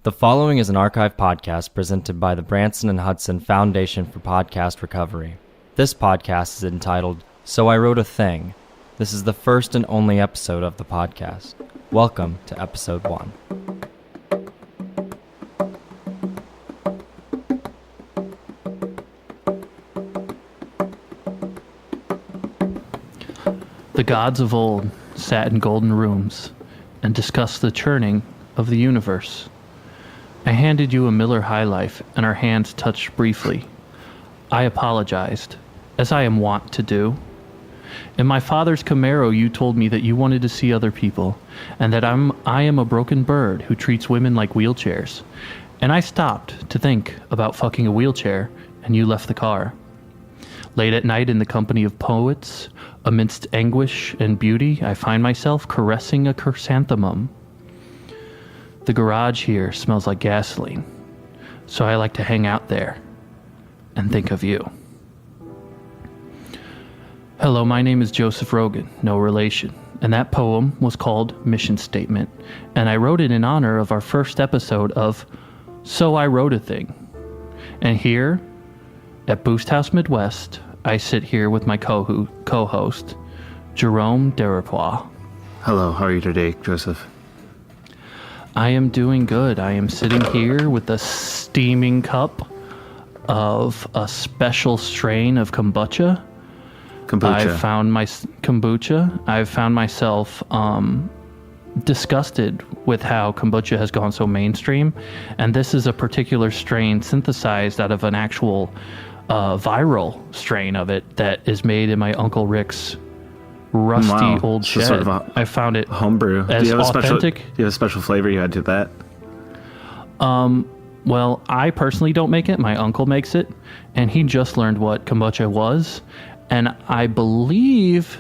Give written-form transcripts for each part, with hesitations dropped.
The following is an archive podcast presented by the Branson and Hudson Foundation for Podcast Recovery. This podcast is entitled, So I Wrote a Thing. This is the first and only episode of the podcast. Welcome to episode 1. The gods of old sat in golden rooms and discussed the churning of the universe. I handed you a Miller High Life, and our hands touched briefly. I apologized, as I am wont to do. In my father's Camaro, you told me that you wanted to see other people, and that I am a broken bird who treats women like wheelchairs. And I stopped to think about fucking a wheelchair, and you left the car. Late at night in the company of poets, amidst anguish and beauty, I find myself caressing a chrysanthemum. The garage here smells like gasoline, so I like to hang out there and think of you. Hello, my name is Joseph Rogan, no relation, and that poem was called Mission Statement, and I wrote it in honor of our first episode of So I Wrote a Thing. And here, at Boost House Midwest, I sit here with my co-host, Jerome Deripois. Hello, how are you today, Joseph? I am doing good. I am sitting here with a steaming cup of a special strain of kombucha. I've found myself disgusted with how kombucha has gone so mainstream, and this is a particular strain synthesized out of an actual viral strain of it that is made in my Uncle Rick's rusty old shed. Sort of I found it homebrew. as authentic. Do you have a special flavor you add to that? Well, I personally don't make it. My uncle makes it, and he just learned what kombucha was, and I believe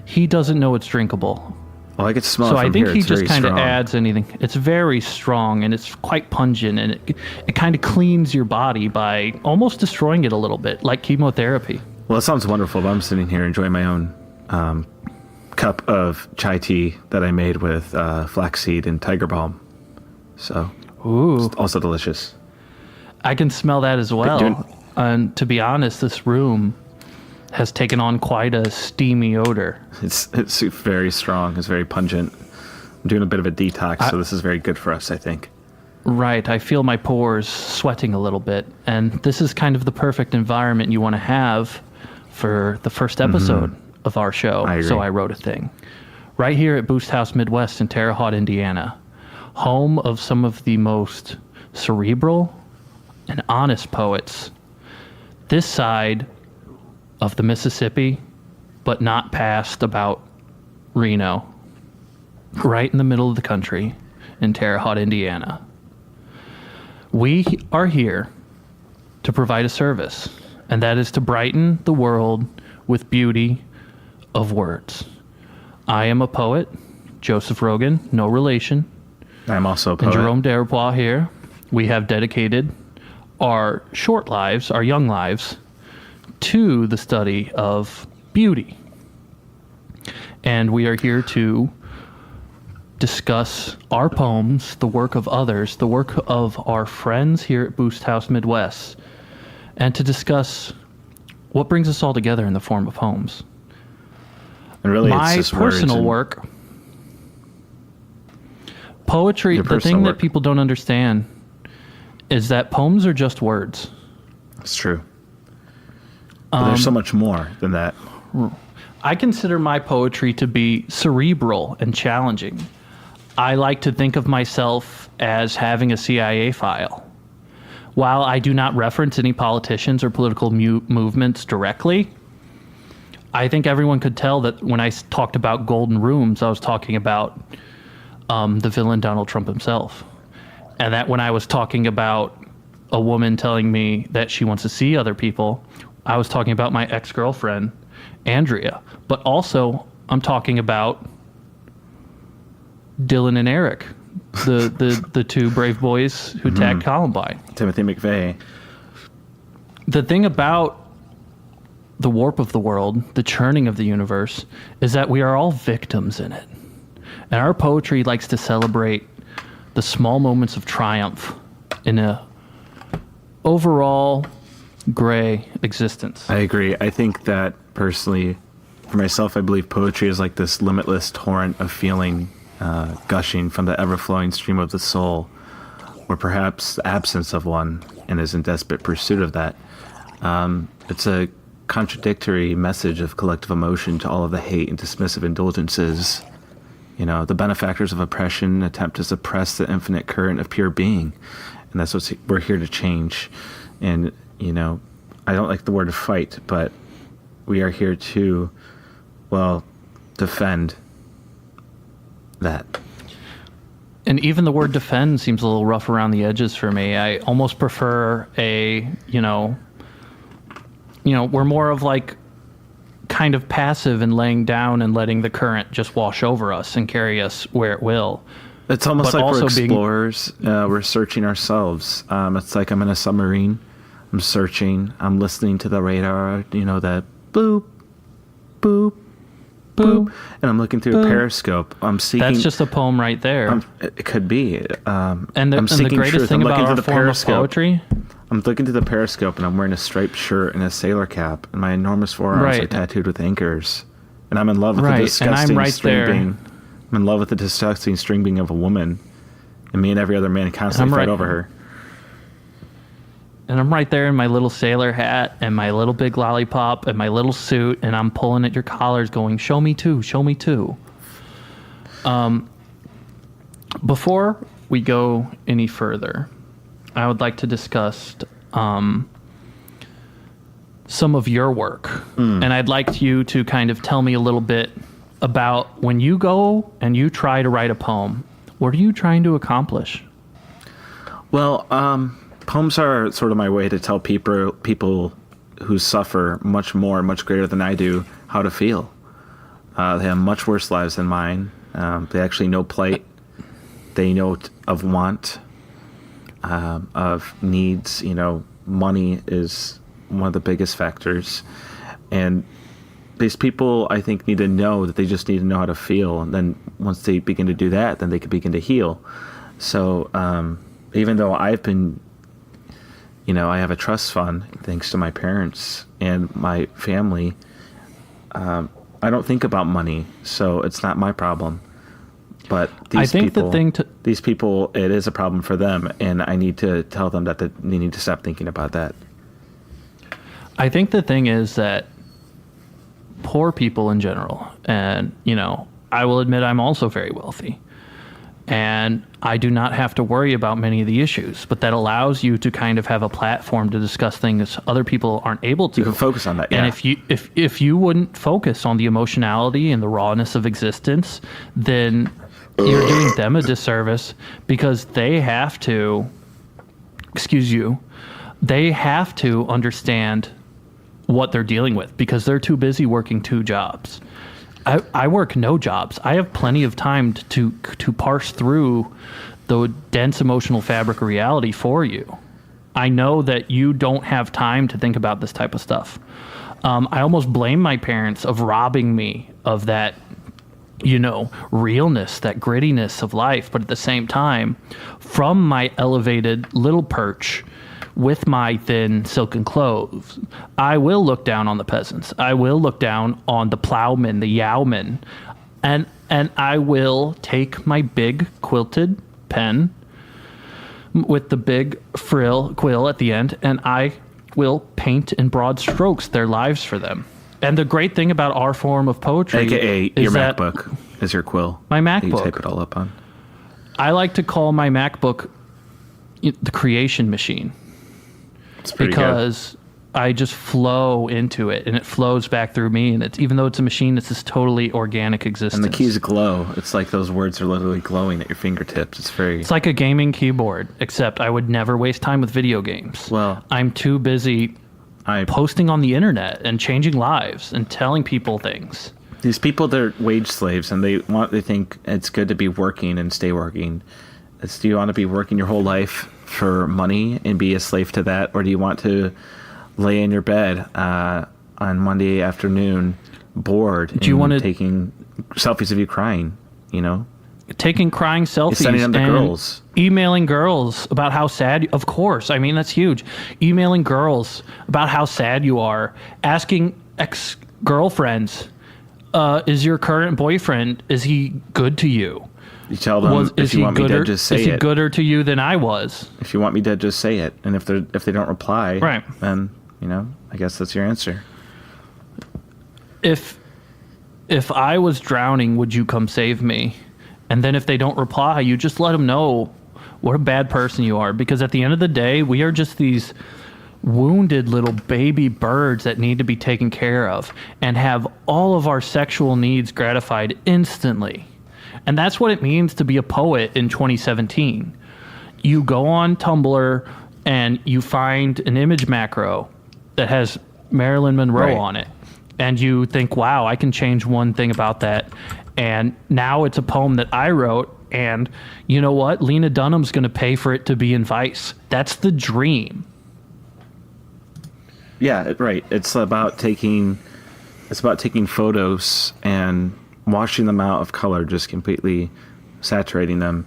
he doesn't know it's drinkable. Well, I get to smell it from here. So I think he just kind of adds anything. It's very strong, and it's quite pungent, and it kind of cleans your body by almost destroying it a little bit, like chemotherapy. Well, it sounds wonderful, but I'm sitting here enjoying my own cup of chai tea that I made with flaxseed and tiger balm. So, it's also delicious. I can smell that as well. And to be honest, this room has taken on quite a steamy odor. It's very strong. It's very pungent. I'm doing a bit of a detox, so this is very good for us, I think. Right. I feel my pores sweating a little bit, and this is kind of the perfect environment you want to have for the first episode of our show. So I Wrote a Thing. Right here at Boost House Midwest in Terre Haute, Indiana, home of some of the most cerebral and honest poets this side of the Mississippi, but not past about Reno, right in the middle of the country in Terre Haute, Indiana. We are here to provide a service, and that is to brighten the world with beauty of words. I am a poet, Joseph Rogan, no relation. I'm also a poet. And Jerome Deripois here. We have dedicated our short lives, our young lives, to the study of beauty. And we are here to discuss our poems, the work of others, the work of our friends here at Boost House Midwest, and to discuss what brings us all together in the form of poems. And really, my it's just personal work, poetry, the thing that people don't understand is that poems are just words. It's true. But there's so much more than that. I consider my poetry to be cerebral and challenging. I like to think of myself as having a CIA file. While I do not reference any politicians or political movements directly, I think everyone could tell that when I talked about golden rooms, I was talking about the villain Donald Trump himself. And that when I was talking about a woman telling me that she wants to see other people, I was talking about my ex-girlfriend, Andrea. But also, I'm talking about Dylan and Eric, the two brave boys who tagged Columbine. Timothy McVeigh. The thing about the warp of the world, the churning of the universe, is that we are all victims in it. And our poetry likes to celebrate the small moments of triumph in a overall gray existence. I agree. I think that personally, for myself, I believe poetry is like this limitless torrent of feeling gushing from the ever-flowing stream of the soul, or perhaps the absence of one, and is in desperate pursuit of that. It's a contradictory message of collective emotion to all of the hate and dismissive indulgences. The benefactors of oppression attempt to suppress the infinite current of pure being, and that's what we're here to change. And I don't like the word fight, but we are here to, defend that. And even the word defend seems a little rough around the edges for me. I almost prefer we're more of like kind of passive and laying down and letting the current just wash over us and carry us where it will. It's almost like we're explorers. We're searching ourselves. It's like I'm in a submarine. I'm searching. I'm listening to the radar, that boop, boop, boop. And I'm looking through a periscope. I'm seeking... That's just a poem right there. It could be. And the greatest thing about our form of poetry... I'm looking through the periscope, and I'm wearing a striped shirt and a sailor cap, and my enormous forearms are tattooed with anchors. And I'm in love with the disgusting string being... I'm in love with the disgusting string being of a woman. And me and every other man constantly fight over her. And I'm right there in my little sailor hat and my little big lollipop and my little suit, and I'm pulling at your collars going, show me too, show me too. Before we go any further, I would like to discuss some of your work. And I'd like you to kind of tell me a little bit about when you go and you try to write a poem, what are you trying to accomplish? Well, poems are sort of my way to tell people who suffer much greater than I do, how to feel. They have much worse lives than mine. They actually know plight. They know of want, of needs. Money is one of the biggest factors. And these people, I think, need to know that they just need to know how to feel. And then once they begin to do that, then they can begin to heal. So even though I've been... I have a trust fund thanks to my parents and my family. I don't think about money, so it's not my problem. But these people, it is a problem for them, and I need to tell them that they need to stop thinking about that. I think the thing is that poor people in general, and, I will admit I'm also very wealthy, and I do not have to worry about many of the issues, but that allows you to kind of have a platform to discuss things other people aren't able to. You can focus on that, yeah. And if you wouldn't focus on the emotionality and the rawness of existence, then you're doing them a disservice, because they have to, they have to understand what they're dealing with, because they're too busy working 2 jobs. I work no jobs. I have plenty of time to parse through the dense emotional fabric of reality for you. I know that you don't have time to think about this type of stuff. I almost blame my parents of robbing me of that, realness, that grittiness of life. But at the same time, from my elevated little perch with my thin silken clothes, I will look down on the peasants. I will look down on the plowmen, the yowmen, and I will take my big quilted pen with the big quill at the end, and I will paint in broad strokes their lives for them. And the great thing about our form of poetry, AKA your MacBook, is your quill. My MacBook. You type it all up on. I like to call my MacBook the creation machine. Because I just flow into it, and it flows back through me, and it's, even though it's a machine, it's this totally organic existence. And the keys glow. It's like those words are literally glowing at your fingertips. It's like a gaming keyboard, except I would never waste time with video games. Well, I'm too busy posting on the internet and changing lives and telling people things. These people, they're wage slaves, and they think it's good to be working and stay working. Do you want to be working your whole life for money and be a slave to that, or do you want to lay in your bed on Monday afternoon bored taking selfies of you crying? taking crying selfies, sending them to and girls, emailing girls about how sad. Of course, I mean that's huge. Emailing girls about how sad you are, asking ex-girlfriends, is your current boyfriend, is he good to you? You tell them, if you want me dead, just say it. Is he gooder to you than I was? If you want me dead, just say it. And if they don't reply, right, then I guess that's your answer. If I was drowning, would you come save me? And then if they don't reply, you just let them know what a bad person you are. Because at the end of the day, we are just these wounded little baby birds that need to be taken care of and have all of our sexual needs gratified instantly. And that's what it means to be a poet in 2017. You go on Tumblr and you find an image macro that has Marilyn Monroe on it. And you think, wow, I can change one thing about that. And now it's a poem that I wrote. And you know what? Lena Dunham's going to pay for it to be in Vice. That's the dream. Yeah, right. It's about taking photos and washing them out of color, just completely saturating them,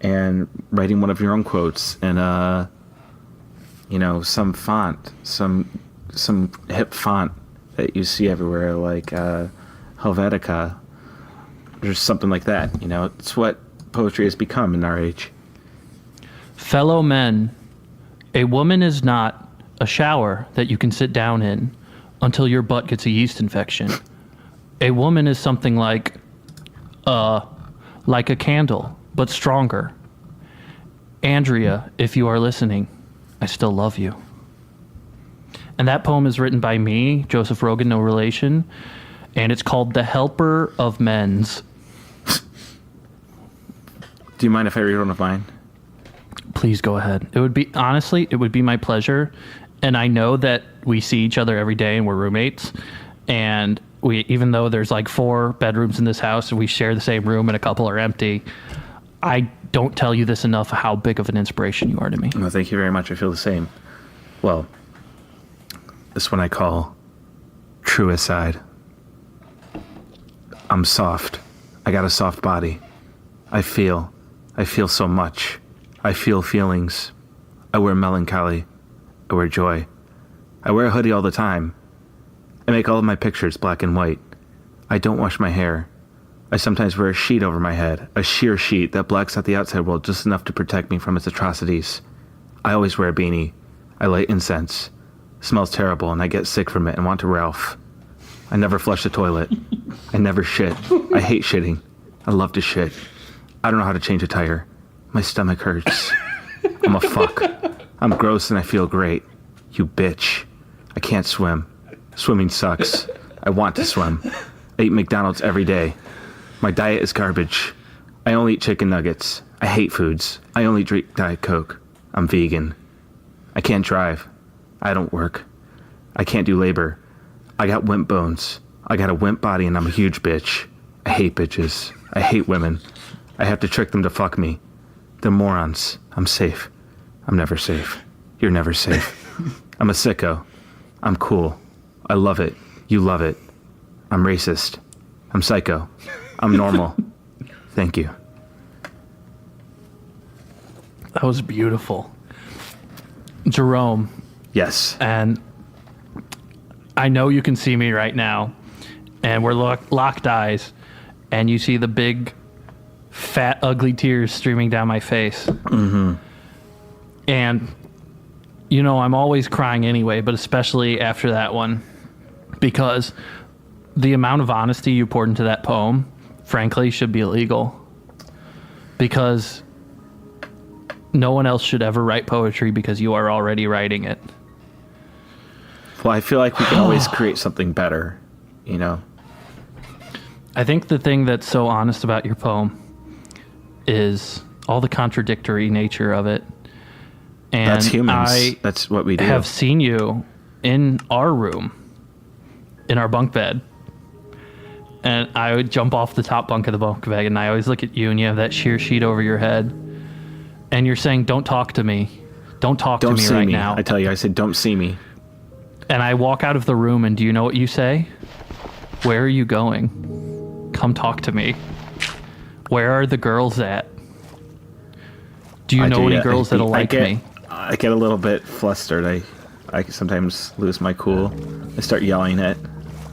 and writing one of your own quotes in some font, some hip font that you see everywhere, like Helvetica, or something like that. It's what poetry has become in our age. Fellow men, a woman is not a shower that you can sit down in until your butt gets a yeast infection. A woman is something like a candle, but stronger. Andrea, if you are listening, I still love you. And that poem is written by me, Joseph Rogan, no relation, and it's called The Helper of Men's. Do you mind if I read one of mine? Please go ahead. It would be my pleasure. And I know that we see each other every day and we're roommates. And even though there's like 4 bedrooms in this house and we share the same room and a couple are empty, I don't tell you this enough how big of an inspiration you are to me. Well, thank you very much. I feel the same. Well, this one I call Truicide. I'm soft. I got a soft body. I feel so much. I feel feelings. I wear melancholy. I wear joy. I wear a hoodie all the time. I make all of my pictures black and white. I don't wash my hair. I sometimes wear a sheet over my head, a sheer sheet that blacks out the outside world just enough to protect me from its atrocities. I always wear a beanie. I light incense. It smells terrible and I get sick from it and want to Ralph. I never flush the toilet. I never shit. I hate shitting. I love to shit. I don't know how to change a tire. My stomach hurts. I'm a fuck. I'm gross and I feel great. You bitch. I can't swim. Swimming sucks. I want to swim. I eat McDonald's every day. My diet is garbage. I only eat chicken nuggets. I hate foods. I only drink Diet Coke. I'm vegan. I can't drive. I don't work. I can't do labor. I got wimp bones. I got a wimp body and I'm a huge bitch. I hate bitches. I hate women. I have to trick them to fuck me. They're morons. I'm safe. I'm never safe. You're never safe. I'm a sicko. I'm cool. I love it. You love it. I'm racist. I'm psycho. I'm normal. Thank you. That was beautiful. Jerome. Yes. And I know you can see me right now, and we're locked eyes, and you see the big, fat, ugly tears streaming down my face. Mm-hmm. And, you know, I'm always crying anyway, but especially after that one, because the amount of honesty you poured into that poem, frankly, should be illegal. Because no one else should ever write poetry because you are already writing it. Well, I feel like we can always create something better, you know? I think the thing that's so honest about your poem is all the contradictory nature of it. And that's humans. That's what we do. I have seen you in our room, in our bunk bed. And I would jump off the top bunk of the bunk bed, and I always look at you, and you have that sheer sheet over your head. And you're saying, don't talk to me. Don't talk to me right now. I tell you, I said, don't see me. And I walk out of the room, and do you know what you say? Where are you going? Come talk to me. Where are the girls at? Do you know any girls that'll like me? I get a little bit flustered. I sometimes lose my cool. I start yelling it.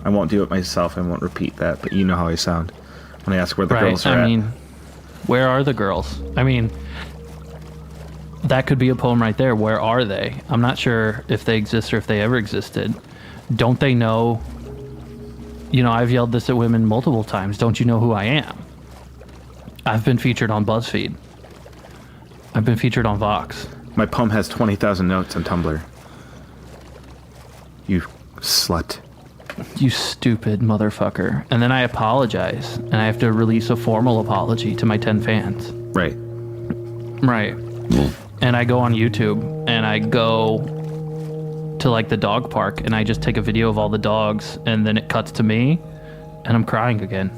I won't do it myself. I won't repeat that, but you know how I sound when I ask where the girls are at. I mean, where are the girls? I mean, that could be a poem right there. Where are they? I'm not sure if they exist or if they ever existed. Don't they know? You know, I've yelled this at women multiple times. Don't you know who I am? I've been featured on BuzzFeed. I've been featured on Vox. My poem has 20,000 notes on Tumblr. You slut. You stupid motherfucker. And then I apologize, and I have to release a formal apology to my 10 fans. Right. Right. And I go on YouTube, and I go to like the dog park, and I just take a video of all the dogs, and then it cuts to me, and I'm crying again.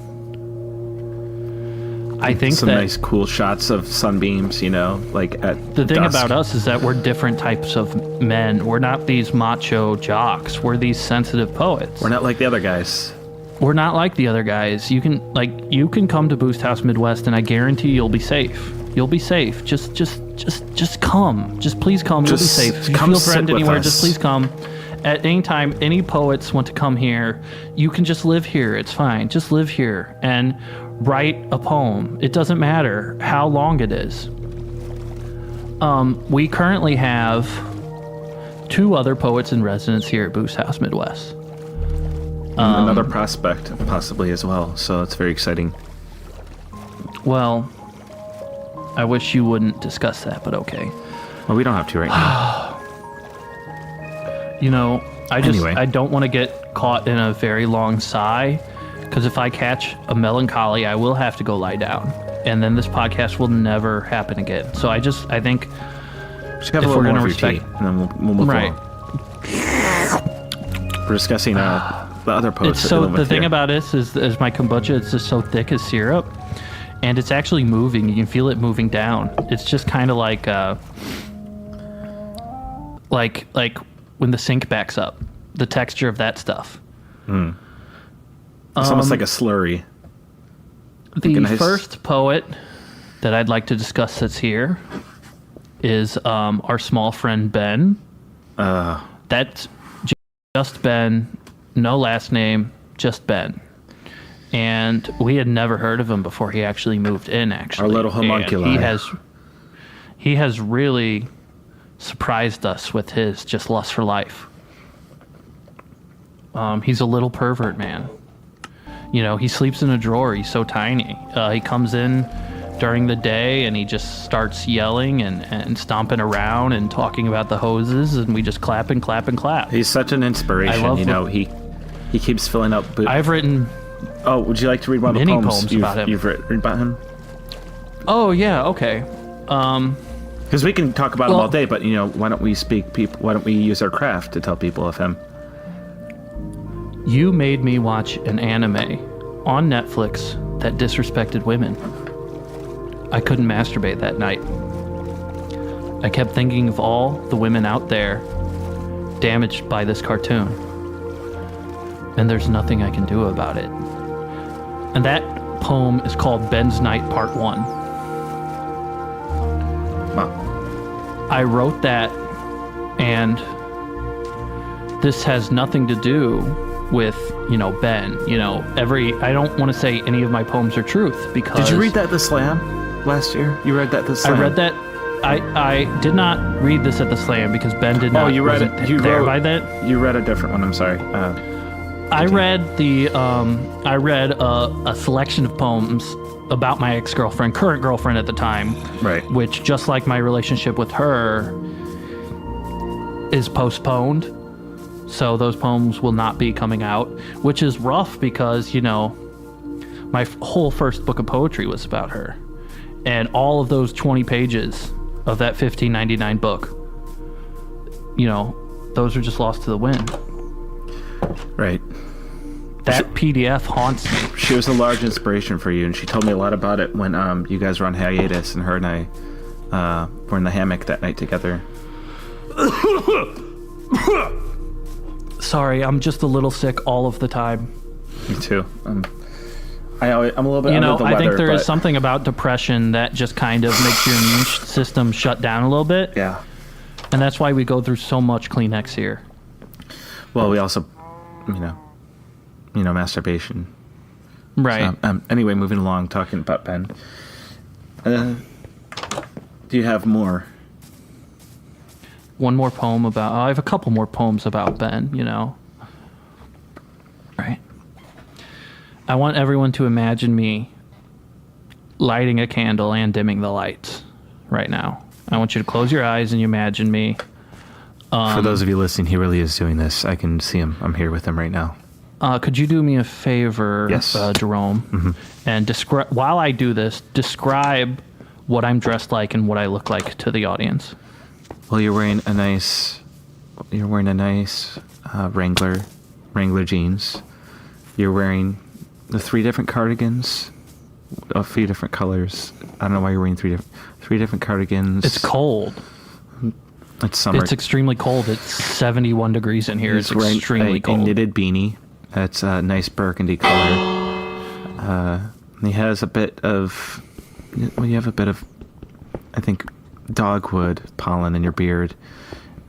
I think some nice cool shots of sunbeams, you know, like at the thing dusk. about us is that we're different types of men. We're not these macho jocks. We're these sensitive poets. We're not like the other guys. We're not like the other guys. You can come to Boost House Midwest, and I guarantee you'll be safe. You'll be safe. Just come. Just please come. You'll be safe. If you feel threatened anywhere, just please come. At any time, any poets want to come here, you can just live here. It's fine. Just live here and write a poem. It doesn't matter how long it is. We currently have 2 other poets in residence here at Boost House Midwest. Another prospect, possibly as well. So it's very exciting. Well, I wish you wouldn't discuss that, but okay. Well, we don't have to right now. You know, I don't want to get caught in a very long sigh, because if I catch a melancholy, I will have to go lie down, and then this podcast will never happen again. So I think just have a little more of your tea, and then we'll move on. We're discussing the other posts. So the thing about this is my kombucha. It's just so thick as syrup, and it's actually moving. You can feel it moving down. It's just kind of like when the sink backs up, the texture of that stuff. It's almost like a slurry. The first poet that I'd like to discuss that's here is our small friend Ben. That's just Ben, no last name, just Ben. And we had never heard of him before he actually moved in, actually. Our little homunculi. And he has really surprised us with his just lust for life. He's a little pervert, man. You know, he sleeps in a drawer. He's so tiny. He comes in during the day and he just starts yelling and stomping around and talking about the hoses, and we just clap and clap and clap. He's such an inspiration. You know, he keeps filling up. I've written. Oh, would you like to read one of the poems about him? You've written about him? Oh yeah, okay. Because we can talk about him all day, but you know, why don't we why don't we use our craft to tell people of him? You made me watch an anime on Netflix that disrespected women. I couldn't masturbate that night. I kept thinking of all the women out there damaged by this cartoon. And there's nothing I can do about it. And that poem is called Ben's Night Part 1. Wow. I wrote that, and this has nothing to do with, you know, Ben. You know, I don't want to say any of my poems are truth, because... Did you read that at the Slam last year? You read that at the Slam? I read that. I did not read this at the Slam because Ben did not. Oh, you read it. You there by that. You read a different one. I'm sorry. I read a selection of poems about my ex-girlfriend, current girlfriend at the time. Right. Which, just like my relationship with her, is postponed. So those poems will not be coming out, which is rough because, you know, my whole first book of poetry was about her. And all of those 20 pages of that $15.99 book, you know, those are just lost to the wind. Right. That PDF haunts me. She was a large inspiration for you, and she told me a lot about it when you guys were on hiatus, and her and I were in the hammock that night together. Sorry, I'm just a little sick all of the time. Me too. I'm a little bit under the weather. I think there is something about depression that just kind of makes your immune system shut down a little bit. Yeah. And that's why we go through so much Kleenex here. Well, we also, masturbation. Right. So, anyway, moving along, talking about Ben. Do you have more? One more poem about... I have a couple more poems about Ben, Right. I want everyone to imagine me lighting a candle and dimming the lights right now. I want you to close your eyes and you imagine me. For those of you listening, he really is doing this. I can see him. I'm here with him right now. Could you do me a favor, yes. Jerome? Mm-hmm. And while I do this, describe what I'm dressed like and what I look like to the audience. Well, you're wearing a nice Wrangler jeans. You're wearing the 3 different cardigans, a few different colors. I don't know why you're wearing three different cardigans. It's cold. It's summer. It's extremely cold. It's 71 degrees in here. It's extremely cold. A knitted beanie. That's a nice burgundy color. He has a bit of... Well, you have a bit of, I think, dogwood pollen in your beard.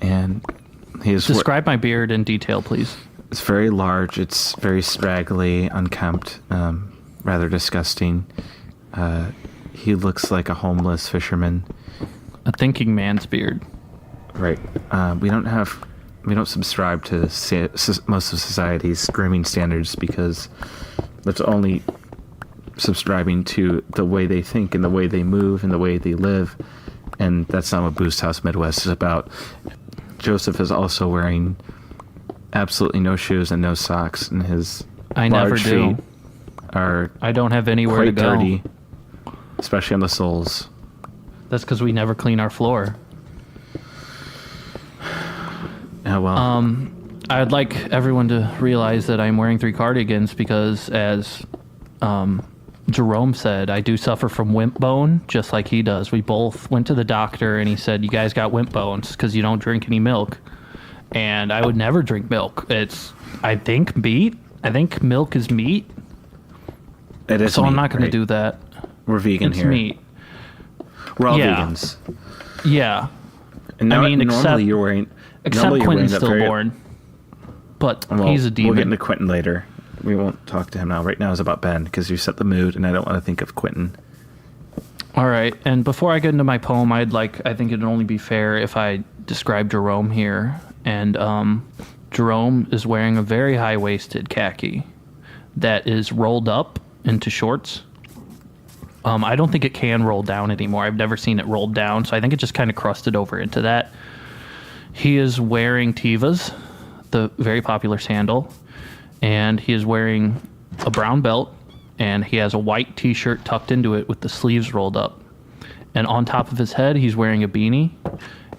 And describe my beard in detail, please. It's very large. It's very straggly, unkempt, rather disgusting. He looks like a homeless fisherman. A thinking man's beard. Right. We don't subscribe to most of society's grooming standards because that's only subscribing to the way they think and the way they move and the way they live. And that's not what Boost House Midwest is about. Joseph is also wearing absolutely no shoes and no socks, and his large feet are I don't have anywhere to go. Dirty, especially on the soles. That's because we never clean our floor. Yeah, well. I'd like everyone to realize that I'm wearing 3 cardigans because, as Jerome said, I do suffer from wimp bone, just like he does. We both went to the doctor, and he said, you guys got wimp bones because you don't drink any milk. And I would never drink milk. I think, meat. I think milk is meat. It is so meat, I'm not going right? to do that. We're vegan it's here. Meat. We're all vegans. Yeah. And normally you're wearing... Except Quentin's stillborn. But he's a demon. We'll get into Quentin later. We won't talk to him now. Right now is about Ben, because you set the mood, and I don't want to think of Quentin. All right. And before I get into my poem, I think it'd only be fair if I describe Jerome here. And Jerome is wearing a very high-waisted khaki that is rolled up into shorts. I don't think it can roll down anymore. I've never seen it rolled down, so I think it just kind of crusted over into that. He is wearing Tevas, the very popular sandal, and he is wearing a brown belt, and he has a white t-shirt tucked into it with the sleeves rolled up. And on top of his head, he's wearing a beanie,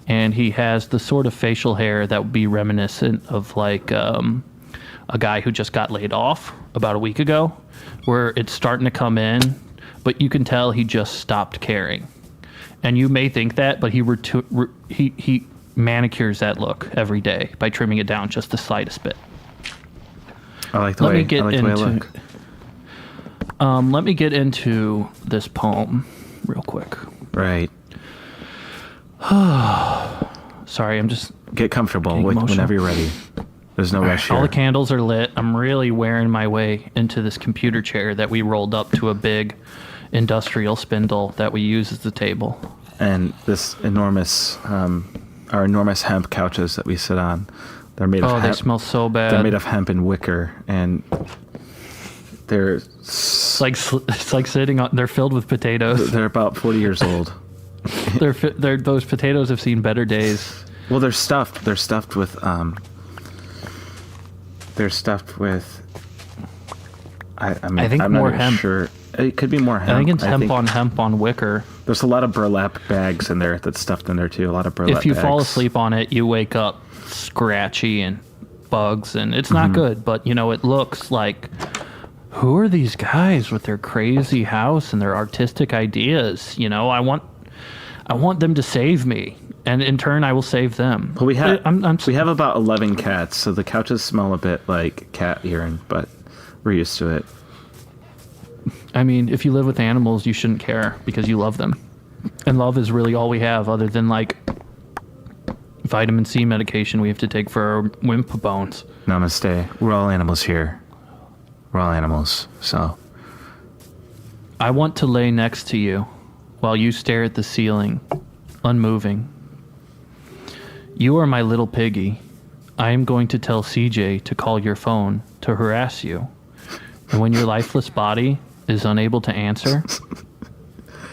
and he has the sort of facial hair that would be reminiscent of like a guy who just got laid off about a week ago, where it's starting to come in, but you can tell he just stopped caring. And you may think that, but he manicures that look every day by trimming it down just the slightest bit. I like the way I look. Let me get into this poem real quick. Right. Sorry, I'm just... Get comfortable whenever you're ready. There's no rush here. All the candles are lit. I'm really wearing my way into this computer chair that we rolled up to a big industrial spindle that we use as the table. And this enormous... our enormous hemp couches that we sit on. They're made of hemp. They smell so bad. They're made of hemp and wicker, and they're... It's like sitting on... They're filled with potatoes. They're about 40 years old. Those potatoes have seen better days. Well, they're stuffed. They're stuffed with... I think I'm more not hemp. Sure. It could be more hemp. I think it's hemp on wicker. There's a lot of burlap bags in there that's stuffed in there too. A lot of burlap bags. If you fall asleep on it, you wake up scratchy and bugs, and it's not good. But it looks like, who are these guys with their crazy house and their artistic ideas? I want them to save me, and in turn, I will save them. Well, we have about 11 cats, so the couches smell a bit like cat urine, but we're used to it. I mean, if you live with animals, you shouldn't care because you love them. And love is really all we have other than like vitamin C medication we have to take for our wimp bones. Namaste. We're all animals here. We're all animals, so. I want to lay next to you while you stare at the ceiling, unmoving. You are my little piggy. I am going to tell CJ to call your phone to harass you. And when your lifeless body is unable to answer,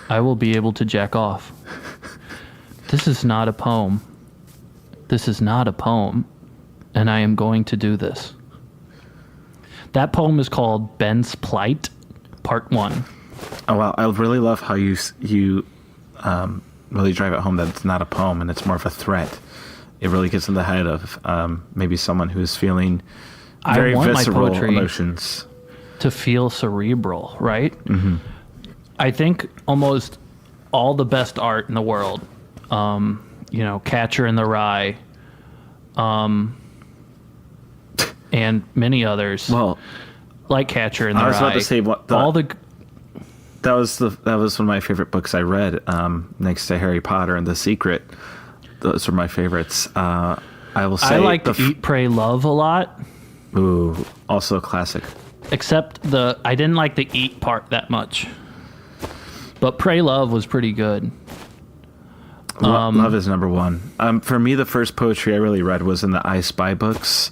I will be able to jack off. This is not a poem. This is not a poem. And I am going to do this. That poem is called Ben's Plight, Part 1. Oh, wow. I really love how you really drive it home that it's not a poem and it's more of a threat. It really gets in the head of maybe someone who's feeling very visceral emotions. To feel cerebral, right? Mm-hmm. I think almost all the best art in the world, Catcher in the Rye, and many others, like Catcher in the Rye. I was about to say that was one of my favorite books I read, next to Harry Potter and The Secret. Those are my favorites. I will say I like Eat, Pray, Love a lot. Ooh, also a classic. Except I didn't like the eat part that much. But Pray, Love was pretty good. Love is number one. For me, the first poetry I really read was in the I Spy books.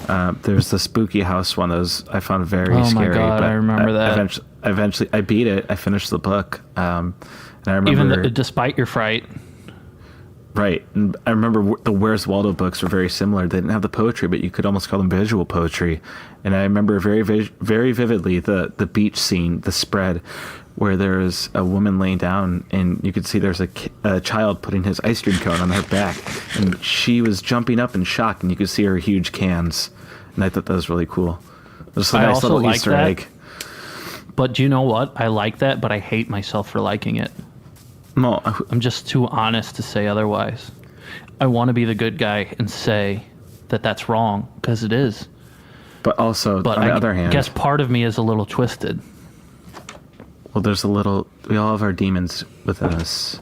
There's the Spooky House one that I found very scary. Oh my God, but I remember that. Eventually, I beat it. I finished the book. And I remember... Even despite your fright. Right. And I remember the Where's Waldo books were very similar. They didn't have the poetry, but you could almost call them visual poetry. And I remember very, very vividly the beach scene, the spread, where there's a woman laying down and you could see there's a child putting his ice cream cone on her back. And she was jumping up in shock and you could see her huge cans. And I thought that was really cool. Just a nice little Easter egg. But do you know what? I like that, but I hate myself for liking it. No, I'm just too honest to say otherwise. I want to be the good guy and say that that's wrong, because it is. But also, on the other hand... I guess part of me is a little twisted. Well, we all have our demons within us.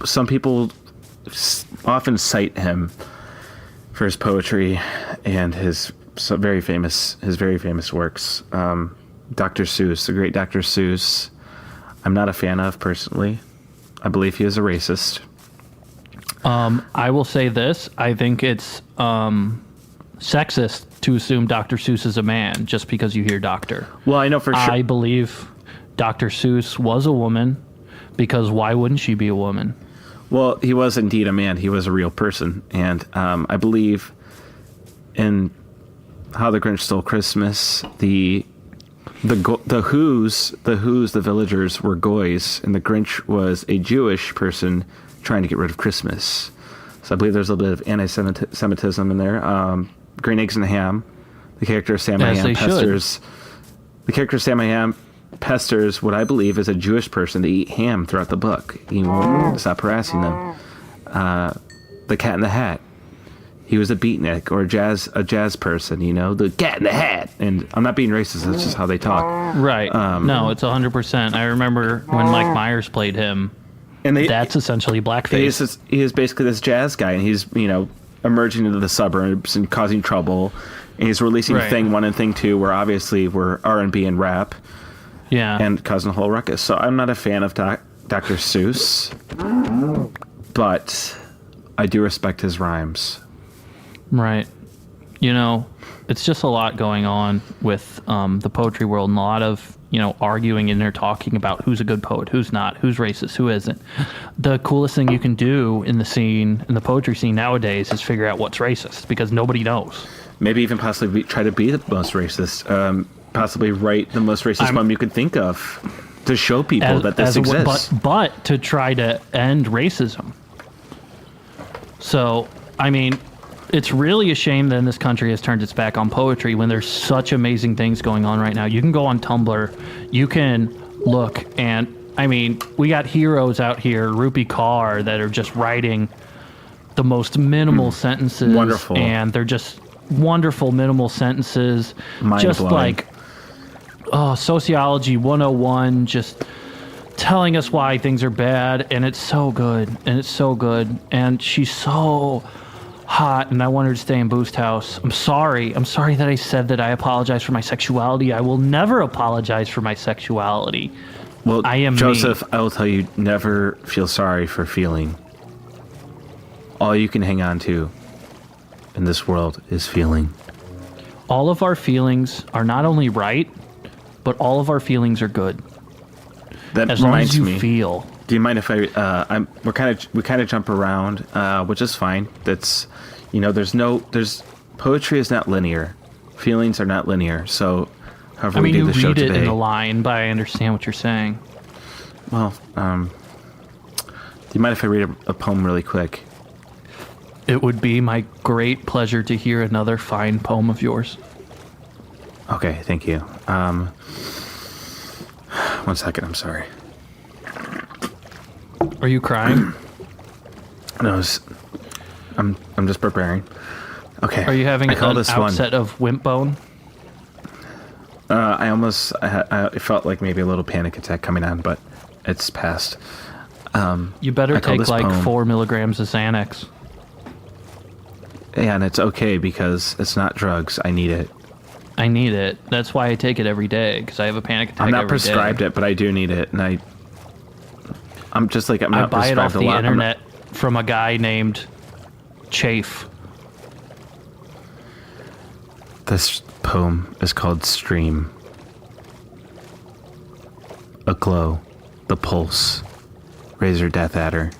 Some people often cite him for his poetry and his very famous works. Dr. Seuss, the great Dr. Seuss, I'm not a fan of personally. I believe he is a racist. I will say this. I think it's sexist to assume Dr. Seuss is a man just because you hear doctor. Well, I know for sure. I believe Dr. Seuss was a woman because why wouldn't she be a woman? Well, he was indeed a man. He was a real person. And I believe in How the Grinch Stole Christmas, the Who's, the villagers, were goys, and the Grinch was a Jewish person trying to get rid of Christmas. So I believe there's a little bit of anti-Semitism in there. Green Eggs and Ham, the character Sam Ham pesters what I believe is a Jewish person to eat ham throughout the book. He won't stop harassing them. The Cat in the Hat. He was a beatnik or a jazz person, the Cat in the Hat. And I'm not being racist, that's just how they talk. Right. No, it's 100%. I remember when Mike Myers played him, and that's essentially blackface. He is basically this jazz guy, and he's, emerging into the suburbs and causing trouble. And he's releasing Thing 1 and Thing 2, where obviously we're R&B and rap. Yeah. And causing a whole ruckus. So I'm not a fan of Dr. Seuss, but I do respect his rhymes. Right. It's just a lot going on with the poetry world, and a lot of, arguing and they're talking about who's a good poet, who's not, who's racist, who isn't. The coolest thing you can do in the poetry scene nowadays is figure out what's racist, because nobody knows. Maybe even possibly try to be the most racist, possibly write the most racist poem you could think of to show people that this exists. But to try to end racism. So, I mean... It's really a shame that this country has turned its back on poetry when there's such amazing things going on right now. You can go on Tumblr, you can look, and we got heroes out here, Rupi Kaur, that are just writing the most minimal sentences. Wonderful. And they're just wonderful minimal sentences. Just like sociology 101, just telling us why things are bad, and it's so good, and she's so hot, and I want her to stay in Boost House. I'm sorry that I said that I apologize for my sexuality. I will never apologize for my sexuality. Well, I am Joseph, me. I will tell you, never feel sorry for feeling. All you can hang on to in this world is feeling. All of our feelings are not only right, but all of our feelings are good. That as long reminds as you me. feel. Do you mind if we kind of jump around, which is fine. That's, there's poetry is not linear, feelings are not linear. So, however we do the show today. You read it in the line, but I understand what you're saying. Well, do you mind if I read a poem really quick? It would be my great pleasure to hear another fine poem of yours. Okay, thank you. 1 second, I'm sorry. Are you crying? No, I'm just preparing. Okay. Are you having an outset of wimp bone? I felt like maybe a little panic attack coming on, but it's passed. You better take like poem. 4 milligrams of Xanax. Yeah, and it's okay because it's not drugs. I need it. I need it. That's why I take it every day, because I have a panic attack. I'm not prescribed it, but I do need it, and I'm just like I'm not buy it off prescribed the internet from a guy named Chafe. This poem is called Stream. Aglow, the pulse, razor death adder,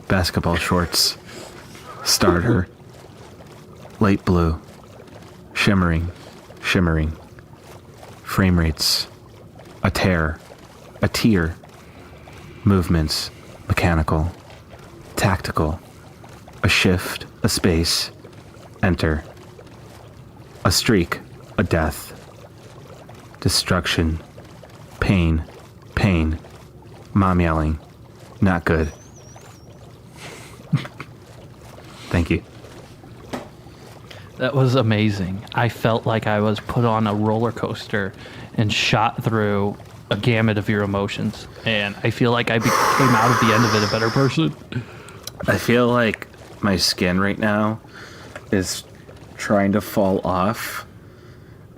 basketball shorts, starter, light blue, shimmering, frame rates, a tear, a tear, movements, mechanical, tactical, a shift, a space, enter, a streak, a death, destruction, pain, mom yelling, not good. Thank you. That was amazing. I felt like I was put on a roller coaster and shot through a gamut of your emotions. And I feel like I came out at the end of it a better person. I feel like my skin right now is trying to fall off,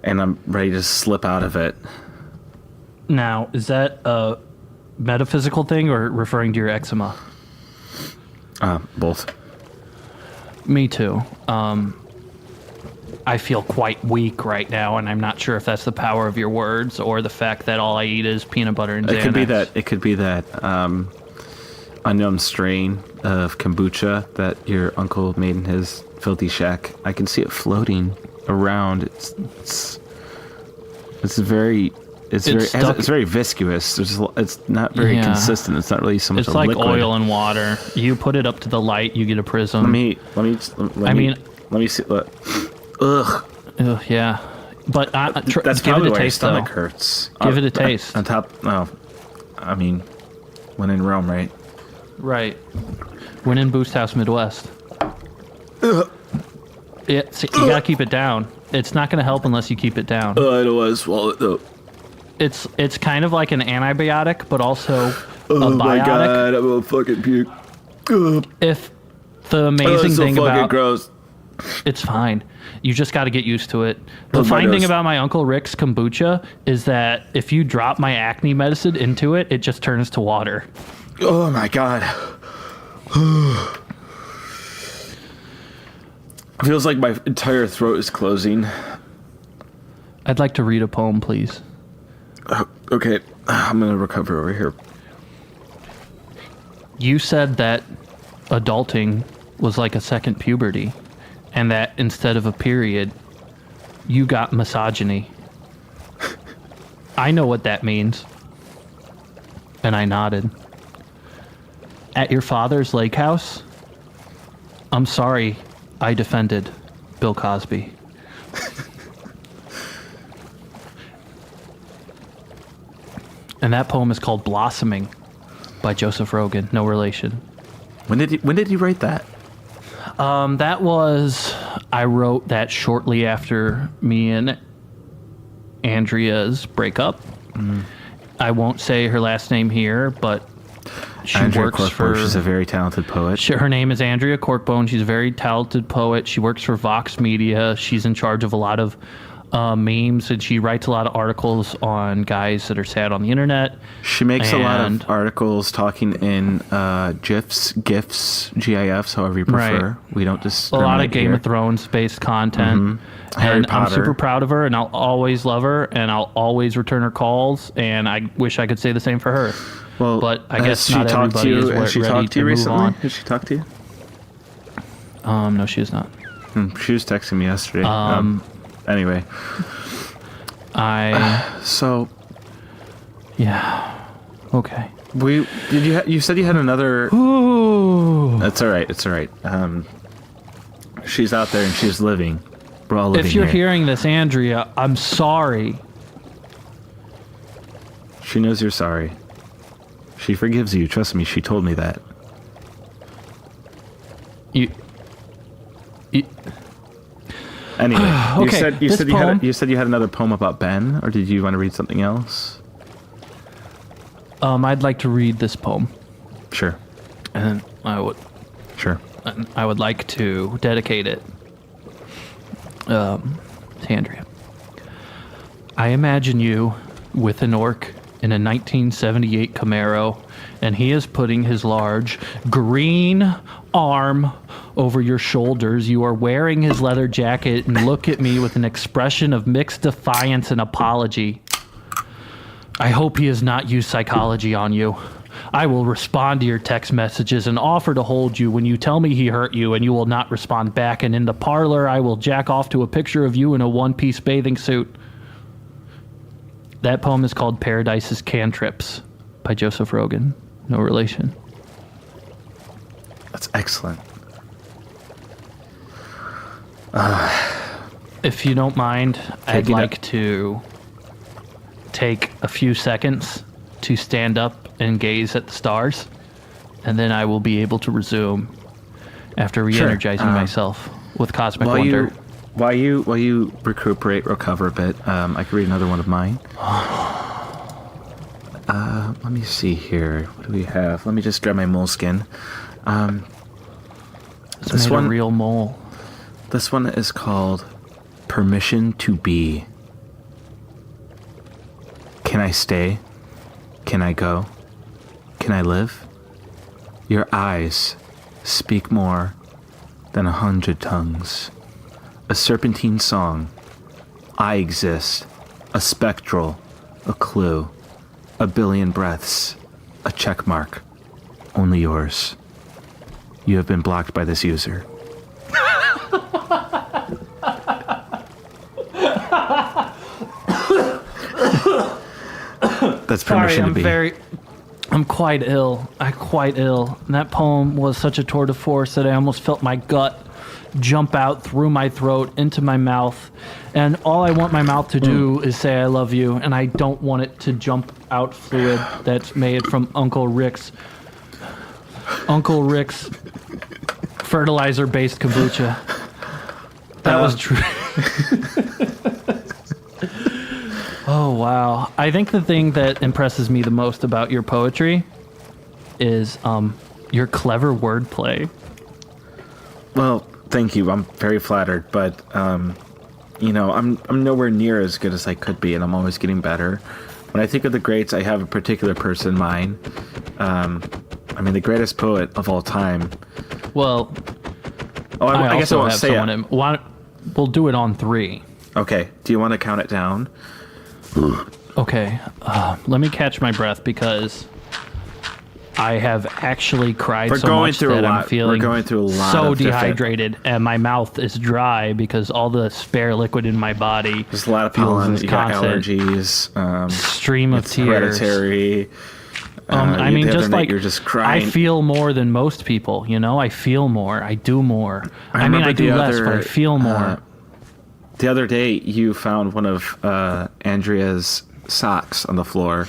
and I'm ready to slip out of it. Now, is that a metaphysical thing or referring to your eczema? Both. Me too. I feel quite weak right now, and I'm not sure if that's the power of your words or the fact that all I eat is peanut butter and Xanax. It could be that unknown strain of kombucha that your uncle made in his filthy shack. I can see it floating around. It's very viscous. It's not very consistent. It's not really so much. It's a like liquid. oil and water. You put it up to the light, you get a prism. Let me see. Look. Ugh. Yeah. But that's give probably it a why taste, your stomach though. hurts. Give it a taste. On top. No. I mean, when in Rome, right? Right. When in Boost House Midwest. Ugh. Yeah, see, you gotta keep it down. It's not gonna help unless you keep it down. I don't want to swallow it though. It's kind of like an antibiotic, but also a biotic. My god, I'm gonna fucking puke. If the amazing so thing about gross. It's fine. You just got to get used to it. The fine thing about my Uncle Rick's kombucha is that if you drop my acne medicine into it, it just turns to water. Oh my god. Feels like my entire throat is closing. I'd like to read a poem, please. Okay, I'm gonna recover over here. You said that adulting was like a second puberty, and that instead of a period, you got misogyny. I know what that means. And I nodded. At your father's lake house? I'm sorry, I defended Bill Cosby. And that poem is called Blossoming by Joseph Rogan. No relation. When did he write that? That was, I wrote that shortly after me and Andrea's breakup. I won't say her last name here, but she works for... She's a very talented poet. Her name is Andrea Corkbone. She's a very talented poet. She works for Vox Media. She's in charge of a lot of memes, and she writes a lot of articles on guys that are sad on the internet. She makes a lot of articles talking in GIFs, GIFs, however you prefer. Right. We don't discriminate. A lot of Game of Thrones based content. Harry and Potter. I'm super proud of her, and I'll always love her, and I'll always return her calls, and I wish I could say the same for her. Well, but I guess not everybody is ready to move on. Has she talked to you recently? Has she talked to you? No, she has not. She was texting me yesterday. Anyway. So. Yeah. Okay. You said you had another. Ooh. That's all right. It's all right. She's out there and she's living. We're all living If you're here. hearing this, Andrea, I'm sorry. She knows you're sorry. She forgives you. Trust me. She told me that. Anyway, okay, you said you had another poem about Ben, or did you want to read something else? I'd like to read this poem. Sure. And I would. Sure. And I would like to dedicate it to Andrea. I imagine you with an orc in a 1978 Camaro, and he is putting his large green arm over your shoulders. You are wearing his leather jacket and look at me with an expression of mixed defiance and apology. I hope he has not used psychology on you. I will respond to your text messages and offer to hold you when you tell me he hurt you and you will not respond back. And in the parlor, I will jack off to a picture of you in a one-piece bathing suit. That poem is called Paradise's Cantrips by Joseph Rogan. No relation. That's excellent. If you don't mind, I'd like to take a few seconds to stand up and gaze at the stars, and then I will be able to resume after re-energizing myself with Cosmic Wonder. While you recover a bit, I could read another one of mine. Let me see here. What do we have? Let me just grab my moleskin. This one, a real mole. This one is called Permission to Be. Can I stay? Can I go? Can I live? Your eyes speak more than 100 tongues. A serpentine song. I exist. A spectral. A clue. A billion breaths. A check mark. Only yours. You have been blocked by this user. That's permission to be. I'm quite ill. And that poem was such a tour de force that I almost felt my gut jump out through my throat into my mouth. And all I want my mouth to do is say I love you, and I don't want it to jump out fluid that's made from Uncle Rick's fertilizer-based kombucha. That was true. Oh, wow. I think the thing that impresses me the most about your poetry is your clever wordplay. Well, thank you. I'm very flattered, but I'm nowhere near as good as I could be, and I'm always getting better. When I think of the greats, I have a particular person in mind. The greatest poet of all time. Well, I guess I won't say it. We'll do it on 3. Okay. Do you want to count it down? Okay. Let me catch my breath because I have actually cried so much that I'm feeling so dehydrated, and my mouth is dry because all the spare liquid in my body. There's a lot of pollen. You got allergies. Stream of tears. Hereditary. You're just crying. I feel more than most people. I feel more. I do more. I do less, but I feel more. The other day, you found one of Andrea's socks on the floor,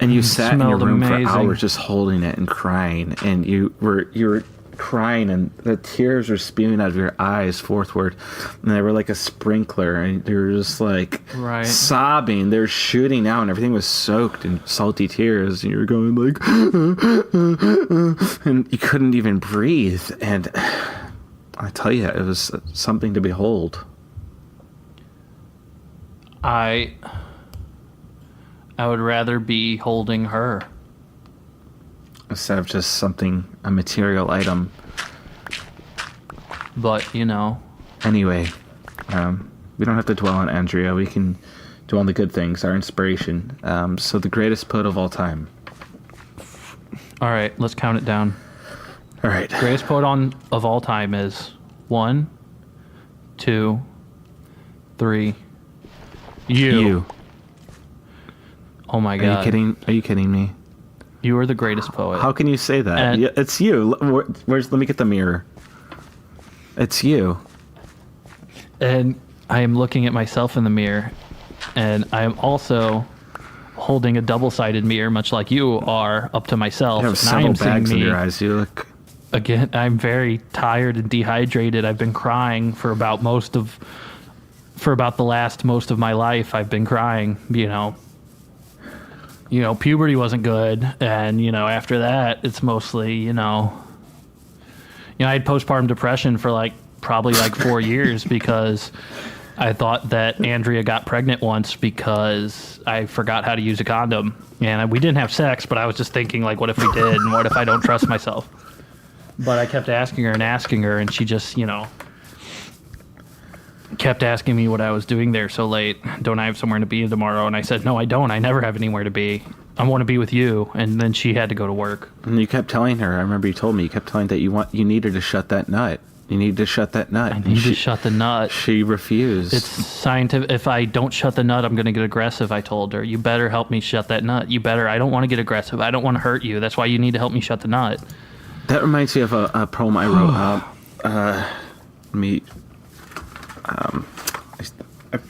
and you sat in your room for hours just holding it and crying, and you were crying, and the tears were spewing out of your eyes forthward, and they were like a sprinkler, and you were just like sobbing. They were shooting out, and everything was soaked in salty tears, and you were going like, and you couldn't even breathe. And I tell you, it was something to behold. I would rather be holding her instead of just a material item. But, Anyway, we don't have to dwell on Andrea. We can dwell on the good things, our inspiration. So the greatest poet of all time. All right, let's count it down. All right. Greatest poet of all time is 1, 2, 3. You. Oh my God. Are you kidding me? You are the greatest poet. How can you say that? It's you. Let me get the mirror. It's you. And I am looking at myself in the mirror, and I am also holding a double-sided mirror, much like you are, up to myself. You have several bags in your eyes. You look... Again, I'm very tired and dehydrated. I've been crying for about the last most of my life. I've been crying, puberty wasn't good, and after that it's mostly I had postpartum depression for probably 4 years because I thought that Andrea got pregnant once because I forgot how to use a condom, and we didn't have sex, but I was just thinking what if we did, and what if I don't trust myself? But I kept asking her, and she just kept asking me what I was doing there so late. Don't I have somewhere to be tomorrow? And I said, no, I don't. I never have anywhere to be. I want to be with you. And then she had to go to work. And you kept telling her, I remember you told me, you kept telling that you needed to shut that nut. You need to shut that nut. I need to shut the nut. She refused. It's scientific. If I don't shut the nut, I'm going to get aggressive, I told her. You better help me shut that nut. I don't want to get aggressive. I don't want to hurt you. That's why you need to help me shut the nut. That reminds me of a poem I wrote. I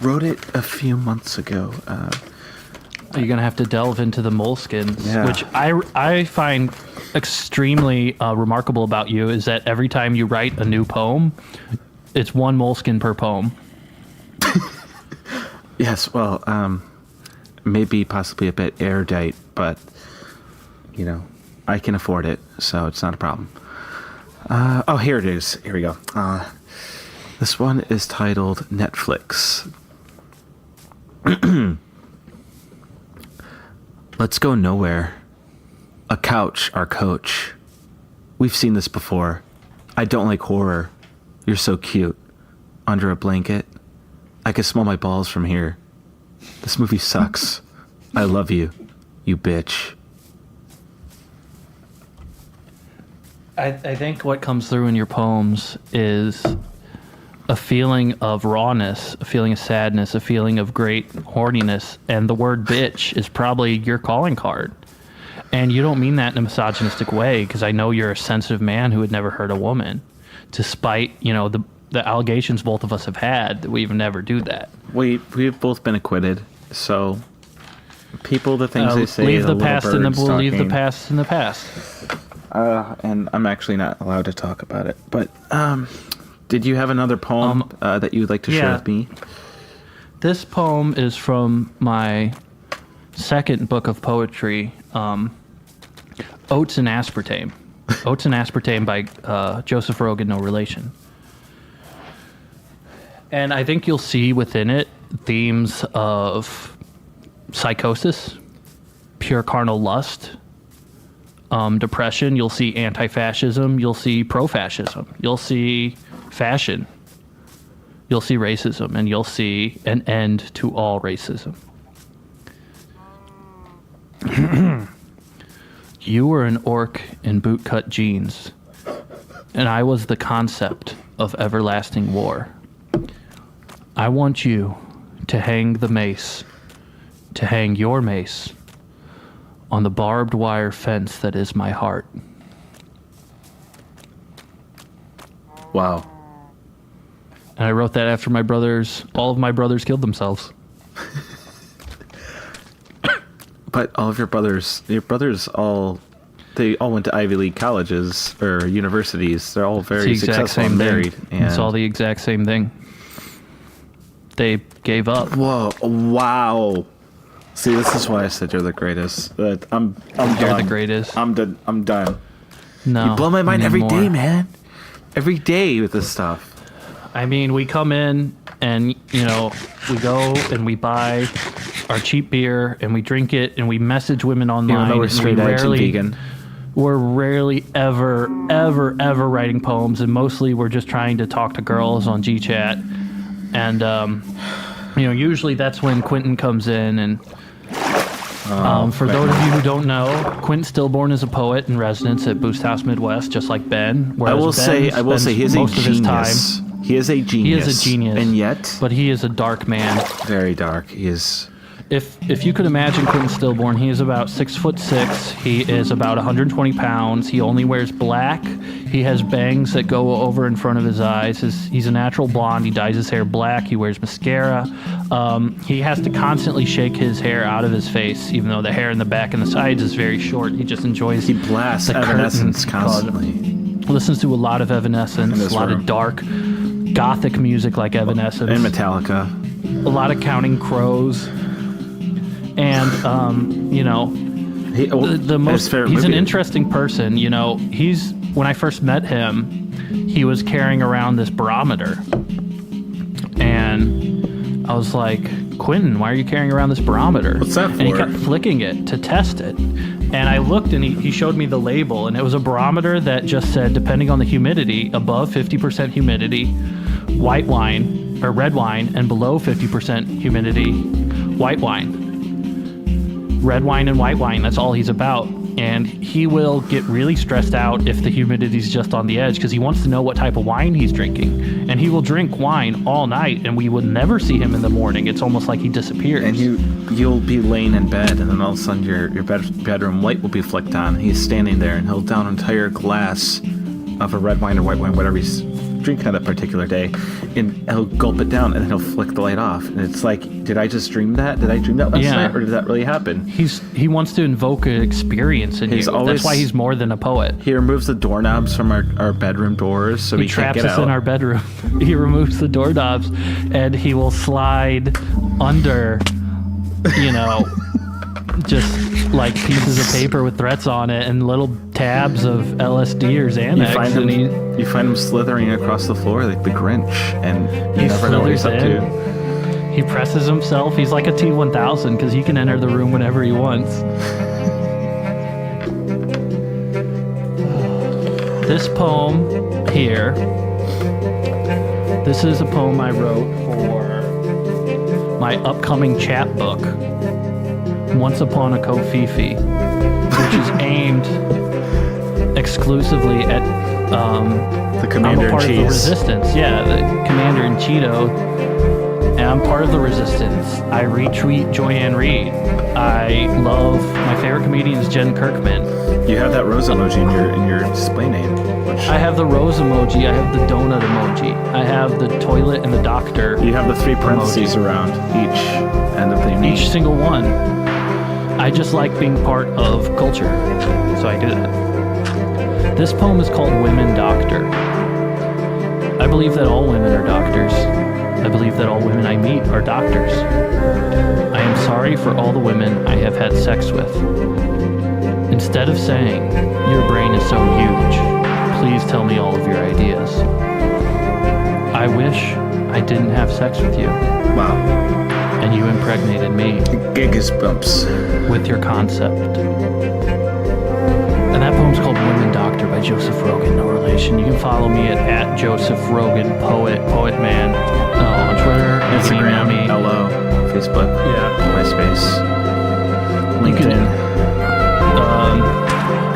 wrote it a few months ago. You're going to have to delve into the moleskins, which I find extremely remarkable about you, is that every time you write a new poem, it's one moleskin per poem. Yes, well, maybe possibly a bit erudite, but, I can afford it, so it's not a problem. Here it is. Here we go. This one is titled Netflix. Let's go nowhere. A couch, our coach. We've seen this before. I don't like horror. You're so cute. Under a blanket. I can smell my balls from here. This movie sucks. I love you, you bitch. I think what comes through in your poems is a feeling of rawness, a feeling of sadness, a feeling of great horniness, and the word bitch is probably your calling card. And you don't mean that in a misogynistic way, because I know you're a sensitive man who had never hurt a woman, despite, the allegations both of us have had that we would never do that. We've both been acquitted, so people, the things they say, leave the past in the leave the past in the past. And I'm actually not allowed to talk about it. But did you have another poem that you'd like to share with me? This poem is from my second book of poetry, Oats and Aspartame. Oats and Aspartame by Joseph Rogan, no relation. And I think you'll see within it themes of psychosis, pure carnal lust, depression. You'll see anti-fascism. You'll see pro-fascism. You'll see fashion. You'll see racism. And you'll see an end to all racism. You were an orc in bootcut jeans, and I was the concept of everlasting war. I want you to hang the mace, to hang your mace on the barbed wire fence that is my heart. Wow. And I wrote that after all of my brothers killed themselves. But all of your brothers all they all went to Ivy League colleges or universities. They're all very successful and married. And it's all the exact same thing. They gave up. Whoa! Wow. See, this is why I said you're the greatest. I'm You're done. the greatest. I'm done. No, You blow my mind every anymore. day, man. Every day with this stuff. I mean, we come in and, you know, we go and we buy our cheap beer and we drink it and we message women online. Even though we're and straight edge and vegan. We're rarely ever writing poems, and mostly we're just trying to talk to girls on GChat. And, you know, usually that's when Quentin comes in. And for those of you who don't know, Quentin Stillborn is a poet in residence at Boost House Midwest, just like Ben. I will say he is a genius. He is a genius. He is a genius. And yet, but he is a dark man. Very dark. He is. If you could imagine Quentin Stillborn, he is about 6'6". He is about 120 pounds. He only wears black. He has bangs that go over in front of his eyes. He's a natural blonde. He dyes his hair black. He wears mascara. He has to constantly shake his hair out of his face, even though the hair in the back and the sides is very short. He just enjoys. He blasts Evanescence constantly. Listens to a lot of Evanescence, a lot of dark, gothic music like Evanescence, and Metallica. A lot of Counting Crows. And you know, he's an interesting person. You know, when I first met him, he was carrying around this barometer, and I was like, Quentin, why are you carrying around this barometer? What's that for? And he kept flicking it to test it. And I looked, and he showed me the label, and it was a barometer that just said, depending on the humidity, above 50% humidity, white wine or red wine, and below 50% humidity, white wine. Red wine and white wine, that's all he's about. And he will get really stressed out if the humidity's just on the edge, because he wants to know what type of wine he's drinking. And he will drink wine all night, and we would never see him in the morning. It's almost like he disappears. And you'll be laying in bed, and then all of a sudden your bedroom light will be flicked on. He's standing there, and he'll down an entire glass of a red wine or white wine, whatever he's drinking on that particular day, and he'll gulp it down, and then he'll flick the light off. And it's like, did I just dream that? Did I dream that last night, or did that really happen? He wants to invoke an experience in you. That's why he's more than a poet. He removes the doorknobs from our bedroom doors, so we can't get out. He traps us in our bedroom. He removes the doorknobs, and he will slide under, you know, just like pieces of paper with threats on it and little tabs of LSD or Xanax. You find him slithering across the floor like the Grinch, and you never know what he's up to. He presses himself. He's like a T-1000 because he can enter the room whenever he wants. This poem here, this is a poem I wrote for my upcoming chapbook, Once Upon a Kofifi, which is aimed exclusively at the Commander-in-Chief. I'm a part of the Resistance. Yeah, the Commander in Cheeto. And I'm part of the Resistance. I retweet Joyanne Reed. I love, my favorite comedian is Jen Kirkman. You have that rose emoji in your display name. I have the rose emoji. I have the donut emoji. I have the toilet and the doctor. You have the three parentheses around each end of the name. Each single one. I just like being part of culture, so I do that. This poem is called Women Doctor. I believe that all women are doctors. I believe that all women I meet are doctors. I am sorry for all the women I have had sex with. Instead of saying, your brain is so huge, please tell me all of your ideas. I wish I didn't have sex with you. Wow. And you impregnated me. Gigasbumps. With your concept. And that poem's called Women Doctor by Joseph Rogan, no relation. You can follow me at Joseph Rogan, poetman, on Twitter, Instagram, LO, Facebook, MySpace, LinkedIn.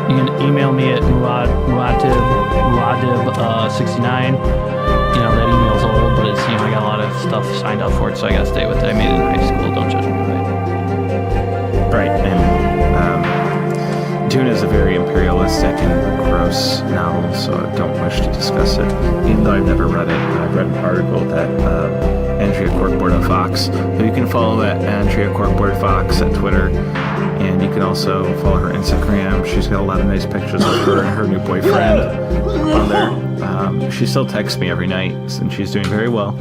You can email me at muadib69. You know, that email's old, but it's, I got a lot of stuff signed up for it, so I gotta stay with it. I made it in high school, don't judge me. Right, and Dune is a very imperialistic and gross novel, so I don't wish to discuss it, even though I've never read it. I've read an article that Andrea Corkboard04. So you can follow at Andrea Corkboard04 at Twitter, and you can also follow her Instagram. She's got a lot of nice pictures of her and her new boyfriend on there. She still texts me every night, and she's doing very well,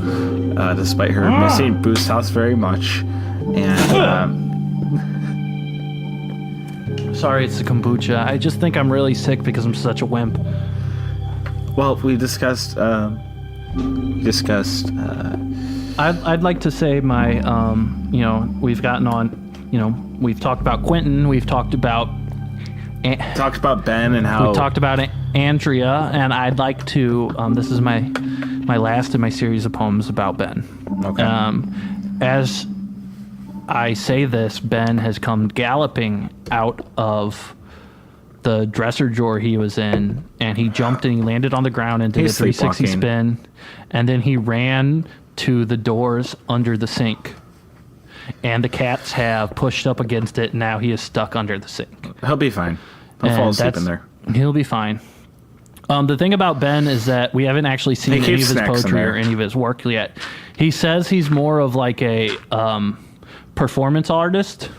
despite her missing Boost House very much. And sorry, it's the kombucha. I just think I'm really sick because I'm such a wimp. Well, we discussed. I'd like to say my, we've gotten on, we've talked about Quentin, we've talked about... talked about Ben and how... We've talked about Andrea, and I'd like to, this is my last in my series of poems about Ben. Okay. As I say this, Ben has come galloping out of the dresser drawer he was in, and he jumped and he landed on the ground and did a 360 spin, and then he ran to the doors under the sink, and the cats have pushed up against it, and now he is stuck under the sink. He'll be fine. He'll fall asleep in there. He'll be fine. The thing about Ben is that we haven't actually seen any of his poetry or any of his work yet. He says he's more of like a performance autist,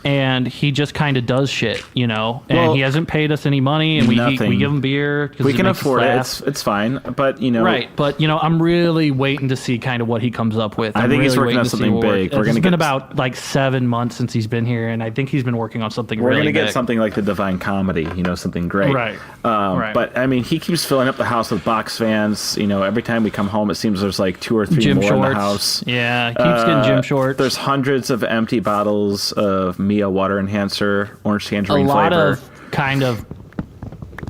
and he just kind of does shit, and he hasn't paid us any money, and we give him beer. We can afford it. It's fine, but right. But I'm really waiting to see kind of what he comes up with. I think he's working on something big. It's been about like 7 months since he's been here, and I think he's been working on something really big. We're gonna get something like the Divine Comedy, something great. Right. Right. But I mean, he keeps filling up the house with box fans. Every time we come home, it seems there's like 2 or 3 gym more shorts. in the house. Yeah, he keeps getting gym shorts. There's hundreds of empty bottles of Mia water enhancer, orange tangerine flavor. A lot of kind of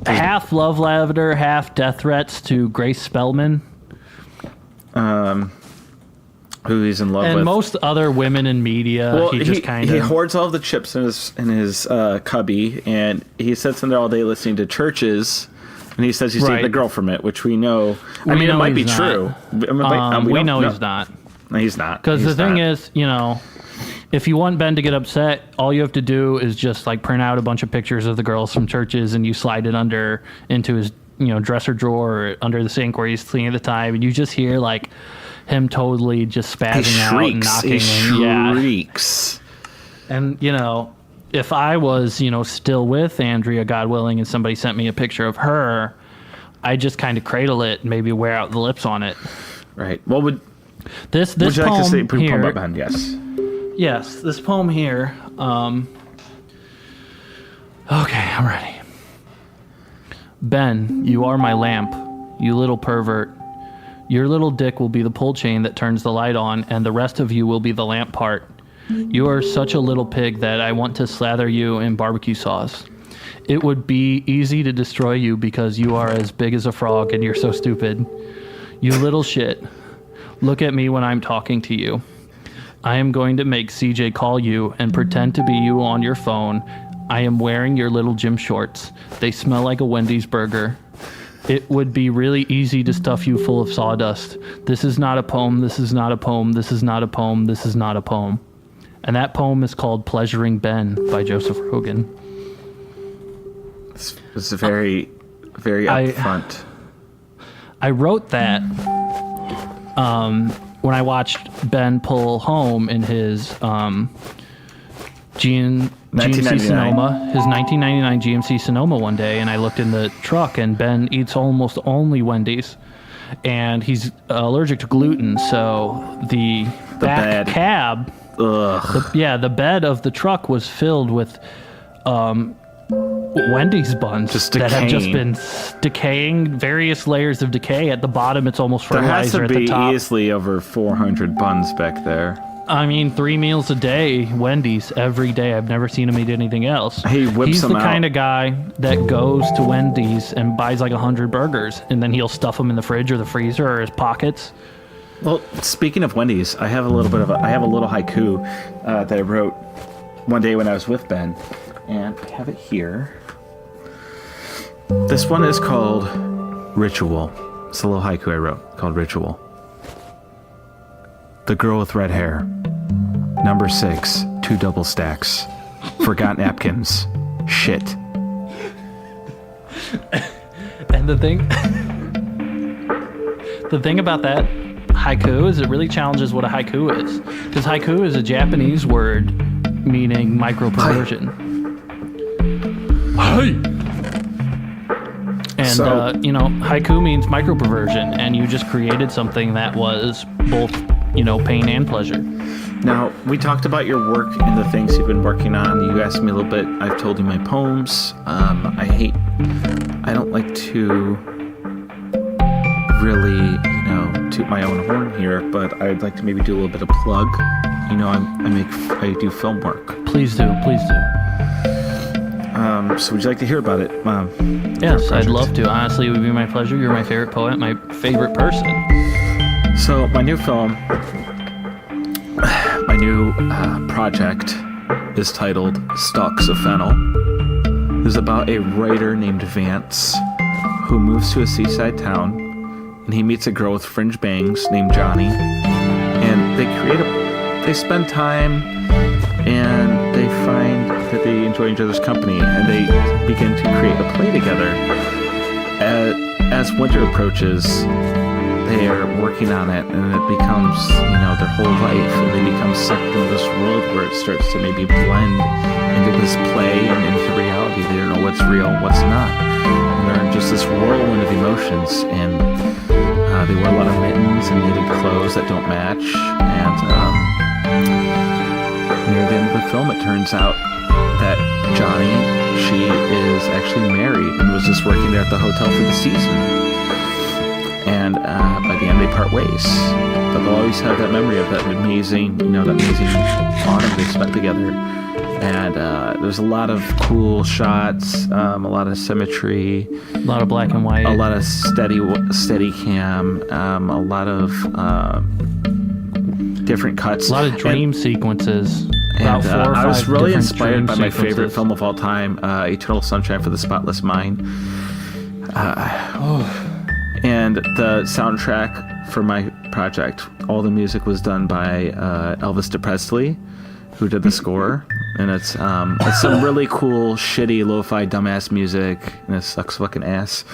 half love letter, half death threats to Grace Spellman, who he's in love with, and most other women in media. Well, he hoards all of the chips in his cubby, and he sits in there all day listening to churches. And he says he's dating a girl from it, which we know. It might be true. We know he's not. No, he's not. Because the thing is, if you want Ben to get upset, all you have to do is just like print out a bunch of pictures of the girls from churches, and you slide it into his dresser drawer or under the sink where he's cleaning at the time, and you just hear like him totally just spazzing out and knocking. He shrieks. And if I was still with Andrea, God willing, and somebody sent me a picture of her, I'd just kind of cradle it and maybe wear out the lips on it. Right. Well, would you like to say poem about Ben? Yes. Yes, this poem here. Okay, I'm ready. Ben, you are my lamp, you little pervert. Your little dick will be the pull chain that turns the light on, and the rest of you will be the lamp part. You are such a little pig that I want to slather you in barbecue sauce. It would be easy to destroy you because you are as big as a frog and you're so stupid. You little shit. Look at me when I'm talking to you. I am going to make CJ call you and pretend to be you on your phone. I am wearing your little gym shorts. They smell like a Wendy's burger. It would be really easy to stuff you full of sawdust. This is not a poem. This is not a poem. This is not a poem. This is not a poem. And that poem is called Pleasuring Ben by Joseph Rogan. It's very, very upfront. I wrote that when I watched Ben pull home in his GMC Sonoma, his 1999 GMC Sonoma one day, and I looked in the truck, and Ben eats almost only Wendy's, and he's allergic to gluten, so the back bed. Cab, the bed of the truck was filled with Wendy's buns that have just been decaying, various layers of decay. At the bottom, it's almost fertilizer. At the top, there has to be easily over 400 buns back there. I mean, 3 meals a day, Wendy's, every day. I've never seen him eat anything else. He's the kind of guy that goes to Wendy's and buys like 100 burgers, and then he'll stuff them in the fridge or the freezer or his pockets. Well, speaking of Wendy's, I have a little haiku that I wrote one day when I was with Ben, and I have it here. This one is called Ritual. It's a little haiku I wrote called Ritual. The girl with red hair. Number 6, 2 double stacks. Forgot napkins. Shit. And the thing about that haiku is it really challenges what a haiku is. Because haiku is a Japanese word meaning micro-perversion. Hey! And, haiku means micro-perversion, and you just created something that was both, pain and pleasure. Now, we talked about your work and the things you've been working on. You asked me a little bit. I've told you my poems. I don't like to really, toot my own horn here, but I'd like to maybe do a little bit of plug. I do film work. Please do. So would you like to hear about it? Yes, I'd love to. Honestly, it would be my pleasure. You're my favorite poet, my favorite person. So my new film, my new project is titled Stalks of Fennel. It's about a writer named Vance who moves to a seaside town, and he meets a girl with fringe bangs named Johnny, and they spend time, and they find that they enjoy each other's company, and they begin to create a play together. As winter approaches, they are working on it, and it becomes, their whole life, and they become sucked into this world where it starts to maybe blend into this play and into reality. They don't know what's real, what's not. And they're in just this whirlwind of emotions, and they wear a lot of mittens and knitted clothes that don't match, and near the end of the film, it turns out that Johnny, she is actually married and was just working there at the hotel for the season. And by the end, they part ways. But they'll always have that memory of that amazing autumn they spent together. And there's a lot of cool shots, a lot of symmetry, a lot of black and white, a lot of steady cam, a lot of different cuts, a lot of dream sequences. And I was really inspired by my favorite film of all time, Eternal Sunshine for the Spotless Mind. And the soundtrack for my project, all the music was done by Elvis Presley, who did the score. And it's some really cool, shitty, lo-fi, dumbass music, and it sucks fucking ass.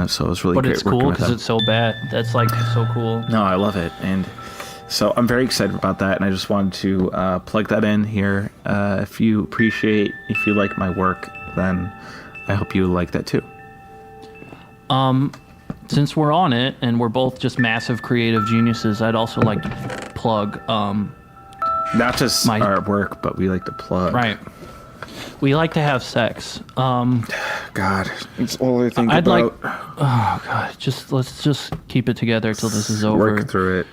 So it was really great working with him. But it's cool because it's so bad. That's so cool. No, I love it. And so I'm very excited about that, and I just wanted to plug that in here. If you like my work, then I hope you like that too. Since we're on it, and we're both just massive creative geniuses, I'd also like to plug... not just our work, but we like to plug. Right. We like to have sex. God, it's all I think about. Oh, God. Let's just keep it together till this is over. Work through it.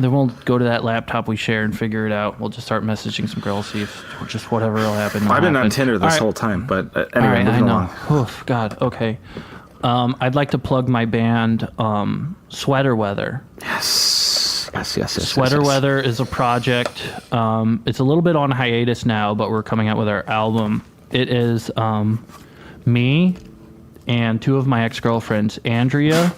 Then we'll go to that laptop we share and figure it out. We'll just start messaging some girls, see if just whatever will happen. I've been on Tinder this whole time, but anyway, I know. Along. Oof, God, okay. I'd like to plug my band, Sweater Weather. Yes. Sweater Weather is a project. It's a little bit on hiatus now, but we're coming out with our album. It is me and two of my ex-girlfriends, Andrea.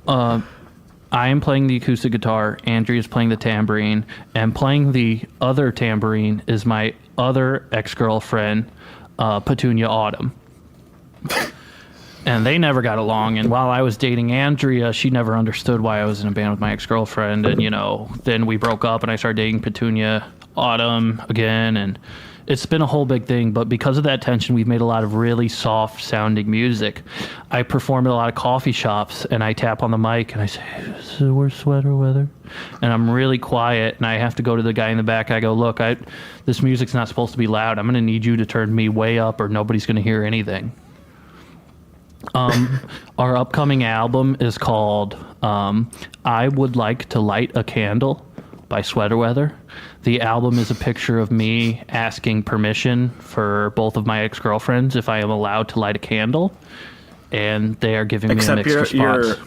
I am playing the acoustic guitar, Andrea is playing the tambourine, and playing the other tambourine is my other ex-girlfriend, Petunia Autumn. And they never got along, and while I was dating Andrea, she never understood why I was in a band with my ex-girlfriend, and, then we broke up, and I started dating Petunia Autumn again, and it's been a whole big thing, but because of that tension, we've made a lot of really soft-sounding music. I perform at a lot of coffee shops, and I tap on the mic, and I say, so we're Sweater Weather? And I'm really quiet, and I have to go to the guy in the back. I go, look, this music's not supposed to be loud. I'm going to need you to turn me way up, or nobody's going to hear anything. Our upcoming album is called I Would Like to Light a Candle by Sweater Weather. The album is a picture of me asking permission for both of my ex-girlfriends if I am allowed to light a candle, and they are giving me a mixed response.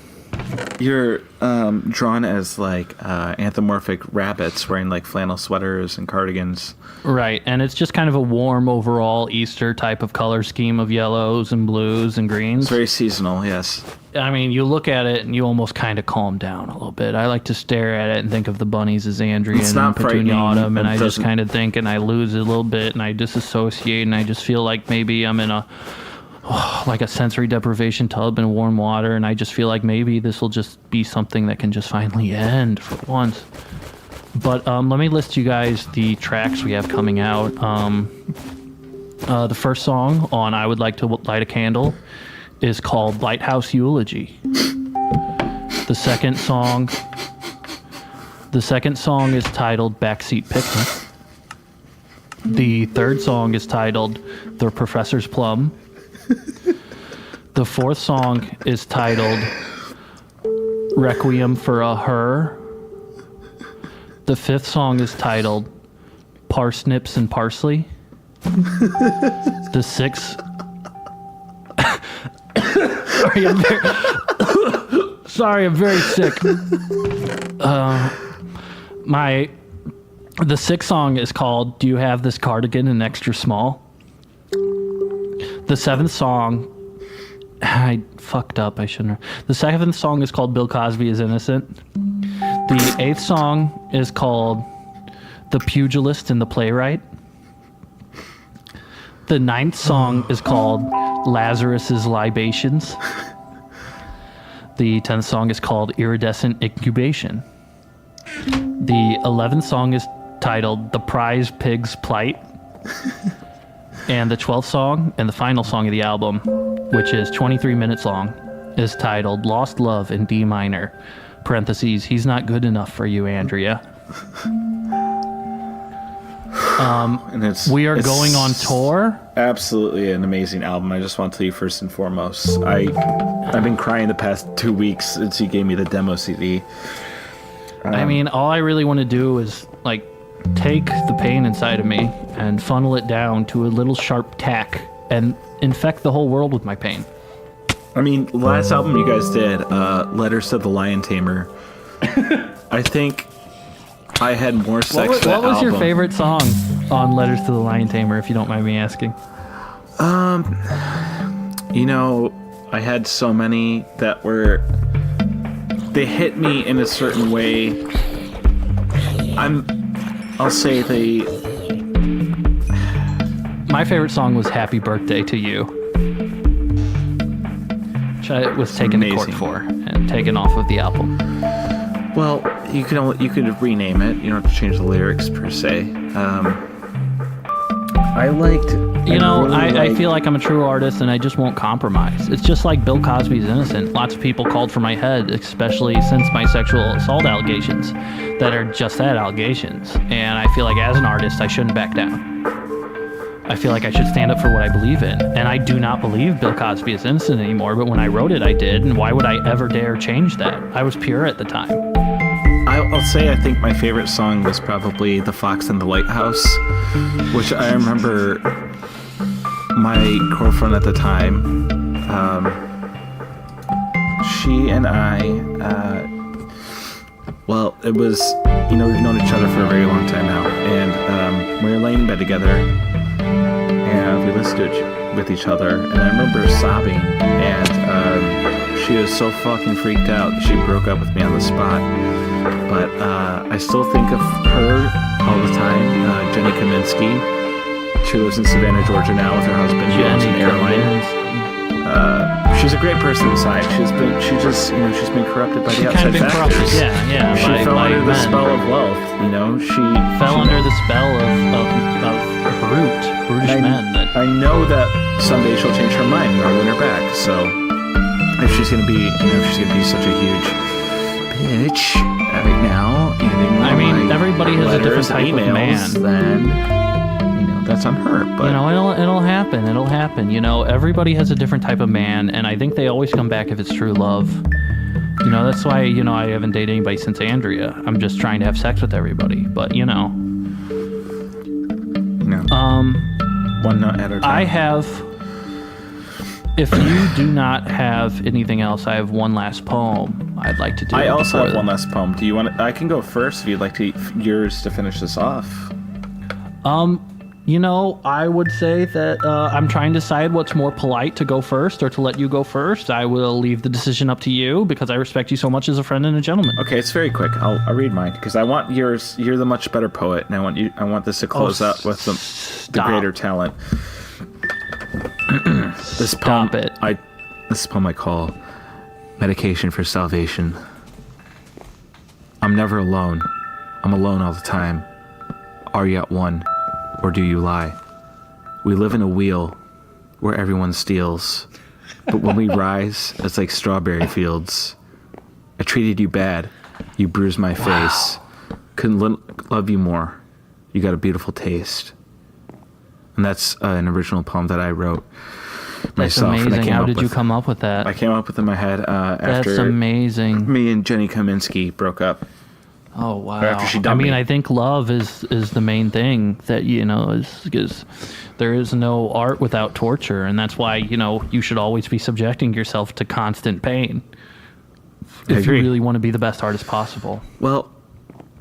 You're drawn as anthropomorphic rabbits wearing flannel sweaters and cardigans. Right, and it's just kind of a warm overall Easter type of color scheme of yellows and blues and greens. It's very seasonal, yes. I mean, you look at it and you almost kind of calm down a little bit. I like to stare at it and think of the bunnies as Andrea and Petunia Autumn, and I just kind of think, and I lose it a little bit, and I disassociate, and I just feel like maybe I'm in a like a sensory deprivation tub in warm water, and I just feel like maybe this will just be something that can just finally end for once. But let me list you guys the tracks we have coming out. The first song on I Would Like to Light a Candle is called Lighthouse Eulogy. The second song is titled Backseat Picnic. The third song is titled The Professor's Plum. The fourth song is titled Requiem for a Her. The fifth song is titled Parsnips and Parsley. The sixth... Sorry, I'm very sick. The sixth song is called Do You Have This Cardigan in Extra Small? The seventh song... I fucked up, I shouldn't have. The seventh song is called Bill Cosby is Innocent. The eighth song is called The Pugilist and the Playwright. The ninth song is called Lazarus's Libations. The 10th song is called Iridescent Incubation. The 11th song is titled The Prize Pig's Plight. And the 12th song, and the final song of the album, which is 23 minutes long, is titled Lost Love in D minor. Parentheses, he's not good enough for you, Andrea. And we are going on tour. Absolutely an amazing album. I just want to tell you first and foremost, I've been crying the past 2 weeks since you gave me the demo CD. I mean, all I really want to do is like take the pain inside of me and funnel it down to a little sharp tack and infect the whole world with my pain. I mean, the last album you guys did, Letters to the Lion Tamer, I think I had more sex What that was album. your favorite song on Letters to the Lion Tamer, if you don't mind me asking? You know, I had so many that were... They hit me in a certain way. I'll say they... My favorite song was Happy Birthday to You, which I was taken to court for and taken off of the album. Well, you could rename it. You don't have to change the lyrics per se. I feel like I'm a true artist and I just won't compromise. It's just like Bill Cosby's Innocent. Lots of people called for my head, especially since my sexual assault allegations that are just that, allegations. And I feel like as an artist, I shouldn't back down. I feel like I should stand up for what I believe in. And I do not believe Bill Cosby is innocent anymore, but when I wrote it, I did. And why would I ever dare change that? I was pure at the time. I'll say I think my favorite song was probably The Fox and the Lighthouse, which I remember my girlfriend at the time, she and I, it was, we've known each other for a very long time now, and we were laying in bed together, and we listened to with each other, and I remember sobbing, and she was so fucking freaked out that she broke up with me on the spot. But I still think of her all the time, Jenny Kaminsky. She lives in Savannah, Georgia now with her husband. She owns an airline. She's a great person inside. She's been corrupted by the outside factors. Yeah. She fell under the spell of wealth. She fell under the spell of brutish men. I know that someday she'll change her mind and I'll win her back. So if she's gonna be such a huge bitch right now, everybody has a different type of man. Then that's on her. But it'll happen. It'll happen. Everybody has a different type of man, and I think they always come back if it's true love. That's why I haven't dated anybody since Andrea. I'm just trying to have sex with everybody, but one nut at a time. I have. If you do not have anything else, I have one last poem I'd like to do. I also have one last poem. Do you want? I can go first if you'd like yours to finish this off. I would say that I'm trying to decide what's more polite, to go first or to let you go first. I will leave the decision up to you because I respect you so much as a friend and a gentleman. Okay, it's very quick. I'll read mine because I want yours. You're the much better poet, and I want this to close out with the greater talent. This Stop poem, it. This poem I call Medication for Salvation. I'm never alone. I'm alone all the time. Are you at one, or do you lie? We live in a wheel where everyone steals, but when we rise, it's like strawberry fields. I treated you bad. You bruised my face. Couldn't love you more. You got a beautiful taste. And that's an original poem that I wrote myself. That's amazing. How did you come up with that? I came up with it in my head after That's amazing. me and Jenny Kaminsky broke up. Oh wow! After she dumped me. I think love is the main thing that is there is no art without torture, and that's why you should always be subjecting yourself to constant pain if you really want to be the best artist possible. Well,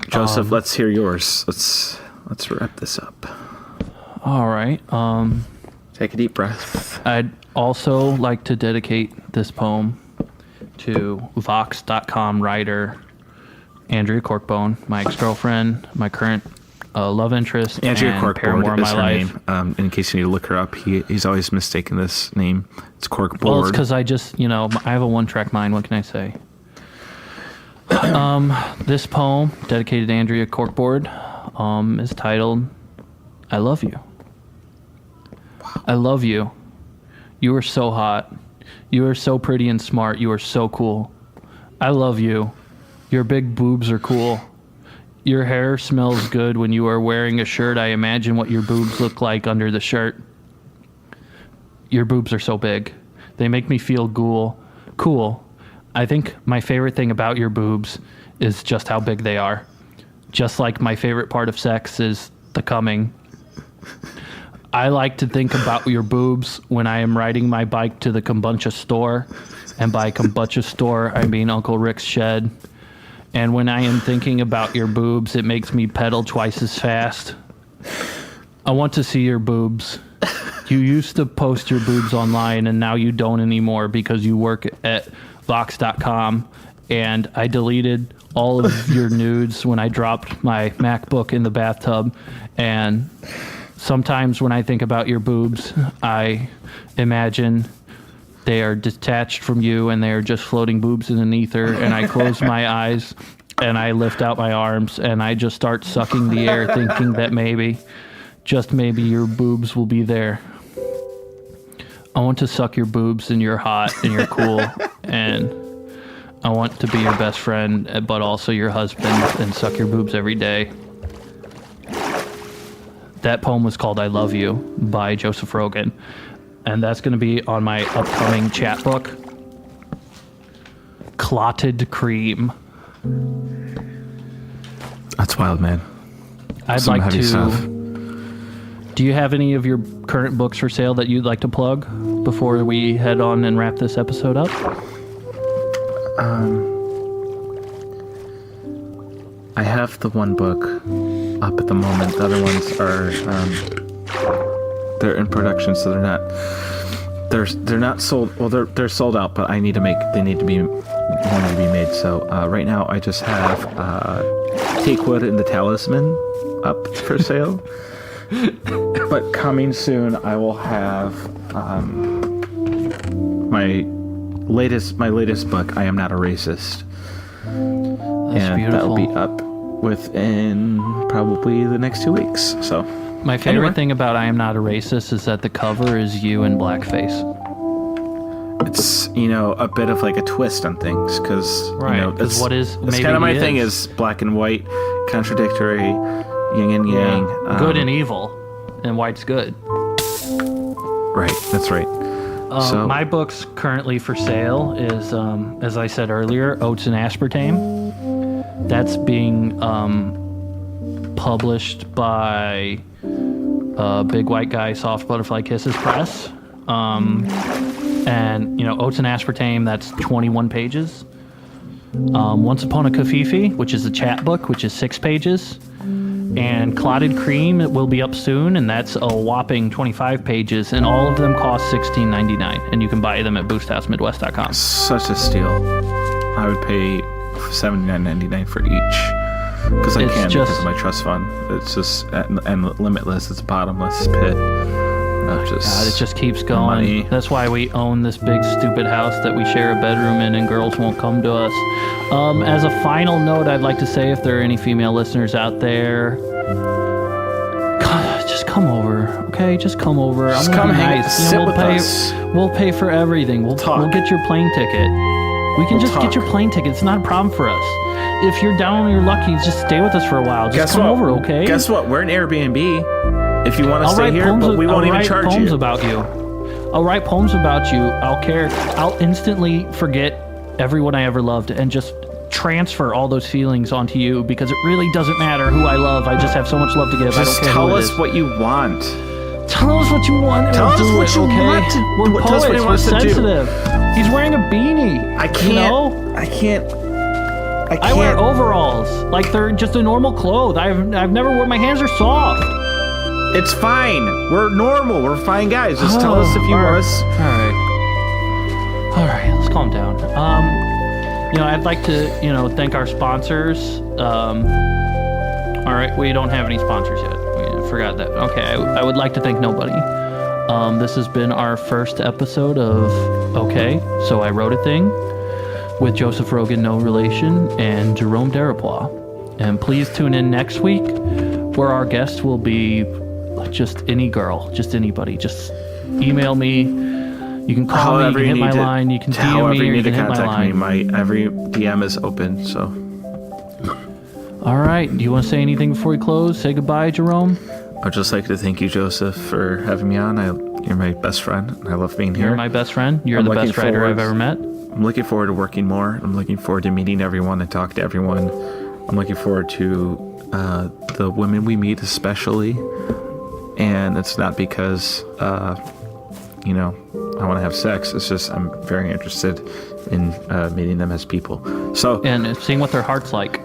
Joseph, let's hear yours. Let's wrap this up. All right. Take a deep breath. I'd also like to dedicate this poem to Vox.com writer Andrea Corkbone, my ex-girlfriend, my current love interest, Andrea and Corkbone paramour of is my her life. name. In case you need to look her up, he's always mistaken this name. It's Corkboard. Well, it's because I have a one-track mind. What can I say? This poem, dedicated to Andrea Corkboard, is titled, I Love You. Wow. I love you. You are so hot. You are so pretty and smart. You are so cool. I love you. Your big boobs are cool. Your hair smells good when you are wearing a shirt. I imagine what your boobs look like under the shirt. Your boobs are so big. They make me feel cool. I think my favorite thing about your boobs is just how big they are. Just like my favorite part of sex is the coming. I like to think about your boobs when I am riding my bike to the kombucha store. And by kombucha store, I mean Uncle Rick's shed. And when I am thinking about your boobs, it makes me pedal twice as fast. I want to see your boobs. You used to post your boobs online, and now you don't anymore because you work at Vox.com. And I deleted all of your nudes when I dropped my MacBook in the bathtub. And sometimes when I think about your boobs, I imagine they are detached from you and they are just floating boobs in an ether. And I close my eyes and I lift out my arms and I just start sucking the air, thinking that maybe, just maybe, your boobs will be there. I want to suck your boobs, and you're hot and you're cool. And I want to be your best friend, but also your husband, and suck your boobs every day. That poem was called I Love You by Joseph Rogan. And that's going to be on my upcoming chat book, Clotted Cream. That's wild, man. I'd Some like heavy to... stuff. Do you have any of your current books for sale that you'd like to plug before we head on and wrap this episode up? I have the one book up at the moment. The other ones are they're in production, so they're not sold. Well, they're sold out, but they need to be made. So right now I just have Takewood and the Talisman up for sale. But coming soon, I will have my latest book, I Am Not a Racist. That's beautiful. That'll be up within probably the next 2 weeks. So my favorite thing about I Am Not a Racist is that the cover is you in blackface. It's a bit of like a twist on things because that's what is that's kind of my thing is black and white, contradictory, yin and yang, good and evil, and white's good. Right, that's right. So my book's currently for sale is, as I said earlier, Oats and Aspartame. That's being published by Big White Guy Soft Butterfly Kisses Press. And, Oats and Aspartame, that's 21 pages. Once Upon a Kafifi, which is a chat book, which is 6 pages. And Clotted Cream, it will be up soon, and that's a whopping 25 pages, and all of them cost $16.99, and you can buy them at boosthousemidwest.com. Such a steal. I would pay $79.99 for each, because because of my trust fund. It's just and limitless. It's a bottomless pit. God, it just keeps going. Money. That's why we own this big stupid house that we share a bedroom in, and girls won't come to us. As a final note, I'd like to say, if there are any female listeners out there, God, just come over, okay? Just come over. Just I'm gonna come be hang, nice. sit we'll with pay. us. We'll pay for everything. We'll get your plane ticket. We can just talk. get your plane ticket. It's not a problem for us. If you're down on your luck, you just stay with us for a while. Just come over, okay? Guess what? We're an Airbnb. If you want to I'll stay write here, poems, but we won't even I'll write charge poems you. about you. I'll write poems about you. I'll instantly forget everyone I ever loved and just transfer all those feelings onto you, because it really doesn't matter who I love. I just have so much love to give. I don't Just care tell who it us is. what you want. Tell us what you want. Tell us what you okay? want to- We're tell us poets. what he We're wants to do. sensitive. He's wearing a beanie. I can't. You know? I can't. I wear overalls, like they're just a normal clothes. I've never worn. My hands are soft. It's fine. We're normal. We're fine guys. Just tell us if you want us. All right. Let's calm down. I'd like to, thank our sponsors. All right, we don't have any sponsors yet. We forgot that. Okay, I would like to thank nobody. This has been our first episode of Okay, So I Wrote a Thing, with Joseph Rogan, no relation, and Jerome Darapois. And please tune in next week, where our guest will be just any girl, just anybody. Just email me. You can call me, you can hit my line, you can DM me, or you can hit my line. My every DM is open, so. All right. Do you want to say anything before we close? Say goodbye, Jerome. I'd just like to thank you, Joseph, for having me on. You're my best friend, and I love being here. You're my best friend. You're the best writer I've ever met. I'm looking forward to working more. I'm looking forward to meeting everyone and talk to everyone. I'm looking forward to the women we meet, especially. And it's not because, I want to have sex. It's just I'm very interested in meeting them as people. So and seeing what their heart's like.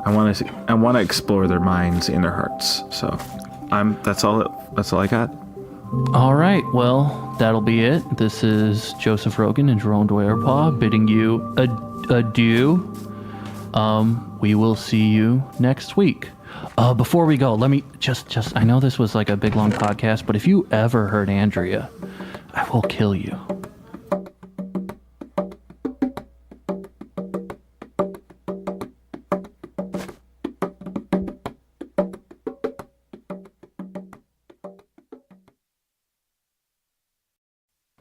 I want to explore their minds and their hearts. So that's all I got. All right. Well, that'll be it. This is Joseph Rogan and Jerome Darapois bidding you adieu. We will see you next week. Before we go, let me just I know this was like a big long podcast, but if you ever hurt Andrea, I will kill you.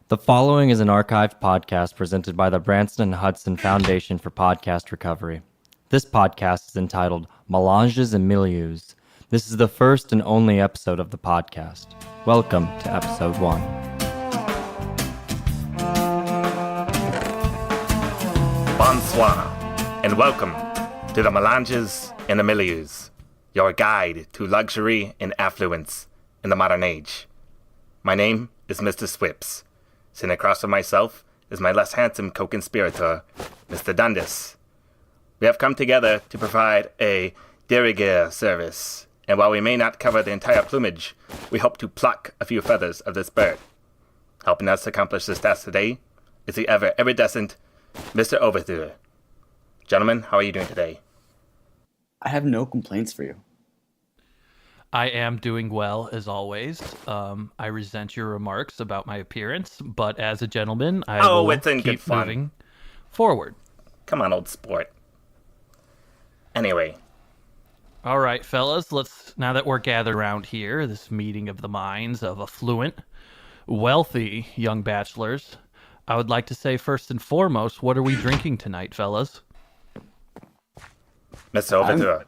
The following is an archived podcast presented by the Branson and Hudson Foundation for Podcast Recovery. This podcast is entitled Melanges and Milieus. This is the first and only episode of the podcast. Welcome to episode 1. Bonsoir, and welcome to the Melanges and the Milieus, your guide to luxury and affluence in the modern age. My name is Mr. Swips. Sitting across from myself is my less handsome co-conspirator, Mr. Dundas. We have come together to provide a de rigueur service, and while we may not cover the entire plumage, we hope to pluck a few feathers of this bird. Helping us accomplish this task today is the ever iridescent Mr. Overthur. Gentlemen, how are you doing today? I have no complaints for you. I am doing well, as always. I resent your remarks about my appearance, but as a gentleman, I will it's in good keep fun. moving forward. Come on, old sport. Anyway, All right, fellas, now that we're gathered around here, this meeting of the minds of affluent, wealthy young bachelors, I would like to say first and foremost, what are we drinking tonight, fellas? Mr. Overthur.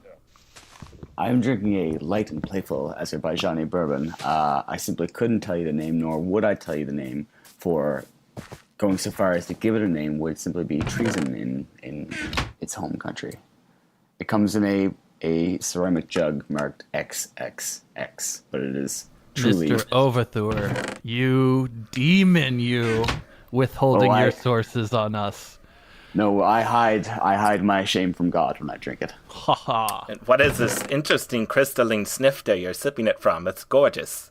I'm drinking a light and playful Azerbaijani bourbon. I simply couldn't tell you the name, nor would I tell you the name, for going so far as to give it a name would simply be treason in its home country. It comes in a ceramic jug marked XXX, but it is truly... Mr. Overthur, you demon, you, withholding your sources on us. No, I hide my shame from God when I drink it. Ha ha. And what is this interesting crystalline snifter you're sipping it from? It's gorgeous.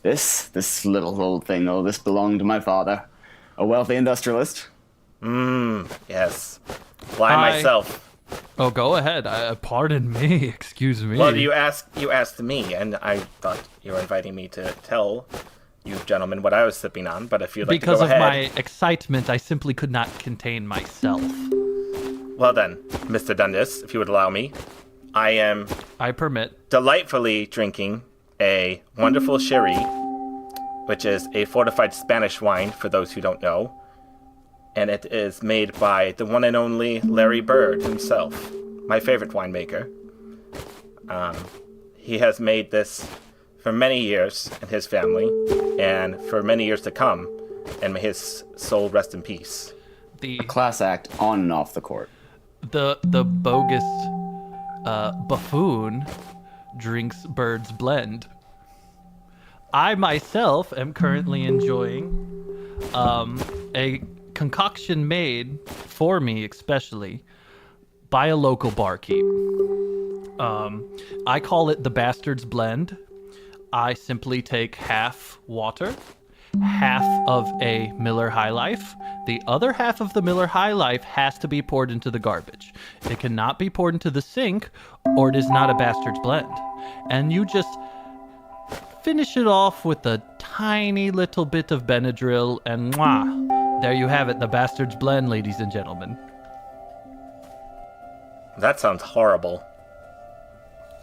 This little old thing, this belonged to my father, a wealthy industrialist. Yes. Why Hi. myself? Oh, go ahead. Pardon me. Excuse me. Well, you asked me, and I thought you were inviting me to tell you gentlemen what I was sipping on, but if you'd like because to go ahead. Because of my excitement, I simply could not contain myself. Well then, Mr. Dundas, if you would allow me, I permit. Delightfully drinking a wonderful sherry, which is a fortified Spanish wine, for those who don't know. And it is made by the one and only Larry Bird himself, my favorite winemaker. He has made this for many years in his family, and for many years to come, and may his soul rest in peace. A class act on and off the court. The bogus buffoon drinks Bird's blend. I myself am currently enjoying a concoction made for me, especially by a local barkeep. I call it the Bastard's Blend. I simply take half water, half of a Miller High Life. The other half of the Miller High Life has to be poured into the garbage. It cannot be poured into the sink, or it is not a Bastard's Blend. And you just finish it off with a tiny little bit of Benadryl, and mwah, there you have it, the Bastard's Blend, ladies and gentlemen. That sounds horrible.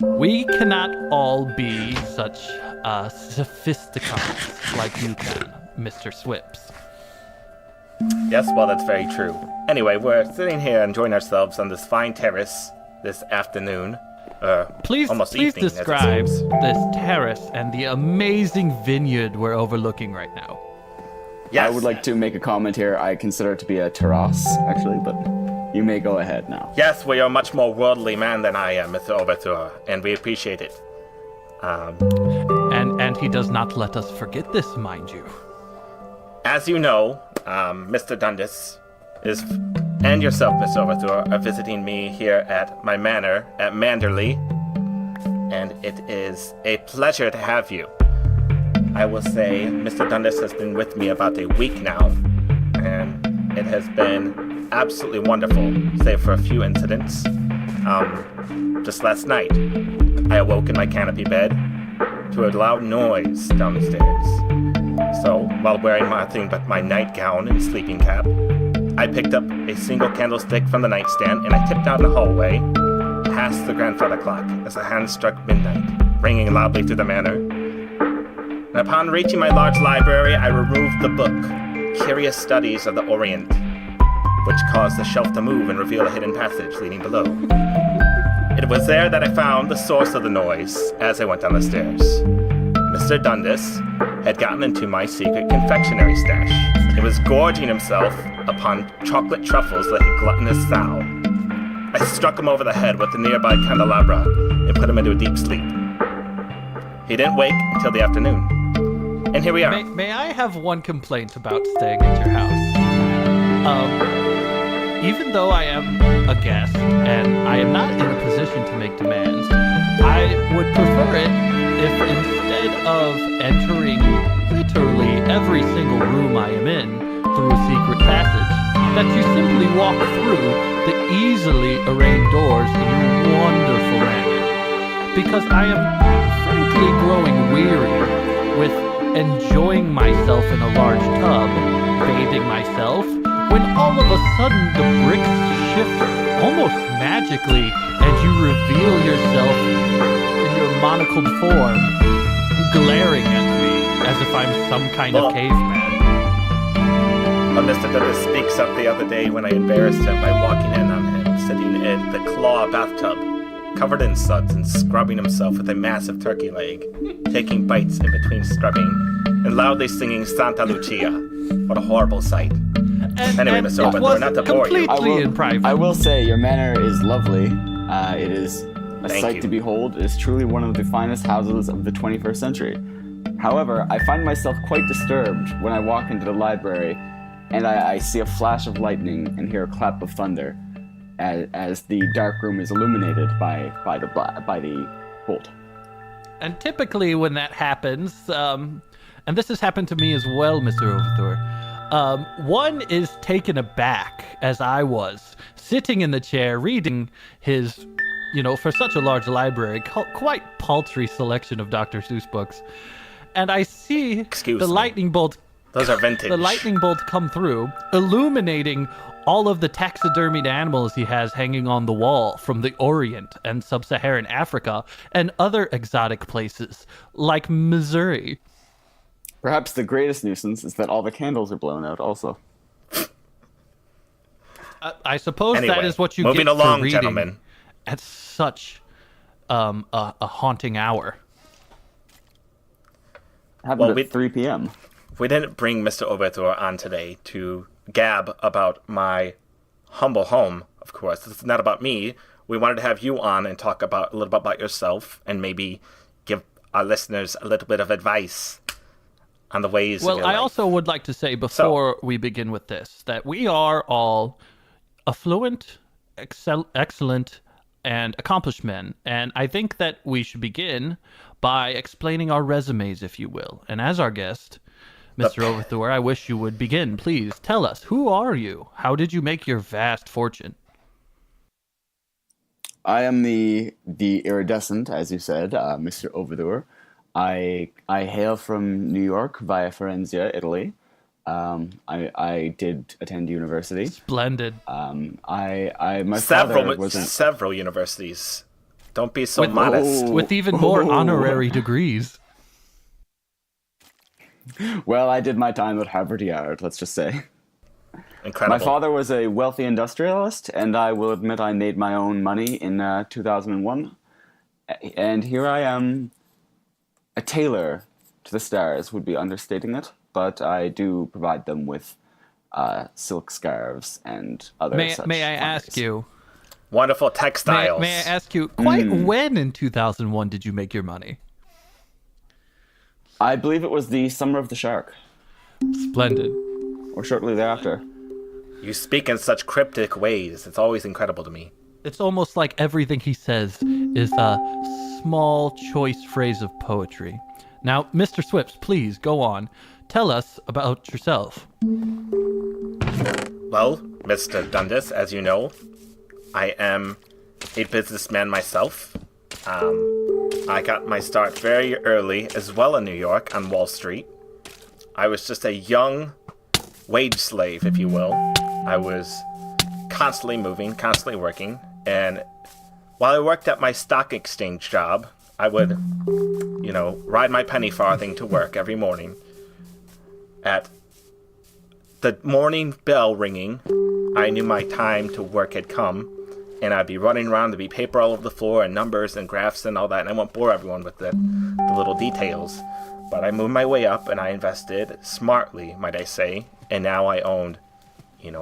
We cannot all be such sophisticates like you can, Mr. Swips. Yes, well, that's very true. Anyway, we're sitting here enjoying ourselves on this fine terrace this afternoon. Please describe this terrace and the amazing vineyard we're overlooking right now. Yes. I would like to make a comment here. I consider it to be a terrace, actually, but you may go ahead now. Yes, well, you're a much more worldly man than I am, Mr. Overture, and we appreciate it. And he does not let us forget this, mind you. As you know, Mr. Dundas and yourself, Miss Overture, are visiting me here at my manor at Manderley, and it is a pleasure to have you. I will say Mr. Dundas has been with me about a week now, and it has been absolutely wonderful, save for a few incidents. Just last night, I awoke in my canopy bed to a loud noise down the stairs. So, while wearing nothing but my nightgown and sleeping cap, I picked up a single candlestick from the nightstand and I tipped down the hallway past the grandfather clock as the hand struck midnight, ringing loudly through the manor. And upon reaching my large library, I removed the book, Curious Studies of the Orient, which caused the shelf to move and reveal a hidden passage leading below. It was there that I found the source of the noise as I went down the stairs. Mr. Dundas had gotten into my secret confectionery stash. He was gorging himself upon chocolate truffles like a gluttonous sow. I struck him over the head with the nearby candelabra and put him into a deep sleep. He didn't wake until the afternoon. And here we are. May I have one complaint about staying at your house? Even though I am a guest and I am not in a position to make demands, I would prefer it if instead of entering literally every single room I am in through a secret passage, that you simply walk through the easily arranged doors in your wonderful manner. Because I am frankly growing weary with enjoying myself in a large tub, bathing myself, when all of a sudden the bricks shift almost magically and you reveal yourself in your monocled form, glaring at me as if I'm some kind of caveman. Mr. Dundas speaks of the other day when I embarrassed him by walking in on him sitting in the claw bathtub, covered in suds and scrubbing himself with a massive turkey leg, taking bites in between scrubbing, and loudly singing Santa Lucia. What a horrible sight. Anyway, Mr. Overture, not to bore you. In private. I will say your manor is lovely. It is a sight to behold. It is truly one of the finest houses of the 21st century. However, I find myself quite disturbed when I walk into the library and I see a flash of lightning and hear a clap of thunder as the dark room is illuminated by the bolt. And typically when that happens, and this has happened to me as well, Mr. Overthor, one is taken aback, as I was, sitting in the chair reading his, for such a large library, quite paltry selection of Dr. Seuss books. and I see Excuse the me. lightning bolt. Those are vintage. The lightning bolt come through, illuminating all of the taxidermied animals he has hanging on the wall from the Orient and Sub-Saharan Africa and other exotic places like Missouri. Perhaps the greatest nuisance is that all the candles are blown out also. I suppose Anyway, that is what you moving get along, for reading gentlemen. at such a haunting hour. Happened at 3 p.m. We didn't bring Mr. Overthrower on today to gab about my humble home, of course. It's not about me. We wanted to have you on and talk about a little bit about yourself and maybe give our listeners a little bit of advice on the ways of your life. Also would like to say before we begin with this that we are all affluent, excellent, and accomplished men. And I think that we should begin by explaining our resumes, if you will. And as our guest, Mr. Overthrower, I wish you would begin. Please tell us, who are you? How did you make your vast fortune? I am the iridescent, as you said, Mr. Overthrower. I hail from New York via Firenze, Italy. I did attend university. Splendid. My several universities. Don't be so modest. With even more honorary degrees. Well, I did my time at Harvard Yard, let's just say. Incredible. My father was a wealthy industrialist, and I will admit I made my own money in 2001. And here I am, a tailor to the stars would be understating it, but I do provide them with silk scarves and other such May I products. ask you? Wonderful textiles. May I ask you, when in 2001 did you make your money? I believe it was the Summer of the Shark. Splendid. Or shortly thereafter. You speak in such cryptic ways. It's always incredible to me. It's almost like everything he says is a small, choice phrase of poetry. Now, Mr. Swips, please go on. Tell us about yourself. Well, Mr. Dundas, as you know, I am a businessman myself. I got my start very early as well in New York on Wall Street. I was just a young wage slave, if you will. I was constantly moving, constantly working, and while I worked at my stock exchange job, I would, ride my penny farthing to work every morning. At the morning bell ringing, I knew my time to work had come, and I'd be running around. There'd be paper all over the floor and numbers and graphs and all that, and I won't bore everyone with the little details. But I moved my way up, and I invested smartly, might I say, and now I owned,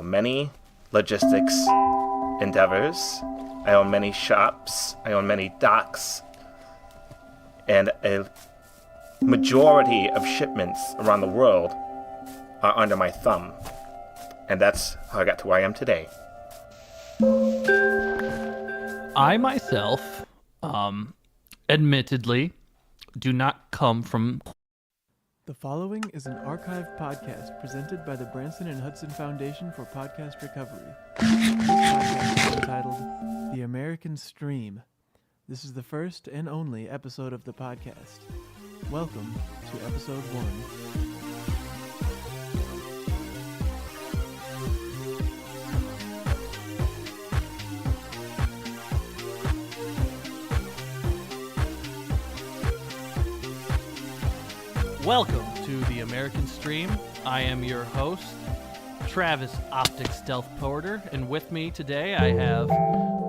many logistics endeavors. I own many shops. I own many docks. And a majority of shipments around the world are under my thumb. And that's how I got to where I am today. I myself, admittedly, do not come from... The following is an archived podcast presented by the Branson and Hudson Foundation for Podcast Recovery. This podcast is entitled The American Stream. This is the first and only episode of the podcast. Welcome to episode 1. Welcome to the American Stream. I am your host, Travis Optic Stealth Porter, and with me today I have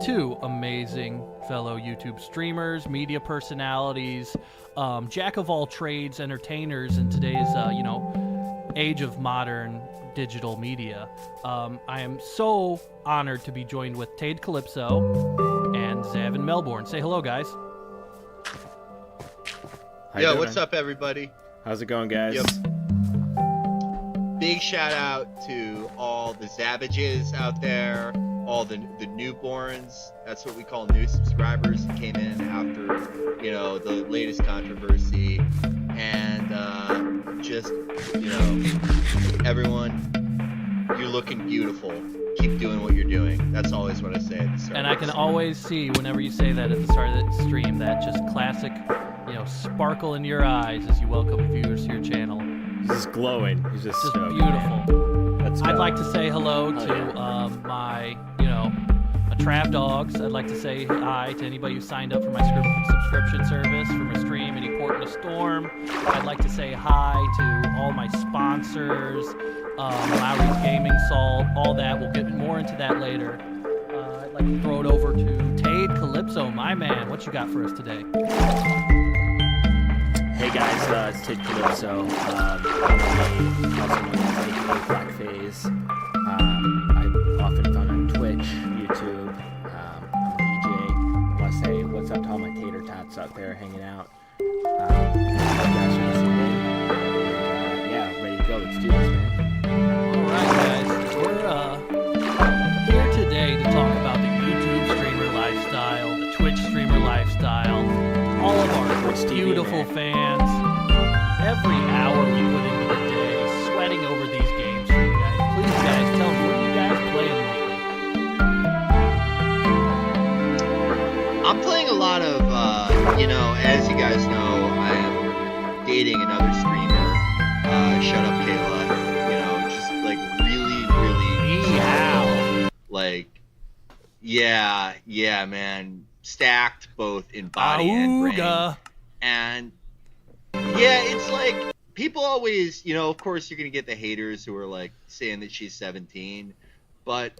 two amazing fellow YouTube streamers, media personalities, jack of all trades, entertainers in today's, age of modern digital media. I am so honored to be joined with Tade Calypso and Zavin Melbourne. Say hello, guys. Yo, what's up, everybody? How's it going, guys? Yep. Big shout out to all the Zavages out there, all the newborns. That's what we call new subscribers who came in after, the latest controversy. And everyone, you're looking beautiful. Keep doing what you're doing. That's always what I say at the start. And I can always see whenever you say that at the start of the stream, that just classic, sparkle in your eyes as you welcome viewers to your channel. He's just glowing. He's just beautiful. Let's go. I'd like to say hello to my Trav Dogs. I'd like to say hi to anybody who signed up for my subscription service for my stream, Any Port in a Storm. I'd like to say hi to all my sponsors, Lowry's Gaming Salt, all that. We'll get more into that later. I'd like to throw it over to Tade Calypso, my man. What you got for us today? Hey guys, it's Tade Calypso. I'm also known as Black Phase. I'm often found on Twitch, YouTube. I'm a DJ. I want to say what's up to all my tater tots out there hanging out. Thanks for listening in. And, yeah, ready to go. Let's do this, man. All right, guys. We're here today to talk about the YouTube streamer lifestyle, the Twitch streamer lifestyle, all of our beautiful fans. Every hour we put into the day, sweating over these games for you guys. Please, guys, tell me, what are you guys playing lately? I'm playing a lot of, as you guys know, I am dating another streamer. Shut up, Kayla. Just like really, like, yeah, man. Stacked both in body and brain. And yeah, it's like people always, of course you're going to get the haters who are like saying that she's 17. But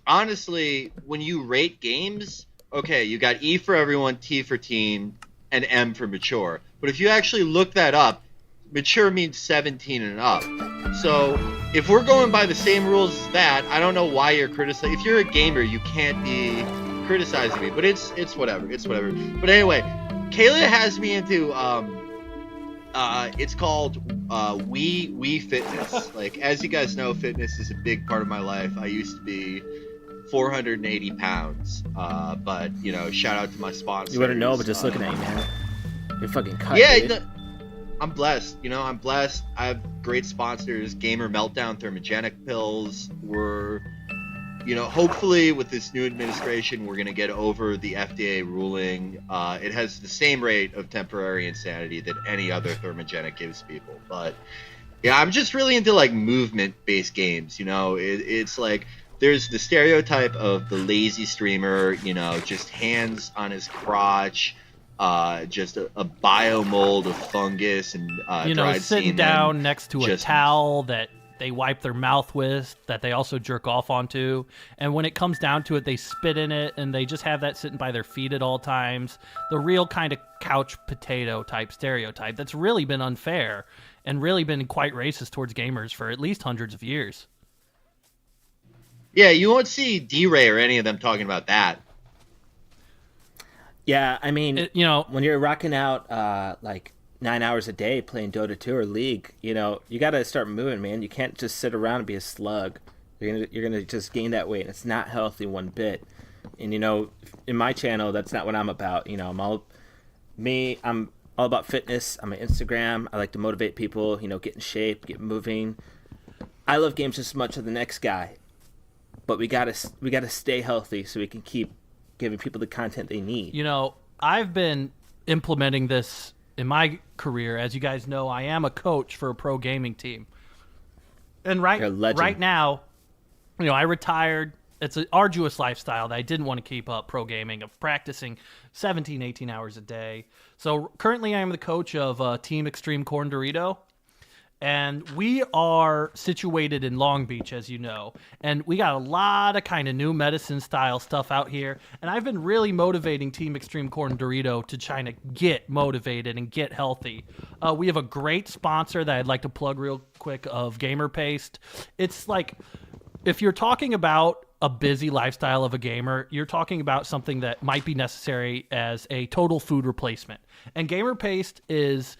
honestly, when you rate games, okay, you got E for everyone, T for teen, and M for mature. But if you actually look that up, mature means 17 and up. So if we're going by the same rules as that, I don't know why you're criticizing. If you're a gamer, you can't be criticizing me. But it's whatever. It's whatever. But anyway, Kayla has me into it's called Wii Fitness. Like, as you guys know, fitness is a big part of my life. I used to be 480 pounds. But shout out to my sponsors. You wouldn't know, but just looking at you, man, you're fucking cut. Yeah, dude. I'm blessed. I'm blessed. I have great sponsors. Gamer Meltdown Thermogenic pills. We're hopefully with this new administration, we're going to get over the FDA ruling. It has the same rate of temporary insanity that any other thermogenic gives people. But yeah, I'm just really into like movement-based games. It's like there's the stereotype of the lazy streamer, just hands on his crotch, just a biomold of fungus and dried sitting semen, down next to a towel that they wipe their mouth with, that they also jerk off onto, and when it comes down to it, they spit in it, and they just have that sitting by their feet at all times. The real kind of couch potato type stereotype that's really been unfair and really been quite racist towards gamers for at least hundreds of years. Yeah, you won't see D-Ray or any of them talking about that. Yeah, I mean, when you're rocking out like 9 hours a day playing Dota 2 or League, you got to start moving, man. You can't just sit around and be a slug. You're gonna just gain that weight, and it's not healthy one bit. And in my channel, that's not what I'm about. I'm all about fitness. I'm on Instagram. I like to motivate people. Get in shape, get moving. I love games just as much as the next guy, but we gotta stay healthy so we can keep giving people the content they need. I've been implementing this in my career. As you guys know, I am a coach for a pro gaming team. And right now, I retired. It's an arduous lifestyle that I didn't want to keep up, pro gaming, of practicing 17, 18 hours a day. So currently I am the coach of Team Extreme Corn Dorito. And we are situated in Long Beach, as you know. And we got a lot of kind of new medicine style stuff out here. And I've been really motivating Team Extreme Corn Dorito to try to get motivated and get healthy. We have a great sponsor that I'd like to plug real quick of Gamer Paste. It's like, if you're talking about a busy lifestyle of a gamer, you're talking about something that might be necessary as a total food replacement. And Gamer Paste is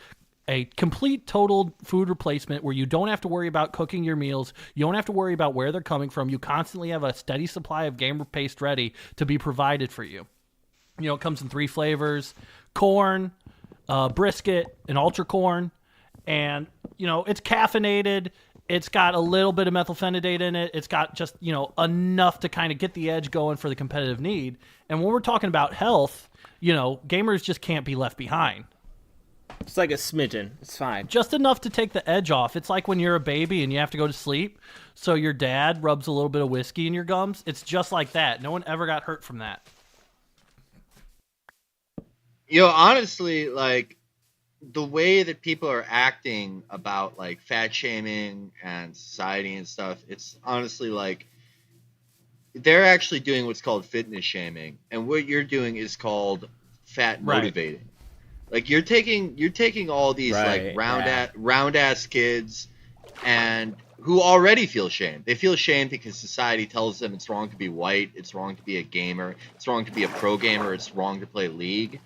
a complete total food replacement where you don't have to worry about cooking your meals. You don't have to worry about where they're coming from. You constantly have a steady supply of Gamer Paste ready to be provided for you. It comes in 3 flavors: corn, brisket, and ultra corn. And, it's caffeinated. It's got a little bit of methylphenidate in it. It's got just, enough to kind of get the edge going for the competitive need. And when we're talking about health, gamers just can't be left behind. It's like a smidgen. It's fine. Just enough to take the edge off. It's like when you're a baby and you have to go to sleep, so your dad rubs a little bit of whiskey in your gums. It's just like that. No one ever got hurt from that. Honestly, like, the way that people are acting about, like, fat shaming and society and stuff, it's honestly like they're actually doing what's called fitness shaming, and what you're doing is called fat motivating. Like, you're taking all these like round ass kids and who already feel shame. They feel shame because society tells them it's wrong to be white, it's wrong to be a gamer, it's wrong to be a pro gamer, it's wrong to play League.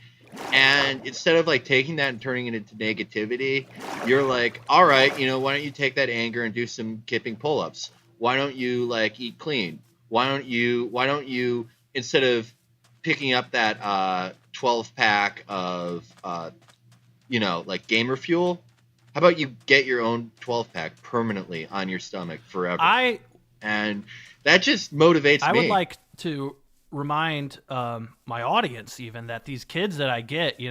And instead of like taking that and turning it into negativity, you're like, all right, why don't you take that anger and do some kipping pull-ups? Why don't you like eat clean? Why don't you instead of picking up that 12 pack of like gamer fuel, how about you get your own 12 pack permanently on your stomach forever? And that just motivates me. I would like to remind my audience even that these kids that I get,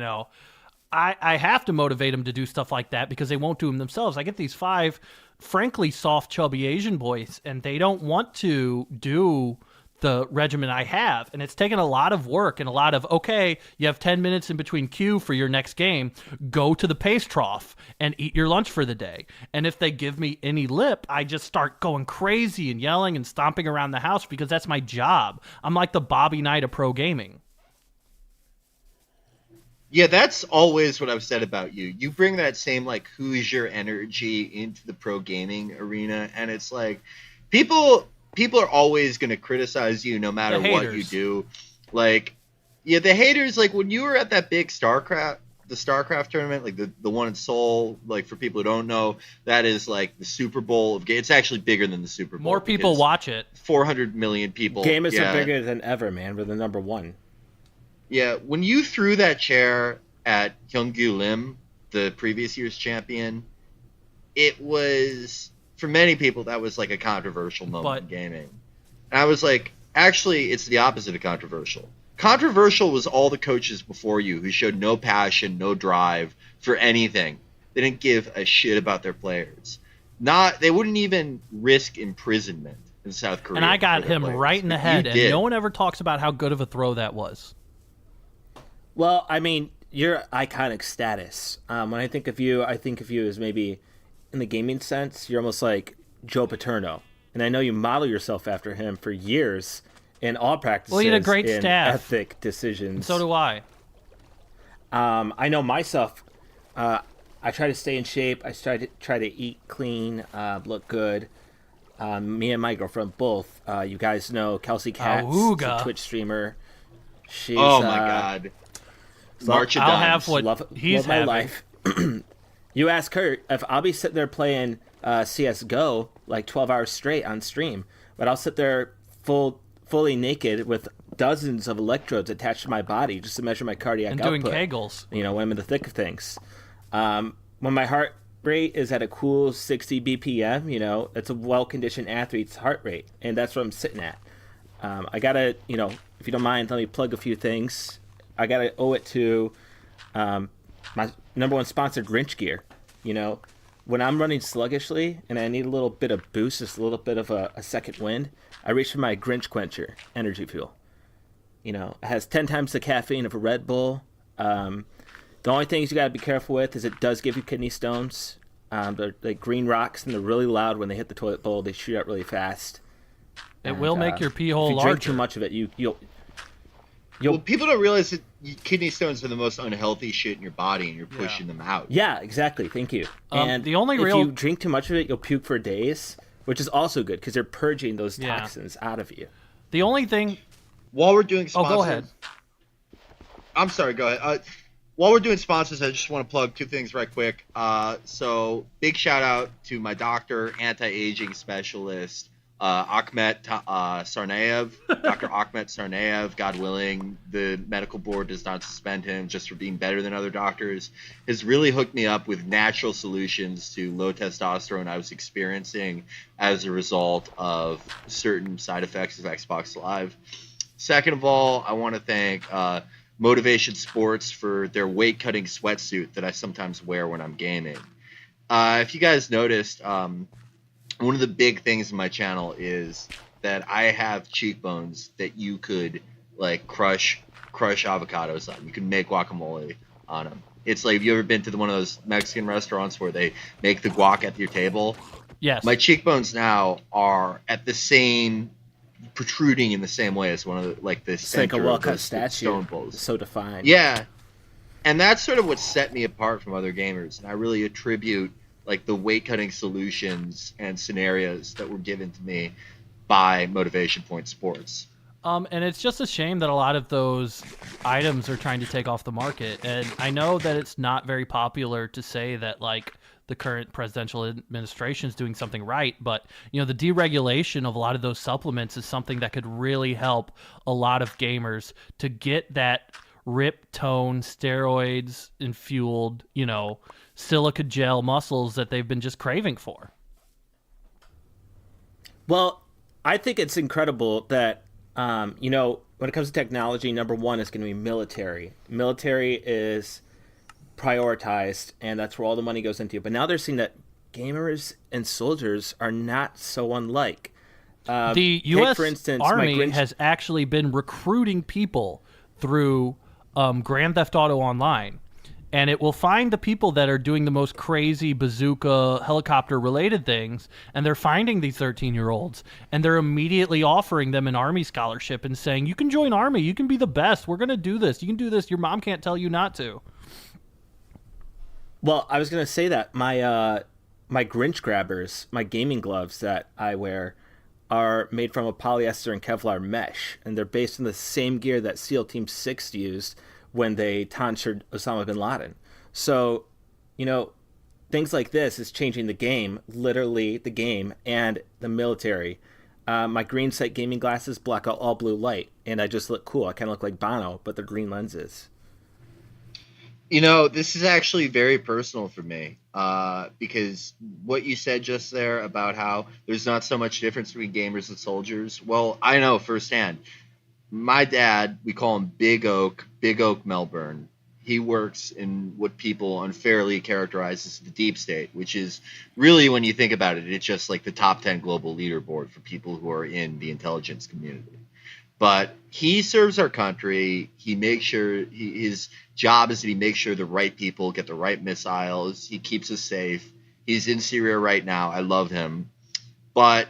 I have to motivate them to do stuff like that because they won't do them themselves. I get these 5, frankly, soft, chubby Asian boys, and they don't want to do the regimen I have. And it's taken a lot of work and a lot of, okay, you have 10 minutes in between queue for your next game. Go to the pace trough and eat your lunch for the day. And if they give me any lip, I just start going crazy and yelling and stomping around the house because that's my job. I'm like the Bobby Knight of pro gaming. Yeah, that's always what I've said about you. You bring that same like Hoosier energy into the pro gaming arena, and it's like people are always going to criticize you no matter what you do. Like, yeah, the haters, like when you were at that big the StarCraft tournament, like the one in Seoul, like for people who don't know, that is like the Super Bowl of games. It's actually bigger than the Super Bowl. More people watch it. 400 million people. Gamers are bigger than ever, man. We're the number one. Yeah, when you threw that chair at Hyunggu Lim, the previous year's champion, it was, for many people, that was like a controversial moment in gaming. And I was like, actually, it's the opposite of controversial. Controversial was all the coaches before you who showed no passion, no drive for anything. They didn't give a shit about their players. They wouldn't even risk imprisonment in South Korea. And I got him right in the head, and no one ever talks about how good of a throw that was. Well, I mean, your iconic status. When I think of you as maybe, in the gaming sense, you're almost like Joe Paterno. And I know you model yourself after him for years in all practices. Well, he had a great staff. Ethic decisions. And so do I. I know myself. I try to stay in shape. I try to eat clean, look good. Me and my girlfriend both. You guys know Kelsey Katz, a Twitch streamer. She's, oh my God. March I'll have what he's love my life. You ask her if I'll be sitting there playing CS:GO like 12 hours straight on stream, but I'll sit there fully naked with dozens of electrodes attached to my body just to measure my cardiac output. And doing Kegels. When I'm in the thick of things. When my heart rate is at a cool 60 BPM, it's a well-conditioned athlete's heart rate, and that's what I'm sitting at. I gotta, if you don't mind, let me plug a few things. I gotta owe it to my number one sponsor, Grinch Gear. When I'm running sluggishly and I need a little bit of boost, just a little bit of a second wind, I reach for my Grinch Quencher energy fuel. It has 10 times the caffeine of a Red Bull. The only things you gotta be careful with is it does give you kidney stones. They're like green rocks, and they're really loud when they hit the toilet bowl. They shoot out really fast. It will make your pee hole larger. If you drink too much of it, you'll. Well, people don't realize that kidney stones are the most unhealthy shit in your body, and you're pushing them out. Yeah, exactly. Thank you. And the only if you drink too much of it, you'll puke for days, which is also good because they're purging those toxins out of you. The only thing... While we're doing sponsors... Oh, go ahead. I'm sorry, go ahead. While we're doing sponsors, I just want to plug 2 things right quick. So, big shout out to my doctor, anti-aging specialist, Akhmet Sarnaev, Dr. Akhmet Sarnaev. God willing, the medical board does not suspend him just for being better than other doctors. Has really hooked me up with natural solutions to low testosterone I was experiencing as a result of certain side effects of Xbox Live. Second of all, I want to thank Motivation Sports for their weight cutting sweatsuit that I sometimes wear when I'm gaming. If you guys noticed, one of the big things in my channel is that I have cheekbones that you could like crush avocados on. You can make guacamole on them. It's like, have you ever been to one of those Mexican restaurants where they make the guac at your table? Yes. My cheekbones now are at the same, protruding in the same way as one of the, like, the It's like a center of well-cut those statue. stone bowls. So defined. Yeah. And that's sort of what set me apart from other gamers. And I really attribute like the weight cutting solutions and scenarios that were given to me by Motivation Point Sports. And it's just a shame that a lot of those items are trying to take off the market. And I know that it's not very popular to say that, like, the current presidential administration is doing something right, but, you know, the deregulation of a lot of those supplements is something that could really help a lot of gamers to get that rip tone, steroids infueled, you know, silica gel muscles that they've been just craving for. Well, I think it's incredible that, you know, when it comes to technology, number one is going to be military. Military is prioritized, and that's where all the money goes into. But now they're seeing that gamers and soldiers are not so unlike. The U.S. for instance, Army has actually been recruiting people through Grand Theft Auto Online. And it will find the people that are doing the most crazy bazooka, helicopter-related things, and they're finding these 13-year-olds, and they're immediately offering them an Army scholarship and saying, you can join Army, you can be the best, we're going to do this, you can do this, your mom can't tell you not to. Well, I was going to say that my Grinch grabbers, my gaming gloves that I wear, are made from a polyester and Kevlar mesh, and they're based on the same gear that SEAL Team 6 used when they tonsured Osama bin Laden. So, you know, things like this is changing the game, literally the game and the military. My green sight gaming glasses block out all blue light, and I just look cool. I kind of look like Bono, but they're green lenses. You know, this is actually very personal for me, because what you said just there about how there's not so much difference between gamers and soldiers, well, I know firsthand. My dad, we call him Big Oak Melbourne. He works in what people unfairly characterize as the deep state, which is really, when you think about it, it's just like the top 10 global leaderboard for people who are in the intelligence community. But he serves our country. He makes sure his job is that he makes sure the right people get the right missiles. He keeps us safe. He's in Syria right now. I love him. But,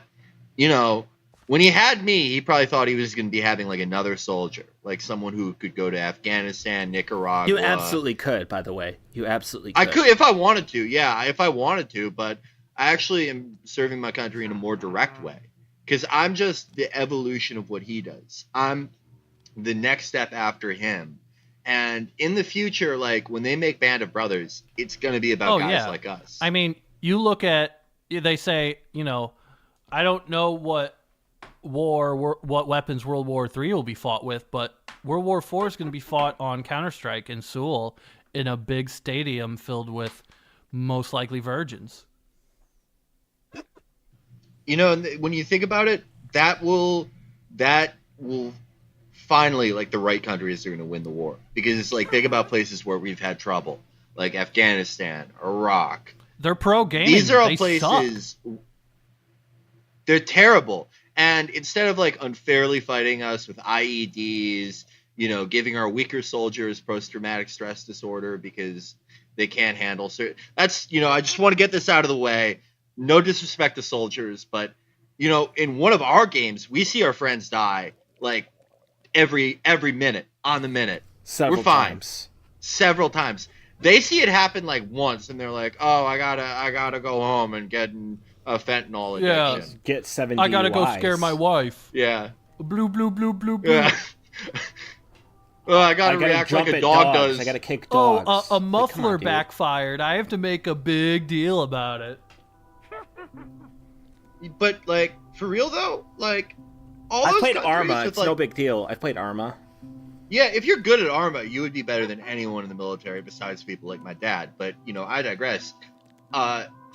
you know, when he had me, he probably thought he was going to be having like another soldier, like someone who could go to Afghanistan, Nicaragua. You absolutely could, by the way. You absolutely could. I could if I wanted to, yeah, if I wanted to, but I actually am serving my country in a more direct way because I'm just the evolution of what he does. I'm the next step after him. And in the future, like when they make Band of Brothers, it's going to be about guys like us. I mean, you look at, they say, you know, I don't know what weapons World War III will be fought with, but World War IV is going to be fought on Counter-Strike in Seoul in a big stadium filled with most likely virgins. You know, when you think about it, that will finally, like, the right countries are going to win the war. Because it's like, think about places where we've had trouble, like Afghanistan, Iraq. They're pro-gaming. These are all places. Suck. They're terrible. And instead of like unfairly fighting us with IEDs, you know, giving our weaker soldiers post-traumatic stress disorder because they can't handle that's, you know, I just want to get this out of the way. No disrespect to soldiers, but, you know, in one of our games, we see our friends die like every minute on the minute. We're fine. Times. Several times. They see it happen like once, and they're like, "Oh, I gotta go home and get a fentanyl addiction. Yeah, get 7 I gotta go scare my wife. Yeah. Blue, blue, blue, blue, blue. Yeah. Well, I gotta react like a dog does. I gotta kick dogs. Oh, a muffler backfired. I have to make a big deal about it. But like, for real though, like, all I those played countries Arma. with, It's like, no big deal. I played Arma. Yeah, if you're good at Arma, you would be better than anyone in the military besides people like my dad. But, you know, I digress.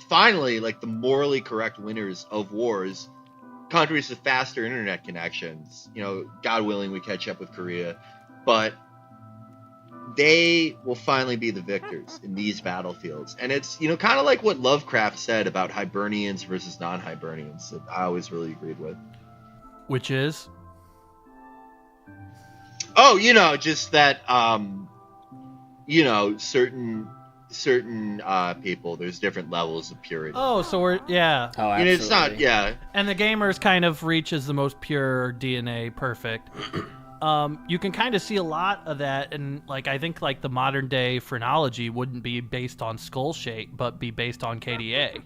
Finally, like, the morally correct winners of wars, countries with faster internet connections, you know, God willing, we catch up with Korea. But they will finally be the victors in these battlefields. And it's, you know, kind of like what Lovecraft said about Hibernians versus non-Hibernians that I always really agreed with. Which is? Oh, you know, just that, you know, certain people, there's different levels of purity. Oh, so we're, yeah. Oh, absolutely. You know, it's not, yeah. And the gamers kind of reach as the most pure DNA perfect. You can kind of see a lot of that, and like I think like the modern day phrenology wouldn't be based on skull shape, but be based on KDA.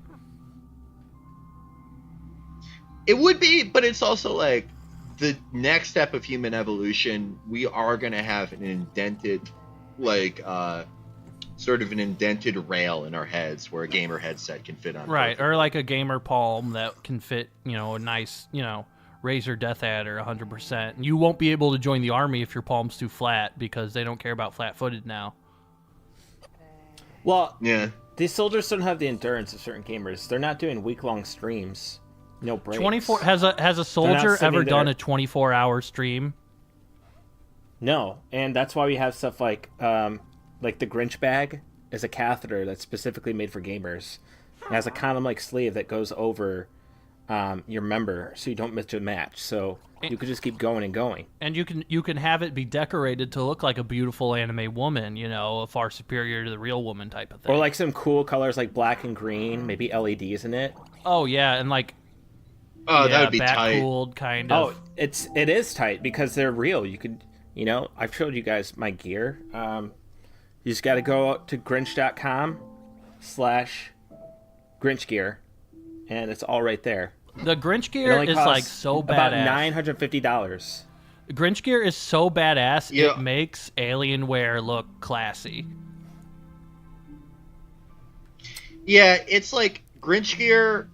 It would be, but it's also like the next step of human evolution. We are going to have an indented, like, sort of an indented rail in our heads where a gamer headset can fit on. Right, or like a gamer palm that can fit, you know, a nice, you know, Razer Death Adder 100%. You won't be able to join the army if your palm's too flat because they don't care about flat-footed now. Well, yeah, these soldiers don't have the endurance of certain gamers. They're not doing week-long streams. No breaks. 24 has a soldier ever done a 24-hour stream? No, and that's why we have stuff like the Grinch bag is a catheter that's specifically made for gamers. It has a condom-like sleeve that goes over your member, so you don't miss a match. So you could just keep going and going. And you can have it be decorated to look like a beautiful anime woman, you know, far superior to the real woman type of thing. Or like some cool colors like black and green, maybe LEDs in it. Oh yeah, and like that would be tight. Cooled kind of. Oh, it is tight because they're real. You could, you know, I've showed you guys my gear. You just got to go out to grinch.com/Grinch gear, and it's all right there. The Grinch gear is like so badass. About $950. Grinch gear is so badass, It makes Alienware look classy. Yeah, it's like Grinch gear.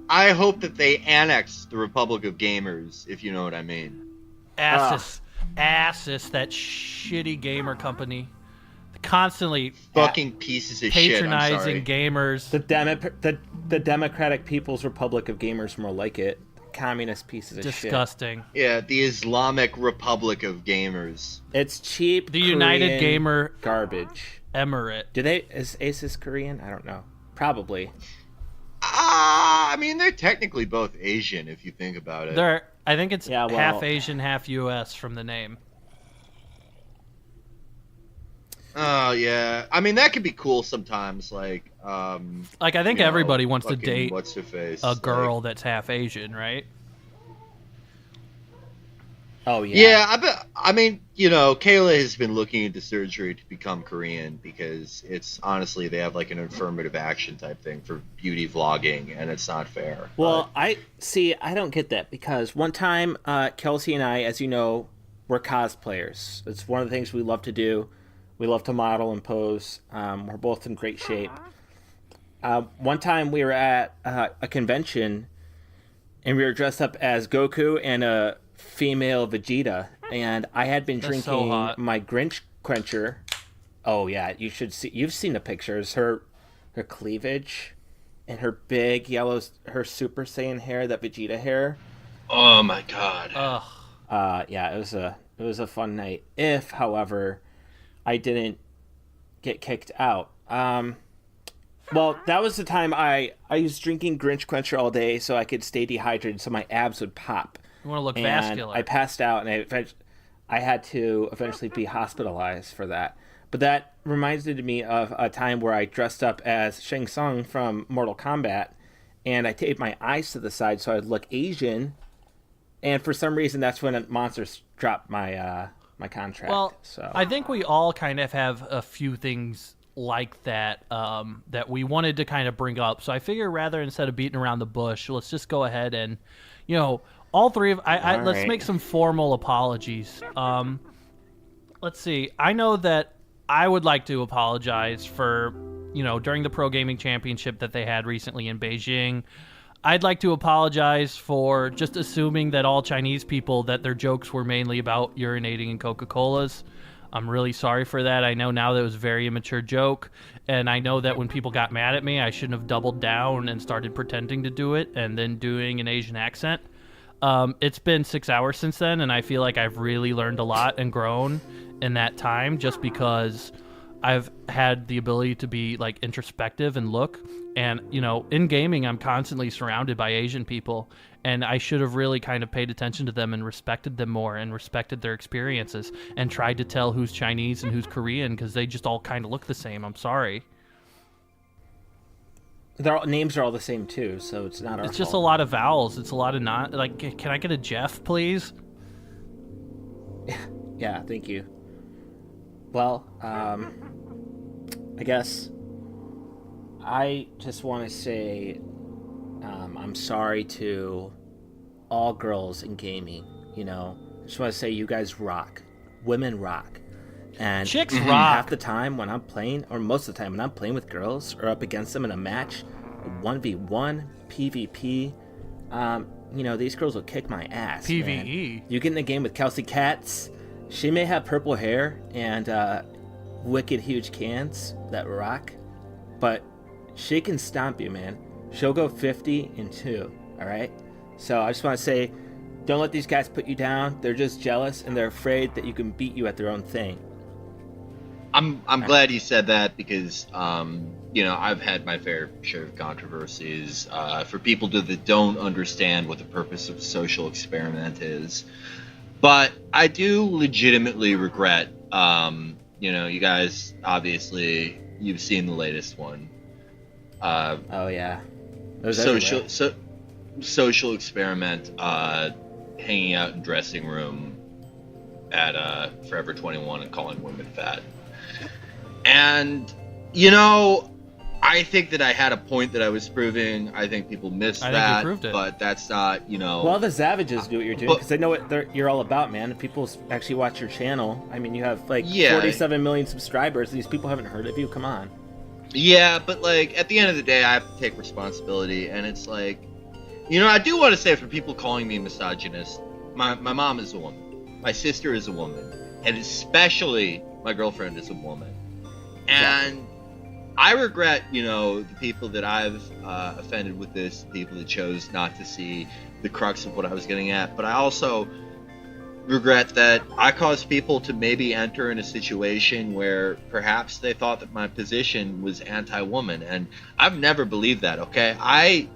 I hope that they annex the Republic of Gamers, if you know what I mean. Asus, that shitty gamer company. Constantly fucking pieces of shit. Patronizing gamers. The Democratic People's Republic of Gamers, more like it. Communist pieces of shit. Disgusting. Yeah, the Islamic Republic of Gamers. It's cheap. The Korean United Gamer garbage. Emirate. Is Asus Korean? I don't know. Probably. I mean, they're technically both Asian if you think about it. I think it's half Asian, half US from the name. Oh yeah, I mean that could be cool sometimes. Like I think everybody wants to date what's her face? A girl that's half Asian, right? Oh yeah. Yeah, I mean, you know, Kayla has been looking into surgery to become Korean because it's honestly they have like an affirmative action type thing for beauty vlogging, and it's not fair. Well, I don't get that because one time Kelsey and I, as you know, we're cosplayers. It's one of the things we love to do. We love to model and pose. We're both in great shape. One time we were at a convention, and we were dressed up as Goku and a female Vegeta. And I had been drinking my Grinch Quencher. Oh yeah, you should see. You've seen the pictures. Her cleavage, and her big yellow, her Super Saiyan hair, that Vegeta hair. Oh my god. Ugh. Yeah, it was a fun night. If, however, I didn't get kicked out. Well, that was the time I was drinking Grinch Quencher all day so I could stay dehydrated so my abs would pop. You want to look vascular. I passed out, and I had to eventually be hospitalized for that. But that reminded me of a time where I dressed up as Shang Tsung from Mortal Kombat, and I taped my eyes to the side so I'd look Asian. And for some reason, that's when Monsters dropped my my contract. Well, so I think we all kind of have a few things like that that we wanted to kind of bring up. So I figure rather instead of beating around the bush, let's just go ahead and, you know, all three of let's make some formal apologies. Let's see. I know that I would like to apologize for, you know, during the Pro Gaming Championship that they had recently in Beijing. I'd like to apologize for just assuming that all Chinese people, that their jokes were mainly about urinating in Coca-Colas. I'm really sorry for that. I know now that it was a very immature joke, and I know that when people got mad at me, I shouldn't have doubled down and started pretending to do it and then doing an Asian accent. It's been 6 hours since then, and I feel like I've really learned a lot and grown in that time, just because I've had the ability to be like introspective and look. And, you know, in gaming, I'm constantly surrounded by Asian people, and I should have really kind of paid attention to them and respected them more and respected their experiences and tried to tell who's Chinese and who's Korean, because they just all kind of look the same. I'm sorry. Their names are all the same too, so it's not our It's just fault. a lot of vowels. It's a lot of not like. Can I get a Jeff, please? Yeah, thank you. Well, I guess I just want to say I'm sorry to all girls in gaming. You know, I just want to say you guys rock. Women rock. And Chicks rock. half the time when I'm playing, or most of the time when I'm playing with girls or up against them in a match, 1v1, PvP, you know, these girls will kick my ass. PvE. Man. You get in a game with Kelsey Katz, she may have purple hair and wicked huge cans that rock, but she can stomp you, man. She'll go 50-2, all right? So I just want to say, don't let these guys put you down. They're just jealous, and they're afraid that you can beat you at their own thing. I'm glad you said that, because you know, I've had my fair share of controversies for people that don't understand what the purpose of social experiment is. But I do legitimately regret, you know, you guys, obviously you've seen the latest one. Oh yeah, social experiment, hanging out in dressing room at Forever 21 and calling women fat. And, you know, I think that I had a point that I was proving. I think people missed that. think you proved it. But that's not, you know. Well, the savages do what you're doing, because they know what you're all about, man. If people actually watch your channel, I mean, you have like 47 million subscribers. These people haven't heard of you. Come on. Yeah, but like at the end of the day, I have to take responsibility, and it's like, you know, I do want to say, for people calling me misogynist, my mom is a woman, my sister is a woman, and especially my girlfriend is a woman. And I regret, you know, the people that I've offended with this, the people that chose not to see the crux of what I was getting at. But I also regret that I caused people to maybe enter in a situation where perhaps they thought that my position was anti-woman. And I've never believed that, okay?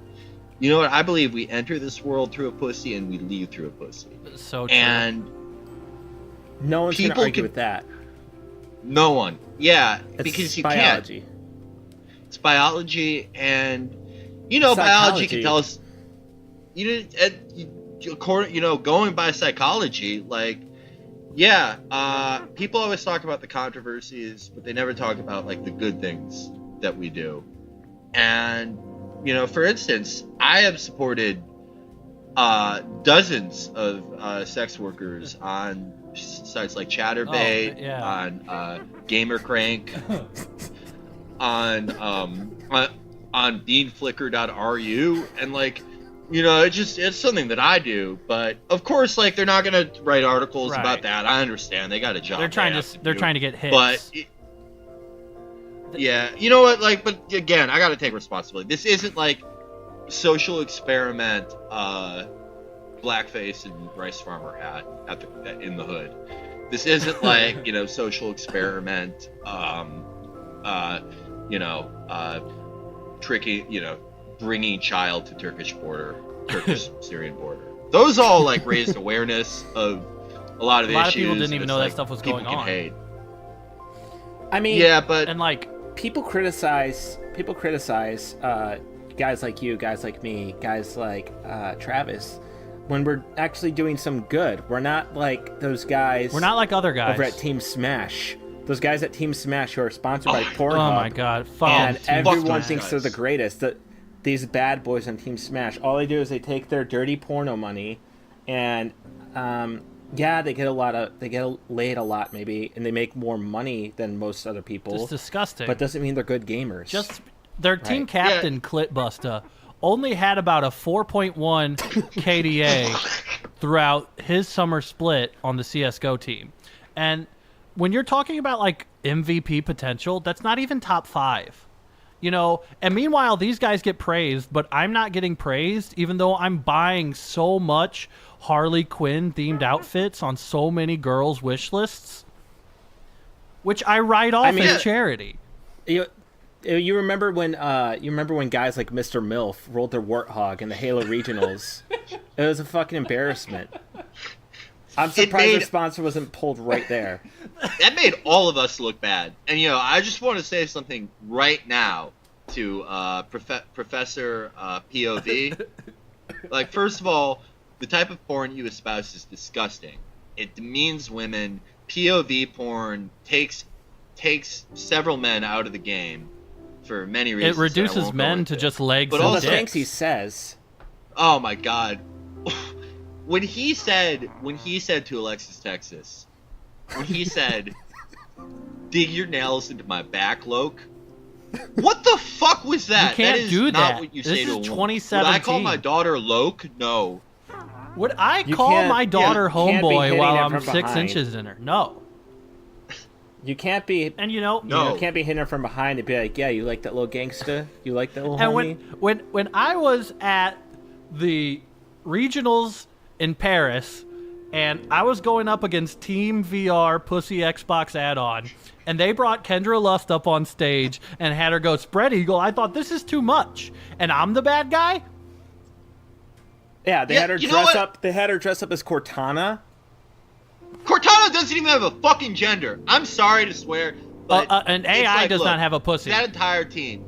You know what? I believe we enter this world through a pussy and we leave through a pussy. So true. And no one's going to argue with that. No one. Yeah, It's because you biology. can't. It's biology, and you know, Psychology. biology can tell us. You know, going by psychology, like, yeah, people always talk about the controversies, but they never talk about like the good things that we do. And you know, for instance, I have supported dozens of sex workers on sites like ChatterBait, on GamerCrank, on beanflicker.ru, and like, you know, it's something that I do. But of course, like, they're not gonna write articles about that. I understand, they got a job. They're trying to get hits. But yeah, you know what? Like, but again, I got to take responsibility. This isn't like social experiment, blackface and rice farmer hat in the hood. This isn't like, you know, social experiment, you know, tricking, you know, bringing child to Turkish Syrian border. Those all like raised awareness of a lot of issues. A lot of people didn't even know that stuff was going on. People can hate. I mean, yeah, but and like, people criticize guys like you, guys like me, guys like Travis, when we're actually doing some good. We're not like those guys. We're not like other guys over at Team Smash. Those guys at Team Smash who are sponsored by Pornhub. Oh my god! And everyone thinks they're the greatest. These bad boys on Team Smash, all they do is they take their dirty porno money, and yeah, they get laid a lot maybe, and they make more money than most other people. It's disgusting. But doesn't mean they're good gamers. Just their team captain, Clitbusta, only had about a 4.1 KDA throughout his summer split on the CSGO team. And when you're talking about like MVP potential, that's not even top 5. You know, and meanwhile, these guys get praised, but I'm not getting praised, even though I'm buying so much Harley Quinn themed outfits on so many girls' wish lists, which I write off as charity. You remember when guys like Mr. MILF rolled their warthog in the Halo regionals? It was a fucking embarrassment. I'm surprised the sponsor wasn't pulled right there. That made all of us look bad. And, you know, I just want to say something right now to Professor POV. Like, first of all, the type of porn you espouse is disgusting. It demeans women. POV porn takes several men out of the game for many reasons. It reduces men to just legs and dicks. But all the things he says. Oh, my God. When he said to Alexis Texas, when he said, dig your nails into my back, Loke, what the fuck was that? You can't do that. Not what you say to a woman. 2017. Would I call my daughter Loke? No. Would I call my daughter homeboy while I'm 6 inches in her? No. You can't be, and you know, you can't be hitting her from behind and be like, yeah, you like that little gangsta? You like that little homie? And when I was at the regionals in Paris, and I was going up against Team VR Pussy Xbox add-on, and they brought Kendra Lust up on stage and had her go spread eagle, I thought, this is too much. And I'm the bad guy? Yeah, they had her dress up. They had her dress up as Cortana. Cortana doesn't even have a fucking gender. I'm sorry to swear, but an AI does not have a pussy. That entire team.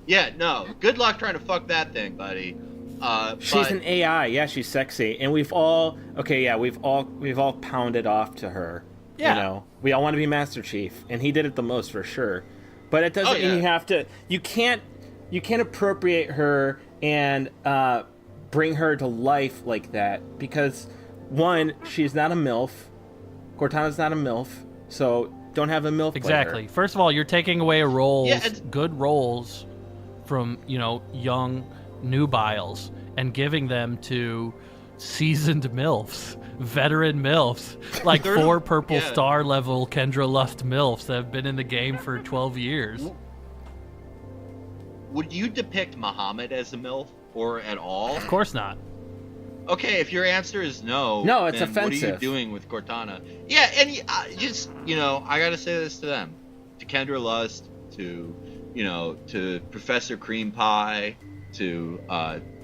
Yeah, no. Good luck trying to fuck that thing, buddy. She's an AI. Yeah, she's sexy, and we've all pounded off to her. Yeah. You know, we all want to be Master Chief, and he did it the most for sure. But it doesn't mean you have to. You can't appropriate her and bring her to life like that, because one, she's not a MILF. Cortana's not a MILF, so don't have a MILF. Exactly. Player. First of all, you're taking away good roles from, you know, young nubiles and giving them to seasoned MILFs, veteran MILFs, like 4 purple star level Kendra Lust MILFs that have been in the game for 12 years. Would you depict Muhammad as a MILF or at all? Of course not. Okay, if your answer is no, it's then offensive. What are you doing with Cortana? Yeah, and just, you know, I gotta say this to them, to Kendra Lust, to, you know, to Professor Cream Pie, to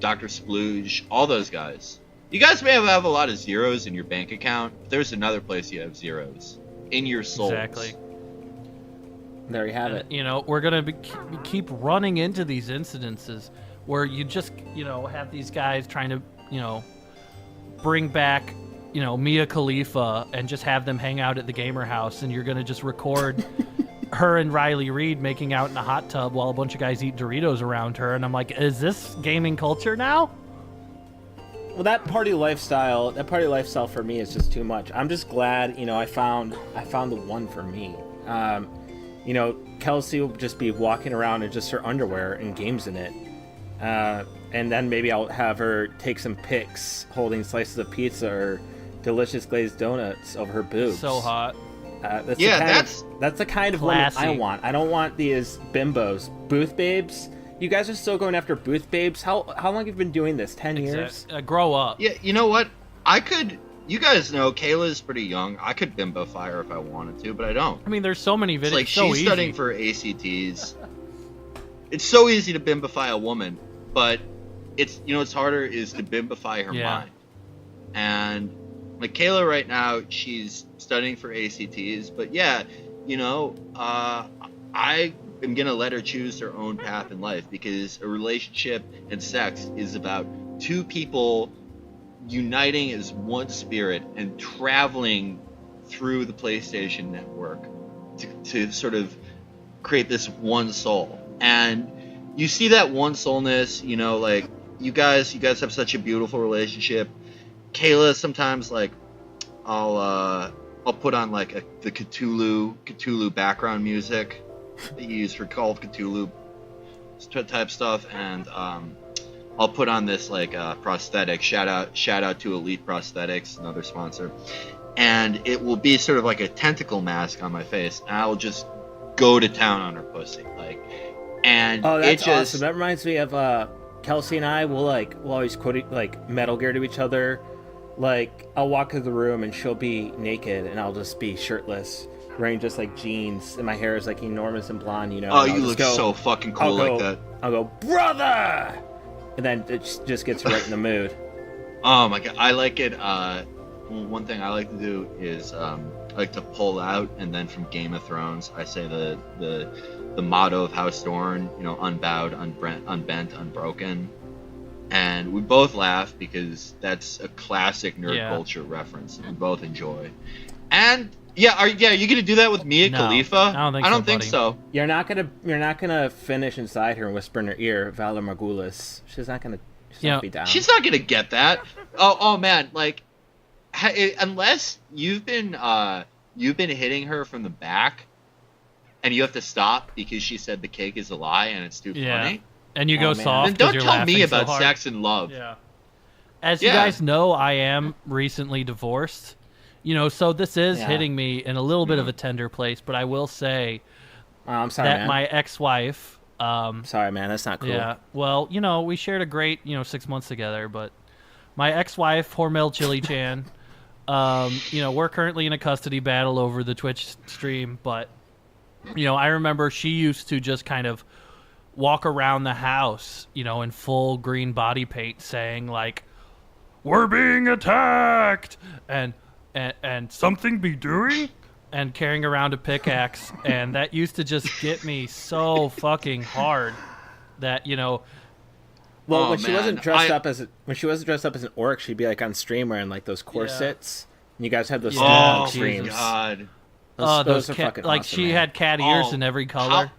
Dr. Splooge, all those guys. You guys may have a lot of zeros in your bank account, but there's another place you have zeros. In your souls. Exactly. There you have it. You know, we're going to keep running into these incidences where you just, you know, have these guys trying to, you know, bring back, you know, Mia Khalifa and just have them hang out at the gamer house, and you're going to just record her and Riley Reid making out in a hot tub while a bunch of guys eat Doritos around her, and I'm like, is this gaming culture now? Well, that party lifestyle for me is just too much. I'm just glad, you know, I found the one for me. You know, Kelsey will just be walking around in just her underwear and games in it. And then maybe I'll have her take some pics holding slices of pizza or delicious glazed donuts over her boobs. So hot. That's the kind of woman I want. I don't want these bimbos. Booth babes? You guys are still going after booth babes? How long have you been doing this? 10 years? Grow up. Yeah, you know what? You guys know Kayla's pretty young. I could bimbo-fire her if I wanted to, but I don't. I mean, there's so many videos. It's like she's studying for ACTs. It's so easy to bimbify a woman, but it's, you know, what's harder is to bimbify her mind. And like Kayla right now, she's studying for ACTs, but yeah, you know, I am gonna let her choose her own path in life, because a relationship and sex is about two people uniting as one spirit and traveling through the PlayStation network to sort of create this one soul. And you see that one soulness, you know, like you guys have such a beautiful relationship. Kayla, sometimes like I'll put on like the Cthulhu background music that you use for Call of Cthulhu type stuff, and I'll put on this like prosthetic. Shout out to Elite Prosthetics, another sponsor. And it will be sort of like a tentacle mask on my face, and I'll just go to town on her pussy, like, and Oh, that's it just awesome. That reminds me of Kelsey and I. We'll always quote like Metal Gear to each other. Like, I'll walk through the room and she'll be naked and I'll just be shirtless, wearing just like jeans, and my hair is like enormous and blonde, you know. oh, you look so fucking cool like that. I'll go, brother, and then it just gets right in the mood. Oh my god, I like it. One thing I like to do is I like to pull out, and then from Game of Thrones, I say the motto of House Dorne, you know, unbowed, unbent, unbroken. And we both laugh because that's a classic nerd culture reference we both enjoy. And you gonna do that with Mia Khalifa? I don't think so. You're not gonna finish inside her and whisper in her ear, Valor Morgulis. She's not gonna be down. She's not gonna get that. Oh man, like unless you've been hitting her from the back, and you have to stop because she said the cake is a lie and it's too funny. And you go soft. Then don't tell me so about hard. sex and love. Yeah. As you guys know, I am recently divorced. You know, so this is hitting me in a little bit of a tender place. But I will say I'm sorry, that man. my ex-wife. Sorry, man. That's not cool. Yeah. Well, you know, we shared a great 6 months together. But my ex-wife, Hormel Chili Chan. You know, we're currently in a custody battle over the Twitch stream. But you know, I remember she used to just kind of walk around the house, you know, in full green body paint, saying like, "We're being attacked," and something be doing, and carrying around a pickaxe, and that used to just get me so fucking hard that, you know. Well, when she wasn't dressed up as an orc, she'd be like on stream wearing like those corsets. And you guys had those streams. God. Those are fucking like awesome, she man. had cat ears in every color.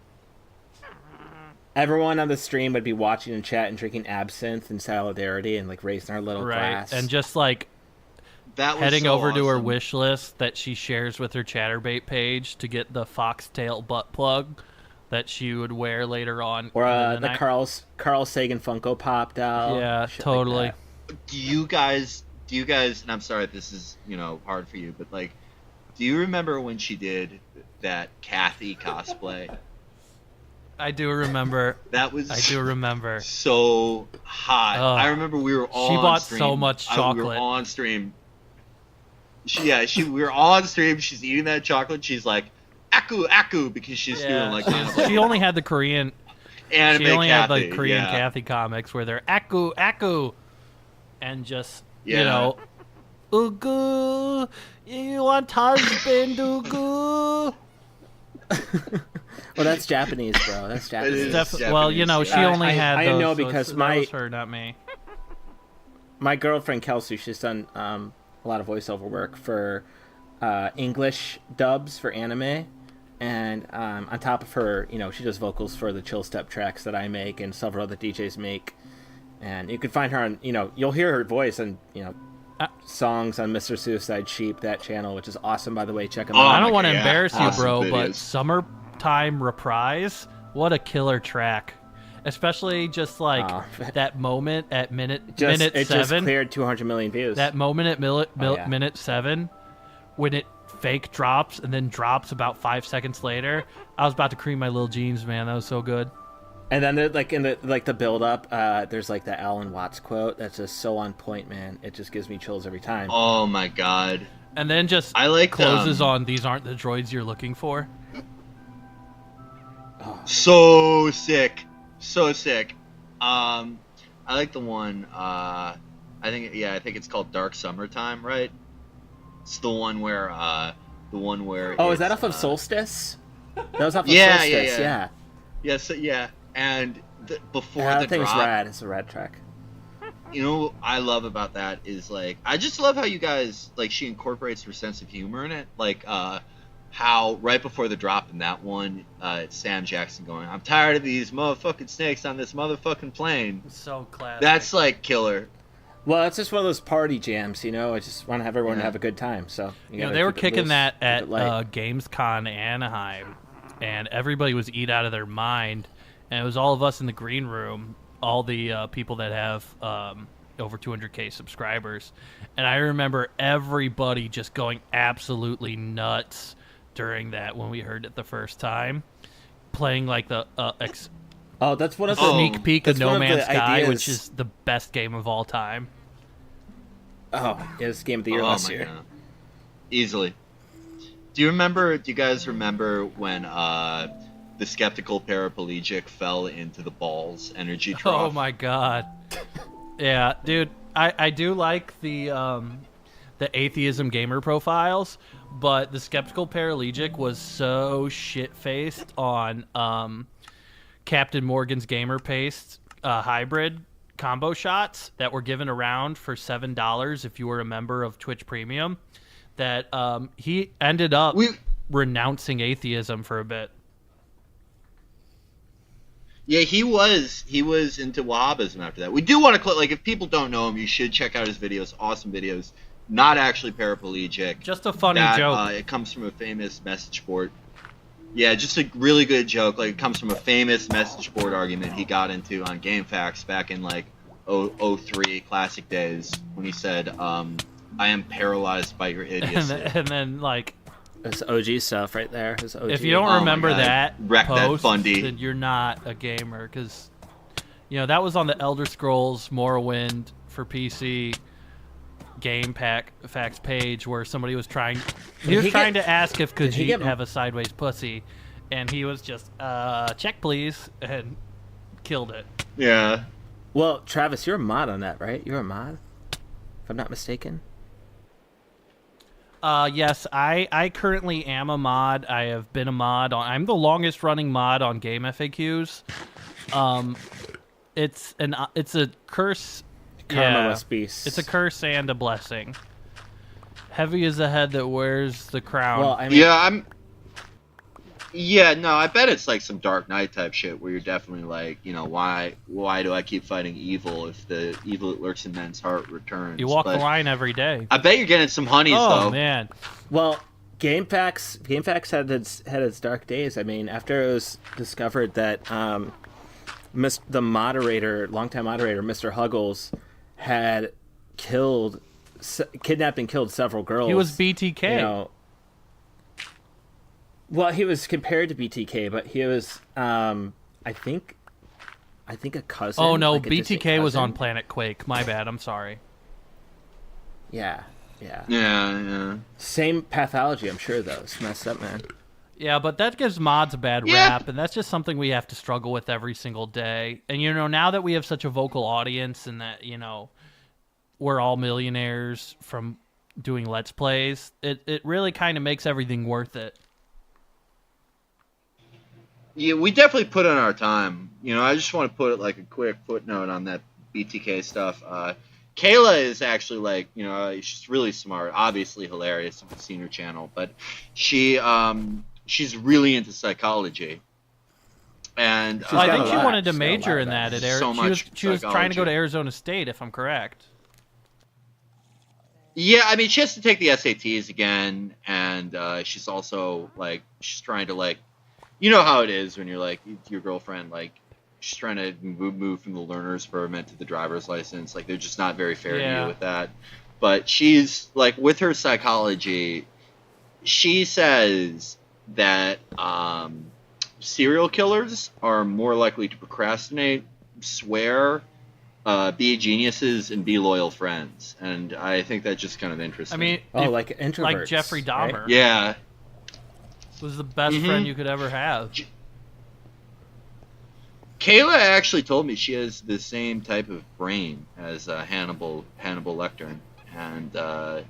Everyone on the stream would be watching and chat and drinking absinthe in solidarity and like raising our little glass. And just like that was heading so over to her awesome. wish list that she shares with her Chatterbait page to get the foxtail butt plug that she would wear later on. Or the Carl Sagan Funko Pop doll. Yeah, shit totally. Like Do you guys, and I'm sorry if this is, hard for you, but like, do you remember when she did that Kathy cosplay? I do remember. I do remember. So hot. I remember we were all She on bought stream. so much chocolate. We were all on stream. We were all on stream. She's eating that chocolate. She's like, Aku, because she's doing like she only had the Korean anime. She only had Kathy, like Korean Kathy comics where they're Aku, and just Ugu, you want husband, Ugu. Well, that's Japanese, bro. That's Japanese. Japanese. Well, she only had those. I know so because that was her, not me. My girlfriend Kelsey, she's done a lot of voiceover work for English dubs for anime, and on top of her, she does vocals for the chill step tracks that I make and several other DJs make. And you can find her on, you'll hear her voice on, songs on Mr. Suicide Sheep, that channel, which is awesome, by the way. Check them out. I don't want to embarrass you, awesome bro, videos. but Summertime Reprise, what a killer track. Especially just like that moment at minute 7. It just cleared 200 million views. That moment at minute 7 when it fake drops and then drops about 5 seconds later. I was about to cream my little jeans, man. That was so good. And then like in the build up, there's like the Alan Watts quote that's just so on point, man. It just gives me chills every time. Oh my god. And then just closes on "These aren't the droids you're looking for." So sick. I like the one. I think it's called Dark Summertime, right? It's the one where Oh, is that off of Solstice? That was off of Solstice. Yeah. Yes, yeah. And before the that thing drop, is rad. It's a rad track. What I love about that is like I just love how you guys like she incorporates her sense of humor in it. Like how right before the drop in that one, it's Sam Jackson going, "I'm tired of these motherfucking snakes on this motherfucking plane." So classic. That's like killer. Well, it's just one of those party jams, I just want to have everyone have a good time. So they were kicking that at GamesCon Anaheim, and everybody was eat out of their mind. And it was all of us in the green room, all the people that have over 200K subscribers. And I remember everybody just going absolutely nuts during that when we heard it the first time, playing like the that's one of the sneak peek of that's No one of the Man's Sky, ideas. which is the best game of all time. Oh, it was game of the year last year. God. Easily. Do you guys remember when the skeptical paraplegic fell into the balls energy trough? Oh my god. Yeah, dude, I do like the atheism gamer profiles, but the skeptical paraplegic was so shit-faced on Captain Morgan's Gamer Paste hybrid combo shots that were given around for $7 if you were a member of Twitch Premium, that he ended up renouncing atheism for a bit. Yeah, he was into Wahhabism after that. We do want to if people don't know him, you should check out his videos. Awesome videos. Not actually paraplegic. Just a funny joke. It comes from a famous message board. Yeah, just a really good joke. It comes from a famous message board argument he got into on GameFAQs back in 03 classic days when he said, "I am paralyzed by your idiocy." and then It's OG stuff right there. if you don't remember that Wreck post, that Fundy. then you're not a gamer, because that was on the Elder Scrolls Morrowind for PC GameFAQs page where somebody was trying. He was trying to ask if Khajiit have a sideways pussy, and he was just check please, and killed it. Yeah. Well, Travis, you're a mod on that, right? You're a mod, if I'm not mistaken. Yes, I currently am a mod. I have been a mod on. I'm the longest running mod on Game FAQs. It's a curse. Karma must be. It's a curse and a blessing. Heavy is the head that wears the crown. Well, I mean, I bet it's some Dark Knight type shit where you're definitely why do I keep fighting evil if the evil that lurks in men's heart returns? You walk the line every day. I bet you're getting some honeys though. Oh man. Well, GameFAQs had its dark days. I mean, after it was discovered that the longtime moderator, Mr. Huggles, had kidnapped and killed several girls. He was BTK. Well, he was compared to BTK, but he was, I think a cousin. Oh no, BTK was on Planet Quake. My bad. I'm sorry. Yeah. Yeah. Same pathology, I'm sure, though. It's messed up, man. Yeah, but that gives mods a bad rap, and that's just something we have to struggle with every single day. And, now that we have such a vocal audience and that, we're all millionaires from doing Let's Plays, it really kind of makes everything worth it. Yeah, we definitely put in our time. I just want to put a quick footnote on that BTK stuff. Kayla is actually she's really smart, obviously hilarious if you've seen her channel, but she's really into psychology. And I think she wanted to major in that at Arizona. She was trying to go to Arizona State, if I'm correct. Yeah, I mean, she has to take the SATs again, and she's also she's trying to you know how it is when you're your girlfriend she's trying to move from the learner's permit to the driver's license. They're just not very fair to you with that. But she's with her psychology, she says that serial killers are more likely to procrastinate, swear, be geniuses, and be loyal friends. And I think that's just kind of interesting. I mean, like introverts, like Jeffrey Dahmer. Right? Yeah. Was the best friend you could ever have. Kayla actually told me she has the same type of brain as Hannibal Lecter, and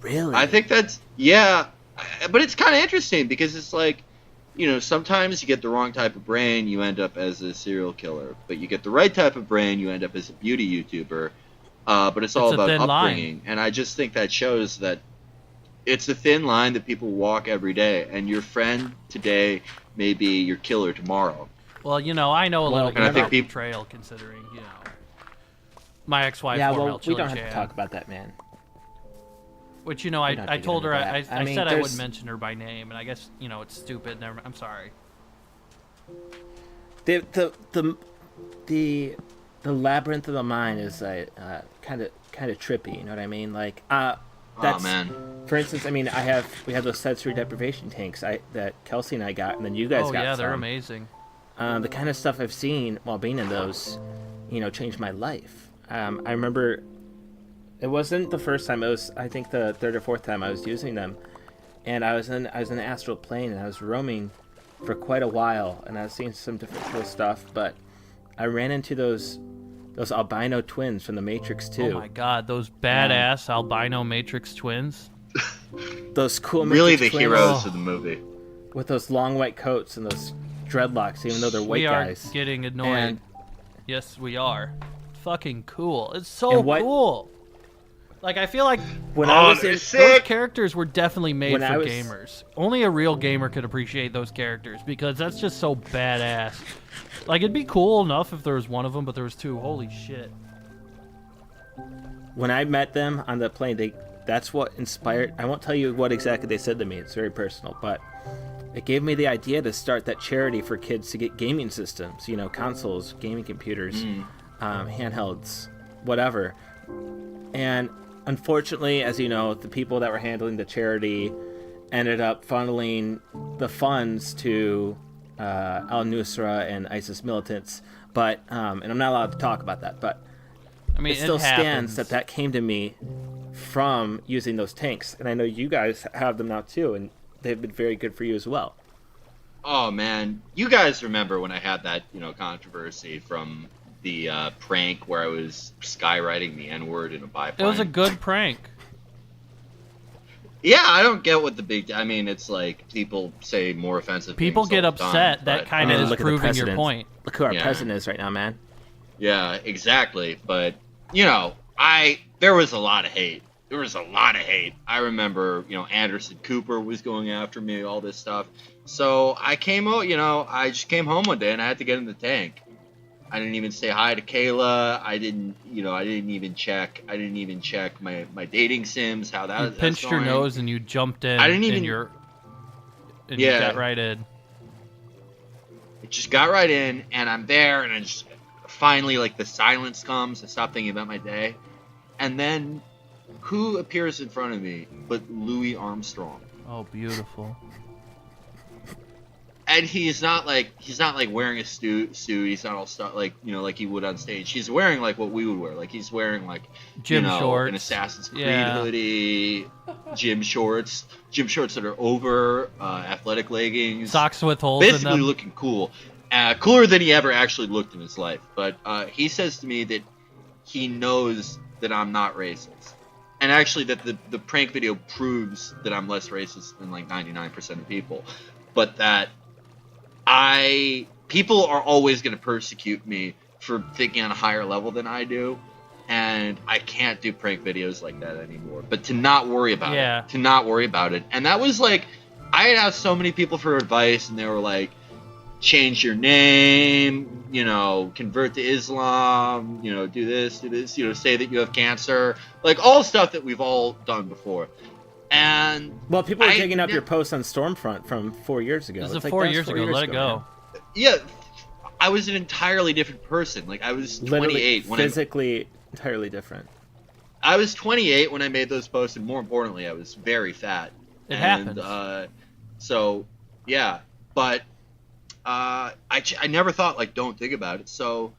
really, I think that's but it's kind of interesting because it's sometimes you get the wrong type of brain, you end up as a serial killer, but you get the right type of brain, you end up as a beauty YouTuber. But it's all about upbringing, and I just think that shows that it's a thin line that people walk every day, and your friend today may be your killer tomorrow. Well, I know a little bit about betrayal, considering, my ex-wife. Yeah, well, we don't have to talk about that, man. Which, I told her, I said I wouldn't mention her by name, and I guess, it's stupid. I'm sorry. The labyrinth of the mind is kind of trippy. You know what I mean? Oh man, for instance, I mean, we have those sensory deprivation tanks that Kelsey and I got, and then you guys got. Oh yeah, they're some. amazing. The kind of stuff I've seen while being in those, changed my life. I remember it wasn't the first time. It was, I think, the third or fourth time I was using them, and I was in the astral plane, and I was roaming for quite a while, and I was seeing some different cool stuff. But I ran into those albino twins from the Matrix 2. Oh my god, those badass albino Matrix twins. Those cool Really Matrix the twins heroes of the movie. with those long white coats and those dreadlocks, even though they're white we are guys. getting annoyed. And- Yes, we are. Fucking cool. It's so And cool. Like, I feel like When I was they're in, sick. those characters were definitely made When I for was- gamers. Only a real gamer could appreciate those characters because that's just so badass. Like, it'd be cool enough if there was one of them, but there was two. Holy shit. when I met them on the plane, that's what inspired. I won't tell you what exactly they said to me. It's very personal, but it gave me the idea to start that charity for kids to get gaming systems, consoles, gaming computers, handhelds, whatever. And unfortunately, as you know, the people that were handling the charity ended up funneling the funds to al-Nusra and ISIS militants. But and I'm not allowed to talk about that, but I mean, it still happens. stands that came to me from using those tanks. And I know you guys have them now too, and they've been very good for you as well. Oh man, you guys remember when I had that controversy from the prank where I was skywriting the N-word in a biplane? It was a good prank. Yeah, I don't get what the big. I mean, it's like people say more offensive. People things get all the upset. time, That but, kind of is look at the proving your president. point. Look who our Yeah. president is right now, man. Yeah, exactly. But there was a lot of hate. There was a lot of hate. I remember, Anderson Cooper was going after me, all this stuff. So I came out, I just came home one day and I had to get in the tank. I didn't even say hi to Kayla. I didn't even check my dating sims, how You that's pinched your going. nose and you jumped in. I didn't even- And you Yeah. got right in. It just got right in, and I'm there, and it's just, finally, like, the silence comes. I stop thinking about my day. And then, who appears in front of me but Louis Armstrong? Oh, beautiful. And he's not like wearing a suit. He's not all stuff like he would on stage. He's wearing like what we would wear. Like he's wearing like Gym shorts. an Assassin's Creed Yeah. hoodie, gym shorts that are over, athletic leggings, Socks with holes in basically them. looking cool, cooler than he ever actually looked in his life. But he says to me that he knows that I'm not racist, and actually that the prank video proves that I'm less racist than like 99% of people, but that people are always going to persecute me for thinking on a higher level than I do, and I can't do prank videos like that anymore. But to not worry about it, and that was like, I had asked so many people for advice, and they were like, change your name, convert to Islam, do this, say that you have cancer, like all stuff that we've all done before. And Well, people are digging up your post on Stormfront from 4 years ago. This is It's like, 4 that was years ago. Let it go. yeah, I was an entirely different person. Like I was 28 when physically entirely different. I was 28 when I made those posts, and more importantly, I was very fat. It happens. So yeah, but I never thought like don't think about it. So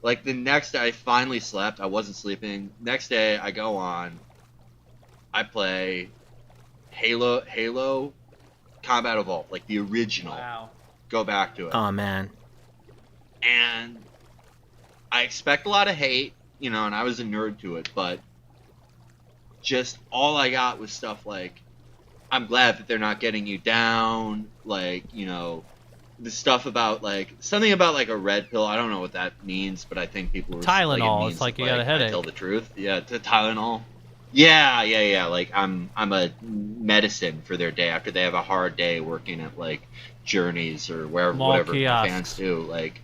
like the next day I finally slept. I wasn't sleeping. Next day I go on. I play Halo Combat Evolved, like the original. Wow. Go back to it. Oh man. And I expect a lot of hate, and I was a nerd to it, but just all I got was stuff like, I'm glad that they're not getting you down, like, the stuff about like something about like a red pill. I don't know what that means, but I think people were Tylenol. Like, It's like you got a headache. I tell the truth. Yeah, to Tylenol. Yeah. Like I'm a medicine for their day after they have a hard day working at like Journeys or wherever, Mall whatever kiosks. fans do. Like,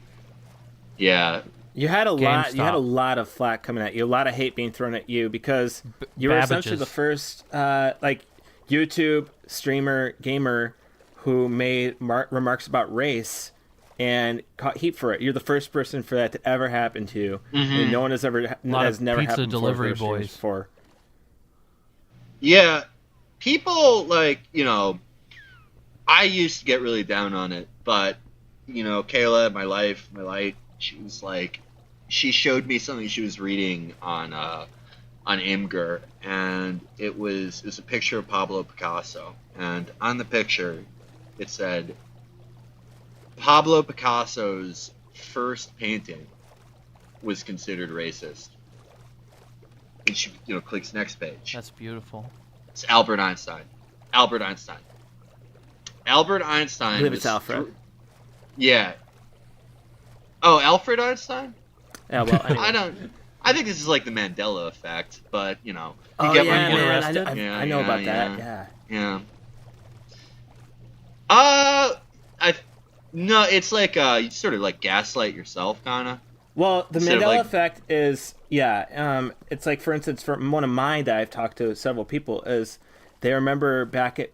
yeah, You had a lot. You had a GameStop. lot of flack coming at you. A lot of hate being thrown at you because you were essentially Babbages. the first, like, YouTube streamer gamer who made remarks about race and caught heat for it. You're the first person for that to ever happen to you. And no one has lot never of pizza happened delivery before. boys. Before. yeah. people like, I used to get really down on it, but Kayla, my light, she was like, she showed me something she was reading on Imgur, and it was a picture of Pablo Picasso, and on the picture it said Pablo Picasso's first painting was considered racist. And she clicks next page. That's beautiful. It's Albert Einstein. Albert Einstein. I believe it's Alfred. Yeah. Oh, Alfred Einstein? Yeah, well, anyway. I think this is like the Mandela effect, but Oh, get yeah, what man, I know about that. Yeah. No, it's like you sort of like gaslight yourself, kind of. Well, the Mandela effect is, it's like, for instance, from one of mine that I've talked to several people, is they remember back at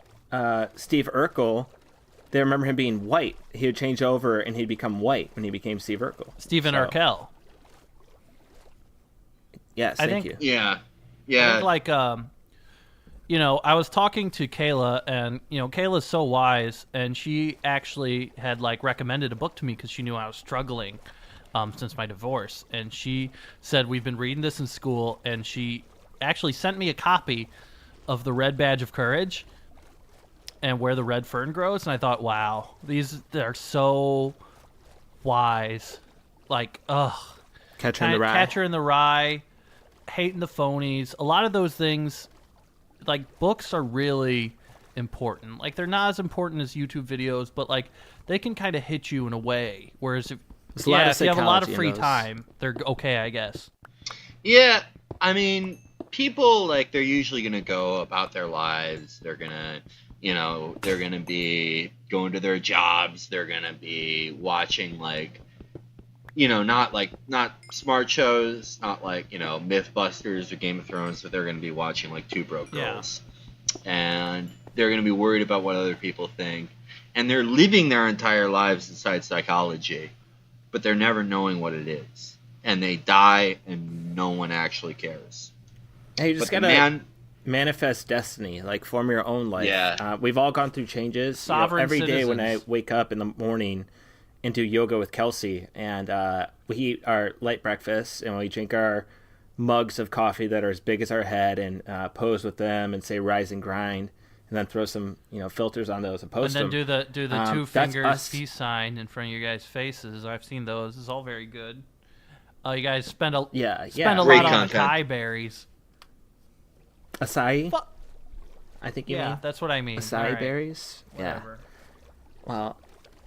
Steve Urkel, they remember him being white. He would change over and he'd become white when he became Steve Urkel. Stephen Urkel. Yes, thank you. Yeah. I think, I was talking to Kayla, and, Kayla's so wise, and she actually had, recommended a book to me because she knew I was struggling since my divorce. And she said, we've been reading this in school, and she actually sent me a copy of The Red Badge of Courage and Where the Red Fern Grows. And I thought, wow, they're so wise. Catcher in the Rye. Catcher in the Rye, Hating the Phonies. A lot of those things, books are really important. They're not as important as YouTube videos, but they can kind of hit you in a way. Whereas if you have a lot of free time, they're okay, I guess. Yeah, I mean, people they're usually gonna go about their lives. They're gonna, they're gonna be going to their jobs. They're gonna be watching not smart shows, not Mythbusters or Game of Thrones, but they're going to be watching Two Broke Girls. Yeah. And they're going to be worried about what other people think. And they're living their entire lives inside psychology, but they're never knowing what it is. And they die and no one actually cares. Hey, you just got to manifest destiny, form your own life. Yeah. We've all gone through changes. Sovereign every citizens. Day when I wake up in the morning and do yoga with Kelsey, and we eat our light breakfast, and we drink our mugs of coffee that are as big as our head, and pose with them and say rise and grind, and then throw some filters on those and post them. And then do the two fingers peace sign in front of your guys' faces. I've seen those. It's all very good. You guys spend a lot on acai berries. Acai? I think you mean? Yeah, that's what I mean. Acai berries? Whatever. Yeah. Well,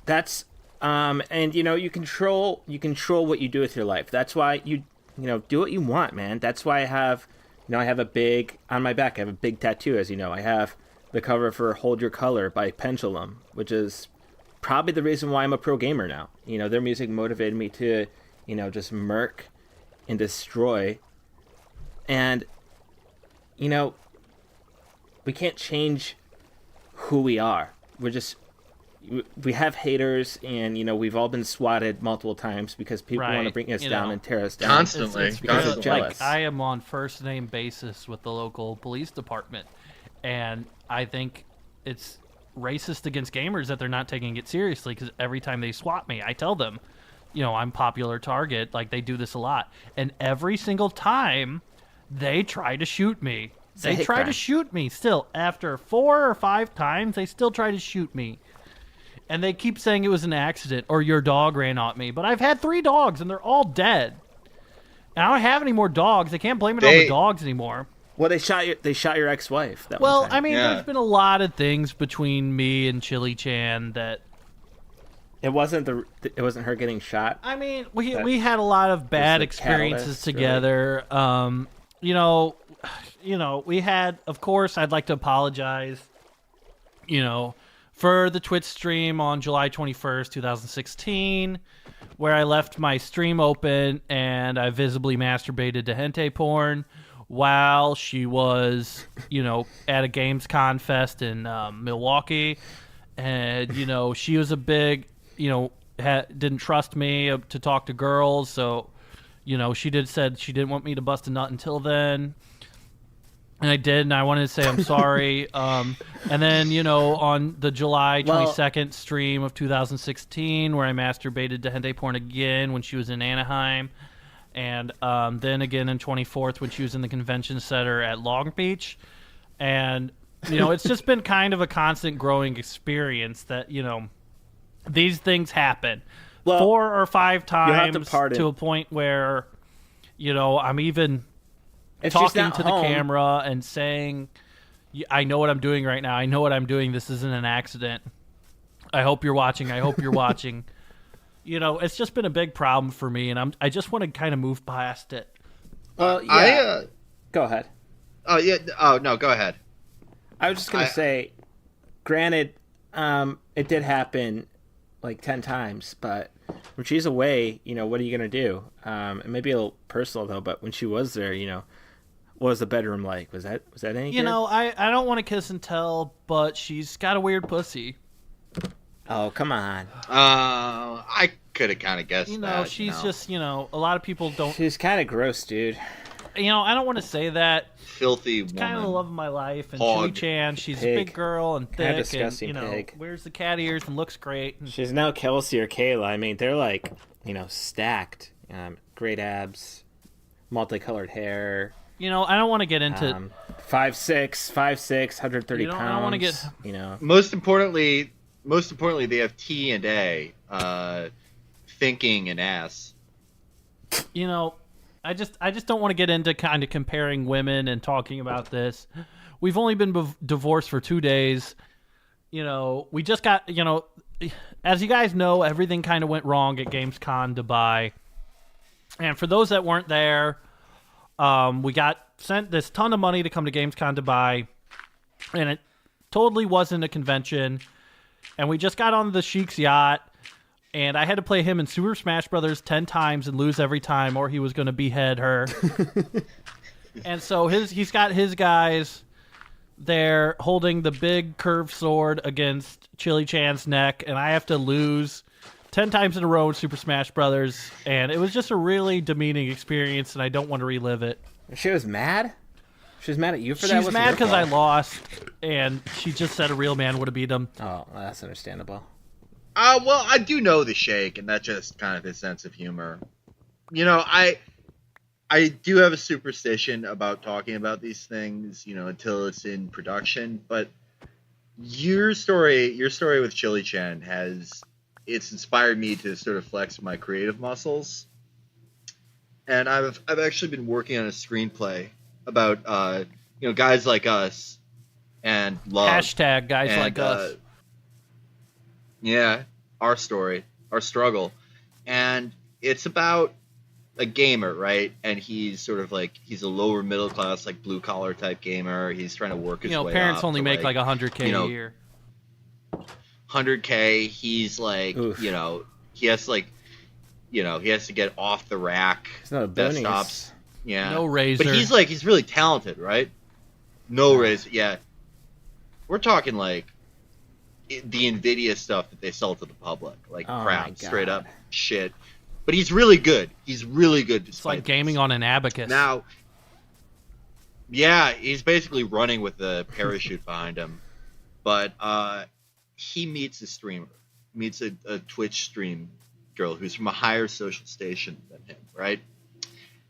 that's and you control what you do with your life. That's why you do what you want, man. That's why I have a big on my back. I have a big tattoo, as you know. I have the cover for Hold Your Color by Pendulum, which is probably the reason why I'm a pro gamer now. Their music motivated me to just murk and destroy. And we can't change who we are. We have haters, and we've all been swatted multiple times because people want to bring us down and tear us down constantly. It's because they're jealous. I am on first name basis with the local police department, and I think it's racist against gamers that they're not taking it seriously, because every time they swat me, I tell them, I'm popular target. They do this a lot, and every single time they try to shoot me. They try to shoot me still. After 4 or 5 times, they still try to shoot me. And they keep saying it was an accident or your dog ran at me. But I've had 3 dogs, and they're all dead. And I don't have any more dogs. They can't blame it on the dogs anymore. Well, they shot your ex-wife. There's been a lot of things between me and Chili Chan that... It wasn't her getting shot? I mean, we had a lot of bad experiences together. Really? We had... Of course, I'd like to apologize, for the Twitch stream on July 21st, 2016, where I left my stream open and I visibly masturbated to hentai porn while she was, at a Gamescom fest in Milwaukee. And, she was a big, didn't trust me to talk to girls. So, she said she didn't want me to bust a nut until then. And I did, and I wanted to say I'm sorry. And then, on the July 22nd stream of 2016, where I masturbated to hentai porn again when she was in Anaheim, and then again in 24th when she was in the convention center at Long Beach. And, it's just been kind of a constant growing experience that, these things happen 4 or 5 times to a point where, I'm even... If talking to the camera and saying, I know what I'm doing right now. I know what I'm doing. This isn't an accident. I hope you're watching. I hope you're watching. It's just been a big problem for me, and I just want to kind of move past it. Well, yeah. Go ahead. Oh, yeah. Oh, no, go ahead. I was just going to say, granted, it did happen like 10 times, but when she's away, what are you going to do? It may be a little personal, though, but when she was there, what was the bedroom like? Was that any good? I don't want to kiss and tell, but she's got a weird pussy. Oh, come on. I could have kind of guessed that. She's just, a lot of people don't... She's kind of gross, dude. I don't want to say that. Filthy woman. Kind of the love of my life. And Hog. Chili Chan, she's a big girl and thick. Disgusting and, pig. wears the cat ears and looks great. She's now Kelsey or Kayla. I mean, they're like, stacked. Great abs, multicolored hair. I don't want to get into 5'6", 130 pounds. I don't want to get. Most importantly, they have T and A, thinking and ass. I just don't want to get into kind of comparing women and talking about this. We've only been divorced for 2 days. We just got, as you guys know, everything kind of went wrong at Gamescom Dubai. And for those that weren't there, we got sent this ton of money to come to Gamescom Dubai, and it totally wasn't a convention. And we just got on the Sheik's yacht, and I had to play him in Super Smash Brothers 10 times and lose every time, or he was going to behead her. And so he's got his guys there holding the big curved sword against Chili Chan's neck, and I have to lose 10 times in a row in Super Smash Brothers, and it was just a really demeaning experience, and I don't want to relive it. She was mad? She was mad at you for that? She's mad because I lost, and she just said a real man would have beat him. Oh, well, that's understandable. Well, I do know the Shake, and that's just kind of his sense of humor. I do have a superstition about talking about these things, until it's in production, but your story with Chili Chan it's inspired me to sort of flex my creative muscles. And I've actually been working on a screenplay about guys like us and love. Hashtag guys like us. Yeah, our story, our struggle. And it's about a gamer, right? And he's sort of like, he's a lower middle class, like blue collar type gamer. He's trying to work his way parents up only to make like $100K a year. 100K. He's like, Oof. he has to get off the rack. It's not a desktops. Yeah. No razor. But he's really talented, right? No razor. Yeah. We're talking like the Nvidia stuff that they sell to the public, like crap, straight up shit. But he's really good. He's really good. It's like gaming on an abacus. Now, yeah, he's basically running with the parachute behind him. But he meets a streamer, meets a Twitch stream girl who's from a higher social station than him, right?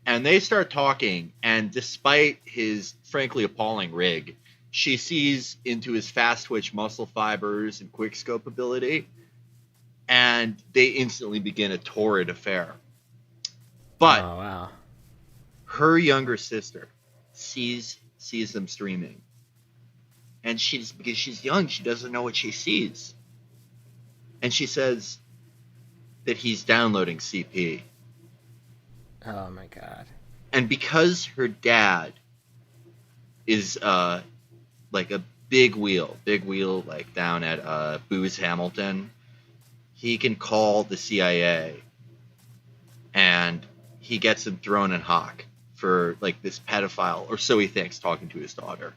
And they start talking, and despite his frankly appalling rig, she sees into his fast twitch muscle fibers and quick scope ability, and they instantly begin a torrid affair. But her younger sister sees them streaming, and because she's young, she doesn't know what she sees, and she says that he's downloading CP. Oh my god. And because her dad is like a big wheel like down at Booz Hamilton, he can call the CIA, and he gets him thrown in hock for like this pedophile, or so he thinks, talking to his daughter.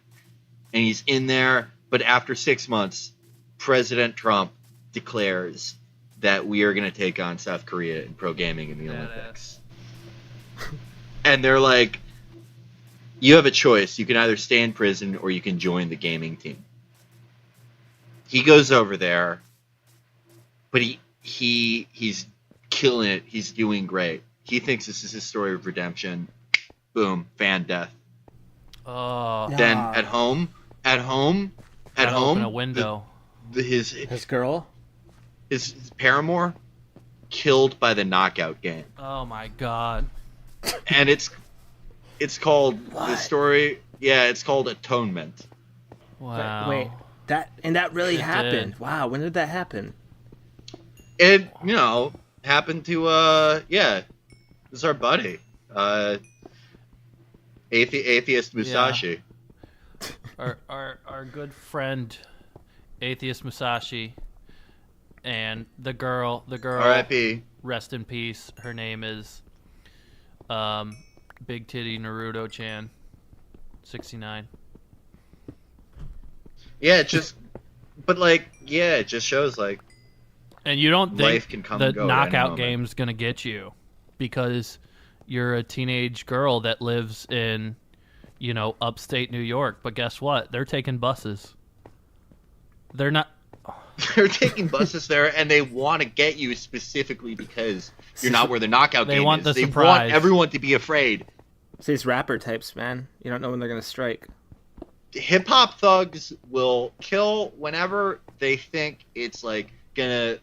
And he's in there, but after 6 months, President Trump declares that we are going to take on South Korea in pro gaming in the Olympics. And they're like, you have a choice. You can either stay in prison or you can join the gaming team. He goes over there, but he's killing it. He's doing great. He thinks this is his story of redemption. Boom, fan death. Then at home, open a window. His girl, his paramour, killed by the knockout game. Oh my god! And it's called the story. Yeah, it's called Atonement. Wow. Wait, that really happened? Did. Wow, when did that happen? It happened to this is our buddy, Atheist Musashi. Yeah. Our good friend, Atheist Musashi, and the girl. R.I.P. Rest in peace. Her name is, Big Titty Naruto-chan, 69. Yeah, it just shows like. And you don't life think can come the and go knockout game's gonna get you because you're a teenage girl that lives in, upstate New York. But guess what? They're taking buses. They're not. They're taking buses there, and they want to get you specifically because you're not where the knockout game want is. the They surprise. want everyone to be afraid. It's these rapper types, man. You don't know when they're gonna strike. Hip hop thugs will kill whenever they think it's like gonna,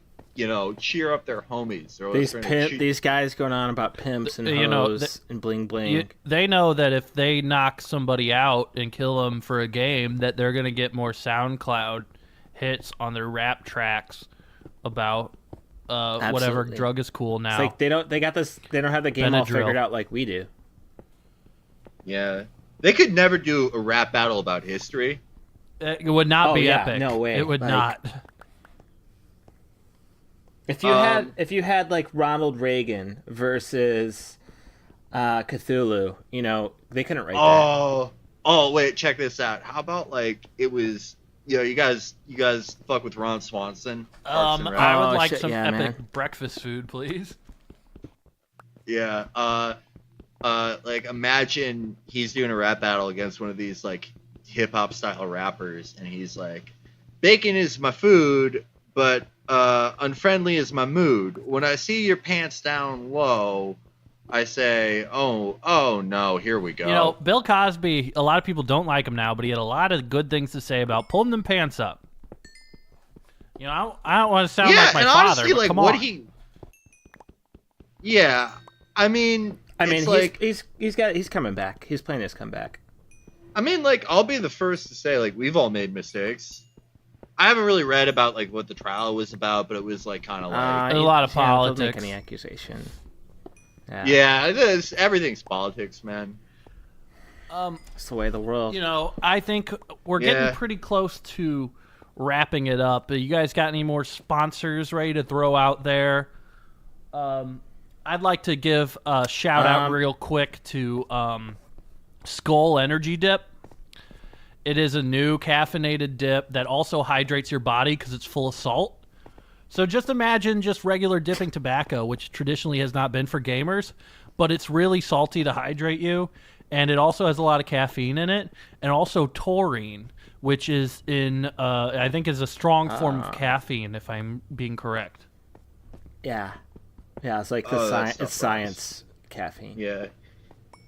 cheer up their homies. Or These guys going on about pimps and hoes and bling bling. They know that if they knock somebody out and kill them for a game, that they're gonna get more SoundCloud hits on their rap tracks about whatever drug is cool now. It's like they don't have the game all figured out like we do. Yeah. They could never do a rap battle about history. It would not be epic. No way. It would not. If you had like Ronald Reagan versus Cthulhu, they couldn't write that. Oh wait, check this out. How about like it was you guys fuck with Ron Swanson? I would like some epic man. breakfast food, please. Yeah. Like imagine he's doing a rap battle against one of these like hip hop style rappers, and he's like, "Bacon is my food, but unfriendly is my mood. When I see your pants down low, I say, oh no, here we go." Bill Cosby. A lot of people don't like him now, but he had a lot of good things to say about pulling them pants up. I don't want to sound like my father, honestly, but like come what on. I mean, he's coming back. He's playing his comeback. I mean, like, I'll be the first to say, like, we've all made mistakes. I haven't really read about like what the trial was about, but it was like kind of like a lot of politics. Don't make any accusation. Yeah, it is. Everything's politics, man. It's the way of the world. I think we're getting pretty close to wrapping it up. You guys got any more sponsors ready to throw out there? I'd like to give a shout out real quick to Skull Energy Dip. It is a new caffeinated dip that also hydrates your body because it's full of salt. So just imagine just regular dipping tobacco, which traditionally has not been for gamers, but it's really salty to hydrate you, and it also has a lot of caffeine in it, and also taurine, which is I think is a strong form of caffeine, if I'm being correct. Yeah, it's like it's science caffeine. Yeah.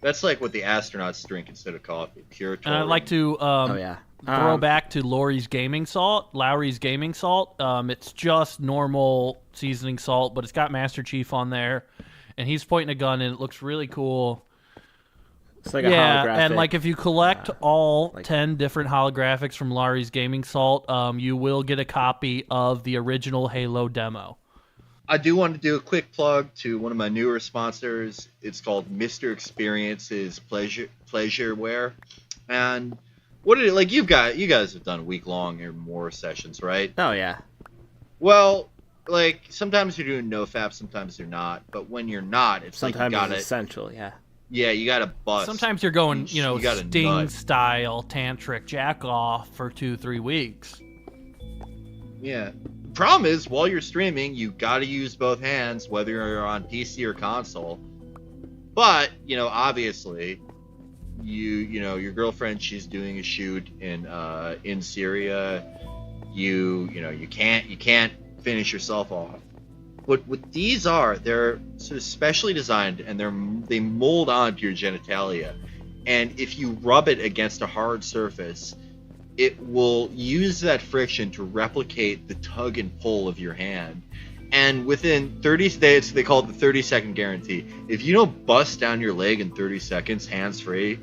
That's like what the astronauts drink instead of coffee. Pure taurine. And I'd like to throw back to Lowry's Gaming Salt. It's just normal seasoning salt, but it's got Master Chief on there, and he's pointing a gun, and it looks really cool. It's like a holographic. And like if you collect all 10 different holographics from Lowry's Gaming Salt, you will get a copy of the original Halo demo. I do want to do a quick plug to one of my newer sponsors. It's called Mr. Experience's Pleasure Wear. And what did it like you guys have done week-long or more sessions, right? Oh yeah. Well, like sometimes you're doing nofap, sometimes you're not. But when you're not, it's sometimes like you gotta it's essential, yeah. Yeah, you gotta bust. Sometimes you're going, Sting nut. style tantric jack off for 2-3 weeks. Yeah. Problem is, while you're streaming, you gotta use both hands, whether you're on PC or console. But, obviously, you know your girlfriend, she's doing a shoot in Syria. You can't finish yourself off. What these are, they're sort of specially designed, and they mold onto your genitalia. And if you rub it against a hard surface, it will use that friction to replicate the tug and pull of your hand. And within 30 days, they call it the 30-second guarantee. If you don't bust down your leg in 30 seconds, hands-free,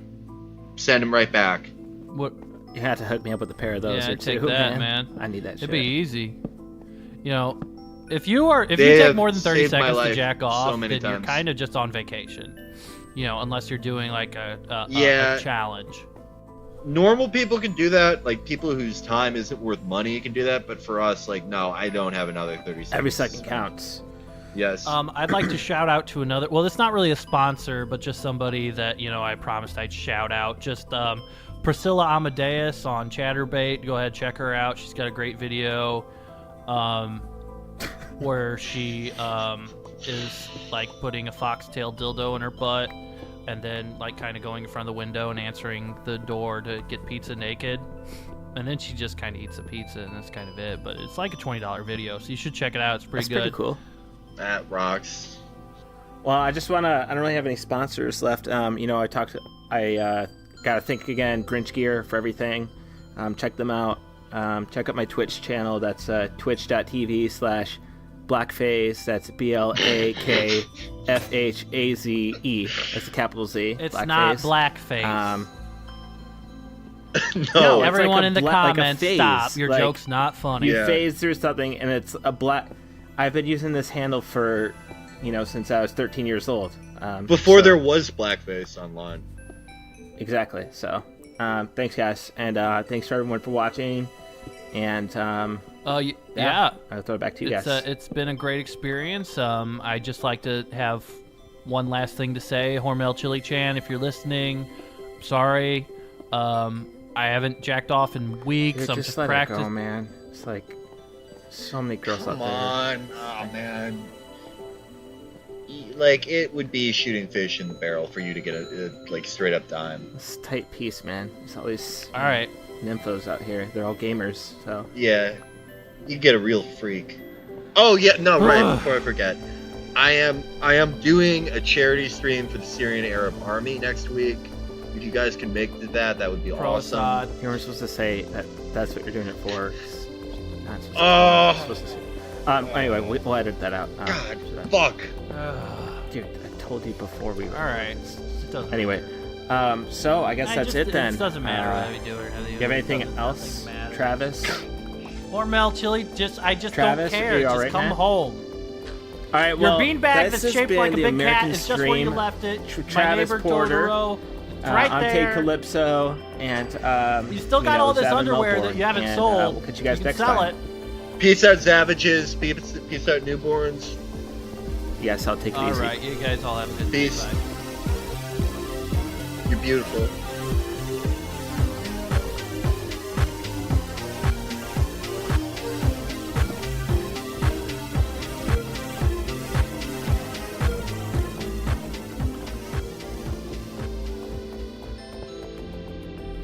send them right back. What? You have to hook me up with a pair of those. Yeah, or take two, that, man. I need that shit. It'd be easy. You know, if you take more than 30 seconds to jack off, then you're kind of just on vacation. You know, unless you're doing like a challenge. Normal people can do that. Like people whose time isn't worth money can do that. But for us, like, no, I don't have another 30 seconds. Every second counts. Yes. I'd like to shout out to another. Well, it's not really a sponsor, but just somebody that I promised I'd shout out. Just Priscilla Amadeus on Chatterbait. Go ahead, check her out. She's got a great video where she is like putting a foxtail dildo in her butt and then like kind of going in front of the window and answering the door to get pizza naked. And then she just kind of eats the pizza, and that's kind of it. But it's like a $20 video, so you should check it out. It's pretty good. Pretty cool. That rocks. Well, I don't really have any sponsors left. I gotta thank again Grinch Gear for everything. Check them out. Check out my Twitch channel. That's twitch.tv/blackphase. That's BLAKFHAZE. That's a capital Z. It's Blackface. not blackface. No, everyone like in the comments, stop. Your joke's not funny. You phase through something, and it's a black. I've been using this handle for, since I was 13 years old. Before there was blackface online. Exactly. So, thanks, guys, and thanks for everyone for watching. And I'll throw it back to you guys. It's been a great experience. I just like to have one last thing to say. Hormel Chili Chan, if you're listening, I'm sorry. I haven't jacked off in weeks. I'm just practicing. Go, man. It's like so many girls out there. Come on. Oh, man. Like, it would be shooting fish in the barrel for you to get a straight up dime. It's a tight piece, man. There's all these nymphos out here. They're all gamers, so. Yeah. You get a real freak. Oh, yeah. No, right. Before I forget. I am doing a charity stream for the Syrian Arab Army next week. If you guys can make that would be awesome. You weren't supposed to say that's what you're doing it for. Anyway, we'll edit that out. God, fuck. Dude, I told you before we were. All right. Anyway, so I guess that's it then. It doesn't matter how you do it. Do you have anything else, Travis? Hormel Chili, I just Travis, don't care. Just come home. All right, well, your beanbag that's shaped like a big cat is just where you left it. Travis Porter. Right I'm there. Tate Calypso, and you still got all this underwear that you haven't sold. We'll catch you guys next sell time. It. Peace out, Savages. Peace out, newborns. Yes, I'll take it easy. All right, you guys all have a good Peace. day. You're beautiful.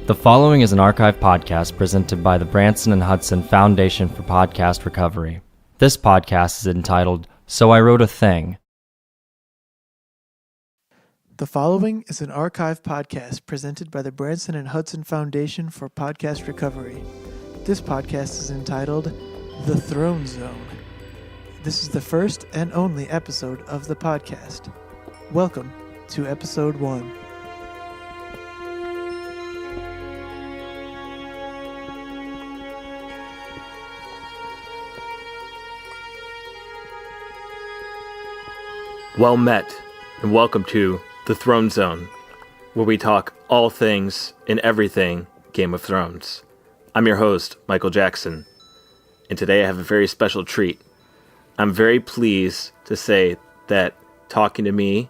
The following is an archive podcast presented by the Branson and Hudson Foundation for Podcast Recovery. This podcast is entitled, So I Wrote a Thing. The following is an archive podcast presented by the Branson and Hudson Foundation for Podcast Recovery. This podcast is entitled, The Throne Zone. This is the first and only episode of the podcast. Welcome to episode 1. Well met, and welcome to The Throne Zone, where we talk all things and everything Game of Thrones. I'm your host, Michael Jackson, and today I have a very special treat. I'm very pleased to say that talking to me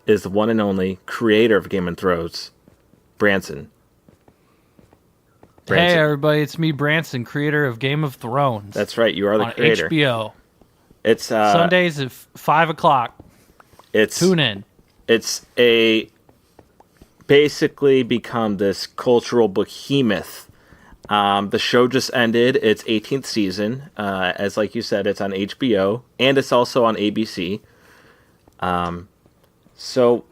is the one and only creator of Game of Thrones, Branson. Hey everybody, it's me, Branson, creator of Game of Thrones. That's right, you are the creator. On HBO. It's Sundays at 5 o'clock. Tune in. It's a basically become this cultural behemoth. The show just ended its 18th season. As like you said, it's on HBO, and it's also on ABC. So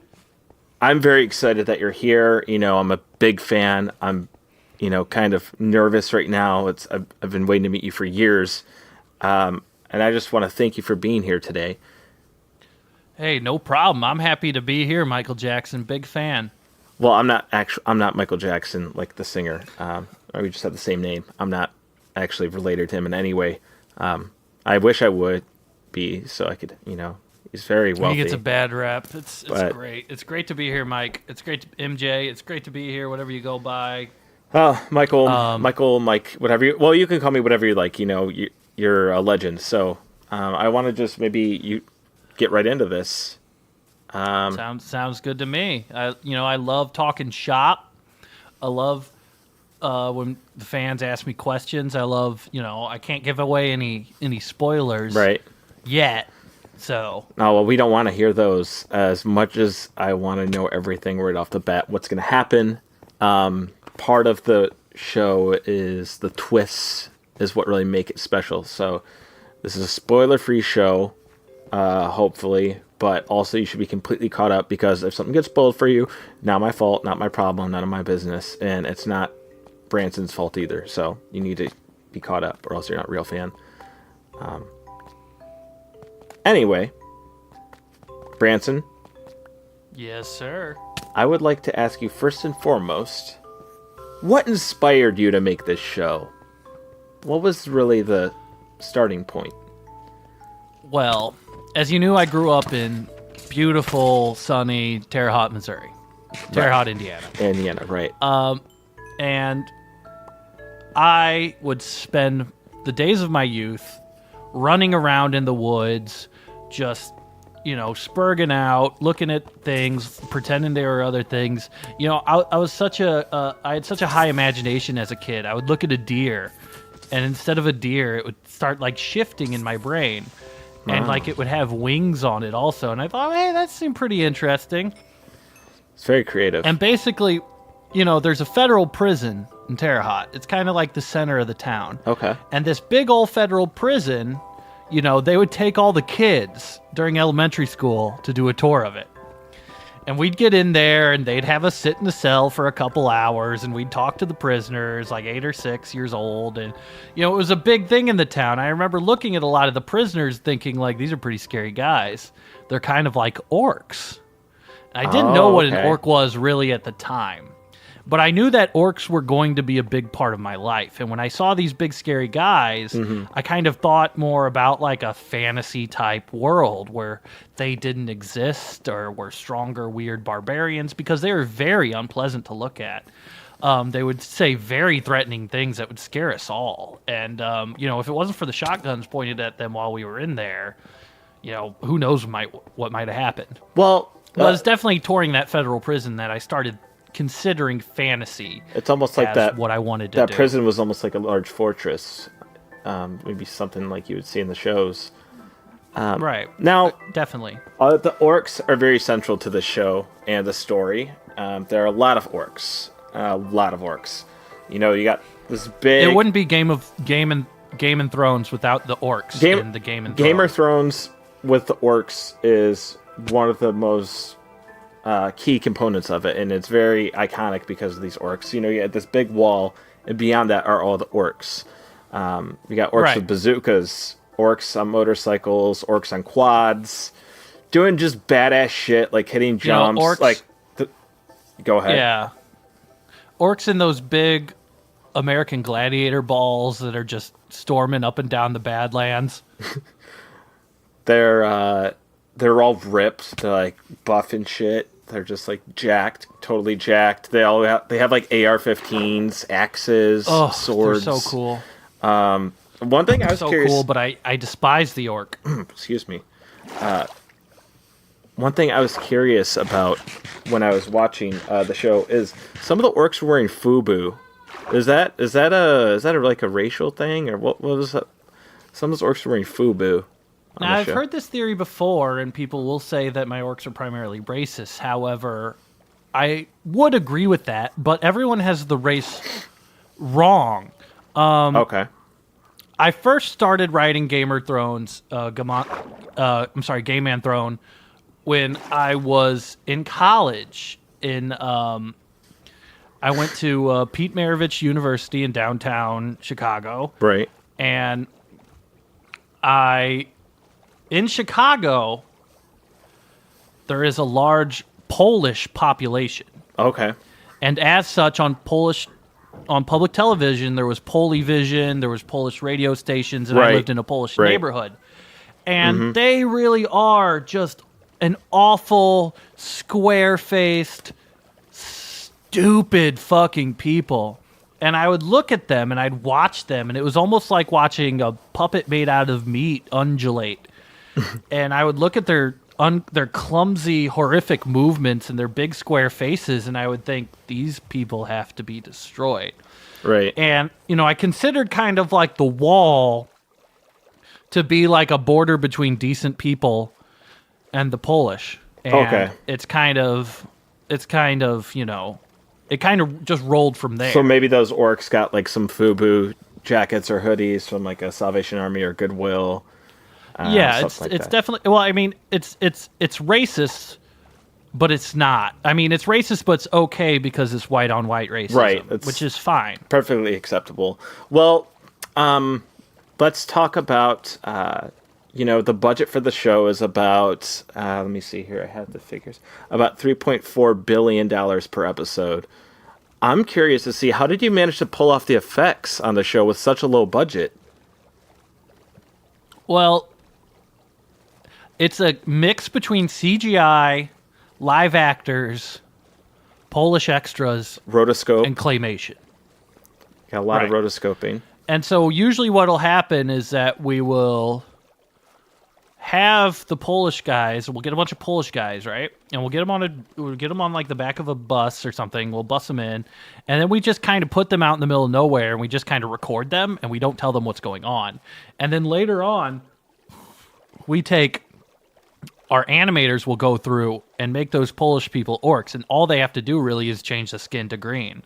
I'm very excited that you're here. I'm a big fan. I'm, kind of nervous right now. I've been waiting to meet you for years. And I just want to thank you for being here today. Hey, no problem. I'm happy to be here, Michael Jackson. Big fan. Well, I'm not Michael Jackson, like the singer. We just have the same name. I'm not actually related to him in any way. I wish I would be, so I could, he's very wealthy. He gets a bad rap. It's great. It's great to be here, Mike. It's great to, MJ. It's great to be here, whatever you go by. Michael, Mike, whatever you can call me whatever you like. You're a legend. So I want to just maybe you get right into this. Sounds good to me. I love talking shop. I love when the fans ask me questions. I love, I can't give away any spoilers right yet. So we don't want to hear those as much as I want to know everything right off the bat. What's going to happen? Part of the show is the twists is what really make it special. So this is a spoiler-free show, hopefully. But also you should be completely caught up, because if something gets spoiled for you, not my fault, not my problem, none of my business, and it's not Branson's fault either. So you need to be caught up, or else you're not a real fan. Anyway, Branson. Yes, sir. I would like to ask you first and foremost, what inspired you to make this show? What was really the starting point? Well, as you knew, I grew up in beautiful, sunny Terre Haute, Missouri. Terre Haute, Indiana. Indiana, right. And I would spend the days of my youth running around in the woods, just, spurging out, looking at things, pretending they were other things. I was I had such a high imagination as a kid. I would look at a deer, and instead of a deer, it would start shifting in my brain. And it would have wings on it also. And I thought, hey, that seemed pretty interesting. It's very creative. And basically, there's a federal prison in Terre Haute. It's kind of like the center of the town. Okay. And this big old federal prison, they would take all the kids during elementary school to do a tour of it. And we'd get in there, and they'd have us sit in the cell for a couple hours, and we'd talk to the prisoners, 8 or 6 years old. And, it was a big thing in the town. I remember looking at a lot of the prisoners thinking, these are pretty scary guys. They're kind of like orcs. And I didn't know what an orc was really at the time. But I knew that orcs were going to be a big part of my life. And when I saw these big scary guys, I kind of thought more about a fantasy type world where they didn't exist or were stronger, weird barbarians, because they were very unpleasant to look at. They would say very threatening things that would scare us all. And, if it wasn't for the shotguns pointed at them while we were in there, who knows what might have happened. Well, but it's definitely touring that federal prison that I started considering fantasy. It's almost like that. What I wanted to do. That do. prison was almost like a large fortress. Maybe something like you would see in the shows. Right. Now, definitely. The orcs are very central to the show and the story. There are a lot of orcs. You got this big. It wouldn't be Game and Thrones without the orcs in the Game and Thrones. Game of Thrones with the orcs is one of the most key components of it, and it's very iconic because of these orcs. You had this big wall, and beyond that are all the orcs. You got orcs with bazookas, orcs on motorcycles, orcs on quads, doing just badass shit, hitting jumps. Orcs, go ahead. Yeah. Orcs in those big American Gladiator balls that are just storming up and down the Badlands. They're all ripped. They're buff and shit. They're just jacked, totally jacked. They have AR-15s, axes, swords. They're so cool. One thing I was curious. So cool, but I despise the orc. Excuse me. One thing I was curious about when I was watching the show is some of the orcs were wearing FUBU. Is that a racial thing, or what was that? Some of those orcs were wearing FUBU. Now, I've heard this theory before, and people will say that my orcs are primarily racist. However, I would agree with that, but everyone has the race wrong. Okay. I first started writing Game Man Throne when I was in college. I went to Pete Maravich University in downtown Chicago. Right. And in Chicago, there is a large Polish population. Okay. And as such, on public television, there was Polivision, there was Polish radio stations, and I lived in a Polish neighborhood. And they really are just an awful, square-faced, stupid fucking people. And I would look at them and I'd watch them, and it was almost like watching a puppet made out of meat undulate. And I would look at their clumsy, horrific movements and their big square faces, and I would think, these people have to be destroyed. Right. And, I considered kind of like the wall to be like a border between decent people and the Polish. And it's kind of, it kind of just rolled from there. So maybe those orcs got like some FUBU jackets or hoodies from like a Salvation Army or Goodwill. It's definitely, well, I mean, it's racist, but it's not. I mean, it's racist, but it's okay because it's white on white racism, right? Which is fine. Perfectly acceptable. Well, let's talk about, the budget for the show is about, let me see here, I have the figures, about $3.4 billion per episode. I'm curious to see, how did you manage to pull off the effects on the show with such a low budget? Well, it's a mix between CGI, live actors, Polish extras, rotoscope, and claymation. Got a lot of rotoscoping. And so usually what will happen is that we will have the Polish guys, we'll get a bunch of Polish guys, right? And we'll get them on like the back of a bus or something. We'll bus them in, and then we just kind of put them out in the middle of nowhere, and we just kind of record them, and we don't tell them what's going on. And then later on, our animators will go through and make those Polish people orcs, and all they have to do really is change the skin to green.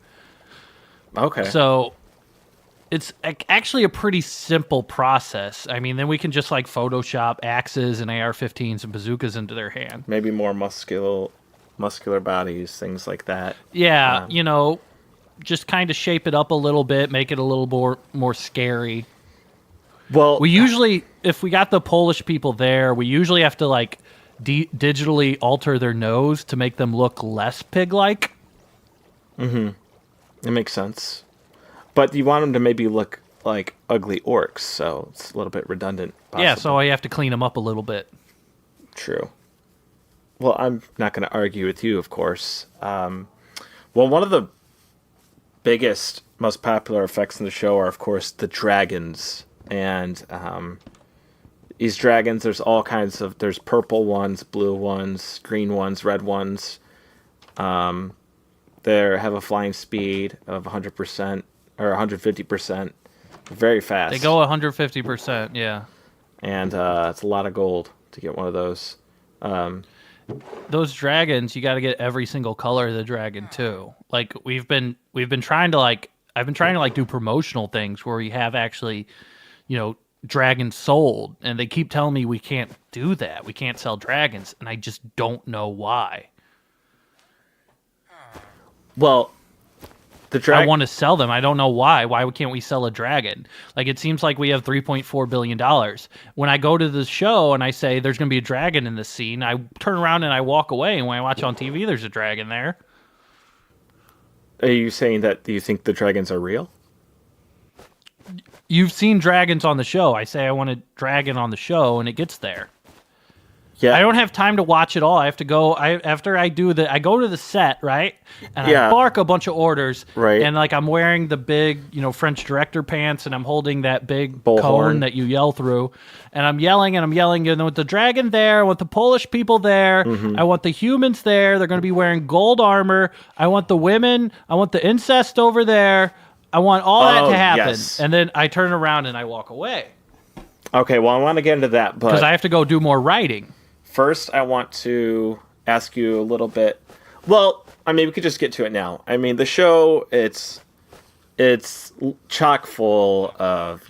Okay. So it's actually a pretty simple process. I mean, then we can just like Photoshop axes and AR-15s and bazookas into their hand. Maybe more muscular bodies, things like that. Yeah, just kind of shape it up a little bit, make it a little more scary. Well, we usually, if we got the Polish people there, we usually have to like digitally alter their nose to make them look less pig-like. Mm-hmm. It makes sense. But you want them to maybe look like ugly orcs, so it's a little bit redundant. Possibly. Yeah, so I have to clean them up a little bit. True. Well, I'm not going to argue with you, of course. Well, one of the biggest, most popular effects in the show are, of course, the dragons. And these dragons, there's all kinds of... There's purple ones, blue ones, green ones, red ones. They have a flying speed of 100%. Or 150%. Very fast. They go 150%, yeah. And it's a lot of gold to get one of those. Those dragons, you got to get every single color of the dragon too. Like we've been trying to I've been trying to do promotional things where we have actually, dragons sold, and they keep telling me we can't do that. We can't sell dragons, and I just don't know why. Well, I want to sell them. I don't know why. Why can't we sell a dragon? Like, it seems like we have $3.4 billion. When I go to the show and I say there's going to be a dragon in this scene, I turn around and I walk away. And when I watch on TV, there's a dragon there. Are you saying that you think the dragons are real? You've seen dragons on the show. I say I want a dragon on the show, and it gets there. Yeah. I don't have time to watch it all. I have to go. I go to the set, right? And I bark a bunch of orders, right? And I'm wearing the big, French director pants, and I'm holding that big cone that you yell through, and I'm yelling, and with the dragon there, I want the Polish people there, I want the humans there. They're going to be wearing gold armor. I want the women. I want the incest over there. I want all that to happen, and then I turn around and I walk away. Okay, well, I want to get into that, but because I have to go do more writing. First, I want to ask you a little bit. Well, I mean, we could just get to it now. I mean, the show, it's chock full of,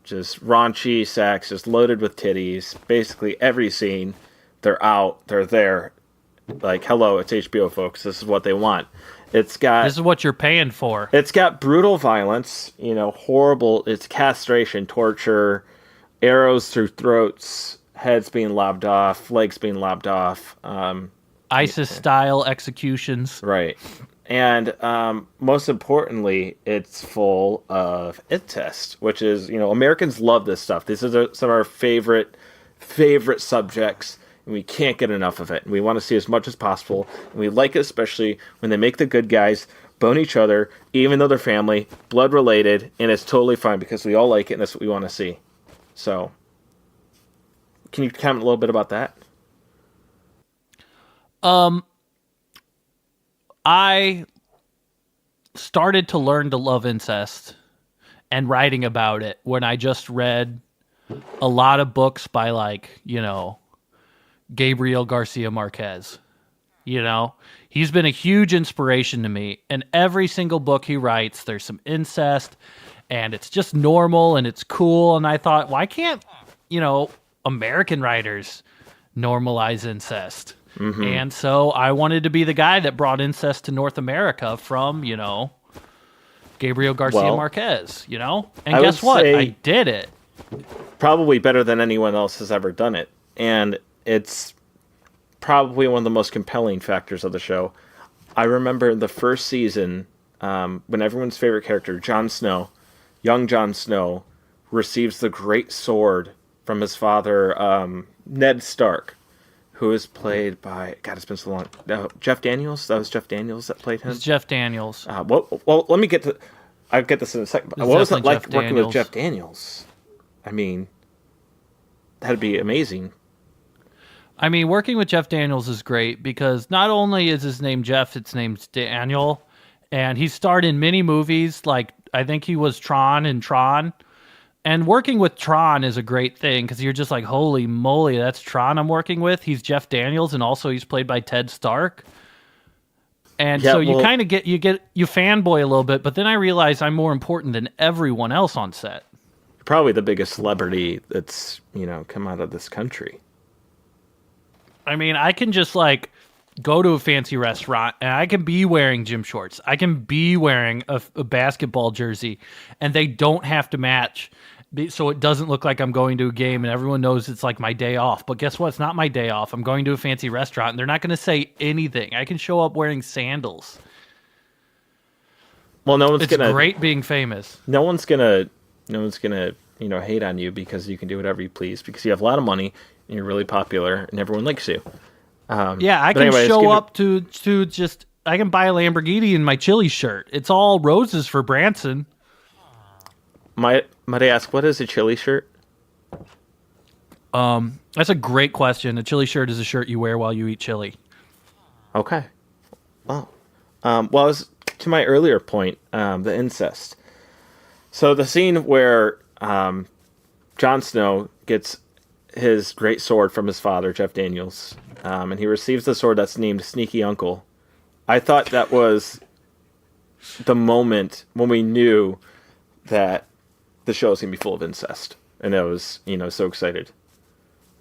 just raunchy sex, just loaded with titties. Basically, every scene, they're out, they're there. Like, hello, it's HBO, folks. This is what they want. This is what you're paying for. It's got brutal violence, horrible. It's castration, torture, arrows through throats, heads being lobbed off, legs being lobbed off. ISIS-style executions. Right. And most importantly, it's full of incest, which is, Americans love this stuff. These are some of our favorite subjects, and we can't get enough of it. And we want to see as much as possible. And we like it especially when they make the good guys bone each other, even though they're family, blood related, and it's totally fine because we all like it and that's what we want to see. So, can you comment a little bit about that? I started to learn to love incest and writing about it when I just read a lot of books by, like, Gabriel Garcia Marquez. He's been a huge inspiration to me. And every single book he writes, there's some incest, and it's just normal and it's cool. And I thought, why can't, American writers normalize incest? Mm-hmm. And so I wanted to be the guy that brought incest to North America from, Gabriel Garcia Marquez, And guess what? I did it. Probably better than anyone else has ever done it. And it's probably one of the most compelling factors of the show. I remember the first season, when everyone's favorite character, young Jon Snow, receives the great sword from his father, Ned Stark, who is played by, God, it's been so long. No, Jeff Daniels? That was Jeff Daniels that played him? It's Jeff Daniels. Well, let me get to... I'll get this in a second. What was it like working with Jeff Daniels? I mean, that'd be amazing. I mean, working with Jeff Daniels is great because not only is his name Jeff, it's named Daniel, and he starred in many movies, like I think he was Tron in Tron. And working with Tron is a great thing because you're just like, holy moly, that's Tron I'm working with. He's Jeff Daniels, and also he's played by Ted Stark. And so you kind of you fanboy a little bit, but then I realize I'm more important than everyone else on set. Probably the biggest celebrity that's, come out of this country. I mean, I can just go to a fancy restaurant and I can be wearing gym shorts. I can be wearing a basketball jersey, and they don't have to match. So it doesn't look like I'm going to a game and everyone knows it's like my day off. But guess what? It's not my day off. I'm going to a fancy restaurant and they're not going to say anything. I can show up wearing sandals. Well, it's great being famous. No one's gonna hate on you because you can do whatever you please because you have a lot of money and you're really popular and everyone likes you. I can show up to just, I can buy a Lamborghini in my Chili shirt. It's all roses for Branson. Might I ask, what is a Chili shirt? That's a great question. A Chili shirt is a shirt you wear while you eat chili. Okay. Wow. Well, as to my earlier point, the incest. So the scene where Jon Snow gets his great sword from his father, Jeff Daniels, and he receives the sword that's named Sneaky Uncle. I thought that was the moment when we knew that the show was going to be full of incest. And I was, so excited.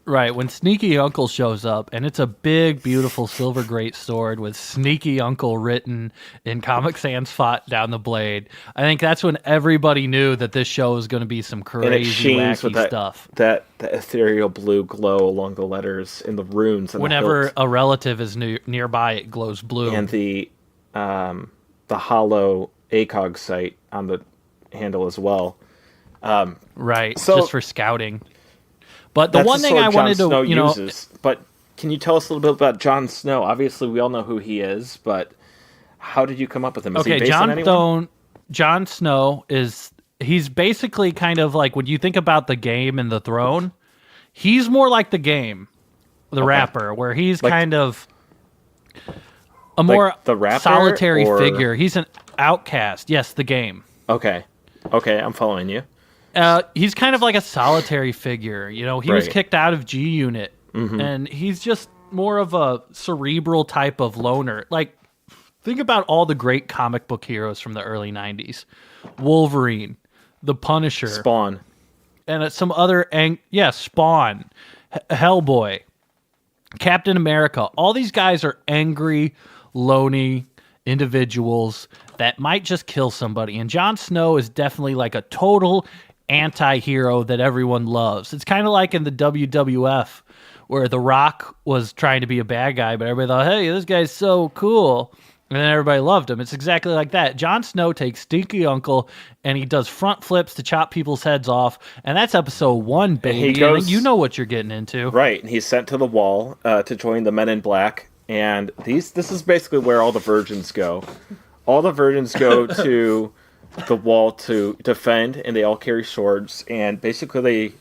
Right, when Sneaky Uncle shows up, and it's a big, beautiful silver great sword with Sneaky Uncle written in Comic Sans font down the blade, I think that's when everybody knew that this show was going to be some crazy, wacky stuff. That ethereal blue glow along the letters in the runes. And whenever a relative is nearby, it glows blue. And the hollow ACOG site on the handle as well. Right, so, just for scouting. But the one thing I wanted to, uses. But can you tell us a little bit about Jon Snow? Obviously, we all know who he is, but how did you come up with him? Is he based on anyone? Jon Snow he's basically kind of like, when you think about the game and the throne, he's more like the game, the rapper, where he's kind of a more the rapper, solitary figure. He's an outcast. Yes, the game. Okay, I'm following you. He's kind of like a solitary figure. He was kicked out of G Unit, and he's just more of a cerebral type of loner. Like, Think about all the great comic book heroes from the early 90s. Wolverine, The Punisher, Spawn, and some other Spawn, Hellboy, Captain America. All these guys are angry, lonely individuals that might just kill somebody. And Jon Snow is definitely like a total anti-hero that everyone loves. It's kind of like in the WWF where The Rock was trying to be a bad guy, but everybody thought, hey, this guy's so cool. And then everybody loved him. It's exactly like that. Jon Snow takes Stinky Uncle and he does front flips to chop people's heads off. And that's episode 1, baby. And you know what you're getting into. Right. And he's sent to the wall to join the Men in Black. And this is basically where all the virgins go. All the virgins go to the wall to defend, and they all carry swords. And basically,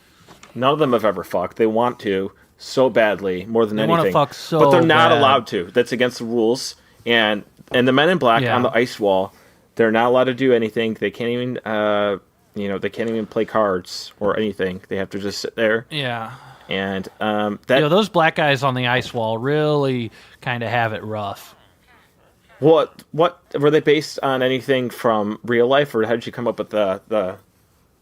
none of them have ever fucked. They want to so badly, more than anything. They want to fuck so but they're not bad. allowed to. That's against the rules. And the Men in Black on the ice wall, they're not allowed to do anything. They can't even, they can't even play cards or anything. They have to just sit there. Yeah. And those black guys on the ice wall really kind of have it rough. What were they based on anything from real life, or how did you come up with the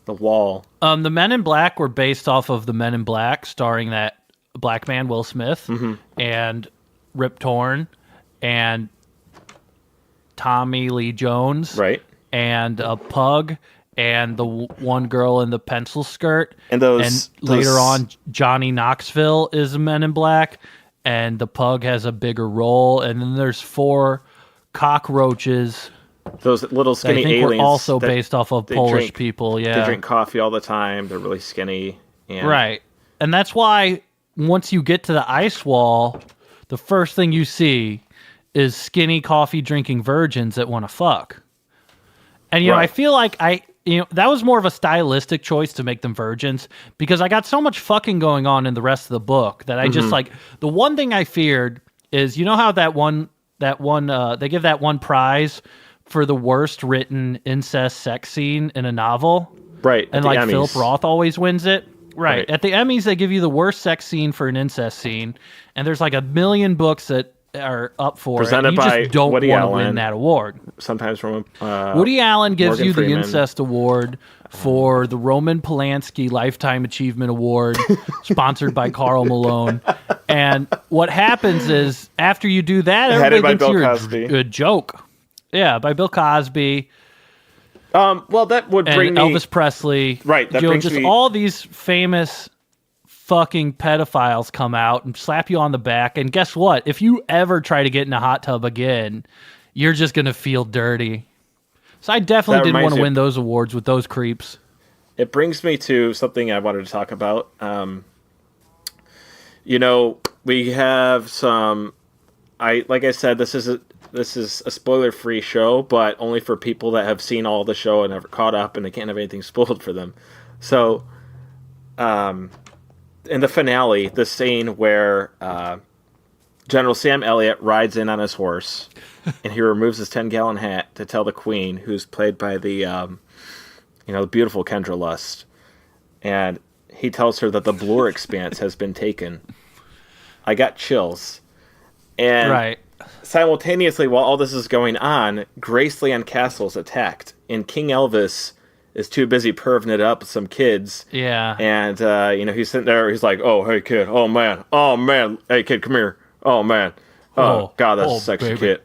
wall? The Men in Black were based off of the Men in Black, starring that black man Will Smith and Rip Torn and Tommy Lee Jones, right? And a pug and the one girl in the pencil skirt, and later on Johnny Knoxville is Men in Black, and the pug has a bigger role, and then there's 4 cockroaches. Those little skinny I think aliens were also based off of Polish people. Yeah, they drink coffee all the time. They're really skinny. And right, and that's why once you get to the ice wall, the first thing you see is skinny coffee drinking virgins that want to fuck. And I feel like that was more of a stylistic choice to make them virgins, because I got so much fucking going on in the rest of the book that I just the one thing I feared is, how they give that one prize for the worst written incest sex scene in a novel. Right. And like Philip Roth always wins it. Right. At the Emmys, they give you the worst sex scene for an incest scene. And there's like 1 million books that are up for presented it. You by just don't want Woody to Allen, win that award. Sometimes from Woody Allen gives Morgan you Freeman. the Incest Award for the Roman Polanski Lifetime Achievement Award, sponsored by Karl Malone. And what happens is, after you do that, everybody thinks you're a joke. Yeah, by Bill Cosby. Well, that would bring me Elvis Presley. Right. That brings just me all these famous fucking pedophiles come out and slap you on the back. And guess what? If you ever try to get in a hot tub again, you're just going to feel dirty. So I definitely didn't want to win those awards with those creeps. It brings me to something I wanted to talk about. We have some. Like I said, this is a spoiler-free show, but only for people that have seen all the show and have caught up, and they can't have anything spoiled for them. So, in the finale, the scene where General Sam Elliott rides in on his horse, and he removes his 10-gallon hat to tell the Queen, who's played by the beautiful Kendra Lust, and he tells her that the Blur Expanse has been taken. I got chills. And simultaneously, while all this is going on, Graceland Castle is attacked, and King Elvis is too busy perving it up with some kids. Yeah. And, he's sitting there, he's like, oh, hey, kid, oh, man, hey, kid, come here, oh, man, oh God, that's a sexy baby. kid,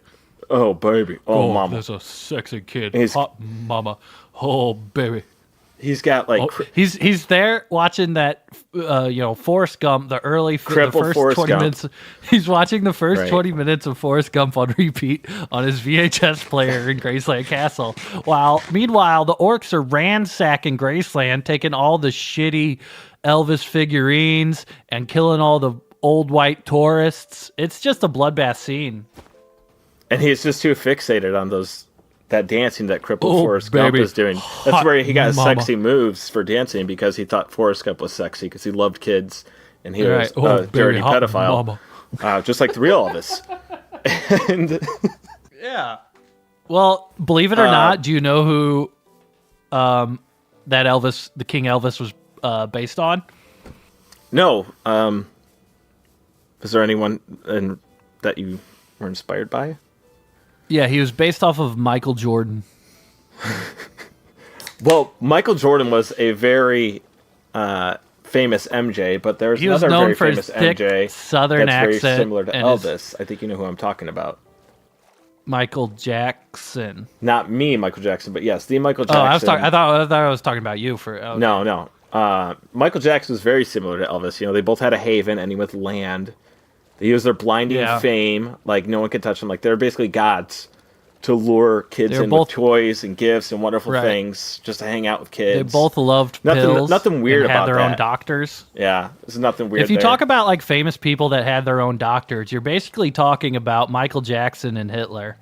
oh, baby, oh, mama. There's a sexy kid, hot mama, oh, baby. He's got like he's there watching that Forrest Gump, the first Forrest 20 Gump. minutes. He's watching the first 20 minutes of Forrest Gump on repeat on his VHS player in Graceland Castle. Meanwhile, the orcs are ransacking Graceland, taking all the shitty Elvis figurines and killing all the old white tourists. It's just a bloodbath scene. And he's just too fixated on that dancing that crippled Forrest Gump is doing. That's where he got sexy moves for dancing, because he thought Forrest Gump was sexy because he loved kids and he was a dirty pedophile, just like the real Elvis. And yeah. Well, believe it or not, do you know who that Elvis, the King Elvis, was based on? No. Is there anyone that you were inspired by? Yeah, he was based off of Michael Jordan. Well, Michael Jordan was a very famous MJ, but there's He was another known very for his famous thick MJ Southern that's very accent similar to and his- Elvis. I think you know who I'm talking about. Michael Jackson. Not me, Michael Jackson, but yes, the Michael Jackson. Oh, I thought I was talking about you for. Okay. No. Michael Jackson was very similar to Elvis. You know, they both had a haven ending with land. They used their blinding fame, like no one could touch them. Like they're basically gods to lure kids in with toys and gifts and wonderful things, just to hang out with kids. They both loved pills. Nothing weird and about had their that. own doctors. Yeah, there's nothing weird. If you there. talk about like famous people that had their own doctors, you're basically talking about Michael Jackson and Hitler.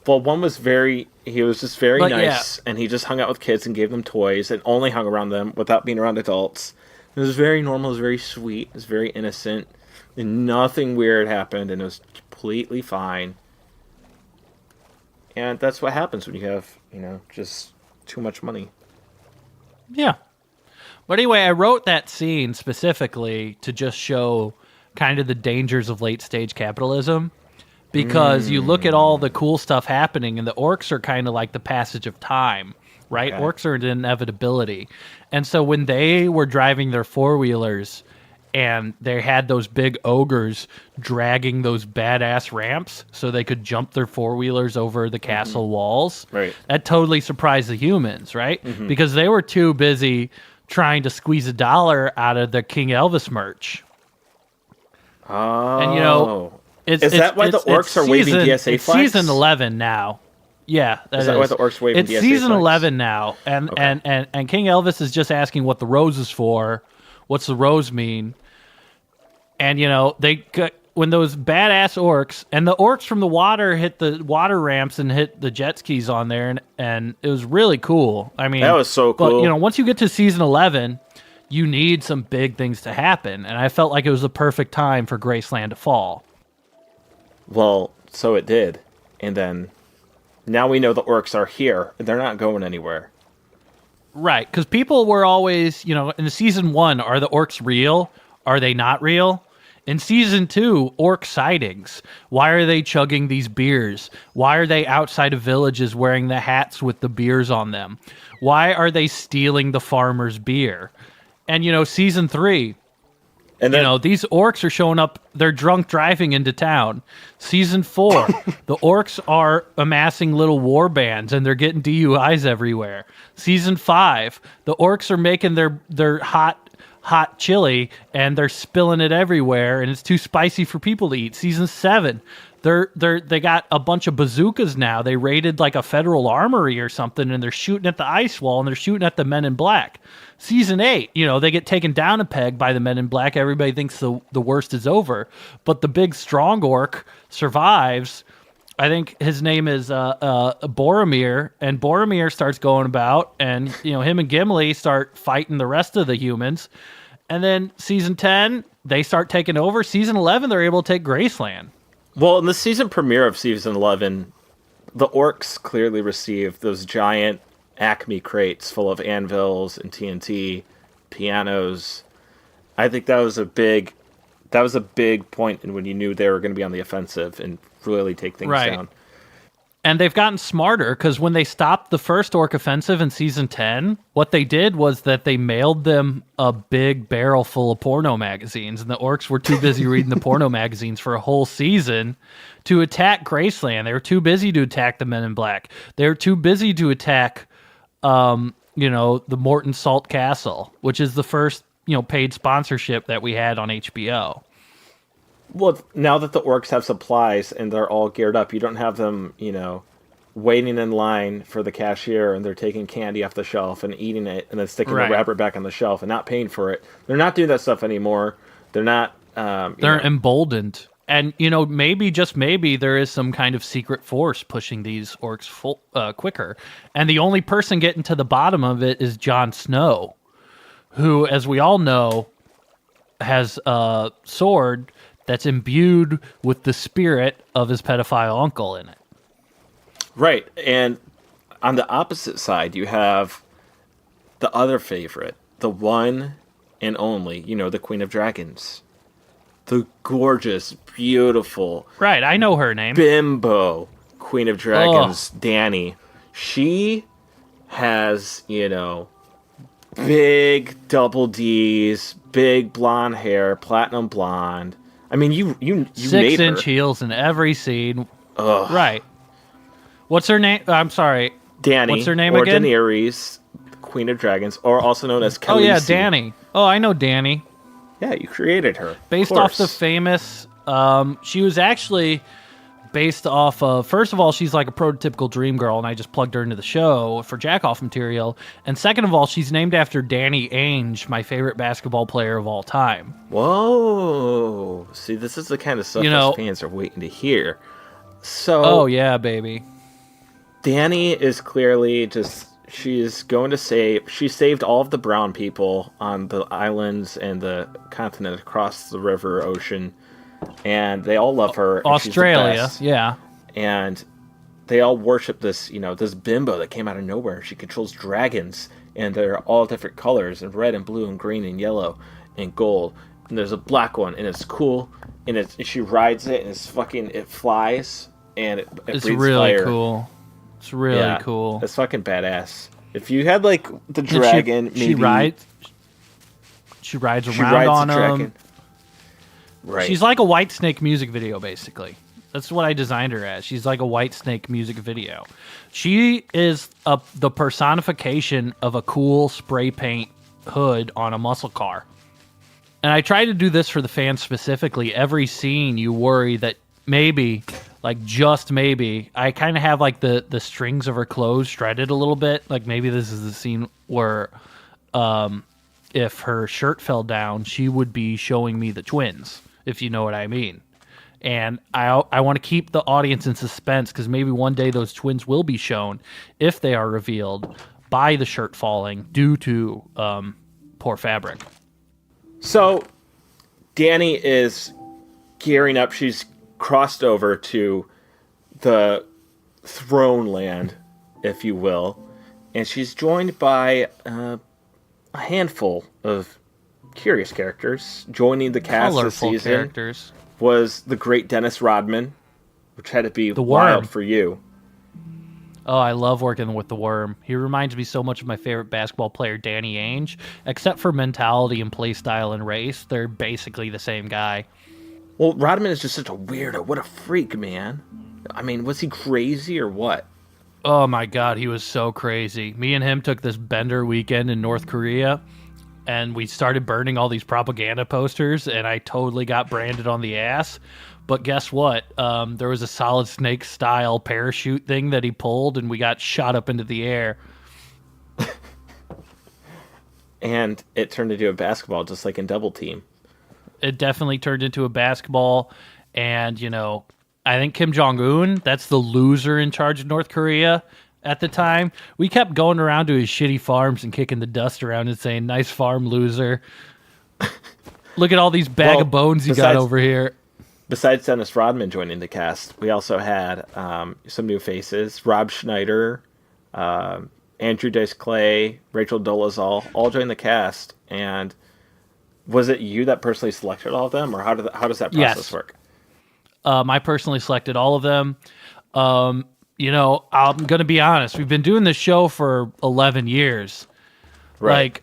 Well, one was he was just very nice, and he just hung out with kids and gave them toys and only hung around them without being around adults. It was very normal, it was very sweet, it was very innocent, and nothing weird happened, and it was completely fine. And that's what happens when you have, just too much money. Yeah. But anyway, I wrote that scene specifically to just show kind of the dangers of late-stage capitalism. Because you look at all the cool stuff happening, and the orcs are kind of like the passage of time, right? Okay. Orcs are an inevitability. And so when they were driving their four-wheelers and they had those big ogres dragging those badass ramps so they could jump their four-wheelers over the castle walls, right? That totally surprised the humans, right? Because they were too busy trying to squeeze $1 out of the King Elvis merch. Oh. And, Is that why the orcs are waving DSA flags? It's season 11 now. Yeah, is that why the orcs waving DSA flags? It's season 11 now, and King Elvis is just asking what the rose is for. What's the rose mean? And when those badass orcs and the orcs from the water hit the water ramps and hit the jet skis on there, and it was really cool. I mean, that was so cool. But once you get to season 11, you need some big things to happen, and I felt like it was the perfect time for Graceland to fall. Well, so it did. And then now we know the orcs are here. They're not going anywhere. Right, because people were always, in season 1, are the orcs real? Are they not real? In season 2, orc sightings. Why are they chugging these beers? Why are they outside of villages wearing the hats with the beers on them? Why are they stealing the farmer's beer? And, season 3... And then, these orcs are showing up. They're drunk driving into town. Season 4, the orcs are amassing little war bands and they're getting DUIs everywhere. Season 5, the orcs are making their hot chili and they're spilling it everywhere and it's too spicy for people to eat. Season 7, they got a bunch of bazookas now. They raided like a federal armory or something and they're shooting at the ice wall and they're shooting at the men in black. Season 8, they get taken down a peg by the men in black. Everybody thinks the worst is over. But the big strong orc survives. I think his name is Boromir. And Boromir starts going about. And, him and Gimli start fighting the rest of the humans. And then season 10, they start taking over. Season 11, they're able to take Graceland. Well, in the season premiere of season 11, the orcs clearly received those giant Acme crates full of anvils and TNT, pianos. I think that was a big point in when you knew they were going to be on the offensive and really take things down. And they've gotten smarter because when they stopped the first orc offensive in season 10, what they did was that they mailed them a big barrel full of porno magazines, and the orcs were too busy reading the porno magazines for a whole season to attack Graceland. They were too busy to attack the Men in Black. They were too busy to attack the Morton Salt Castle, which is the first, paid sponsorship that we had on HBO. Well, now that the orcs have supplies and they're all geared up, you don't have them, waiting in line for the cashier and they're taking candy off the shelf and eating it and then sticking the wrapper back on the shelf and not paying for it. They're not doing that stuff anymore. They're not... they're emboldened. And, maybe, just maybe, there is some kind of secret force pushing these orcs quicker. And the only person getting to the bottom of it is Jon Snow, who, as we all know, has a sword that's imbued with the spirit of his pedophile uncle in it. Right. And on the opposite side, you have the other favorite, the one and only, the Queen of Dragons. the gorgeous, beautiful, Right, I know her name. bimbo Queen of Dragons, Dani. She has, big double D's, big blonde hair, platinum blonde. I mean, you made her. 6-inch heels in every scene. Ugh. Right. What's her name? I'm sorry. Dani. What's her name or again? Daenerys, Queen of Dragons, or also known as Khaleesi. Oh, yeah, Dani. Oh, I know Dani. Yeah, you created her. Based off the famous... she was actually based off of... First of all, she's like a prototypical dream girl, and I just plugged her into the show for jack-off material. And second of all, she's named after Danny Ainge, my favorite basketball player of all time. Whoa. See, this is the kind of stuff us fans are waiting to hear. So... Oh, yeah, baby. Dani is clearly just... She saved all of the brown people on the islands and the continent across the river, ocean, and they all love her. Australia, yeah. And they all worship this, this bimbo that came out of nowhere. She controls dragons, and they're all different colors, and red and blue and green and yellow and gold. And there's a black one, and it's cool, and she rides it, and it flies, and it it's breathes really fire. Cool. It's really cool. It's fucking badass. If you had the dragon, she rides around on him. Right. She's like a White Snake music video, basically. That's what I designed her as. She's like a White Snake music video. She is the personification of a cool spray paint hood on a muscle car. And I try to do this for the fans specifically. Every scene, you worry that maybe, just maybe, I kind of have the strings of her clothes shredded a little bit. Like maybe this is the scene where if her shirt fell down, she would be showing me the twins, if you know what I mean. And I want to keep the audience in suspense because maybe one day those twins will be shown if they are revealed by the shirt falling due to poor fabric. So Dani is gearing up. She's crossed over to the throne land, if you will, and she's joined by a handful of curious characters. Joining the cast this season characters was the great Dennis Rodman, which had to be the wild Worm. for you. Oh, I love working with the Worm. He reminds me so much of my favorite basketball player, Danny Ainge. Except for mentality and play style and race, they're basically the same guy. Well, Rodman is just such a weirdo. What a freak, man. I mean, was he crazy or what? Oh my God, he was so crazy. Me and him took this bender weekend in North Korea, and we started burning all these propaganda posters, and I totally got branded on the ass. But guess what? There was a Solid Snake style parachute thing that he pulled, and we got shot up into the air. And it turned into a basketball, just like in Double Team. It definitely turned into a basketball, and, I think Kim Jong-un, that's the loser in charge of North Korea at the time. We kept going around to his shitty farms and kicking the dust around and saying, nice farm, loser. Look at all these bag of bones you got over here. Besides Dennis Rodman joining the cast, we also had some new faces. Rob Schneider, Andrew Dice Clay, Rachel Dolezal, all joined the cast. And was it you that personally selected all of them, or how does that process work? I personally selected all of them. I'm going to be honest. We've been doing this show for 11 years. Right.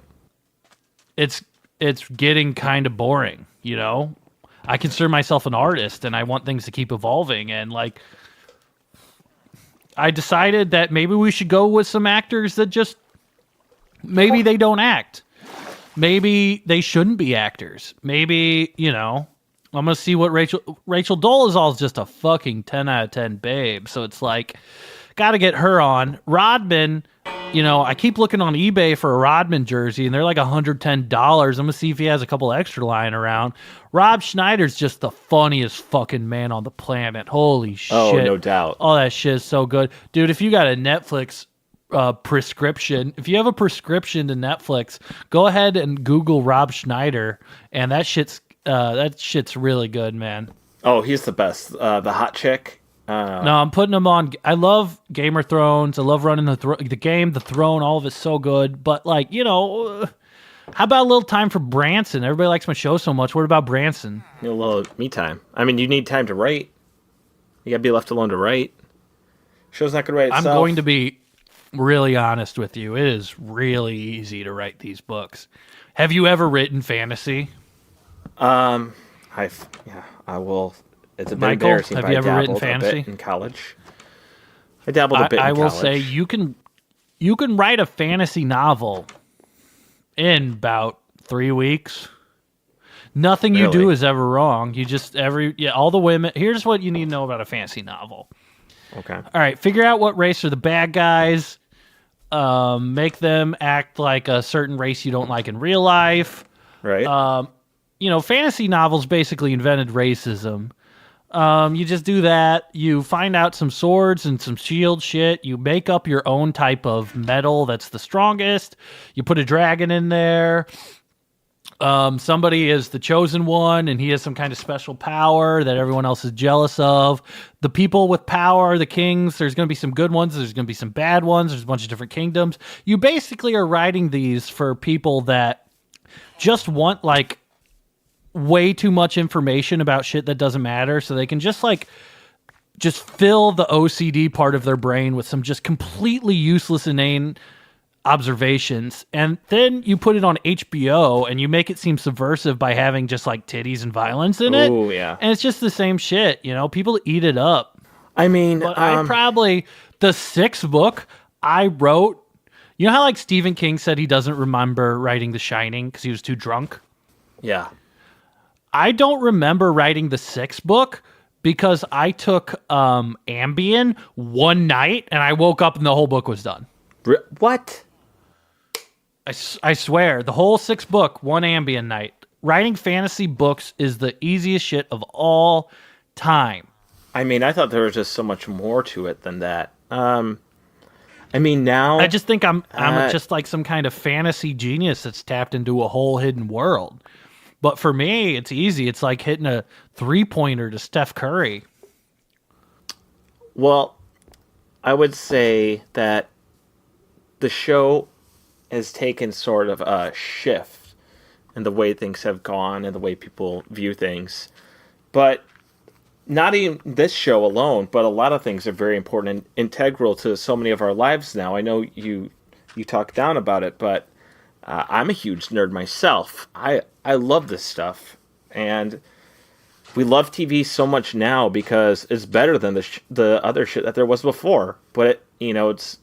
It's getting kind of boring, I consider myself an artist, and I want things to keep evolving. And, I decided that maybe we should go with some actors that just... Maybe they don't act. Maybe they shouldn't be actors. Maybe, I'm going to see what Rachel Dolezal is just a fucking 10 out of 10 babe. So it's got to get her on. Rodman, I keep looking on eBay for a Rodman jersey, and they're like $110. I'm going to see if he has a couple extra lying around. Rob Schneider's just the funniest fucking man on the planet. Holy shit. Oh, no doubt. All that shit is so good. Dude, if you got a Netflix prescription, if you have a prescription to Netflix, go ahead and Google Rob Schneider, and that shit's really good, man. Oh, he's the best. The hot chick. No, I'm putting him on. I love Game of Thrones. I love running the game, The Throne. All of it's so good. But How about a little time for Branson? Everybody likes my show so much. What about Branson? A little me time. I mean, you need time to write. You gotta be left alone to write. Show's not gonna write itself. I'm going to be really honest with you. It is really easy to write these books. Have you ever written fantasy? I will. It's a bit Michael, embarrassing. have you ever written fantasy? A bit in college? I dabbled a bit in college. I will say you can write a fantasy novel in about 3 weeks. Nothing you do is ever wrong. You just all the women. Here's what you need to know about a fantasy novel. Okay. All right. Figure out what race are the bad guys. Make them act like a certain race you don't like in real life. Right. Fantasy novels basically invented racism. You just do that. You find out some swords and some shield shit. You make up your own type of metal that's the strongest. You put a dragon in there. Somebody is the chosen one, and he has some kind of special power that everyone else is jealous of. The people with power, the kings, there's going to be some good ones. There's going to be some bad ones. There's a bunch of different kingdoms. You basically are writing these for people that just want, like, way too much information about shit that doesn't matter, so they can just fill the OCD part of their brain with some just completely useless, inane observations, and then you put it on HBO and you make it seem subversive by having just like titties and violence in it. Oh yeah, and it's just the same shit. People eat it up. I mean, but I probably the 6th book I wrote. You know how like Stephen King said he doesn't remember writing The Shining because he was too drunk. Yeah. I don't remember writing the 6th book because I took Ambien one night and I woke up and the whole book was done. What? I swear, the whole 6th book, one Ambien night. Writing fantasy books is the easiest shit of all time. I mean, I thought there was just so much more to it than that. I mean, now I just think I'm just like some kind of fantasy genius that's tapped into a whole hidden world. But for me, it's easy. It's like hitting a 3-pointer to Steph Curry. Well, I would say that the show has taken sort of a shift in the way things have gone and the way people view things. But not even this show alone, but a lot of things are very important and integral to so many of our lives now. I know you talk down about it, but I'm a huge nerd myself. I love this stuff, and we love TV so much now because it's better than the other shit that there was before. But it's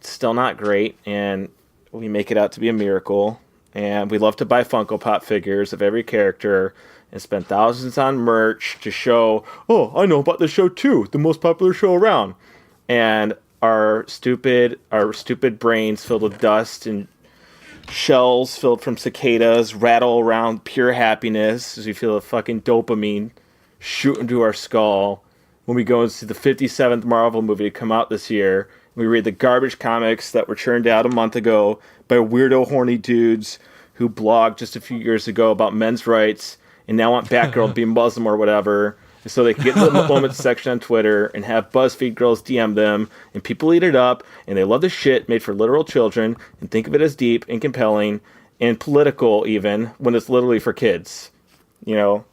still not great, and we make it out to be a miracle. And we love to buy Funko Pop figures of every character and spend thousands on merch to show, oh, I know about the show too, the most popular show around. And our stupid brains filled with dust and shells filled from cicadas rattle around pure happiness as we feel a fucking dopamine shoot into our skull when we go and see the 57th Marvel movie to come out this year. We read the garbage comics that were churned out a month ago by weirdo horny dudes who blogged just a few years ago about men's rights and now want Batgirl to be Muslim or whatever. And so they can get to the moments section on Twitter and have BuzzFeed girls DM them, and people eat it up, and they love the shit made for literal children and think of it as deep and compelling and political even when it's literally for kids. I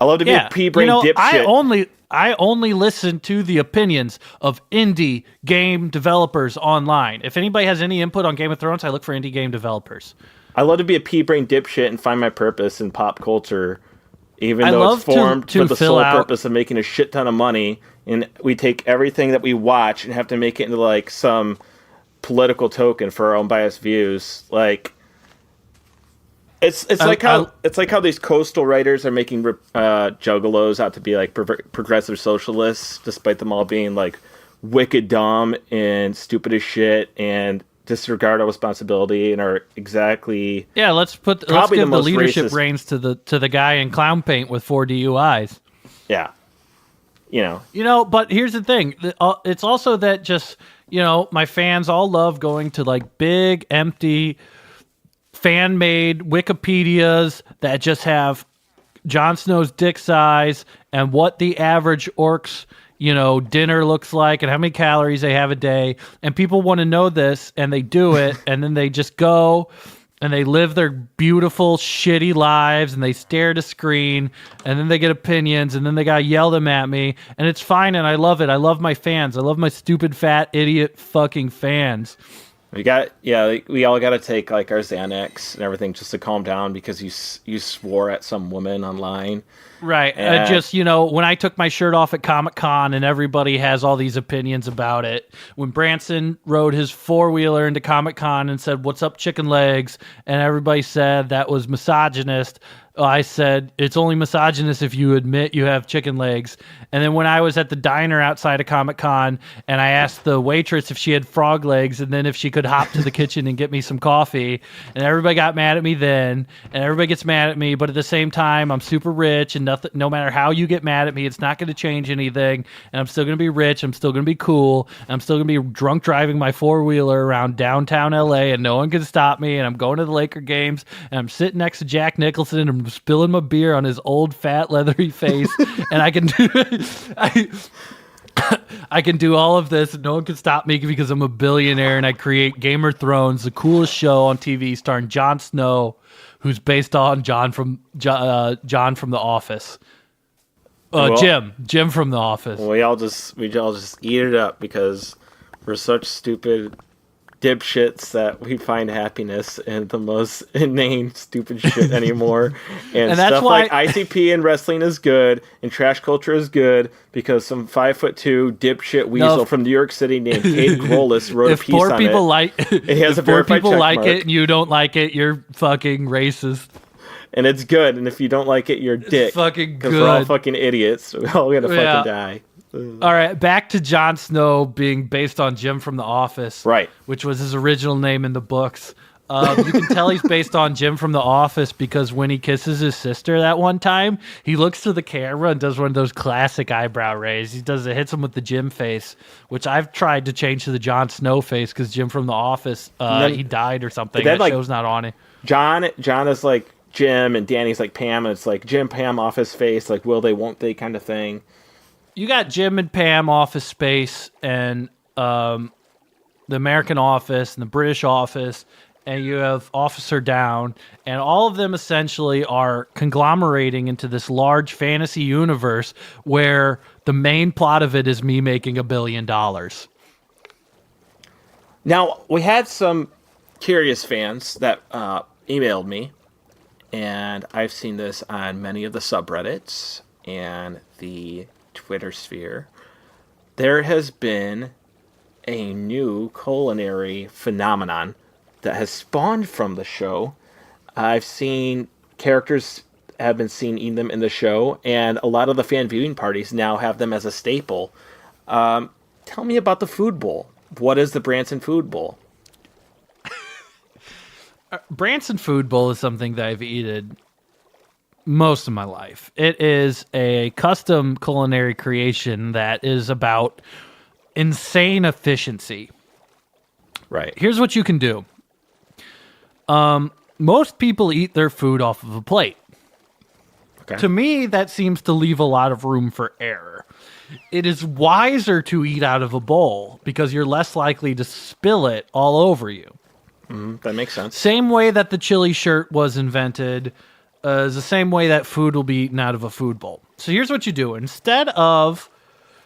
love to be a pea-brain dipshit. I only listen to the opinions of indie game developers online. If anybody has any input on Game of Thrones, I look for indie game developers. I love to be a pea-brain dipshit and find my purpose in pop culture, even though it's formed for the sole purpose of making a shit ton of money. And we take everything that we watch and have to make it into like some political token for our own biased views. Like, it's like how these coastal writers are making juggalos out to be like progressive socialists, despite them all being like wicked dumb and stupid as shit and disregard our responsibility and are exactly let's give the leadership racist reins to the guy in clown paint with 4 DUIs. But here's the thing, it's also that just my fans all love going to like big empty fan-made Wikipedias that just have Jon Snow's dick size and what the average orc's dinner looks like and how many calories they have a day. And people want to know this, and they do it, and then they just go and they live their beautiful, shitty lives, and they stare at a screen, and then they get opinions, and then they gotta yell them at me, and it's fine, and I love it. I love my fans. I love my stupid, fat, idiot fucking fans. We all got to take like our Xanax and everything just to calm down because you swore at some woman online. Right. Just, when I took my shirt off at Comic-Con and everybody has all these opinions about it. When Branson rode his four-wheeler into Comic-Con and said, "What's up, chicken legs?" and everybody said that was misogynist, I said, it's only misogynist if you admit you have chicken legs. And then when I was at the diner outside of Comic-Con and I asked the waitress if she had frog legs and then if she could hop to the kitchen and get me some coffee, and everybody got mad at me then, and everybody gets mad at me, but at the same time, I'm super rich, and no matter how you get mad at me, it's not going to change anything, and I'm still going to be rich, I'm still going to be cool, and I'm still going to be drunk driving my four-wheeler around downtown LA, and no one can stop me, and I'm going to the Laker games, and I'm sitting next to Jack Nicholson, and I'm spilling my beer on his old, fat, leathery face, and I can do I can do all of this, and no one can stop me because I'm a billionaire, and I create Game of Thrones, the coolest show on TV, starring Jon Snow, who's based on John from The Office. Jim from The Office. We all just eat it up because we're such stupid dipshits that we find happiness in the most inane, stupid shit anymore. And that's stuff why like ICP and wrestling is good, and trash culture is good because some 5'2" dipshit weasel from New York City named Kate Grollis wrote a piece on it. If four people like it and you don't like it, you're fucking racist. And it's good, and if you don't like it, you're a dick. It's fucking good. Because we're all fucking idiots. We're all gonna fucking die. All right, back to Jon Snow being based on Jim from The Office, right? Which was his original name in the books. You can tell he's based on Jim from The Office because when he kisses his sister that one time, he looks to the camera and does one of those classic eyebrow raise. It hits him with the Jim face, which I've tried to change to the Jon Snow face because Jim from The Office, he died or something. That show's not on it. John is like Jim and Danny's like Pam, and it's like Jim, Pam, Office face, like will they, won't they kind of thing. You got Jim and Pam Office Space and the American Office and the British Office, and you have Officer Down, and all of them essentially are conglomerating into this large fantasy universe where the main plot of it is me making $1 billion. Now, we had some curious fans that emailed me, and I've seen this on many of the subreddits and the Twitter sphere. There has been a new culinary phenomenon that has spawned from the show. I've seen characters have been seen eating them in the show, and a lot of the fan viewing parties now have them as a staple. Tell me about the food bowl. What is the Branson food bowl? Branson food bowl is something that I've eaten most of my life. It is a custom culinary creation that is about insane efficiency. Right. Here's what you can do. Most people eat their food off of a plate. Okay. To me, that seems to leave a lot of room for error. It is wiser to eat out of a bowl because you're less likely to spill it all over you. That makes sense. Same way that the chili shirt was invented is the same way that food will be eaten out of a food bowl. So here's what you do. Instead of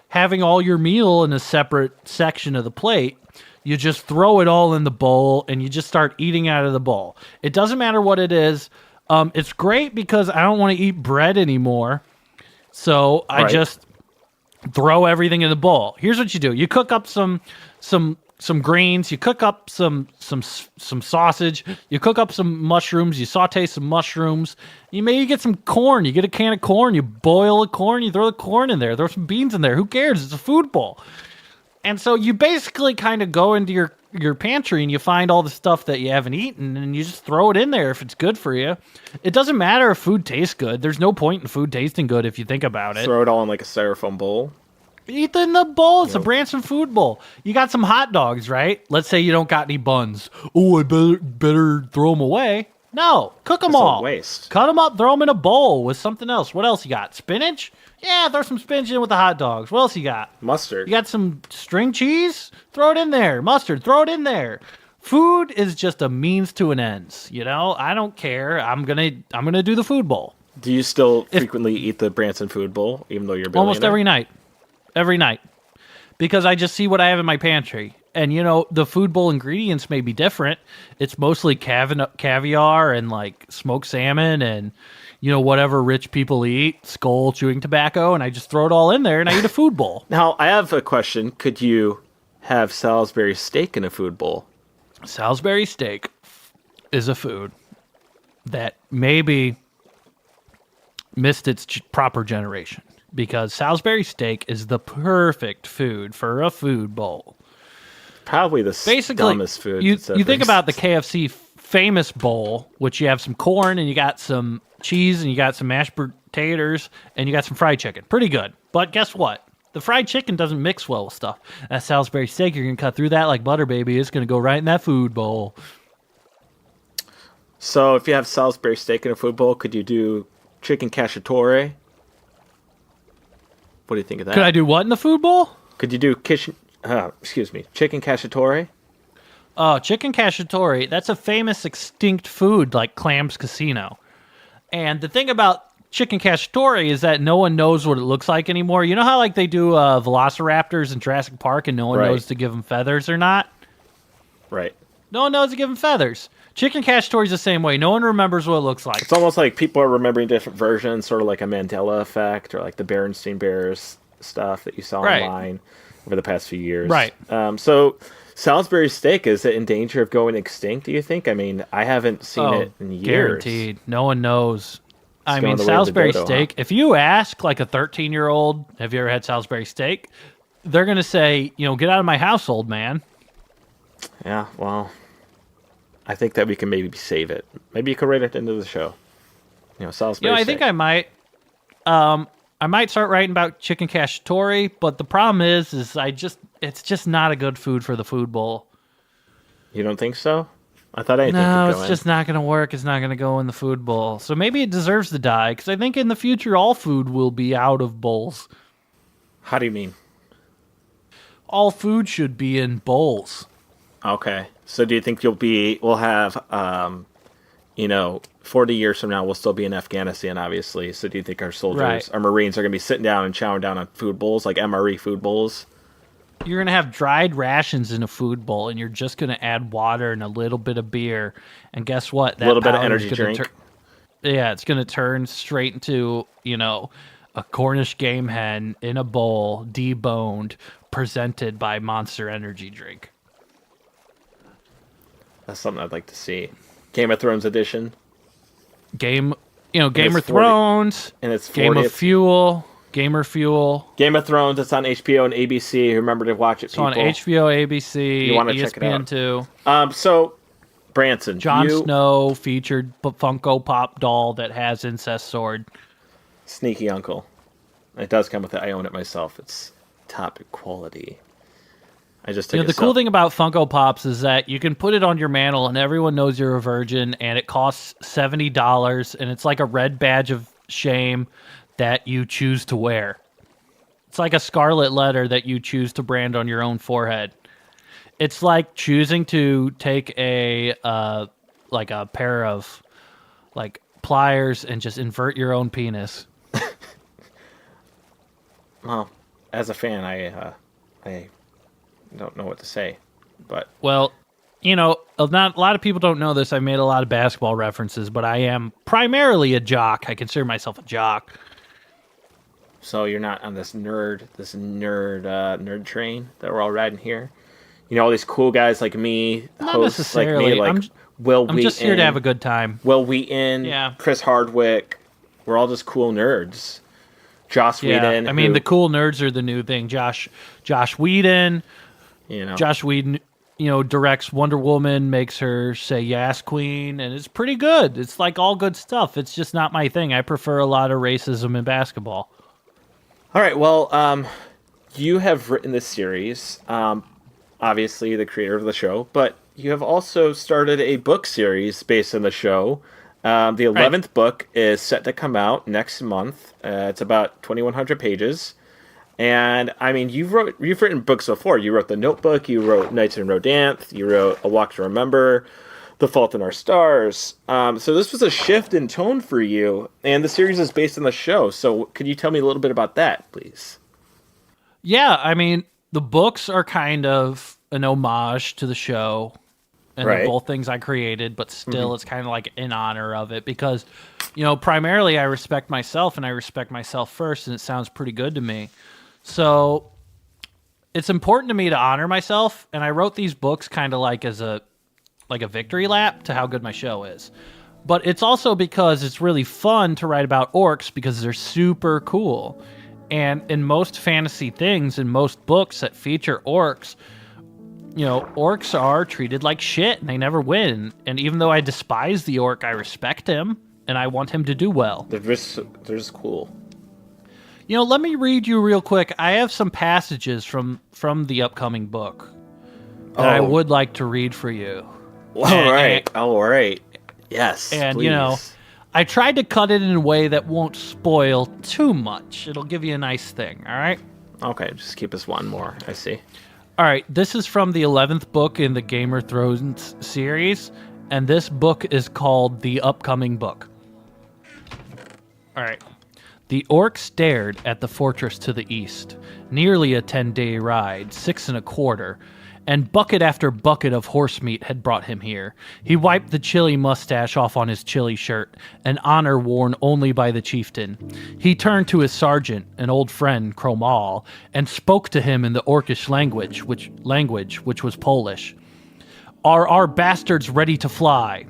having all your meal in a separate section of the plate, you just throw it all in the bowl and you just start eating out of the bowl. It doesn't matter what it is. It's great because I don't want to eat bread anymore. So I just throw everything in the bowl. Here's what you do. You cook up some greens, you cook up some sausage, you cook up some mushrooms, you saute some mushrooms, you maybe get some corn, you get a can of corn, you boil the corn, you throw the corn in there, throw some beans in there, who cares? It's a food bowl. And so you basically kind of go into your pantry and you find all the stuff that you haven't eaten and you just throw it in there if it's good for you. It doesn't matter if food tastes good. There's no point in food tasting good if you think about it. Throw it all in like a styrofoam bowl. Eat in the bowl. It's a Branson food bowl. You got some hot dogs, right? Let's say you don't got any buns. Oh, I better throw them away. No, cook them all. Waste. Cut them up, throw them in a bowl with something else. What else you got? Spinach? Yeah, throw some spinach in with the hot dogs. What else you got? Mustard. You got some string cheese? Throw it in there. Mustard, throw it in there. Food is just a means to an ends. I don't care. I'm gonna do the food bowl. Do you still frequently eat the Branson food bowl, even though you're a billionaire? Almost every night, because I just see what I have in my pantry. And, the food bowl ingredients may be different. It's mostly caviar and, like, smoked salmon and, whatever rich people eat, skull, chewing tobacco, and I just throw it all in there and I eat a food bowl. Now, I have a question. Could you have Salisbury steak in a food bowl? Salisbury steak is a food that maybe missed its proper generation, because Salisbury steak is the perfect food for a food bowl. Probably the dumbest food. You think about the KFC famous bowl, which you have some corn and you got some cheese and you got some mashed potatoes and you got some fried chicken. Pretty good. But guess what? The fried chicken doesn't mix well with stuff. That Salisbury steak, you're going to cut through that like butter, baby. It's going to go right in that food bowl. So if you have Salisbury steak in a food bowl, could you do chicken cacciatore? What do you think of that? Could I do what in the food bowl? Could you do chicken cacciatore? Oh, chicken cacciatore. That's a famous extinct food like Clam's Casino. And the thing about chicken cacciatore is that no one knows what it looks like anymore. You know how like they do velociraptors in Jurassic Park and no one knows to give them feathers or not? Right. No one knows to give them feathers. Chicken cacciatore is the same way. No one remembers what it looks like. It's almost like people are remembering different versions, sort of like a Mandela effect or like the Berenstain Bears stuff that you saw online over the past few years. Right. So Salisbury steak, is it in danger of going extinct, do you think? I mean, I haven't seen it in years. Guaranteed. No one knows. I mean, Salisbury steak, if you ask like a 13-year-old, have you ever had Salisbury steak? They're going to say, get out of my house, old man. Yeah, well, I think that we can maybe save it. Maybe you could write it into the show. Salisbury steak. I think I might. I might start writing about chicken cacciatore, but the problem is it's just not a good food for the food bowl. You don't think so? I thought anything could go in. No, it's just not going to work. It's not going to go in the food bowl. So maybe it deserves to die, because I think in the future all food will be out of bowls. How do you mean? All food should be in bowls. Okay. So do you think we'll have 40 years from now, we'll still be in Afghanistan, obviously. So do you think our soldiers, our Marines, are going to be sitting down and chowing down on food bowls, like MRE food bowls? You're going to have dried rations in a food bowl, and you're just going to add water and a little bit of beer. And guess what? A little bit of energy drink. It's going to turn straight into, a Cornish game hen in a bowl, deboned, presented by Monster Energy Drink. That's something I'd like to see. Game of Thrones edition. Game of Thrones. And it's 40th. Game of Fuel. Gamer Fuel. Game of Thrones. It's on HBO and ABC. Remember to watch it, people. It's on HBO, ABC, you want to ESPN check it out. too. So, Branson. Jon Snow featured Funko Pop doll that has incest sword. Sneaky uncle. It does come with it. I own it myself. It's top quality. I just took the cool thing about Funko Pops is that you can put it on your mantle and everyone knows you're a virgin, and it costs $70, and it's like a red badge of shame that you choose to wear. It's like a scarlet letter that you choose to brand on your own forehead. It's like choosing to take a pair of pliers and just invert your own penis. Well, as a fan, I don't know what to say, but a lot of people don't know this. I made a lot of basketball references, but I am primarily a jock. I consider myself a jock. So you're not on this nerd train that we're all riding here. All these cool guys like me, not hosts necessarily. like me, Will Wheaton. I'm just here to have a good time. Will Wheaton, Chris Hardwick. We're all just cool nerds. Joss Whedon. I mean, the cool nerds are the new thing. Josh Whedon. Josh Whedon, directs Wonder Woman, makes her say yes, queen, and it's pretty good. It's like all good stuff. It's just not my thing. I prefer a lot of racism in basketball. All right, well, you have written this series, obviously the creator of the show, but you have also started a book series based on the show. The 11th book is set to come out next month. It's about 2,100 pages. And I mean, you've written books before. You wrote The Notebook. You wrote Nights in Rodanthe. You wrote A Walk to Remember, The Fault in Our Stars. So this was a shift in tone for you, and the series is based on the show. So could you tell me a little bit about that, please? Yeah, I mean, the books are kind of an homage to the show, and they're both things I created, but still it's kind of like in honor of it because, primarily I respect myself, and I respect myself first, and it sounds pretty good to me. So it's important to me to honor myself, and I wrote these books kind of like as a victory lap to how good my show is. But it's also because it's really fun to write about orcs because they're super cool. And in most fantasy things, in most books that feature orcs, orcs are treated like shit and they never win. And even though I despise the orc, I respect him and I want him to do well. They're just cool. Let me read you real quick. I have some passages from the upcoming book that I would like to read for you. All right. Yes, and, please. I tried to cut it in a way that won't spoil too much. It'll give you a nice thing, all right? Okay, just keep us one more. I see. All right, this is from the 11th book in the Game of Thrones series, and this book is called The Upcoming Book. All right. The orcs stared at the fortress to the east, nearly a 10-day ride, 6 1/4, and bucket after bucket of horse meat had brought him here. He wiped the chilly mustache off on his chilly shirt, an honor worn only by the chieftain. He turned to his sergeant, an old friend, Kromal, and spoke to him in the orcish language, which was Polish. Are our bastards ready to fly?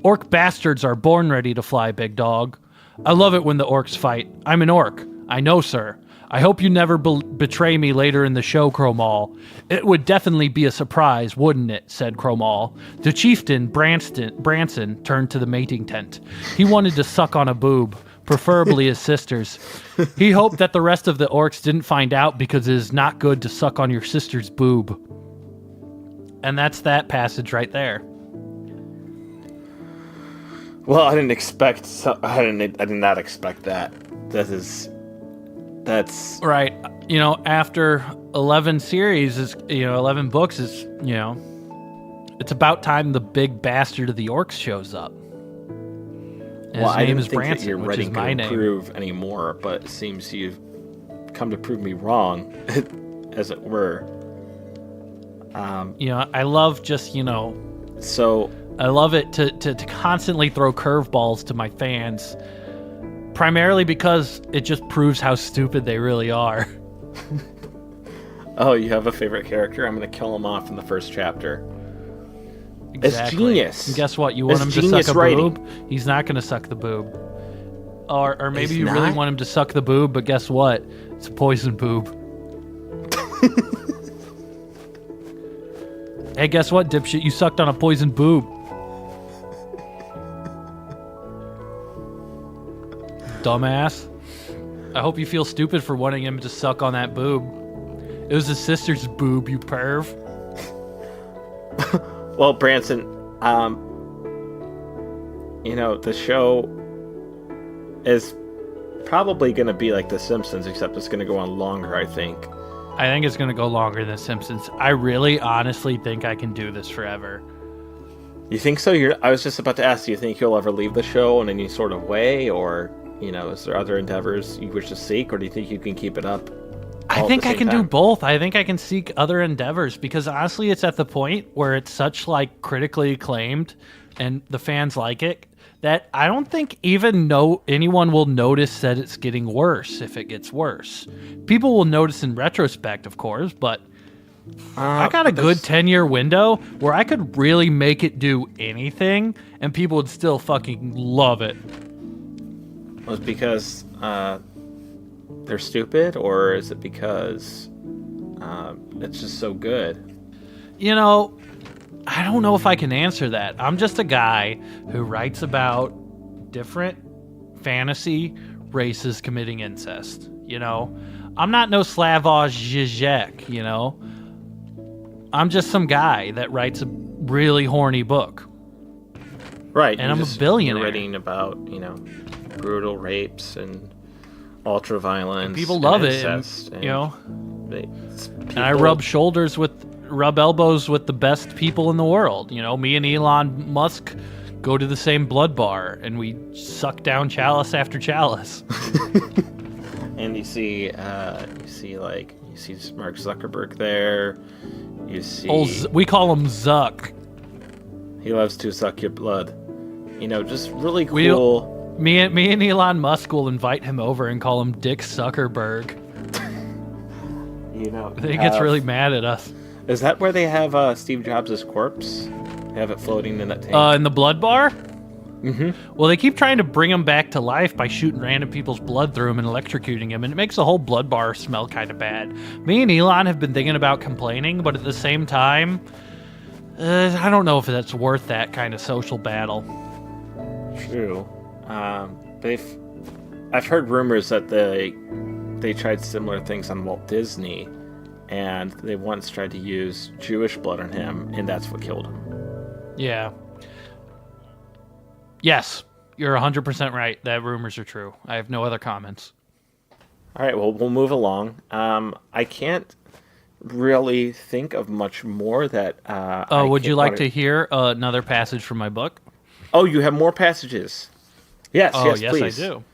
Orc bastards are born ready to fly, big dog. I love it when the orcs fight. I'm an orc. I know, sir. I hope you never betray me later in the show, Kromal. It would definitely be a surprise, wouldn't it? Said Kromal. The chieftain, Branson, turned to the mating tent. He wanted to suck on a boob, preferably his sister's. He hoped that the rest of the orcs didn't find out because it is not good to suck on your sister's boob. And that's that passage right there. Well, I did not expect that. That's right. After 11 series is 11 books is it's about time the big bastard of the orcs shows up. And his name is Branson, which is my name. Prove anymore, but it seems you've come to prove me wrong, as it were. I love just So I love it to constantly throw curveballs to my fans. Primarily because it just proves how stupid they really are. Oh, you have a favorite character? I'm going to kill him off in the first chapter. Exactly. It's genius. And guess what? You want him to suck a boob? He's not going to suck the boob. Or maybe you really want him to suck the boob, but guess what? It's a poison boob. Hey, guess what, dipshit? You sucked on a poison boob. Dumbass. I hope you feel stupid for wanting him to suck on that boob. It was his sister's boob, you perv. Well, Branson, the show is probably going to be like The Simpsons, except it's going to go on longer, I think. I think it's going to go longer than Simpsons. I really, honestly think I can do this forever. You think so? I was just about to ask, do you think you'll ever leave the show in any sort of way, or... is there other endeavors you wish to seek, or do you think you can keep it up? I think I can do both. I think I can seek other endeavors because honestly, it's at the point where it's such critically acclaimed and the fans like it that I don't think even anyone will notice that it's getting worse if it gets worse. People will notice in retrospect, of course, but I got a good 10-year window where I could really make it do anything and people would still fucking love it. Was it because they're stupid, or is it because it's just so good? I don't know if I can answer that. I'm just a guy who writes about different fantasy races committing incest. I'm not no Slavoj Žižek, I'm just some guy that writes a really horny book. Right. And I'm a billionaire. You're writing about, brutal rapes and ultra-violence. People love it, incest, and, you know. And I rub elbows with the best people in the world. You know, me and Elon Musk go to the same blood bar, and we suck down chalice after chalice. And you see Mark Zuckerberg there. You see, we call him Zuck. He loves to suck your blood. You know, just really cool. Me and Elon Musk will invite him over and call him Dick Zuckerberg. You know, he gets really mad at us. Is that where they have Steve Jobs' corpse? They have it floating in that tank. In the blood bar? Mm-hmm. Well, they keep trying to bring him back to life by shooting random people's blood through him and electrocuting him, and it makes the whole blood bar smell kind of bad. Me and Elon have been thinking about complaining, but at the same time, I don't know if that's worth that kind of social battle. True. I've heard rumors that they tried similar things on Walt Disney, and they once tried to use Jewish blood on him, and that's what killed him. Yeah. Yes, you're 100% right. That rumors are true. I have no other comments. All right, well, we'll move along. I can't really think of much more that... would you like to hear another passage from my book? Oh, you have more passages. Yes, yes, please. I do.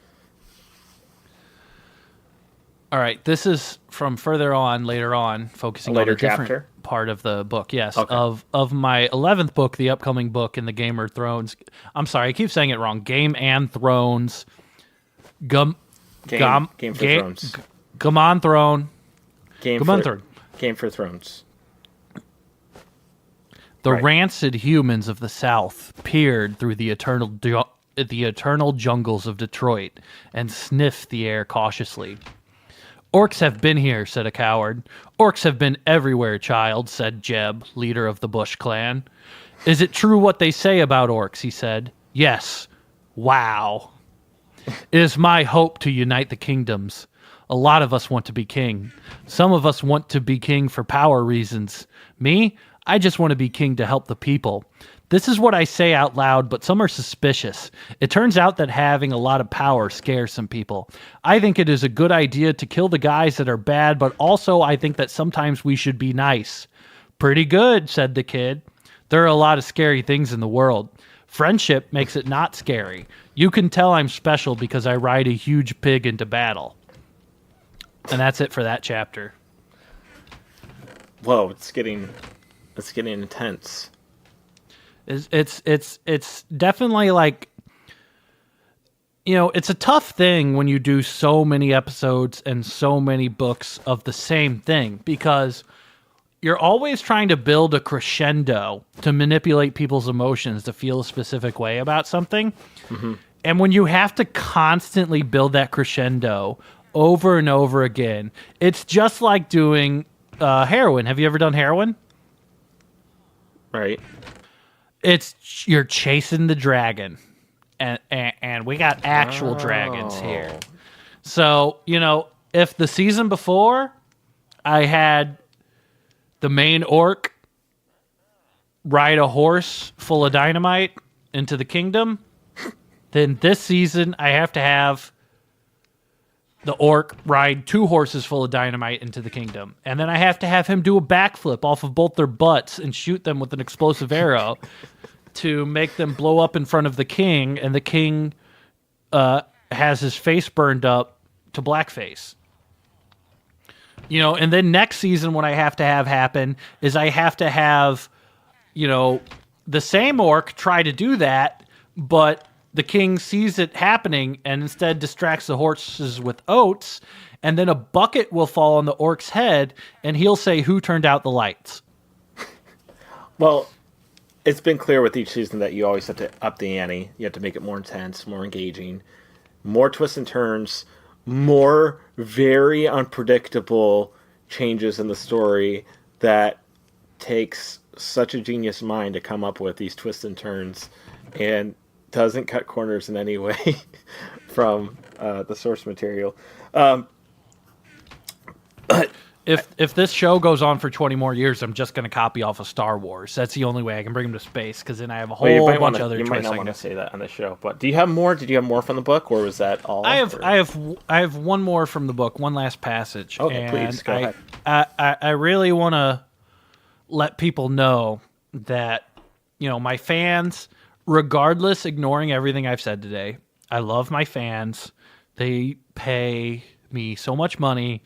All right, this is from further on, later on, focusing on a different part of the book. Yes, okay. Of my 11th book, the upcoming book in the Game and Thrones. I'm sorry, I keep saying it wrong. Game and Thrones. Game for Thrones. Game on Throne. Game for Thrones. The rancid humans of the South peered through the eternal jungles of Detroit and sniffed the air cautiously. Orcs have been here, said a coward. Orcs have been everywhere, child, said Jeb, leader of the Bush clan. Is it true what they say about orcs, he said. Yes. Wow. It is my hope to unite the kingdoms. A lot of us want to be king. Some of us want to be king for power reasons. Me? I just want to be king to help the people. This is what I say out loud, but some are suspicious. It turns out that having a lot of power scares some people. I think it is a good idea to kill the guys that are bad, but also I think that sometimes we should be nice. Pretty good, said the kid. There are a lot of scary things in the world. Friendship makes it not scary. You can tell I'm special because I ride a huge pig into battle. And that's it for that chapter. Whoa, it's getting intense. It's definitely like, you know, it's a tough thing when you do so many episodes and so many books of the same thing, because you're always trying to build a crescendo to manipulate people's emotions to feel a specific way about something. Mm-hmm. And when you have to constantly build that crescendo over and over again, it's just like doing heroin. Have you ever done heroin? Right. You're chasing the dragon, and we got actual dragons here. So, you know, if the season before I had the main orc ride a horse full of dynamite into the kingdom, then this season I have to have the orc ride 2 horses full of dynamite into the kingdom. And then I have to have him do a backflip off of both their butts and shoot them with an explosive arrow to make them blow up in front of the king. And the king has his face burned up to blackface. You know, and then next season what I have to have happen is I have to have, you know, the same orc try to do that, but the king sees it happening and instead distracts the horses with oats, and then a bucket will fall on the orc's head, and he'll say, "Who turned out the lights?" Well, it's been clear with each season that you always have to up the ante. You have to make it more intense, more engaging, more twists and turns, more very unpredictable changes in the story that takes such a genius mind to come up with these twists and turns, and doesn't cut corners in any way from the source material. But if this show goes on for 20 more years, I'm just going to copy off of Star Wars. That's the only way I can bring him to space, because then I have a whole bunch of other choices. You might not want to say that on the show. But do you have more? Did you have more from the book, or was that all? I have one more from the book, one last passage. Okay, please go ahead. I really want to let people know that, my fans, regardless, ignoring everything I've said today, I love my fans. They pay me so much money,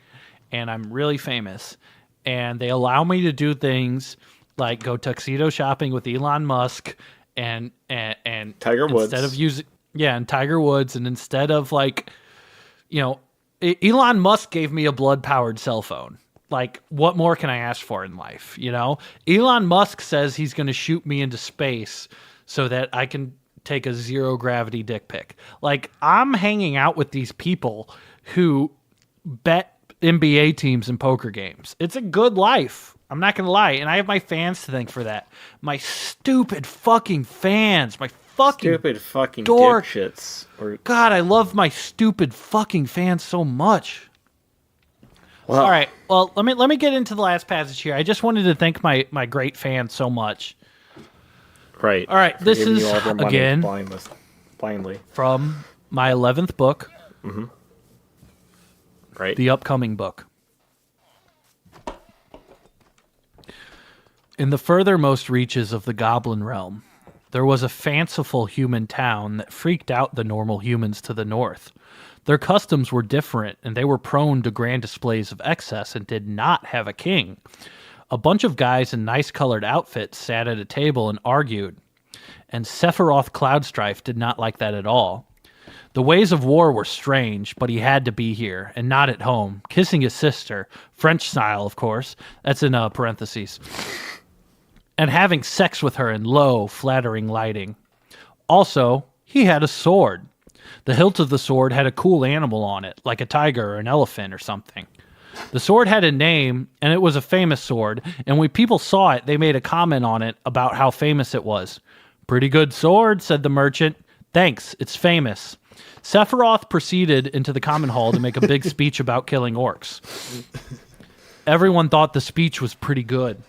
and I'm really famous. And they allow me to do things like go tuxedo shopping with Elon Musk and Tiger Woods. Instead of and Tiger Woods, and instead of Elon Musk gave me a blood-powered cell phone. Like, what more can I ask for in life, Elon Musk says he's going to shoot me into space so that I can take a zero-gravity dick pic. Like, I'm hanging out with these people who bet NBA teams in poker games. It's a good life. I'm not going to lie. And I have my fans to thank for that. My stupid fucking fans. My fucking stupid fucking dork dipshits. God, I love my stupid fucking fans so much. Well, all right. Well, let me get into the last passage here. I just wanted to thank my great fans so much. Right. All right. This is again blindly from my 11th book. Mm-hmm. Right. The upcoming book. In the furthermost reaches of the Goblin Realm, there was a fanciful human town that freaked out the normal humans to the north. Their customs were different, and they were prone to grand displays of excess and did not have a king. A bunch of guys in nice-colored outfits sat at a table and argued, and Sephiroth Cloudstrife did not like that at all. The ways of war were strange, but he had to be here, and not at home, kissing his sister, French style, of course, that's in parentheses, and having sex with her in low, flattering lighting. Also, he had a sword. The hilt of the sword had a cool animal on it, like a tiger or an elephant or something. The sword had a name, and it was a famous sword, and when people saw it, they made a comment on it about how famous it was. "Pretty good sword," said the merchant. "Thanks, it's famous." Sephiroth proceeded into the common hall to make a big speech about killing orcs. Everyone thought the speech was pretty good.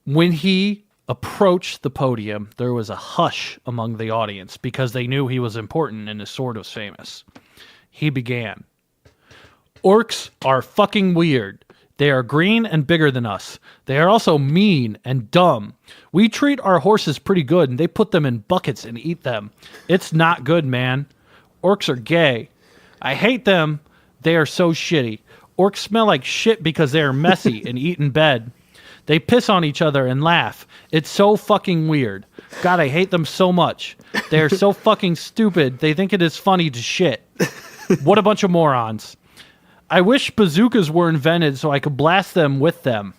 When he approached the podium, there was a hush among the audience because they knew he was important and his sword was famous. He began. "Orcs are fucking weird. They are green and bigger than us. They are also mean and dumb. We treat our horses pretty good, and they put them in buckets and eat them. It's not good, man. Orcs are gay. I hate them. They are so shitty. Orcs smell like shit because they are messy and eat in bed. They piss on each other and laugh. It's so fucking weird. God, I hate them so much. They are so fucking stupid. They think it is funny to shit. What a bunch of morons. I wish bazookas were invented so I could blast them with them.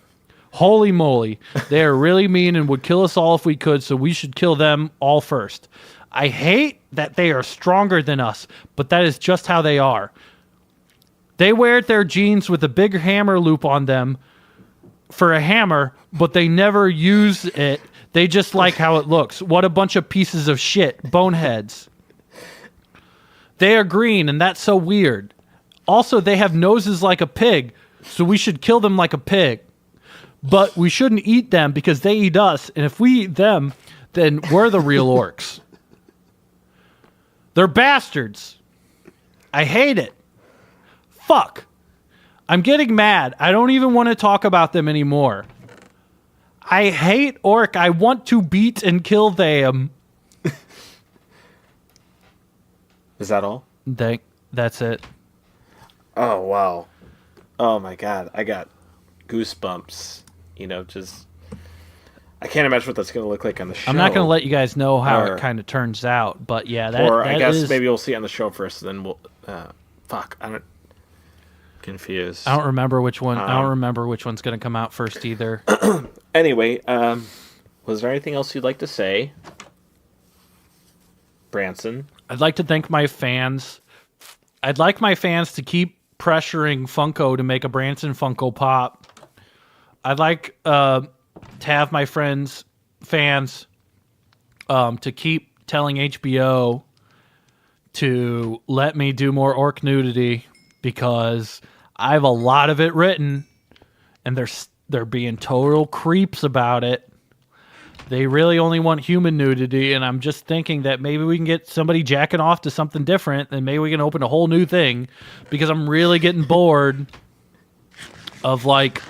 Holy moly. They are really mean and would kill us all if we could, so we should kill them all first. I hate that they are stronger than us, but that is just how they are. They wear their jeans with a big hammer loop on them for a hammer, but they never use it. They just like how it looks. What a bunch of pieces of shit. Boneheads. They are green, and that's so weird. Also, they have noses like a pig, so we should kill them like a pig. But we shouldn't eat them because they eat us, and if we eat them, then we're the real orcs. They're bastards. I hate it. Fuck. I'm getting mad. I don't even want to talk about them anymore. I hate orc. I want to beat and kill them. Is that all? That's it. Oh, wow. Oh, my God. I got goosebumps. Just... I can't imagine what that's going to look like on the show. I'm not going to let you guys know how it kind of turns out, but yeah, I guess maybe we'll see it on the show first, and then we'll... fuck, I'm confused. I don't remember which one. I don't remember which one's going to come out first either. Anyway, was there anything else you'd like to say, Branson? I'd like to thank my fans. I'd like my fans to keep pressuring Funko to make a Branson Funko Pop. I'd like to have my fans to keep telling HBO to let me do more orc nudity because I have a lot of it written, and they're being total creeps about it. They really only want human nudity, and I'm just thinking that maybe we can get somebody jacking off to something different, and maybe we can open a whole new thing, because I'm really getting bored of, like,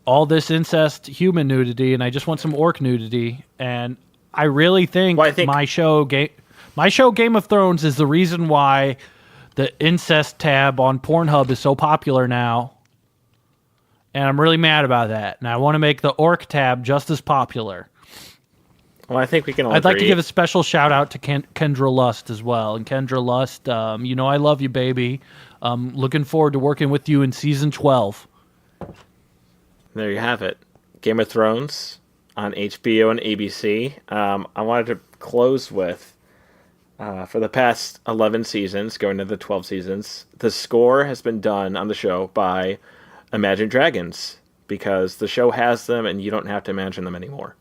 all this incest human nudity, and I just want some orc nudity, and I really think, my show Game of Thrones is the reason why the incest tab on Pornhub is so popular now. And I'm really mad about that. And I want to make the orc tab just as popular. Well, I think we can all I'd like to give a special shout out to Kendra Lust as well. And Kendra Lust, you know I love you, baby. Looking forward to working with you in season 12. There you have it. Game of Thrones on HBO and ABC. I wanted to close with, for the past 11 seasons, going to the 12 seasons, the score has been done on the show by Imagine Dragons, because the show has them and you don't have to imagine them anymore.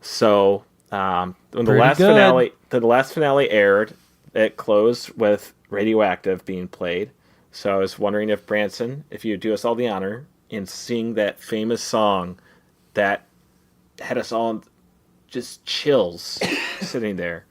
So when the last finale aired, it closed with Radioactive being played. So I was wondering if Branson, if you'd do us all the honor in sing that famous song that had us all just chills sitting there.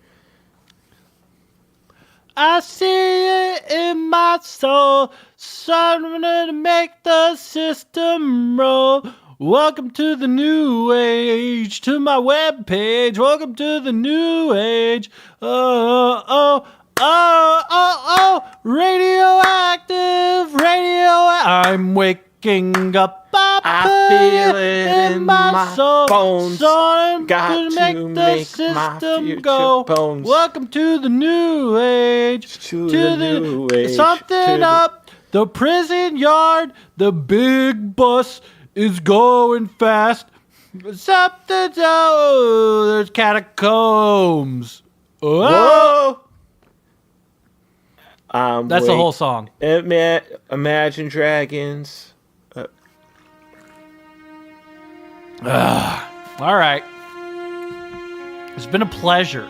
I see it in my soul, something to make the system roll. Welcome to the new age, to my webpage. Welcome to the new age. Oh, radioactive, I'm waking up. I feel it in my soul. bones. Got to make the system go. Bones. Welcome to the new age. To the new age. Something up the prison yard. The big bus is going fast. Something's out. There's catacombs. Whoa. That's the whole song. Imagine Dragons. All right. It's been a pleasure.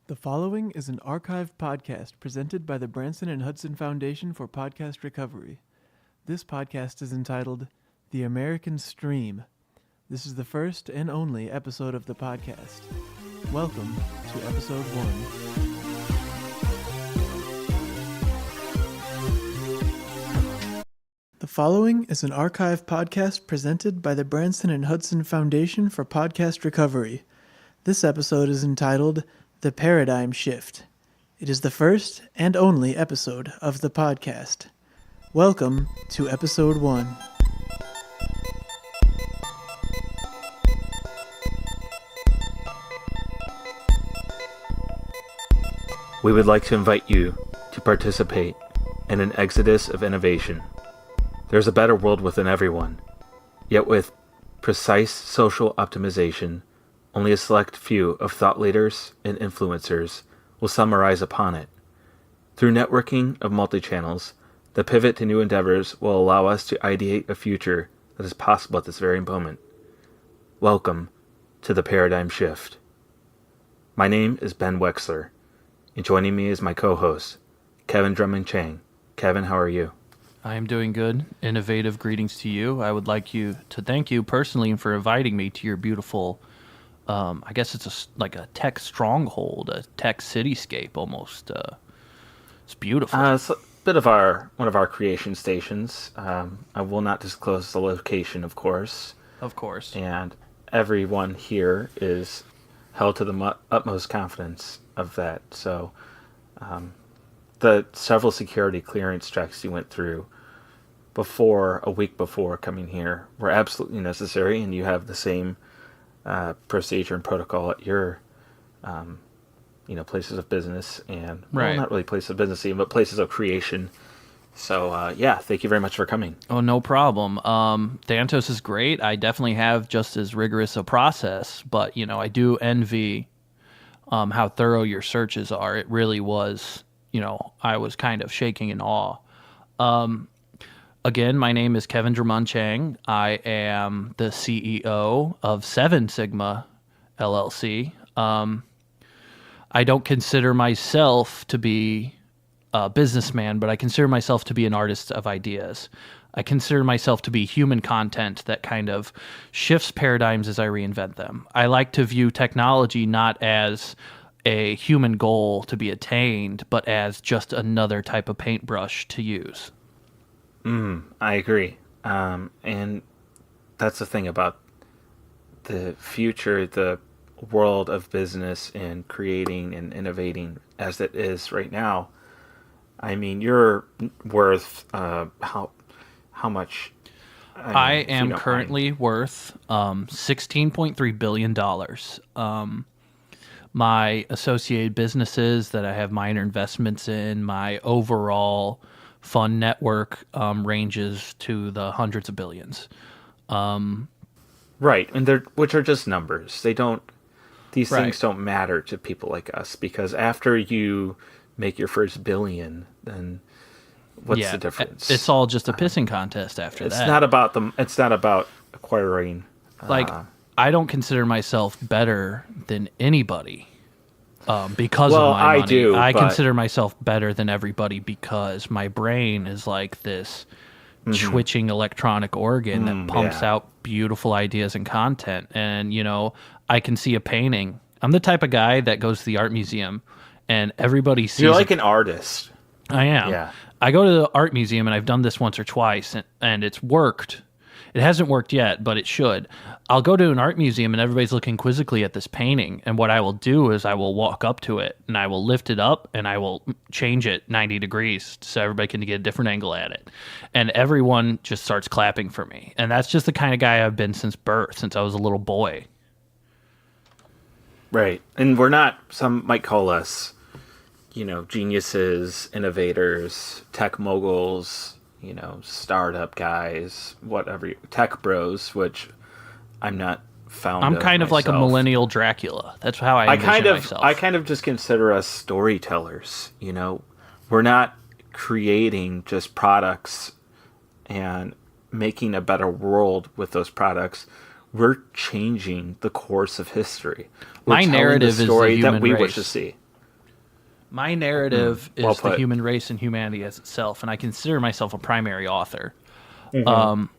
The following is an archived podcast presented by the Branson and Hudson Foundation for Podcast Recovery. This podcast is entitled The American Stream. This is the first and only episode of the podcast. Welcome to episode 1. The following is an archived podcast presented by the Branson and Hudson Foundation for Podcast Recovery. This episode is entitled The Paradigm Shift. It is the first and only episode of the podcast. Welcome to episode 1. We would like to invite you to participate in an exodus of innovation. There's a better world within everyone, yet with precise social optimization, only a select few of thought leaders and influencers will summarize upon it. Through networking of multi-channels, the pivot to new endeavors will allow us to ideate a future that is possible at this very moment. Welcome to the Paradigm Shift. My name is Ben Wexler, and joining me is my co-host, Kevin Drummond-Chang. Kevin, how are you? I am doing good. Innovative greetings to you. I would like you to thank you personally for inviting me to your beautiful, I guess it's like a tech stronghold, a tech cityscape almost. It's beautiful. It's a bit of one of our creation stations. I will not disclose the location, of course. Of course. And everyone here is held to the utmost confidence of that. So the several security clearance checks you went through a week before coming here were absolutely necessary, and you have the same procedure and protocol at your places of business, and right. Well, not really places of business even, but places of creation. So thank you very much for coming. Oh, no problem. Dantos is great. I definitely have just as rigorous a process, but I do envy how thorough your searches are. It really was, I was kind of shaking in awe. Again, my name is Kevin Drummond Chang. I am the CEO of 7 Sigma LLC. I don't consider myself to be a businessman, but I consider myself to be an artist of ideas. I consider myself to be human content that kind of shifts paradigms as I reinvent them. I like to view technology not as a human goal to be attained, but as just another type of paintbrush to use. I agree. And that's the thing about the future, the world of business and creating and innovating as it is right now. I mean, you're worth how much? I am currently worth $16.3 billion. My associated businesses that I have minor investments in, my overall fund network ranges to the hundreds of billions. Right, and which are just numbers. These Right. things don't matter to people like us, because after you make your first billion, then what's the difference? It's all just a pissing contest after It's that. It's not about acquiring. I don't consider myself better than anybody because Well, of my money. I do, I but- consider myself better than everybody because my brain is like this twitching electronic organ that pumps yeah. out beautiful ideas and content. And, I can see a painting. I'm the type of guy that goes to the art museum and everybody sees You're like an artist. I am. Yeah. I go to the art museum, and I've done this once or twice, and it's worked. It hasn't worked yet, but it should. I'll go to an art museum, and everybody's looking quizzically at this painting, and what I will do is I will walk up to it, and I will lift it up, and I will change it 90 degrees so everybody can get a different angle at it. And everyone just starts clapping for me. And that's just the kind of guy I've been since birth, since I was a little boy. Right. And we're not, some might call us, geniuses, innovators, tech moguls, startup guys, whatever, tech bros, which I'm not found I'm of kind of like a myself. millennial Dracula. That's how I envision myself. I kind of just consider us storytellers, We're not creating just products and making a better world with those products. We're changing the course of history. We're My telling narrative the is story the that human we race. wish to see. My narrative Well is the put. human race and humanity as itself, and I consider myself a primary author. Again,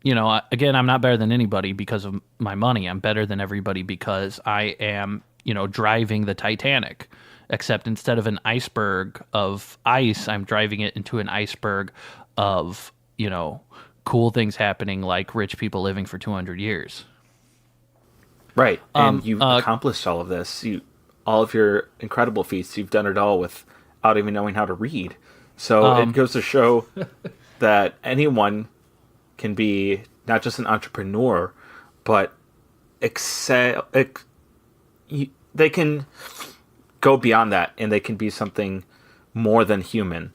I'm not better than anybody because of my money. I'm better than everybody because I am, driving the Titanic. Except instead of an iceberg of ice, I'm driving it into an iceberg of, cool things happening like rich people living for 200 years. Right. And you've accomplished all of this. All of your incredible feats, you've done it all without even knowing how to read. So it goes to show that anyone can be not just an entrepreneur, but they can go beyond that, and they can be something more than human.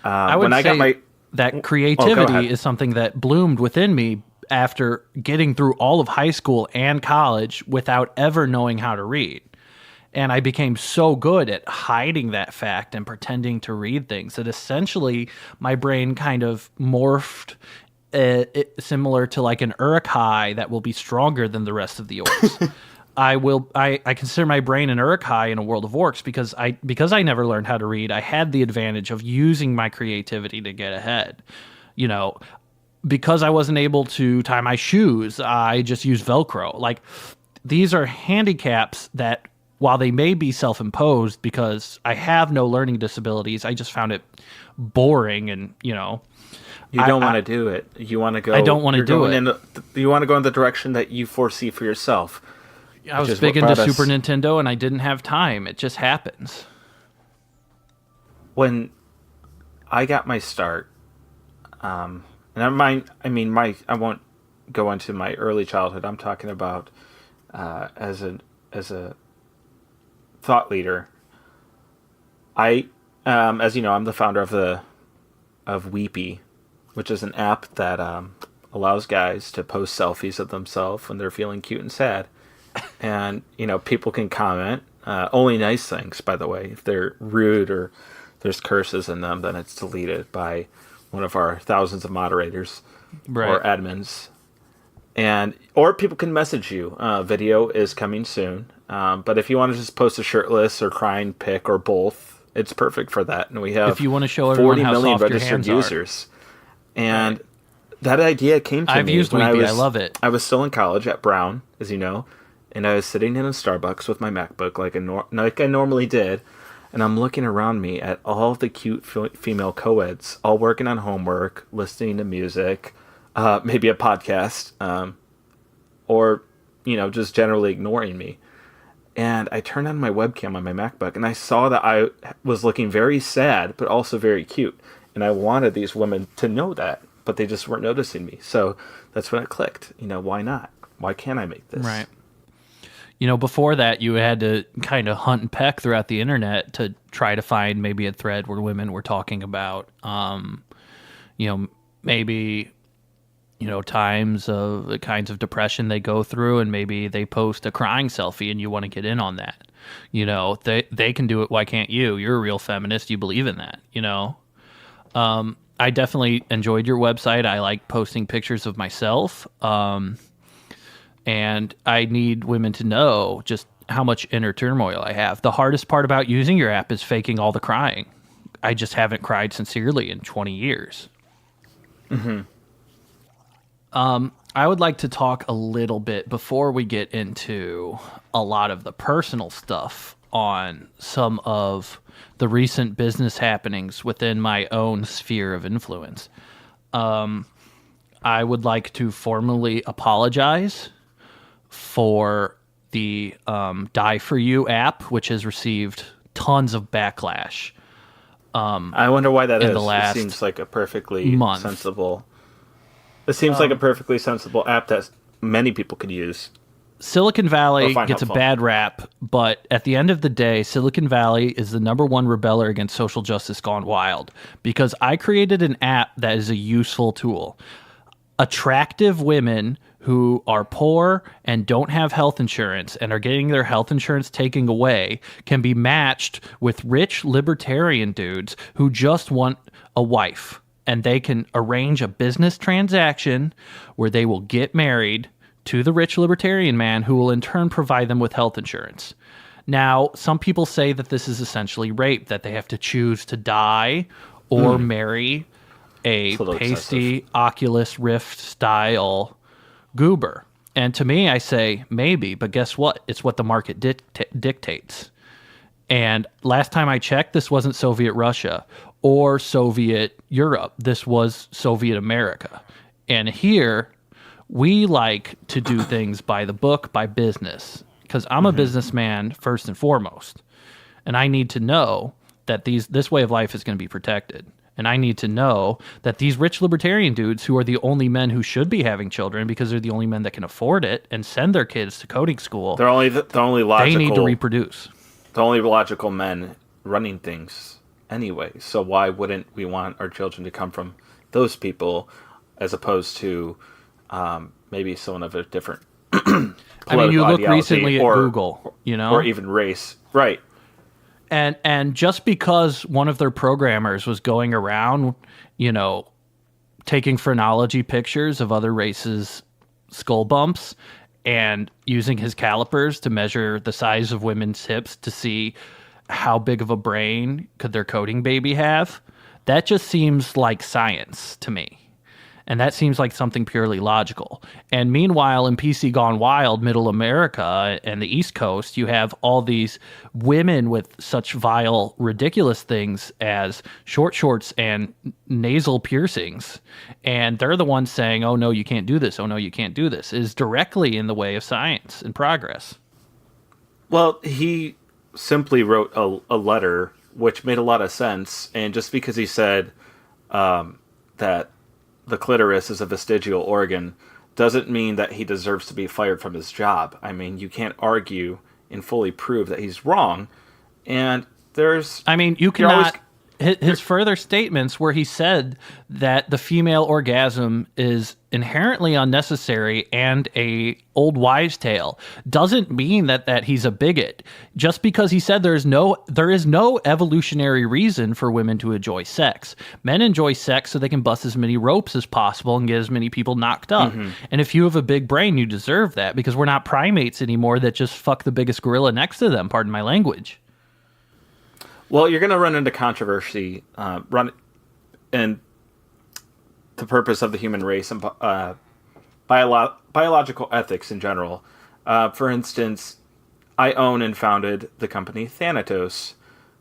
I would say that creativity is something that bloomed within me after getting through all of high school and college without ever knowing how to read. And I became so good at hiding that fact and pretending to read things that essentially my brain kind of morphed similar to like an Uruk-hai that will be stronger than the rest of the orcs. I consider my brain an Uruk-hai in a world of orcs because I never learned how to read. I had the advantage of using my creativity to get ahead. Because I wasn't able to tie my shoes, I just used Velcro. Like, these are handicaps that, while they may be self-imposed because I have no learning disabilities, I just found it boring and, You don't want to do it. You want to go. I don't want to do it. You want to go in the direction that you foresee for yourself. I was big into Super Nintendo, and I didn't have time. It just happens. When I got my start, and I won't go into my early childhood. I'm talking about as a thought leader. As you know, I'm the founder of Weepy, which is an app that allows guys to post selfies of themselves when they're feeling cute and sad. And, people can comment, only nice things, by the way. If they're rude or there's curses in them, then it's deleted by one of our thousands of moderators Right. or admins. Or people can message you. Video is coming soon. But if you want to just post a shirtless or crying pic or both, it's perfect for that. And we have If you want to show everyone 40 how million soft your registered hands users. And that idea came to me. I've used when Weebly. I love it. I was still in college at Brown, as you know, and I was sitting in a Starbucks with my MacBook like I normally did. And I'm looking around me at all the cute female co-eds, all working on homework, listening to music, maybe a podcast, or, just generally ignoring me. And I turned on my webcam on my MacBook, and I saw that I was looking very sad, but also very cute. And I wanted these women to know that, but they just weren't noticing me. So that's when it clicked. Why not? Why can't I make this? Right. Before that, you had to kind of hunt and peck throughout the internet to try to find maybe a thread where women were talking about, maybe, times of the kinds of depression they go through, and maybe they post a crying selfie and you want to get in on that. They can do it. Why can't you? You're a real feminist. You believe in that, I definitely enjoyed your website. I like posting pictures of myself. And I need women to know just how much inner turmoil I have. The hardest part about using your app is faking all the crying. I just haven't cried sincerely in 20 years. Mm-hmm. I would like to talk a little bit before we get into a lot of the personal stuff on some of the recent business happenings within my own sphere of influence. I would like to formally apologize for the Die For You app, which has received tons of backlash. I wonder why that is. It seems like a perfectly month. sensible. It seems like a perfectly sensible app that many people could use. Silicon Valley find gets a helpful. bad rap, but at the end of the day, Silicon Valley is the number one rebeller against social justice gone wild, because I created an app that is a useful tool. Attractive women who are poor and don't have health insurance and are getting their health insurance taken away can be matched with rich libertarian dudes who just want a wife. And they can arrange a business transaction where they will get married to the rich libertarian man who will in turn provide them with health insurance. Now, some people say that this is essentially rape, that they have to choose to die or marry a pasty Oculus Rift style goober. And to me, I say maybe, but guess what? It's what the market dictates. And last time I checked, this wasn't Soviet Russia or Soviet Europe. This was Soviet America. And here, we like to do things by the book, by business, because I'm a businessman first and foremost. And I need to know that this way of life is going to be protected. And I need to know that these rich libertarian dudes, who are the only men who should be having children because they're the only men that can afford it and send their kids to coding school, They're only the only logical. they need to reproduce. The only logical men running things anyway. So why wouldn't we want our children to come from those people, as opposed to maybe someone of a different I mean, you look ideology recently at Google, or even race, right? And just because one of their programmers was going around, taking phrenology pictures of other races' skull bumps and using his calipers to measure the size of women's hips to see how big of a brain could their coding baby have, that just seems like science to me. And that seems like something purely logical. And meanwhile, in PC Gone Wild, Middle America and the East Coast, you have all these women with such vile, ridiculous things as short shorts and nasal piercings. And they're the ones saying, oh, no, you can't do this. Oh, no, you can't do this. It is directly in the way of science and progress. Well, he simply wrote a letter, which made a lot of sense. And just because he said that the clitoris is a vestigial organ doesn't mean that he deserves to be fired from his job. I mean, you can't argue and fully prove that he's wrong. And there's... I mean, you cannot... His further statements where he said that the female orgasm is inherently unnecessary and a old wives' tale. Doesn't mean that he's a bigot. Just because he said there is no evolutionary reason for women to enjoy sex. Men enjoy sex so they can bust as many ropes as possible and get as many people knocked up. And if you have a big brain, you deserve that, because we're not primates anymore that just fuck the biggest gorilla next to them. Pardon my language. Well, you're going to run into controversy, and the purpose of the human race and biological ethics in general. For instance, I own and founded the company Thanatos,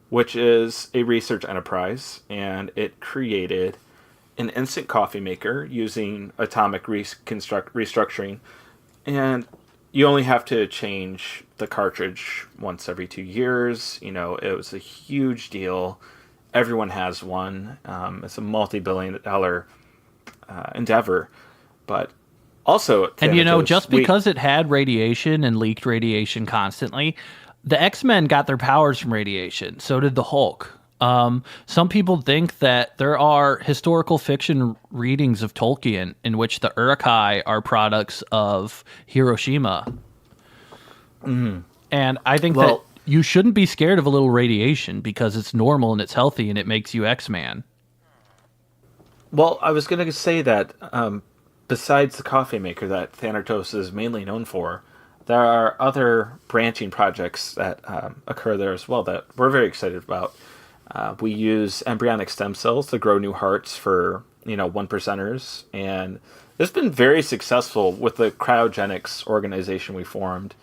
which is a research enterprise, and it created an instant coffee maker using atomic restructuring, and you only have to change the cartridge once every 2 years. You know, it was a huge deal. Everyone has one. It's a multi-billion-dollar endeavor, but also Thanatos, and just because it had radiation and leaked radiation constantly, the X-Men got their powers from radiation. So did the Hulk. Some people think that there are historical fiction readings of Tolkien in which the Uruk-hai are products of Hiroshima. And I think that you shouldn't be scared of a little radiation because it's normal and it's healthy and it makes you X-Man. Well, I was going to say that besides the coffee maker that Thanatos is mainly known for, there are other branching projects that occur there as well that we're very excited about. We use embryonic stem cells to grow new hearts for, one percenters, and it's been very successful with the cryogenics organization we formed.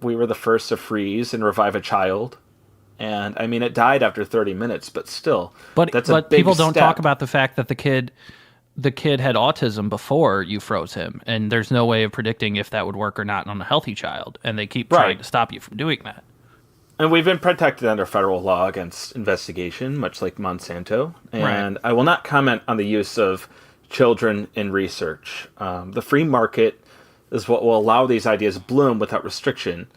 We were the first to freeze and revive a child. And I mean, it died after 30 minutes, but still, but big people don't step. talk about the fact that the kid had autism before you froze him, and there's no way of predicting if that would work or not on a healthy child, and they keep trying to stop you from doing that. And we've been protected under federal law against investigation, much like Monsanto. And I will not comment on the use of children in research. The free market is what will allow these ideas to bloom without restriction.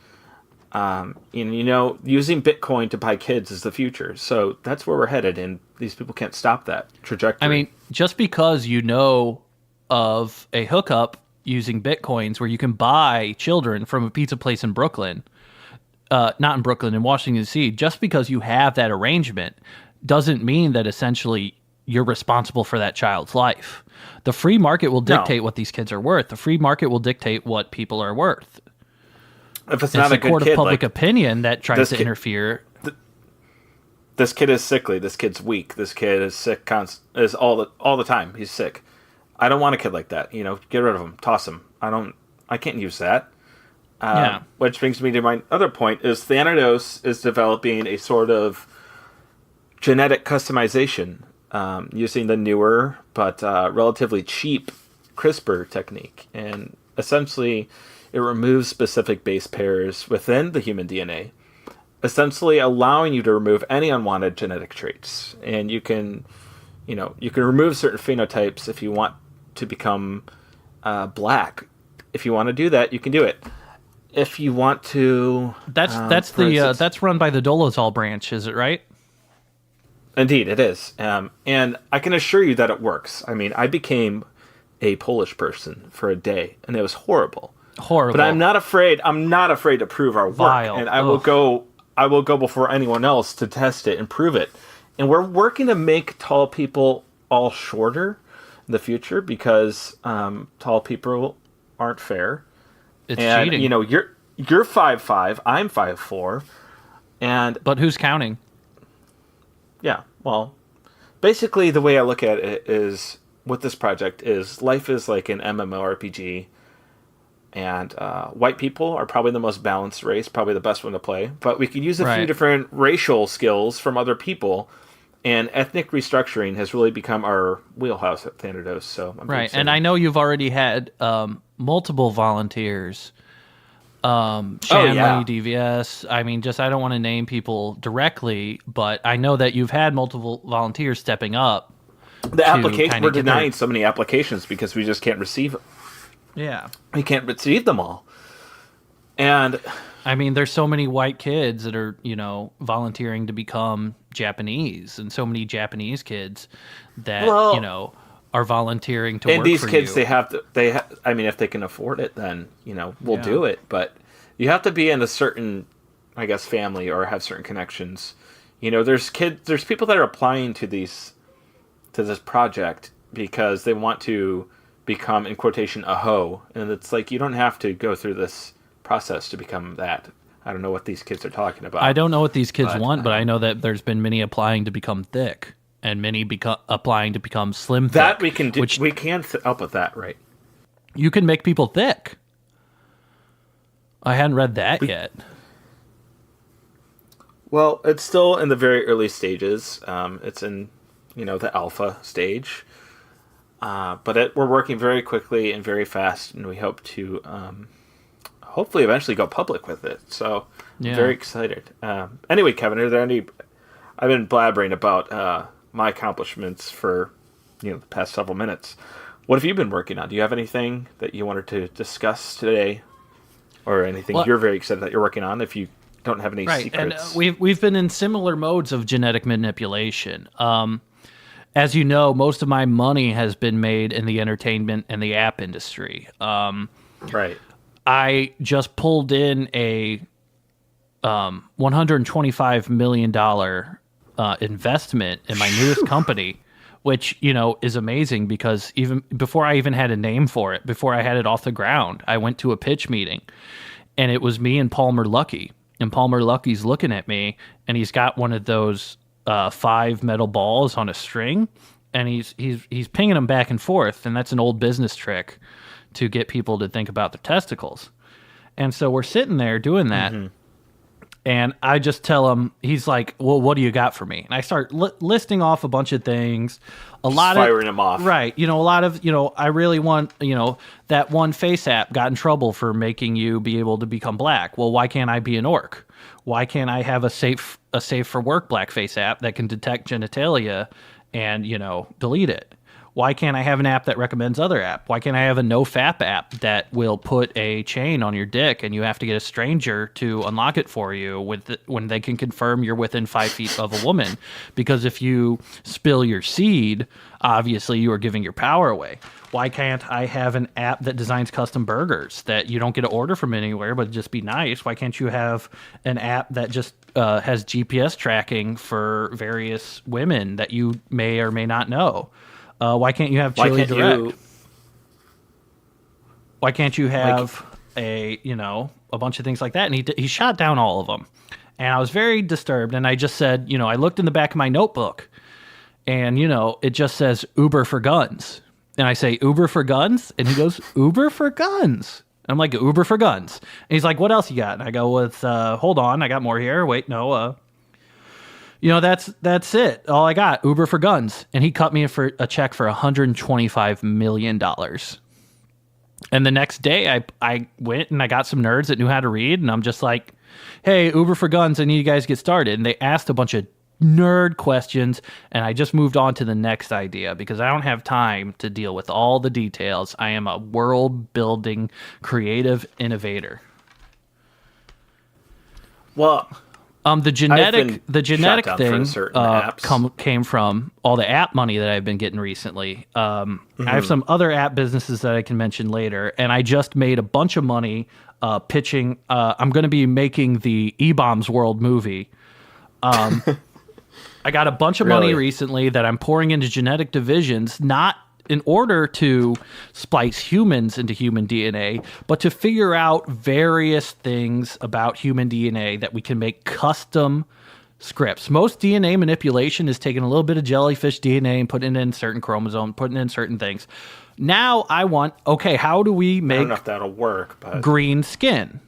Using Bitcoin to buy kids is the future. So that's where we're headed, and these people can't stop that trajectory. I mean, just because you know of a hookup using Bitcoins where you can buy children from a pizza place in Brooklyn, not in Brooklyn, in Washington, D.C., just because you have that arrangement doesn't mean that essentially you're responsible for that child's life. The free market will dictate what these kids are worth. The free market will dictate what people are worth. If it's not a good court kid, of public opinion that tries to interfere. This kid is sickly. This kid's weak. This kid is sick. Is all the time. He's sick. I don't want a kid like that. Get rid of him. Toss him. I can't use that. Which brings me to my other point: is Thanatos is developing a sort of genetic customization using the newer but relatively cheap CRISPR technique, and essentially it removes specific base pairs within the human DNA, essentially allowing you to remove any unwanted genetic traits. And you can remove certain phenotypes if you want to become black. If you want to do that, you can do it. If you want to, that's run by the Dolezal branch, is it right? Indeed, it is. And I can assure you that it works. I mean, I became a Polish person for a day, and it was horrible. But I'm not afraid to prove our work. Vile. And I will go before anyone else to test it and prove it. And we're working to make tall people all shorter in the future because tall people aren't fair. It's cheating. You're 5'5", I'm 5'4", but who's counting? Yeah, well, basically the way I look at it is with this project is life is like an MMORPG. And white people are probably the most balanced race, probably the best one to play. But we could use a few different racial skills from other people. And ethnic restructuring has really become our wheelhouse at Thanatos. So and I know you've already had multiple volunteers. Shanley, DVS. I mean, I don't want to name people directly, but I know that you've had multiple volunteers stepping up. We're denying so many applications because we just can't receive them. Yeah. We can't receive them all. And I mean, there's so many white kids that are, volunteering to become Japanese, and so many Japanese kids that, are volunteering to work for you. And these kids, I mean, if they can afford it, then, we'll do it. But you have to be in a certain, I guess, family or have certain connections. There's people that are applying to this project because they want to become, in quotation, a hoe. And it's like, you don't have to go through this process to become that. I don't know what these kids are talking about. I don't know what these kids want, but I know that there's been many applying to become thick and many applying to become slim thick. That we can do. We can help with that, right? You can make people thick. I hadn't read that yet. Well, it's still in the very early stages. It's in, the alpha stage. But we're working very quickly and very fast, and we hope to hopefully eventually go public with it. So I'm very excited. Anyway, Kevin, are there any... I've been blabbering about my accomplishments for the past several minutes. What have you been working on? Do you have anything that you wanted to discuss today? Or anything you're very excited that you're working on if you don't have any secrets? And we've been in similar modes of genetic manipulation. As you know, most of my money has been made in the entertainment and the app industry. Right. I just pulled in a $125 million investment in my newest company, which, is amazing because even before I even had a name for it, before I had it off the ground, I went to a pitch meeting, and it was me and Palmer Luckey. And Palmer Luckey's looking at me, and he's got one of those 5 metal balls on a string, and he's pinging them back and forth, and that's an old business trick to get people to think about their testicles. And so we're sitting there doing that, and I just tell him, he's like, well, what do you got for me? And I start listing off a bunch of things, firing him off. Right. A lot of, I really want, that one face app got in trouble for making you be able to become black. Well, why can't I be an orc? Why can't I have a safe for work blackface app that can detect genitalia and, delete it? Why can't I have an app that recommends other app? Why can't I have a no-fap app that will put a chain on your dick and you have to get a stranger to unlock it for you when they can confirm you're within 5 feet of a woman? Because if you spill your seed, obviously you are giving your power away. Why can't I have an app that designs custom burgers that you don't get to order from anywhere, but just be nice? Why can't you have an app that just has GPS tracking for various women that you may or may not know? Why can't you have Chili Direct? Why can't you have a bunch of things like that? And he shot down all of them. And I was very disturbed. And I just said, I looked in the back of my notebook and, it just says Uber for guns. And I say, Uber for guns? And he goes, Uber for guns. I'm like, Uber for guns. And he's like, what else you got? And I go with, hold on, I got more here. Wait, no, that's it. All I got, Uber for guns. And he cut me for a check for $125 million. And the next day I went and I got some nerds that knew how to read. And I'm just like, hey, Uber for guns, I need you guys to get started. And they asked a bunch of nerd questions. And I just moved on to the next idea because I don't have time to deal with all the details. I am a world building creative innovator. Well, the genetic thing came from all the app money that I've been getting recently. I have some other app businesses that I can mention later, and I just made a bunch of money pitching. I'm going to be making the E-Bombs World movie. I got a bunch of money recently that I'm pouring into genetic divisions, not in order to splice humans into human DNA, but to figure out various things about human DNA that we can make custom scripts. Most DNA manipulation is taking a little bit of jellyfish DNA and putting it in certain chromosomes, putting in certain things. Now I want, how do we make I don't know if that'll work, but green skin?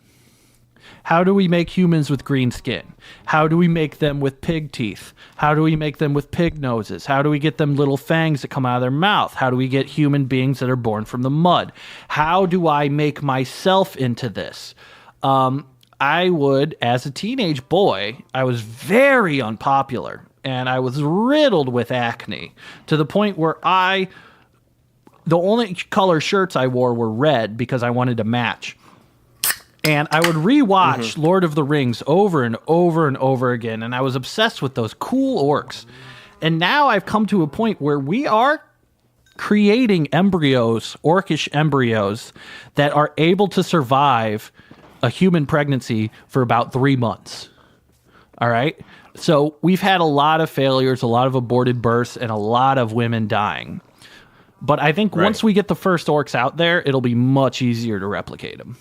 How do we make humans with green skin? How do we make them with pig teeth? How do we make them with pig noses? How do we get them little fangs that come out of their mouth? How do we get human beings that are born from the mud? How do I make myself into this? I would, as a teenage boy, I was very unpopular, and I was riddled with acne to the point where the only color shirts I wore were red because I wanted to match. And I would rewatch Lord of the Rings over and over and over again, and I was obsessed with those cool orcs. And now I've come to a point where we are creating embryos, orcish embryos, that are able to survive a human pregnancy for about 3 months. All right? So we've had a lot of failures, a lot of aborted births, and a lot of women dying. But I think once we get the first orcs out there, it'll be much easier to replicate them.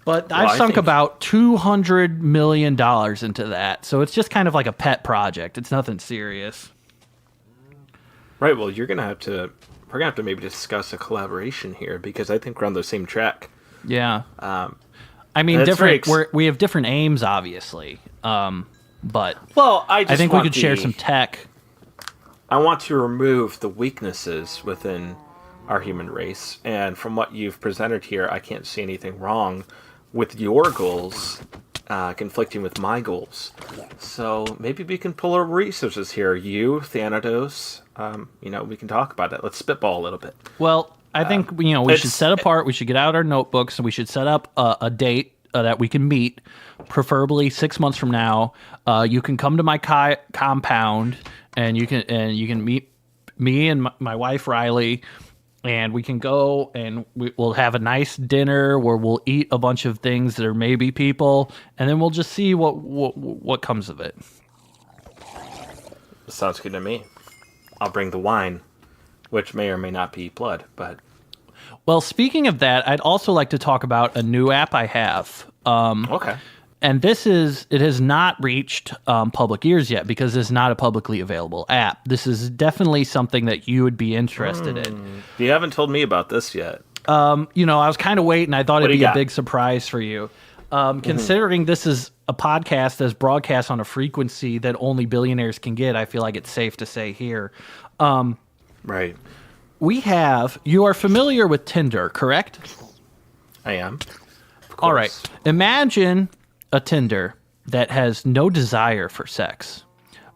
But I've sunk about $200 million into that. So it's just kind of like a pet project. It's nothing serious. Right. Well, we're going to have to maybe discuss a collaboration here, because I think we're on the same track. Yeah. I mean, we have different aims, obviously. But I think we could share some tech. I want to remove the weaknesses within our human race. And from what you've presented here, I can't see anything wrong with your goals conflicting with my goals. So maybe we can pull our resources here. You, Thanatos, we can talk about it. Let's spitball a little bit. Well, I think we should set apart. We should get out our notebooks, and we should set up a date that we can meet, preferably 6 months from now. You can come to my compound, and you can meet me and my wife Riley, and we can go and we'll have a nice dinner where we'll eat a bunch of things that are maybe people, and then we'll just see what comes of it. Sounds good to me. I'll bring the wine, which may or may not be blood, but... Well, speaking of that, I'd also like to talk about a new app I have. Okay. And it has not reached public ears yet, because it's not a publicly available app. This is definitely something that you would be interested in. You haven't told me about this yet. I was kind of waiting. I thought it'd be a big surprise for you. Considering this is a podcast that's broadcast on a frequency that only billionaires can get, I feel like it's safe to say here. Right. You are familiar with Tinder, correct? I am. All right. Imagine a Tinder that has no desire for sex.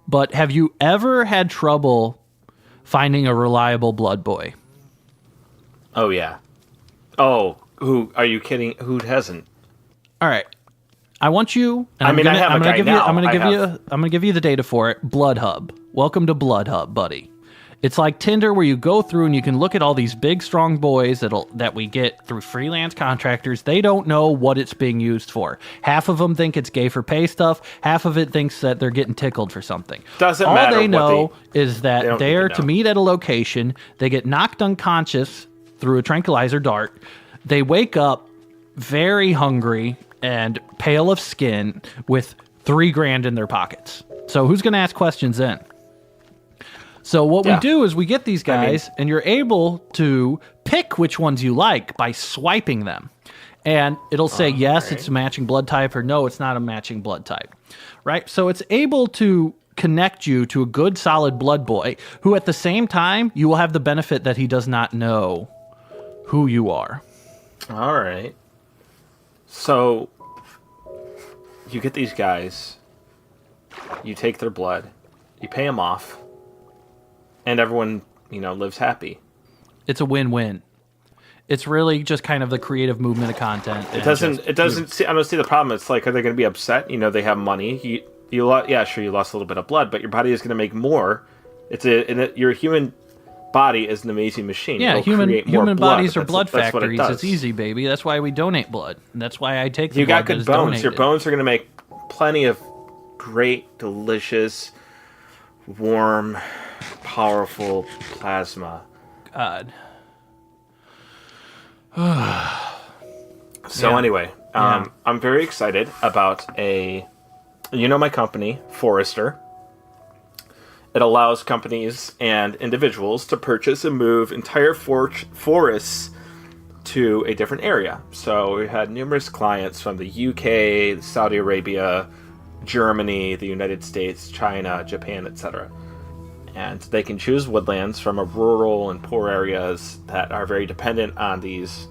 But have you ever had trouble finding a reliable blood boy? Oh, yeah. Oh, who are you kidding? Who hasn't? All right. I want you. I'm going to give you the data for it. Blood Hub. Welcome to Blood Hub, buddy. It's like Tinder, where you go through and you can look at all these big, strong boys that we get through freelance contractors. They don't know what it's being used for. Half of them think it's gay for pay stuff. Half of it thinks that they're getting tickled for something. Doesn't all matter. All they know is that they're to meet at a location. They get knocked unconscious through a tranquilizer dart. They wake up very hungry and pale of skin with $3,000 in their pockets. So who's going to ask questions then? So what we do is we get these guys, and you're able to pick which ones you like by swiping them. And it'll say, yes, it's a matching blood type, or no, it's not a matching blood type. Right? So it's able to connect you to a good, solid blood boy, who at the same time, you will have the benefit that he does not know who you are. All right. So you get these guys, you take their blood, you pay them off, and everyone, lives happy. It's a win-win. It's really just kind of the creative movement of content. I don't see the problem. It's like, are they going to be upset? They have money. You lost a little bit of blood, but your body is going to make more. Your human body is an amazing machine. Yeah, human bodies are blood factories. It it's easy, baby. That's why we donate blood. And that's why I take the You blood got good bones. Donated. Your bones are going to make plenty of great, delicious, warm, powerful plasma. God. Anyway, I'm very excited about my company, Forester. It allows companies and individuals to purchase and move entire forests to a different area. So we had numerous clients from the UK, Saudi Arabia, Germany, the United States, China, Japan, etc. And they can choose woodlands from a rural and poor areas that are very dependent on these.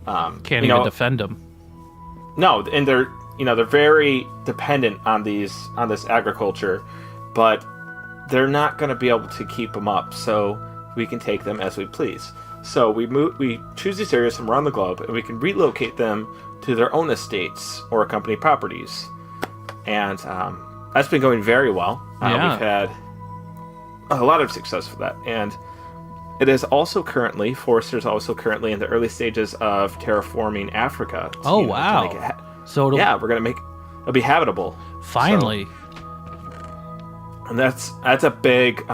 Can't even defend them. No, and they're very dependent on this agriculture, but they're not going to be able to keep them up. So we can take them as we please. So we choose these areas from around the globe, and we can relocate them to their own estates or company properties. And that's been going very well. We've had a lot of success for that. And it is also currently, Forrester's also currently in the early stages of terraforming Africa. Oh, wow. So we're going to make it'll be habitable. Finally. And that's a big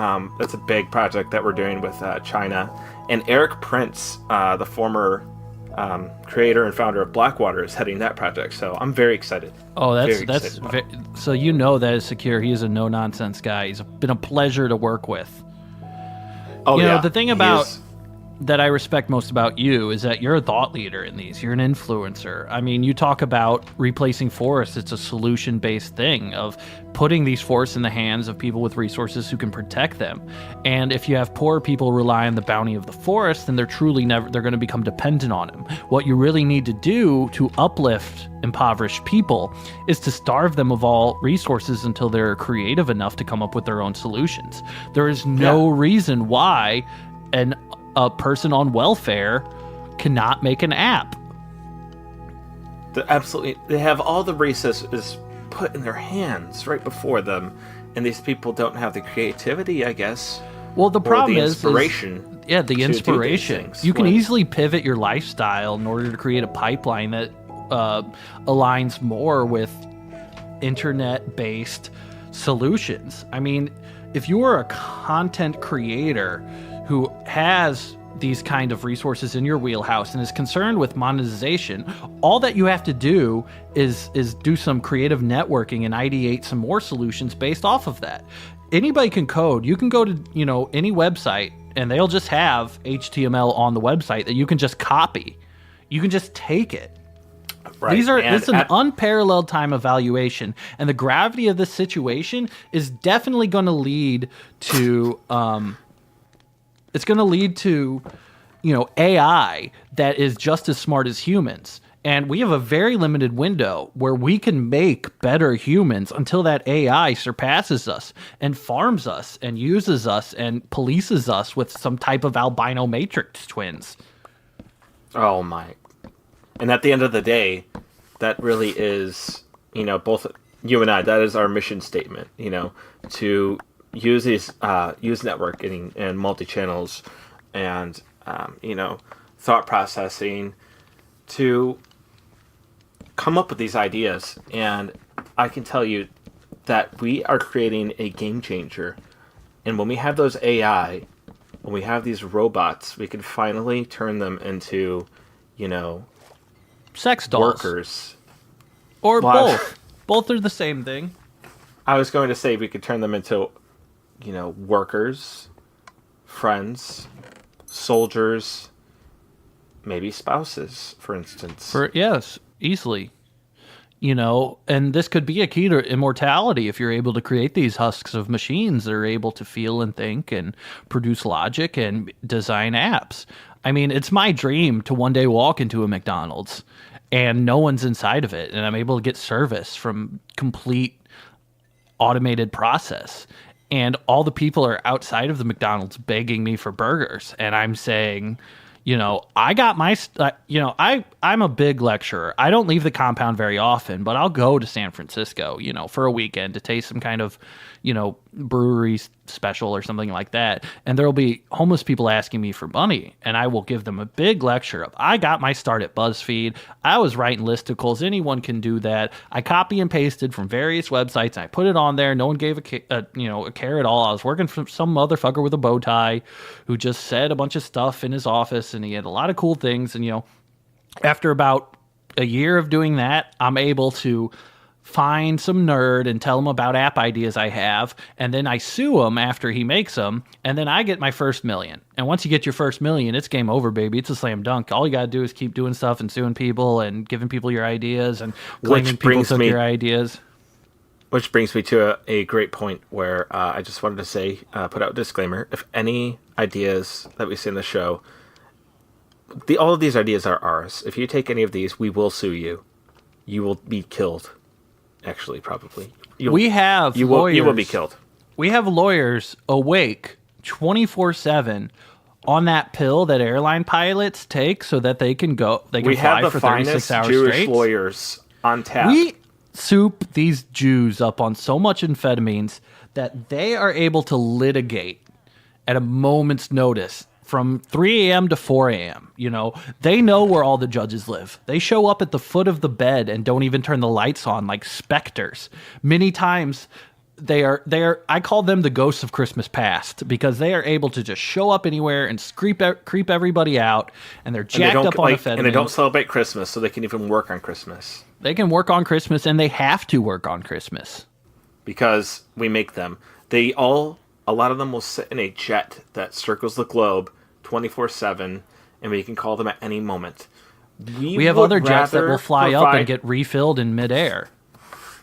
project that we're doing with China. And Eric Prince, the former creator and founder of Blackwater, is heading that project. So I'm very excited. Oh, so that is secure. He is a no nonsense guy. He's been a pleasure to work with. Oh, you know, the thing that I respect most about you is that you're a thought leader in these. You're an influencer. I mean, you talk about replacing forests. It's a solution-based thing of putting these forests in the hands of people with resources who can protect them. And if you have poor people rely on the bounty of the forest, then they're going to become dependent on them. What you really need to do to uplift impoverished people is to starve them of all resources until they're creative enough to come up with their own solutions. There is no reason why a person on welfare cannot make an app. They have all the resources put in their hands right before them, and these people don't have the creativity, I guess. Well, the problem is the inspiration. You can easily pivot your lifestyle in order to create a pipeline that aligns more with internet-based solutions. I mean, if you are a content creator who has these kind of resources in your wheelhouse and is concerned with monetization, all that you have to do is do some creative networking and ideate some more solutions based off of that. Anybody can code. You can go to, any website and they'll just have HTML on the website that you can just copy. You can just take it. Right. It's an unparalleled time evaluation, and the gravity of this situation is definitely going to lead to AI that is just as smart as humans. And we have a very limited window where we can make better humans until that AI surpasses us and farms us and uses us and polices us with some type of albino matrix twins. Oh my. And at the end of the day, that really is, both you and I, that is our mission statement, to use networking and multi-channels and, thought processing to come up with these ideas. And I can tell you that we are creating a game changer. And when we have those AI, when we have these robots, we can finally turn them into, sex dolls. Workers. Or both. Both are the same thing. I was going to say we could turn them into, workers, friends, soldiers, maybe spouses, for instance. Yes, easily. And this could be a key to immortality if you're able to create these husks of machines that are able to feel and think and produce logic and design apps. I mean, it's my dream to one day walk into a McDonald's and no one's inside of it, and I'm able to get service from complete automated process. And all the people are outside of the McDonald's begging me for burgers. And I'm saying, I got my, I'm a big lecturer. I don't leave the compound very often, but I'll go to San Francisco, for a weekend to taste some kind of, brewery special or something like that. And there'll be homeless people asking me for money. And I will give them a big lecture of, I got my start at BuzzFeed. I was writing listicles. Anyone can do that. I copy and pasted from various websites. And I put it on there. No one gave a care at all. I was working for some motherfucker with a bow tie who just said a bunch of stuff in his office, and he had a lot of cool things. And, after about a year of doing that, I'm able to find some nerd and tell him about app ideas I have, and then I sue him after he makes them, and then I get my first million. And once you get your first million, it's game over, baby. It's a slam dunk. All you gotta do is keep doing stuff and suing people and giving people your ideas and claiming people took your ideas. Which brings me to a great point where I just wanted to say, put out a disclaimer. If any ideas that we see in the show, all of these ideas are ours. If you take any of these, we will sue you. You will be killed. Actually, probably. You will be killed. We have lawyers awake 24/7 on that pill that airline pilots take so that they can fly for 36 hours straight. We have the finest Jewish lawyers on tap. We soup these Jews up on so much amphetamines that they are able to litigate at a moment's notice from 3 a.m. to 4 a.m. They know where all the judges live. They show up at the foot of the bed and don't even turn the lights on like specters. Many times they are I call them the ghosts of Christmas past, because they are able to just show up anywhere and creep everybody out, and they're jacked up on amphetamine. And they don't celebrate Christmas, so they can even work on Christmas. They can work on Christmas, and they have to work on Christmas. Because we make them. A lot of them will sit in a jet that circles the globe 24/7, and we can call them at any moment. We have other jets that will fly up and get refilled in midair.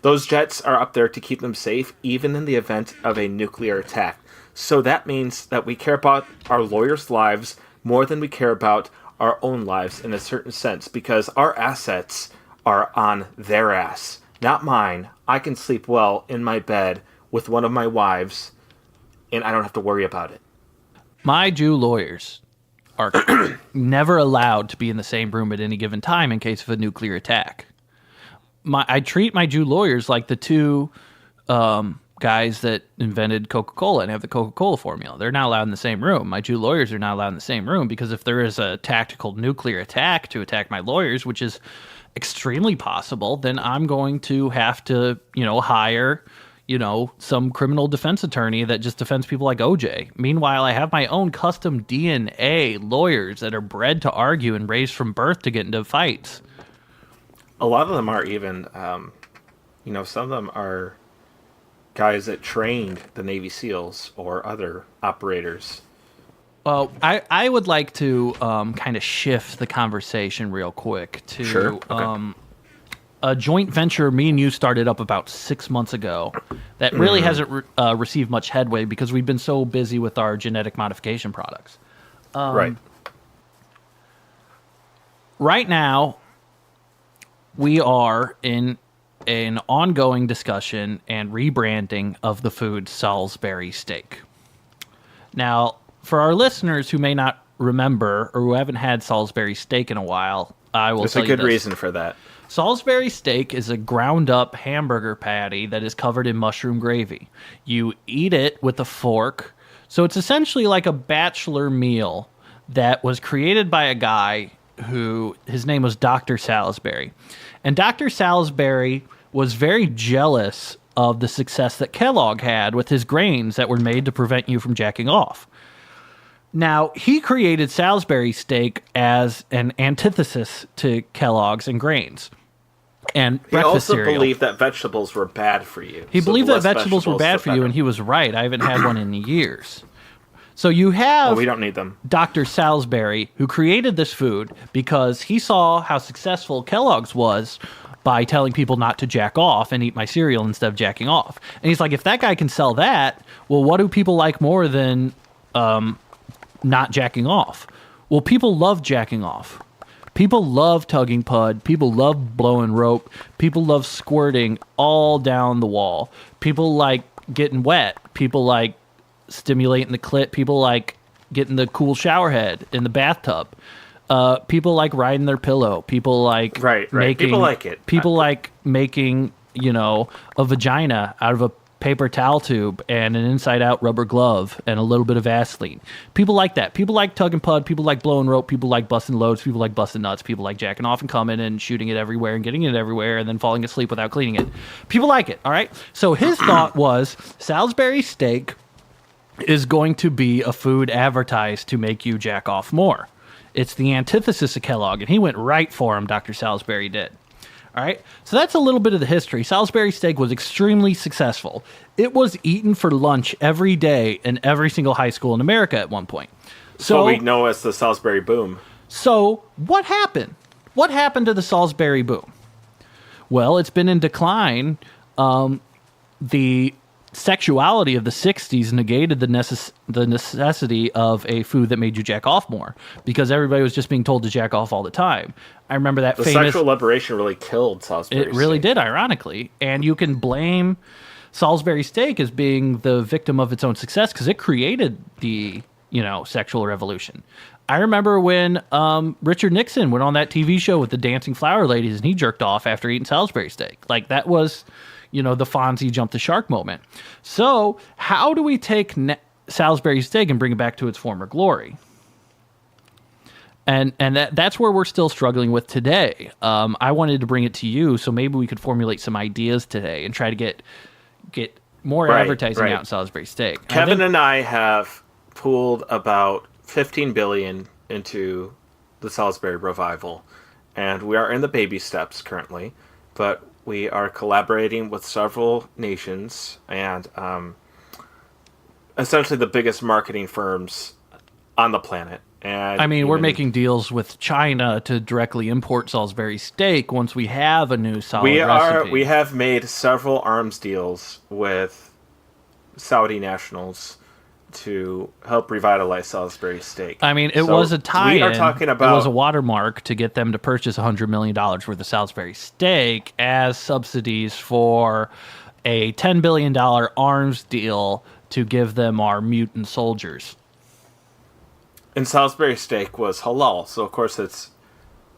Those jets are up there to keep them safe, even in the event of a nuclear attack. So that means that we care about our lawyers' lives more than we care about our own lives in a certain sense, because our assets are on their ass, not mine. I can sleep well in my bed with one of my wives, and I don't have to worry about it. My Jew lawyers are never allowed to be in the same room at any given time in case of a nuclear attack. I treat my Jew lawyers like the two guys that invented Coca-Cola and have the Coca-Cola formula. They're not allowed in the same room. My Jew lawyers are not allowed in the same room, because if there is a tactical nuclear attack to attack my lawyers, which is extremely possible, then I'm going to have to, hire, some criminal defense attorney that just defends people like OJ. Meanwhile, I have my own custom DNA lawyers that are bred to argue and raised from birth to get into fights. A lot of them are even, some of them are guys that trained the Navy SEALs or other operators. Well, I would like to kind of shift the conversation real quick to Sure. Okay. A joint venture me and you started up about 6 months ago that really hasn't received much headway because we've been so busy with our genetic modification products. Right. Right now, we are in an ongoing discussion and rebranding of the food Salisbury steak. Now, for our listeners who may not remember or who haven't had Salisbury steak in a while, I will There's tell a you good this. reason for that. Salisbury steak is a ground-up hamburger patty that is covered in mushroom gravy. You eat it with a fork, so it's essentially like a bachelor meal that was created by a guy who, his name was Dr. Salisbury. And Dr. Salisbury was very jealous of the success that Kellogg had with his grains that were made to prevent you from jacking off. Now, he created Salisbury steak as an antithesis to Kellogg's and grains and He breakfast also cereal. believed that vegetables were bad for you. He So believed the that less vegetables were bad the for you, better. and he was right. I haven't had one in years. So you have Well, we don't need them. Dr. Salisbury, who created this food because he saw how successful Kellogg's was by telling people not to jack off and eat my cereal instead of jacking off. And he's like, if that guy can sell that, well, what do people like more than not jacking off? Well, people love jacking off. People love tugging pud. People love blowing rope. People love squirting all down the wall. People like getting wet. People like stimulating the clit. People like getting the cool shower head in the bathtub. People like riding their pillow. People like Right. making, People like it. People like making, a vagina out of a paper towel tube and an inside-out rubber glove and a little bit of Vaseline. People like that. People like tugging pud. People like blowing rope. People like busting loads. People like busting nuts. People like jacking off and coming and shooting it everywhere and getting it everywhere and then falling asleep without cleaning it. People like it, all right? So his thought was Salisbury steak is going to be a food advertised to make you jack off more. It's the antithesis of Kellogg, and he went right for him, Dr. Salisbury did. All right, so that's a little bit of the history. Salisbury steak was extremely successful. It was eaten for lunch every day in every single high school in America at one point. So what we know as the Salisbury boom. So what happened? What happened to the Salisbury boom? Well, it's been in decline. The sexuality of the 60s negated the necessity of a food that made you jack off more because everybody was just being told to jack off all the time. I remember that The famous... sexual liberation really killed Salisbury It really steak. did, ironically. And you can blame Salisbury steak as being the victim of its own success because it created the, sexual revolution. I remember when Richard Nixon went on that TV show with the dancing flower ladies and he jerked off after eating Salisbury steak. Like, that was... the Fonzie jump the shark moment. So how do we take Salisbury steak and bring it back to its former glory. And that's where we're still struggling with today. I wanted to bring it to you, so maybe we could formulate some ideas today and try to get more advertising out in Salisbury steak. Kevin and I have pooled about $15 billion into the Salisbury revival, and we are in the baby steps currently, but we are collaborating with several nations and essentially the biggest marketing firms on the planet. And I mean, we're making deals with China to directly import Salisbury steak once we have a new solid recipe. We have made several arms deals with Saudi nationals to help revitalize Salisbury steak. I mean, it was a tie-in. We are talking about... It was a watermark to get them to purchase $100 million worth of Salisbury steak as subsidies for a $10 billion arms deal to give them our mutant soldiers. And Salisbury steak was halal, so of course it's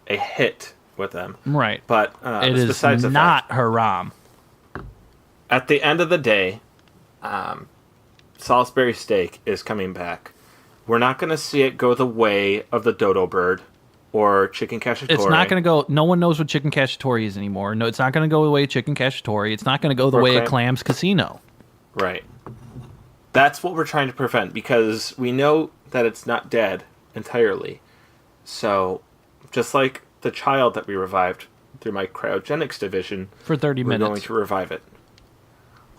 a hit with them. Right. But it is not haram. At the end of the day, Salisbury steak is coming back. We're not going to see it go the way of the dodo bird or chicken cacciatore. It's not going to go... No one knows what chicken cacciatore is anymore. No, it's not going to go the way of chicken cacciatore. It's not going to go the way of Clam's Casino. Right. That's what we're trying to prevent, because we know that it's not dead entirely. So, just like the child that we revived through my cryogenics division, for 30 minutes, we're going to revive it.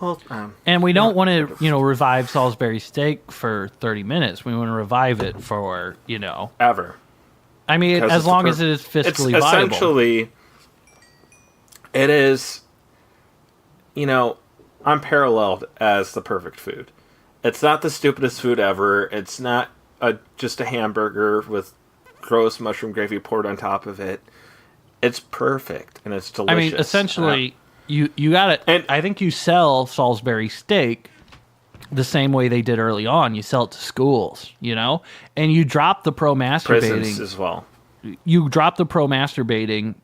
Well, and we don't want to, revive Salisbury steak for 30 minutes. We want to revive it for, ever. I mean, as long as it is fiscally viable. Essentially, it is, unparalleled as the perfect food. It's not the stupidest food ever. It's not just a hamburger with gross mushroom gravy poured on top of it. It's perfect, and it's delicious. I mean, essentially, you got it. And I think you sell Salisbury steak the same way they did early on. You sell it to schools, and you drop the pro-masturbating. Prisons as well. You drop the pro-masturbating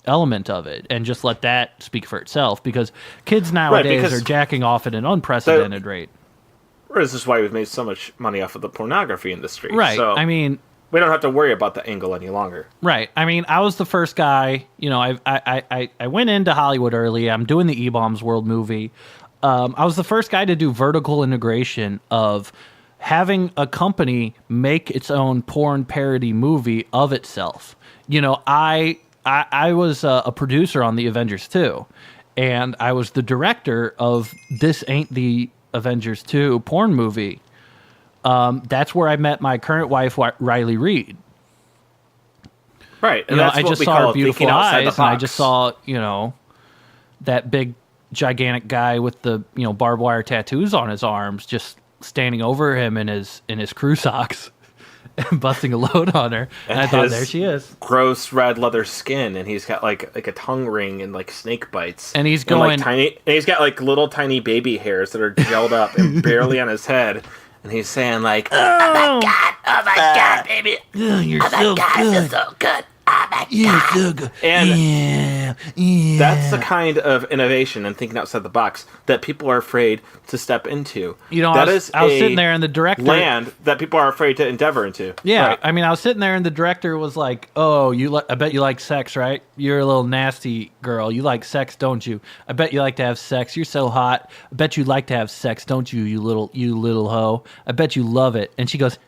element of it and just let that speak for itself, because kids nowadays are jacking off at an unprecedented rate. This is why we've made so much money off of the pornography industry. Right. So I mean, we don't have to worry about the angle any longer. Right. I mean, I was the first guy. I went into Hollywood early. I'm doing the E-Bombs World movie. I was the first guy to do vertical integration of having a company make its own porn parody movie of itself. I was a producer on the Avengers 2, and I was the director of This Ain't the Avengers 2 porn movie. That's where I met my current wife, Riley Reid. Right. And that's I what just we saw call her beautiful eyes, and I just saw, that big, gigantic guy with the, barbed wire tattoos on his arms just standing over him in his crew socks and busting a load on her. And I thought, there she is. Gross red leather skin, and he's got like a tongue ring and like snake bites. And he's going and he's got like little tiny baby hairs that are gelled up and barely on his head. And he's saying like, oh my god, baby. Oh, you're so good. You're so good. Oh my You're god. so good. And yeah. That's the kind of innovation and thinking outside the box that people are afraid to step into. I was sitting there and the director... land that people are afraid to endeavor into. Yeah, right. I mean, I was sitting there and the director was like, oh, I bet you like sex, right? You're a little nasty girl. You like sex, don't you? I bet you like to have sex. You're so hot. I bet you like to have sex, don't you, you little hoe? I bet you love it. And she goes,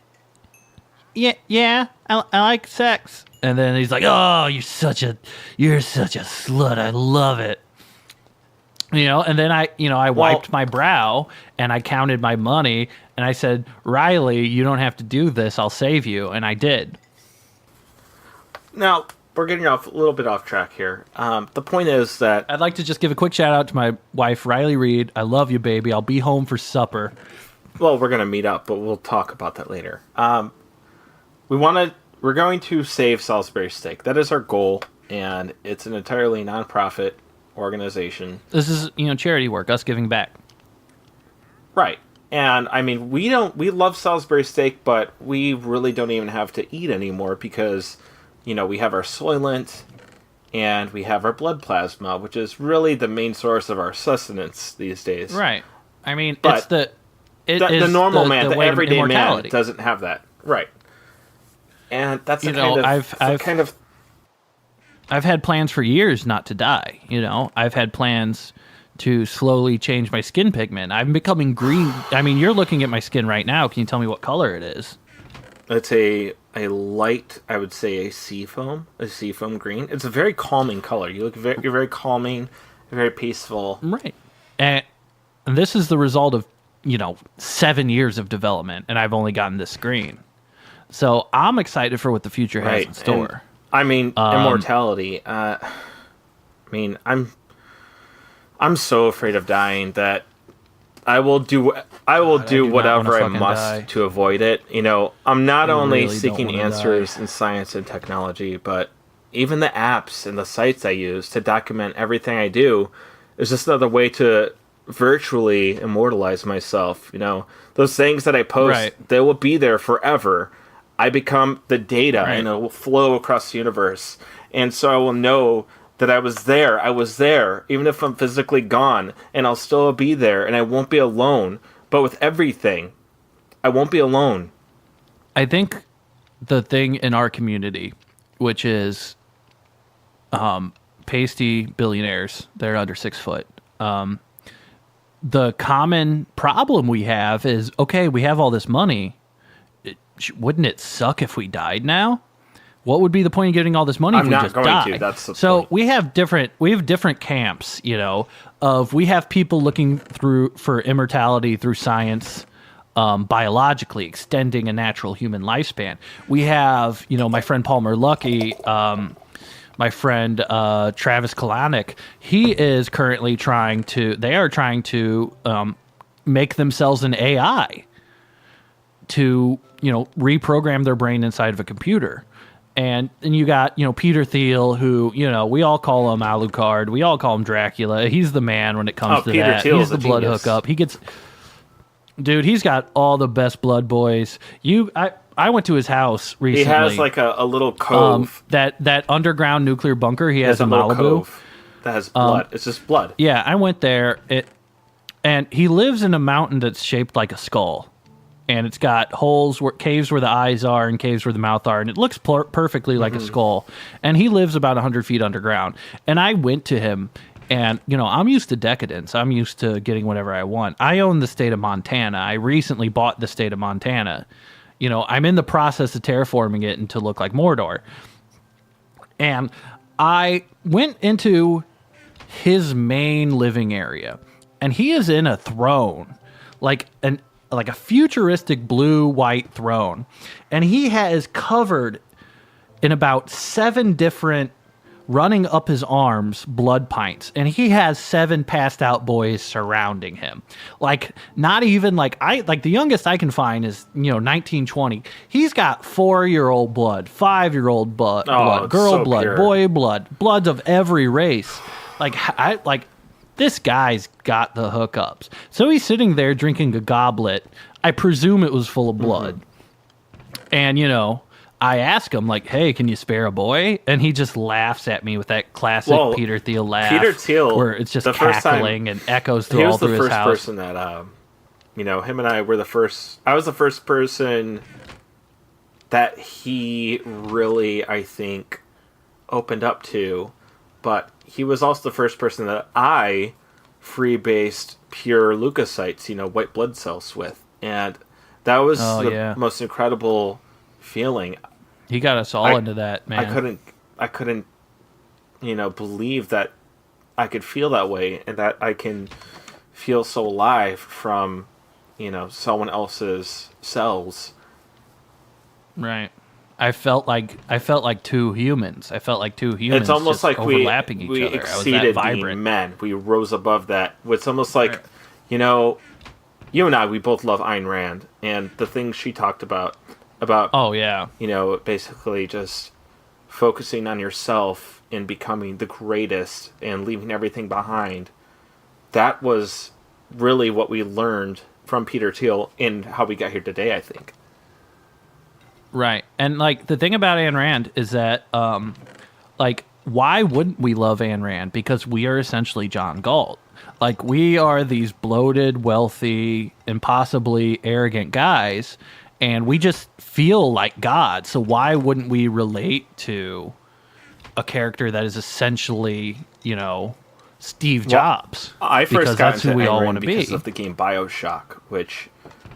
yeah, I like sex. And then he's like, oh, you're such a slut. I love it. And then I wiped my brow and I counted my money and I said, Riley, you don't have to do this. I'll save you. And I did. Now, we're getting a little bit off track here. The point is that... I'd like to just give a quick shout out to my wife, Riley Reid. I love you, baby. I'll be home for supper. Well, we're going to meet up, but we'll talk about that later. We're going to save Salisbury steak. That is our goal, and it's an entirely non-profit organization. This is, charity work, us giving back. Right. And, I mean, we love Salisbury steak, but we really don't even have to eat anymore because, we have our Soylent, and we have our blood plasma, which is really the main source of our sustenance these days. Right. I mean, the normal man, the way to everyday man, immortality. doesn't have that, right? And that's the I've had plans for years not to die. I've had plans to slowly change my skin pigment. I'm becoming green. I mean, you're looking at my skin right now. Can you tell me what color it is? It's a light, I would say, a seafoam green. It's a very calming color. You're very calming, very peaceful. Right. And this is the result of, 7 years of development, and I've only gotten this green. So I'm excited for what the future has in store. And, immortality. I'm so afraid of dying that I will do whatever I must to avoid it. I'm not only seeking answers in science and technology, but even the apps and the sites I use to document everything I do is just another way to virtually immortalize myself. Those things that I post, they will be there forever. I become the data, and it will flow across the universe. And so I will know that I was there, even if I'm physically gone, and I'll still be there, and I won't be alone. But with everything, I won't be alone. I think the thing in our community, which is pasty billionaires, they're under 6 foot. The common problem we have is, okay, we have all this money. Wouldn't it suck if we died now? What would be the point of getting all this money if we just die? That's the so point. we have different camps, we have people looking for immortality through science, biologically extending a natural human lifespan. We have, my friend Palmer Luckey, my friend Travis Kalanick. He is currently trying to make themselves an AI to reprogram their brain inside of a computer. And you got, Peter Thiel, who, we all call him Alucard. We all call him Dracula. He's the man when it comes to Peter that. Thiel's He's the blood genius. hookup. Dude, he's got all the best blood boys. I went to his house recently. He has like a little cove. That underground nuclear bunker he has in little Malibu. cove that has blood. It's just blood. Yeah, I went there. And he lives in a mountain that's shaped like a skull. And it's got caves where the eyes are and caves where the mouth are. And it looks perfectly like a skull. And he lives about 100 feet underground. And I went to him, and, I'm used to decadence. I'm used to getting whatever I want. I own the state of Montana. I recently bought the state of Montana. I'm in the process of terraforming it to look like Mordor. And I went into his main living area. And he is in a throne. Like a futuristic blue-white throne. And he has covered in about 7 different, running up his arms, blood pints. And he has 7 passed out boys surrounding him. Like, not even the youngest I can find is, 1920. He's got 4-year-old blood, 5-year-old blood, girl so blood, pure. boy blood, bloods of every race. This guy's got the hookups. So he's sitting there drinking a goblet. I presume it was full of blood. And, I ask him, hey, can you spare a boy? And he just laughs at me with that classic Peter Thiel laugh. Peter Thiel, where it's just cackling and echoes through all through his house. He was the first person that, him and I were the first. I was the first person that he really, I think, opened up to. But he was also the first person that I freebased pure leukocytes, white blood cells with. And that was the most incredible feeling. He got us all into that, man. I couldn't, believe that I could feel that way and that I can feel so alive from, someone else's cells. Right. I felt like 2 humans. It's almost like overlapping we each other. exceeded being men. We rose above that. It's almost like, you and I, we both love Ayn Rand, and the things she talked about, basically just focusing on yourself and becoming the greatest and leaving everything behind. That was really what we learned from Peter Thiel and how we got here today, I think. Right. And the thing about Ayn Rand is that why wouldn't we love Ayn Rand? Because we are essentially John Galt. Like, we are these bloated, wealthy, impossibly arrogant guys, and we just feel like God. So why wouldn't we relate to a character that is essentially, Steve Jobs? I first because got that's into who we all Enron want to be. because of the game BioShock, which,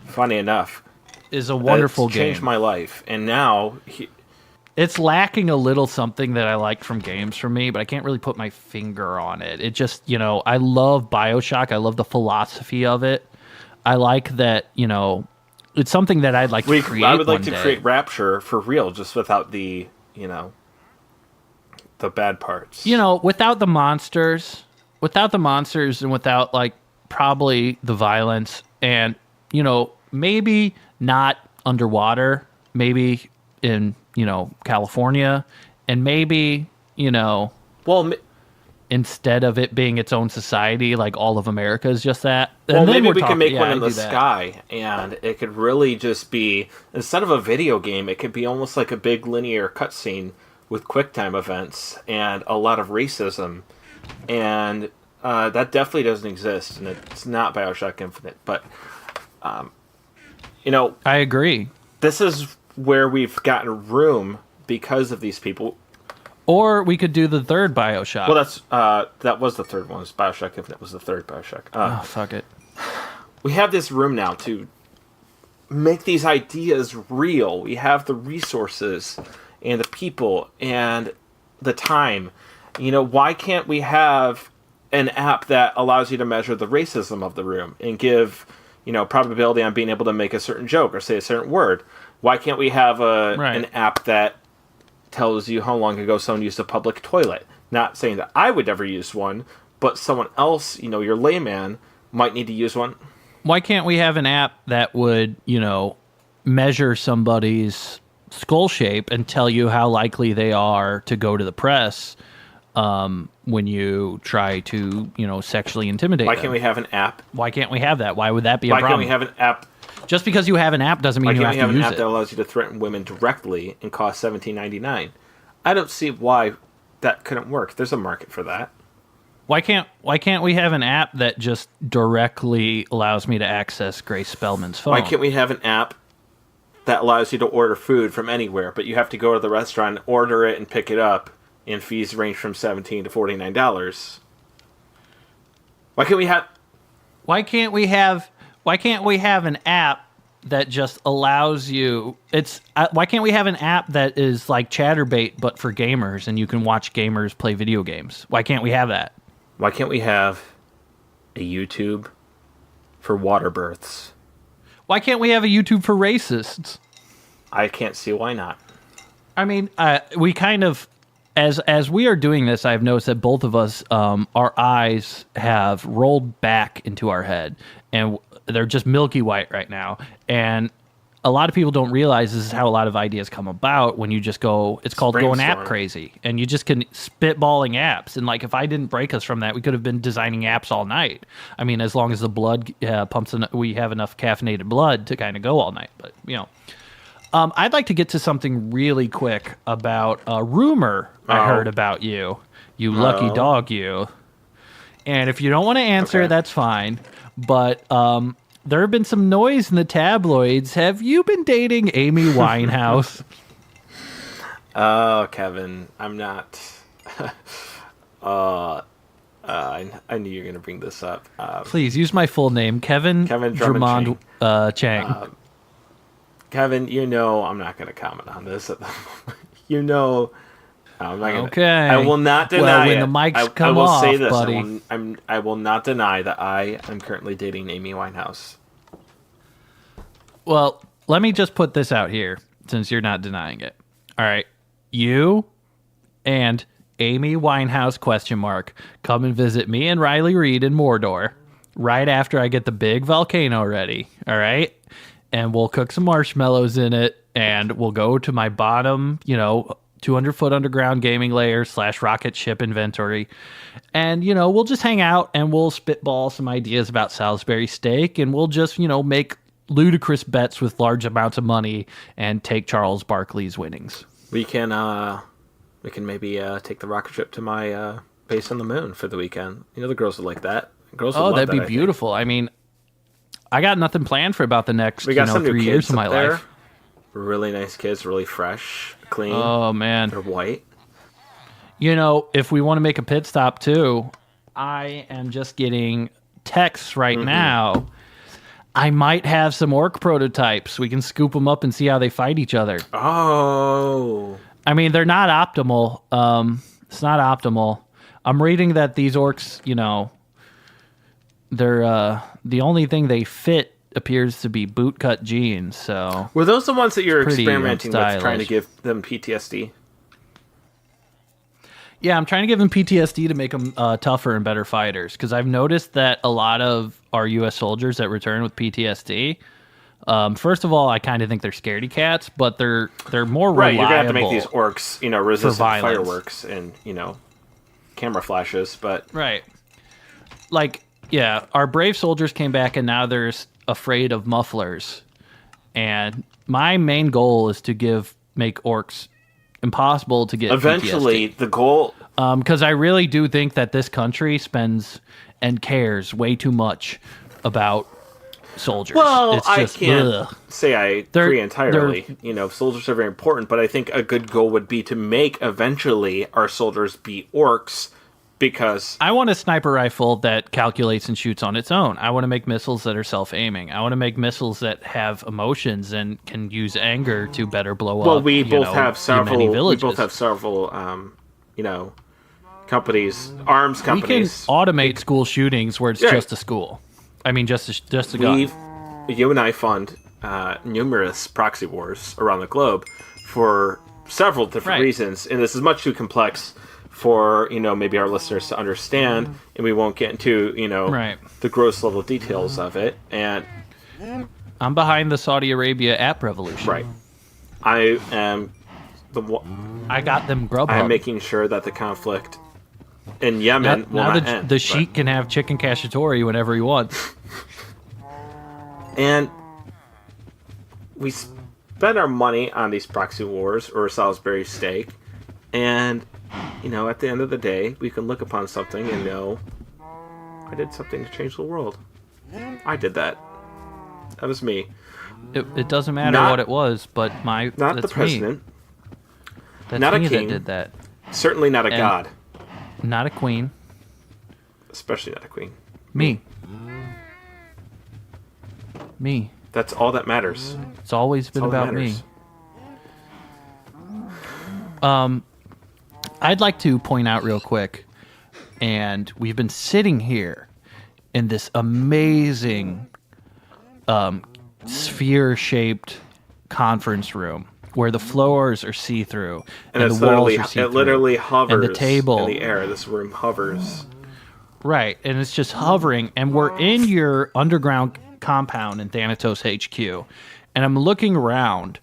funny enough, Is a wonderful it's game. changed my life. And now... It's lacking a little something that I liked from games for me, but I can't really put my finger on it. It just, I love BioShock. I love the philosophy of it. I like that, it's something that I'd like to create. I would like one to day. create Rapture for real, just without the, the bad parts. Without the monsters, and without, like, probably the violence, and, maybe not underwater, maybe in, California, and maybe, well, instead of it being its own society, like all of America is just that. Well, and then maybe we're we talking, can make yeah, one in I'd the do that. sky, and it could really just be, instead of a video game, it could be almost like a big linear cutscene with QuickTime events and a lot of racism, and that definitely doesn't exist, and it's not BioShock Infinite, but, I agree. This is where we've gotten room because of these people. Or we could do the third BioShock. Well, that was the third one. BioShock Infinite was the third BioShock. Fuck it. We have this room now to make these ideas real. We have the resources and the people and the time. Why can't we have an app that allows you to measure the racism of the room and give, probability on being able to make a certain joke or say a certain word? Why can't we have an app that tells you how long ago someone used a public toilet? Not saying that I would ever use one, but someone else, your layman, might need to use one. Why can't we have an app that would, measure somebody's skull shape and tell you how likely they are to go to the press when you try to, sexually intimidate them? Why can't we have an app? Why can't we have that? Why would that be a problem? Why can't we have an app? Just because you have an app doesn't mean you have to use it. Why can't we have an app that allows you to threaten women directly and cost $17.99? I don't see why that couldn't work. There's a market for that. Why can't we have an app that just directly allows me to access Grace Spellman's phone? Why can't we have an app that allows you to order food from anywhere, but you have to go to the restaurant, order it, and pick it up, and fees range from $17 to $49? Why can't we have... Why can't we have an app that just allows you... why can't we have an app that is like Chatterbait, but for gamers, and you can watch gamers play video games? Why can't we have that? Why can't we have a YouTube for water births? Why can't we have a YouTube for racists? I can't see why not. I mean, we kind of... As we are doing this, I've noticed that both of us, our eyes have rolled back into our head, and they're just milky white right now. And a lot of people don't realize this is how a lot of ideas come about when you just go, it's called going app crazy. And you just can spitballing apps. And like, if I didn't break us from that, we could have been designing apps all night. I mean, as long as the blood pumps, we have enough caffeinated blood to kind of go all night. But, I'd like to get to something really quick about a rumor I heard about you. You lucky dog, you. And if you don't want to answer, that's fine. But there have been some noise in the tabloids. Have you been dating Amy Winehouse? Oh, Kevin, I'm not. I knew you were going to bring this up. Please use my full name, Kevin Drummond Chang. Kevin, I'm not going to comment on this at the moment. I'm not gonna, okay. I will not deny when it. the mics come I will off, say this, buddy. I will not deny that I am currently dating Amy Winehouse. Well, let me just put this out here, since you're not denying it. All right. You and Amy Winehouse, come and visit me and Riley Reid in Mordor right after I get the big volcano ready. All right? And we'll cook some marshmallows in it, and we'll go to my bottom, 200-foot underground gaming layer / rocket ship inventory. And, we'll just hang out, and we'll spitball some ideas about Salisbury steak, and we'll just, make ludicrous bets with large amounts of money and take Charles Barkley's winnings. We can maybe take the rocket ship to my base on the moon for the weekend. The girls would like that. Girls would love that'd that, be I think. beautiful. I mean, I got nothing planned for about the next We got some new 3 kids years of my up there. life. Really nice kids, really fresh, clean. Oh man, They're white. if we want to make a pit stop too, I am just getting texts right now. I might have some orc prototypes. We can scoop them up and see how they fight each other. Oh. I mean, they're not optimal. It's not optimal. I'm reading that these orcs, they're the only thing they fit appears to be bootcut jeans. So Were those the ones that you're pretty, experimenting with, trying to stylish. give them PTSD? yeah, I'm trying to give them PTSD to make them tougher and better fighters. Because I've noticed that a lot of our U.S. soldiers that return with PTSD. First of all, I kind of think they're scaredy cats, but they're more Right, reliable. you're gonna have to make these orcs, resistant to violence. fireworks and camera flashes. But Right. Like, yeah, our brave soldiers came back and now they're afraid of mufflers. And my main goal is to make orcs impossible to get eventually, the goal. because I really do think that this country spends and cares way too much about soldiers. Well, It's I just, can't ugh. say I They're- agree entirely. Soldiers are very important, but I think a good goal would be to make eventually our soldiers be orcs, because I want a sniper rifle that calculates and shoots on its own. I want to make missiles that are self-aiming. I want to make missiles that have emotions and can use anger to better blow up. we both have several. many We villages. both have several. Companies, arms We can companies. automate school shootings where it's Yeah. just a school. I mean, just a gun. You and I fund numerous proxy wars around the globe for several different Right. reasons, and this is much too complex for maybe our listeners to understand, and we won't get into Right. the gross level details of it. And I'm behind the Saudi Arabia app revolution. right, I am I got them Grubhub. I'm making sure that the conflict in Yemen will now not the end. the sheik can have chicken cacciatore whenever he wants. And we spend our money on these proxy wars or Salisbury steak, and at the end of the day, we can look upon something and know, I did something to change the world. I did that. That was me. It doesn't matter Not- what it was, but Not that's the president. Me. That's not a me king. that did that. Certainly not a And- god. Not a queen. Especially not a queen. Me. Me. That's all that matters. It's always been all that about me. matters. I'd like to point out real quick, and we've been sitting here in this amazing sphere-shaped conference room where the floors are see-through And and it's the walls literally, are see-through. it literally hovers and the table in the air. This room hovers. Right, and it's just hovering, and we're in your underground compound in Thanatos HQ, and I'm looking around,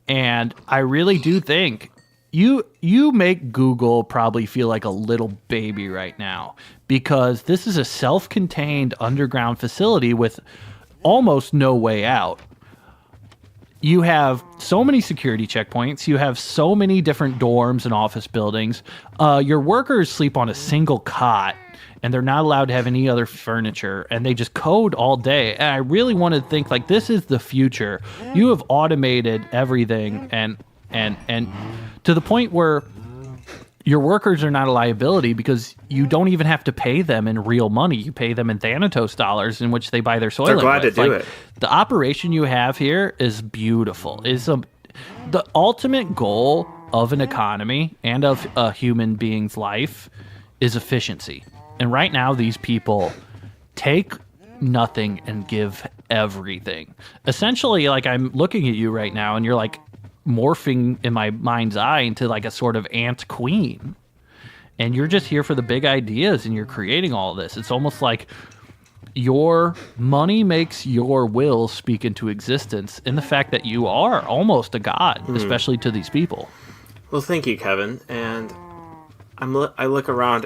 and I really do think you make Google probably feel like a little baby right now, because this is a self-contained underground facility with almost no way out. You have so many security checkpoints. You have so many different dorms and office buildings. Your workers sleep on a single cot, and they're not allowed to have any other furniture, and they just code all day. And I really want to think like this is the future. You have automated everything, and to the point where your workers are not a liability because you don't even have to pay them in real money. You pay them in Thanatos dollars in which they buy their soil. They're glad to do it. The operation you have here is beautiful. The ultimate goal of an economy and of a human being's life is efficiency. And right now, these people take nothing and give everything. Essentially, like I'm looking at you right now, and you're like morphing in my mind's eye into like a sort of ant queen. And you're just here for the big ideas, and you're creating all this. It's almost like your money makes your will speak into existence in the fact that you are almost a god, especially to these people. Well, thank you, Kevin. And I look around.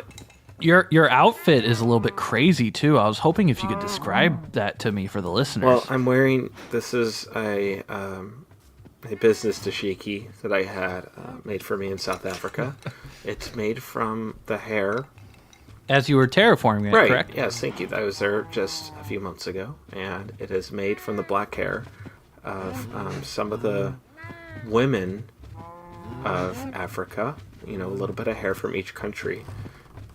Your outfit is a little bit crazy too. I was hoping if you could describe that to me for the listeners. Well, I'm wearing. This is a business dashiki that I had made for me in South Africa. It's made from the hair as you were terraforming it, Right. correct? Yes, thank you. I was there just a few months ago, and it is made from the black hair of some of the women of Africa. You know, a little bit of hair from each country,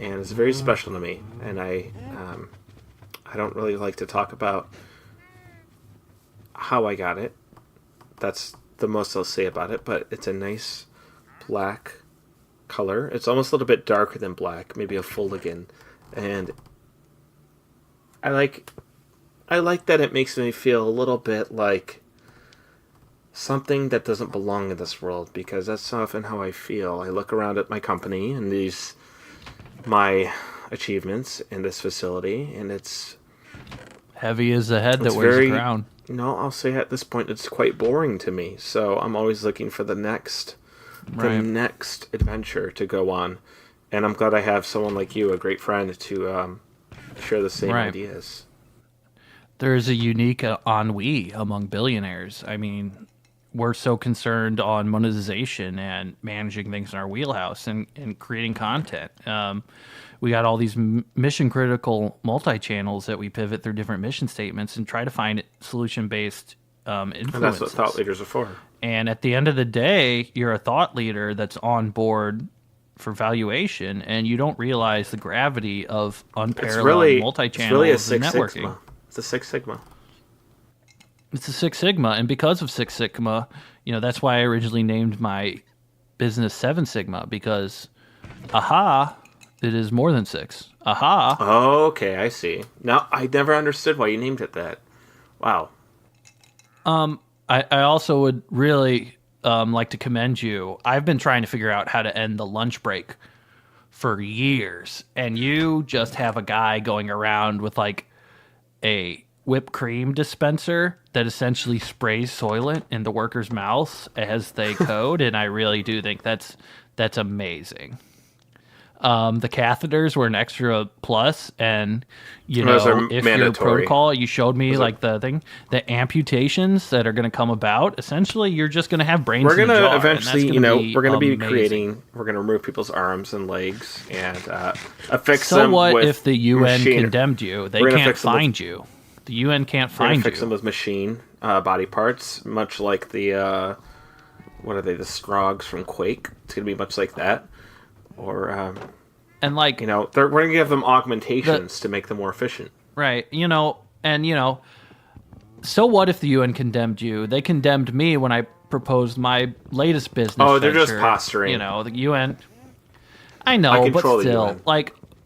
and it's very special to me. And I don't really like to talk about how I got it. That's the most I'll say about it. But it's a nice black color. It's almost a little bit darker than black, maybe a Fulligan, and I like that it makes me feel a little bit like something that doesn't belong in this world, because that's often how I feel. I look around at my company and my achievements in this facility, and it's Heavy as the head that wears the crown. No, I'll say at this point it's quite boring to me. So I'm always looking for the next adventure to go on, and I'm glad I have someone like you, a great friend, to share the same ideas. There's a unique ennui among billionaires. I mean, we're so concerned on monetization and managing things in our wheelhouse and creating content. We got all these mission-critical multi-channels that we pivot through different mission statements and try to find solution-based influences. And that's what thought leaders are for. And at the end of the day, you're a thought leader that's on board for valuation, and you don't realize the gravity of unparalleled multi-channels and networking. Sigma. It's a Six Sigma. It's a Six Sigma, and because of Six Sigma, that's why I originally named my business Seven Sigma, because, it is more than six. Aha! Oh, okay, I see. Now, I never understood why you named it that. Wow. I also would really like to commend you. I've been trying to figure out how to end the lunch break for years, and you just have a guy going around with like a whipped cream dispenser that essentially sprays Soylent in the workers' mouths as they code, and I really do think that's amazing. The catheters were an extra plus, and if mandatory. your protocol, you showed me the amputations that are going to come about. Essentially, you're just going to have brains. We're going to eventually, we're going to be creating. We're going to remove people's arms and legs and affix them. So what with if the UN machine. Condemned you? They can't find you. The UN can't find you. Fix them with machine body parts, much like the what are they? The Strogs from Quake. It's going to be much like that. Or, and like, we're going to give them augmentations to make them more efficient. Right. So what if the UN condemned you? They condemned me when I proposed my latest business. Oh, they're venture. just posturing. The UN. I know, but still,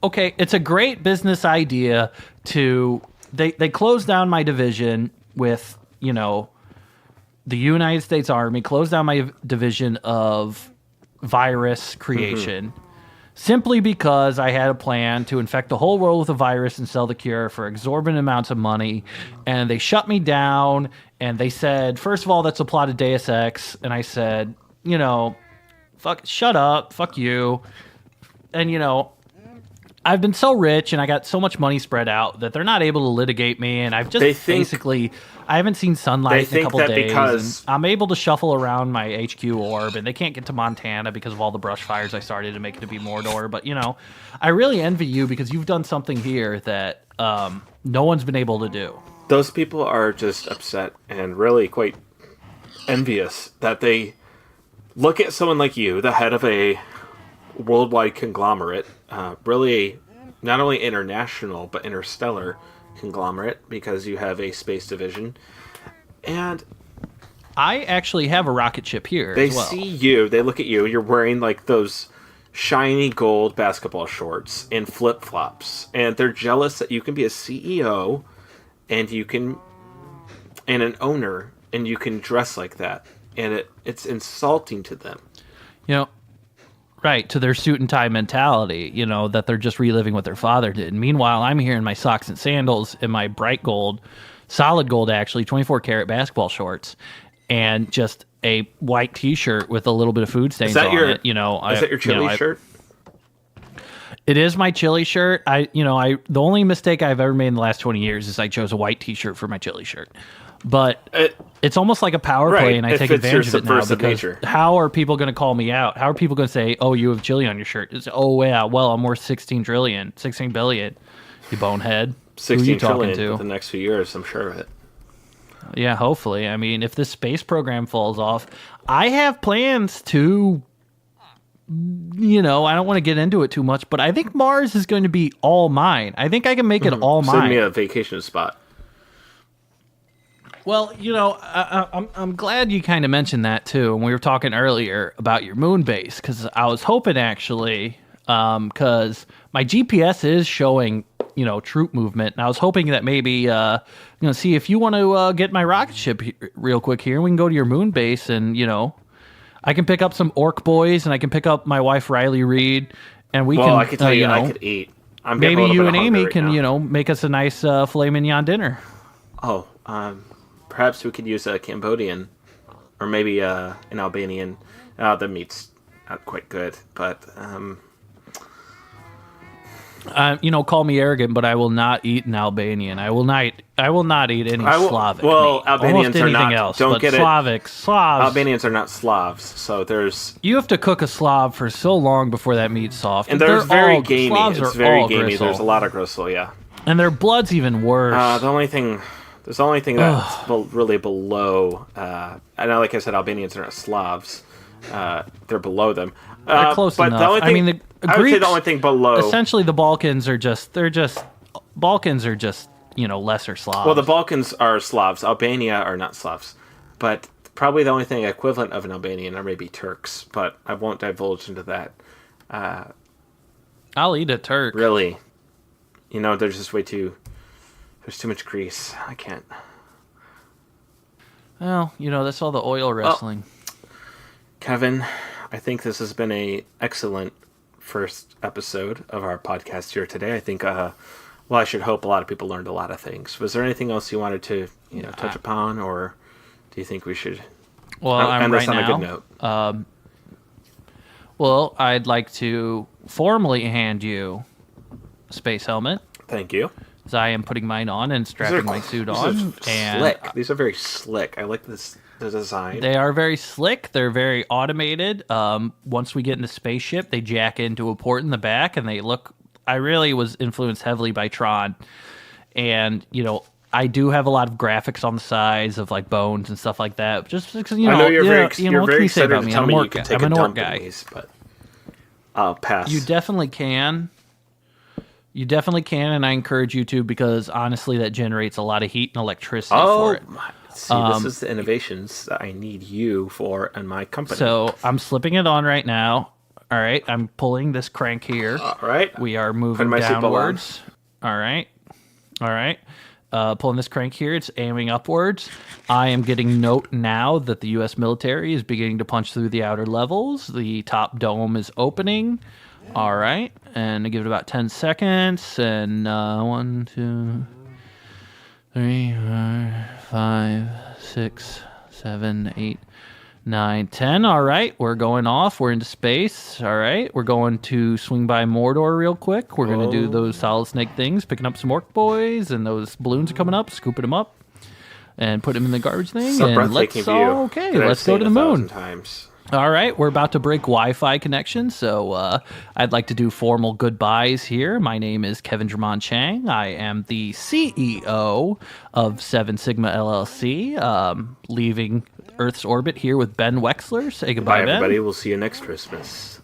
okay, it's a great business idea to. They closed down my division with, the United States Army, closed down my division of virus creation simply because I had a plan to infect the whole world with a virus and sell the cure for exorbitant amounts of money, and they shut me down, and they said, first of all, that's a plot of Deus Ex, and I said, shut up, fuck you, and I've been so rich and I got so much money spread out that they're not able to litigate me, and I've just I haven't seen sunlight in a couple days. And I'm able to shuffle around my HQ orb, and they can't get to Montana because of all the brush fires I started to make it to be Mordor. But, I really envy you because you've done something here that no one's been able to do. Those people are just upset and really quite envious that they look at someone like you, the head of a worldwide conglomerate, really not only international but interstellar conglomerate, because you have a space division, and I actually have a rocket ship here. They as well. see you, they look at you, you're wearing like those shiny gold basketball shorts and flip-flops, and they're jealous that you can be a CEO and an owner, and you can dress like that, and it's insulting to them. Right, to their suit and tie mentality, that they're just reliving what their father did. Meanwhile, I'm here in my socks and sandals and my bright gold, solid gold actually, 24 karat basketball shorts, and just a white t-shirt with a little bit of food stains on it. Is that your chili shirt? It is my chili shirt. The only mistake I've ever made in the last 20 years is I chose a white t-shirt for my chili shirt. But it's almost like a power play, and I take advantage of it now because nature. How are people going to call me out? How are people going to say, "Oh, you have Jilly on your shirt"? Oh, yeah, well, I'm worth 16 billion. You bonehead. 16 trillion to? for the next few years, I'm sure of it. Yeah, hopefully. I mean, if this space program falls off, I have plans to, I don't want to get into it too much, but I think Mars is going to be all mine. I think I can make it all mine. Send me a vacation spot. Well, I'm glad you kind of mentioned that too. And we were talking earlier about your moon base because I was hoping actually, because my GPS is showing, troop movement, and I was hoping that maybe, see if you want to get my rocket ship real quick here, we can go to your moon base, and I can pick up some orc boys, and I can pick up my wife Riley Reed, and we can. I could tell you, I could eat. I'm maybe you and Amy right can, now. Make us a nice filet mignon dinner. Oh, perhaps we could use a Cambodian, or maybe an Albanian. The meat's not quite good, but call me arrogant, but I will not eat an Albanian. I will not eat any Slavic meat. Albanians Almost are not. Else, Don't get Slavs. Albanians are not Slavs, so there's. You have to cook a Slav for so long before that meat's soft, and they're very gamey. Slavs It's are very all gamey. gristle. There's a lot of gristle, yeah. And their blood's even worse. The only thing that's really below. I know, like I said, Albanians are not Slavs. They're below them. They're close enough. The only thing, the Greeks, I would say the only thing below. Essentially, the Balkans are just lesser Slavs. Well, the Balkans are Slavs. Albania are not Slavs, but probably the only thing equivalent of an Albanian are maybe Turks. But I won't divulge into that. I'll eat a Turk. Really, there's just there's too much grease. I can't. Well, that's all the oil wrestling. Kevin, I think this has been an excellent first episode of our podcast here today. I think, I should hope a lot of people learned a lot of things. Was there anything else you wanted to, touch upon, or do you think we should end this on a good note? I'd like to formally hand you a space helmet. Thank you. As I am putting mine on and strapping my suit on. Slick. These are very slick. I like the design. They are very slick. They're very automated. Once we get in the spaceship, they jack into a port in the back, and they look. I really was influenced heavily by Tron, and I do have a lot of graphics on the sides of like bones and stuff like that. Just because I know you're very excited to tell me you can take I'm a an orc dump in these, but I'll pass. You definitely can. And I encourage you to, because honestly, that generates a lot of heat and electricity for it. See, this is the innovations that I need you for and my company. So I'm slipping it on right now. All right, I'm pulling this crank here. All right. We are moving downwards. All right. Pulling this crank here. It's aiming upwards. I am getting note now that the U.S. military is beginning to punch through the outer levels. The top dome is opening. All right. And I give it about 10 seconds. And 1, 2, 3, 4, 5, 6, 7, 8, 9, 10. All right, we're going off. We're into space. All right, we're going to swing by Mordor real quick. We're going to do those solid snake things, picking up some orc boys, and those balloons are coming up, scooping them up, and put them in the garbage thing. And let's go to the moon. Times. All right, we're about to break Wi-Fi connection, so I'd like to do formal goodbyes here. My name is Kevin Drummond Chang. I am the CEO of 7 Sigma LLC, leaving Earth's orbit here with Ben Wexler. Say goodbye, Ben. Everybody. We'll see you next Christmas.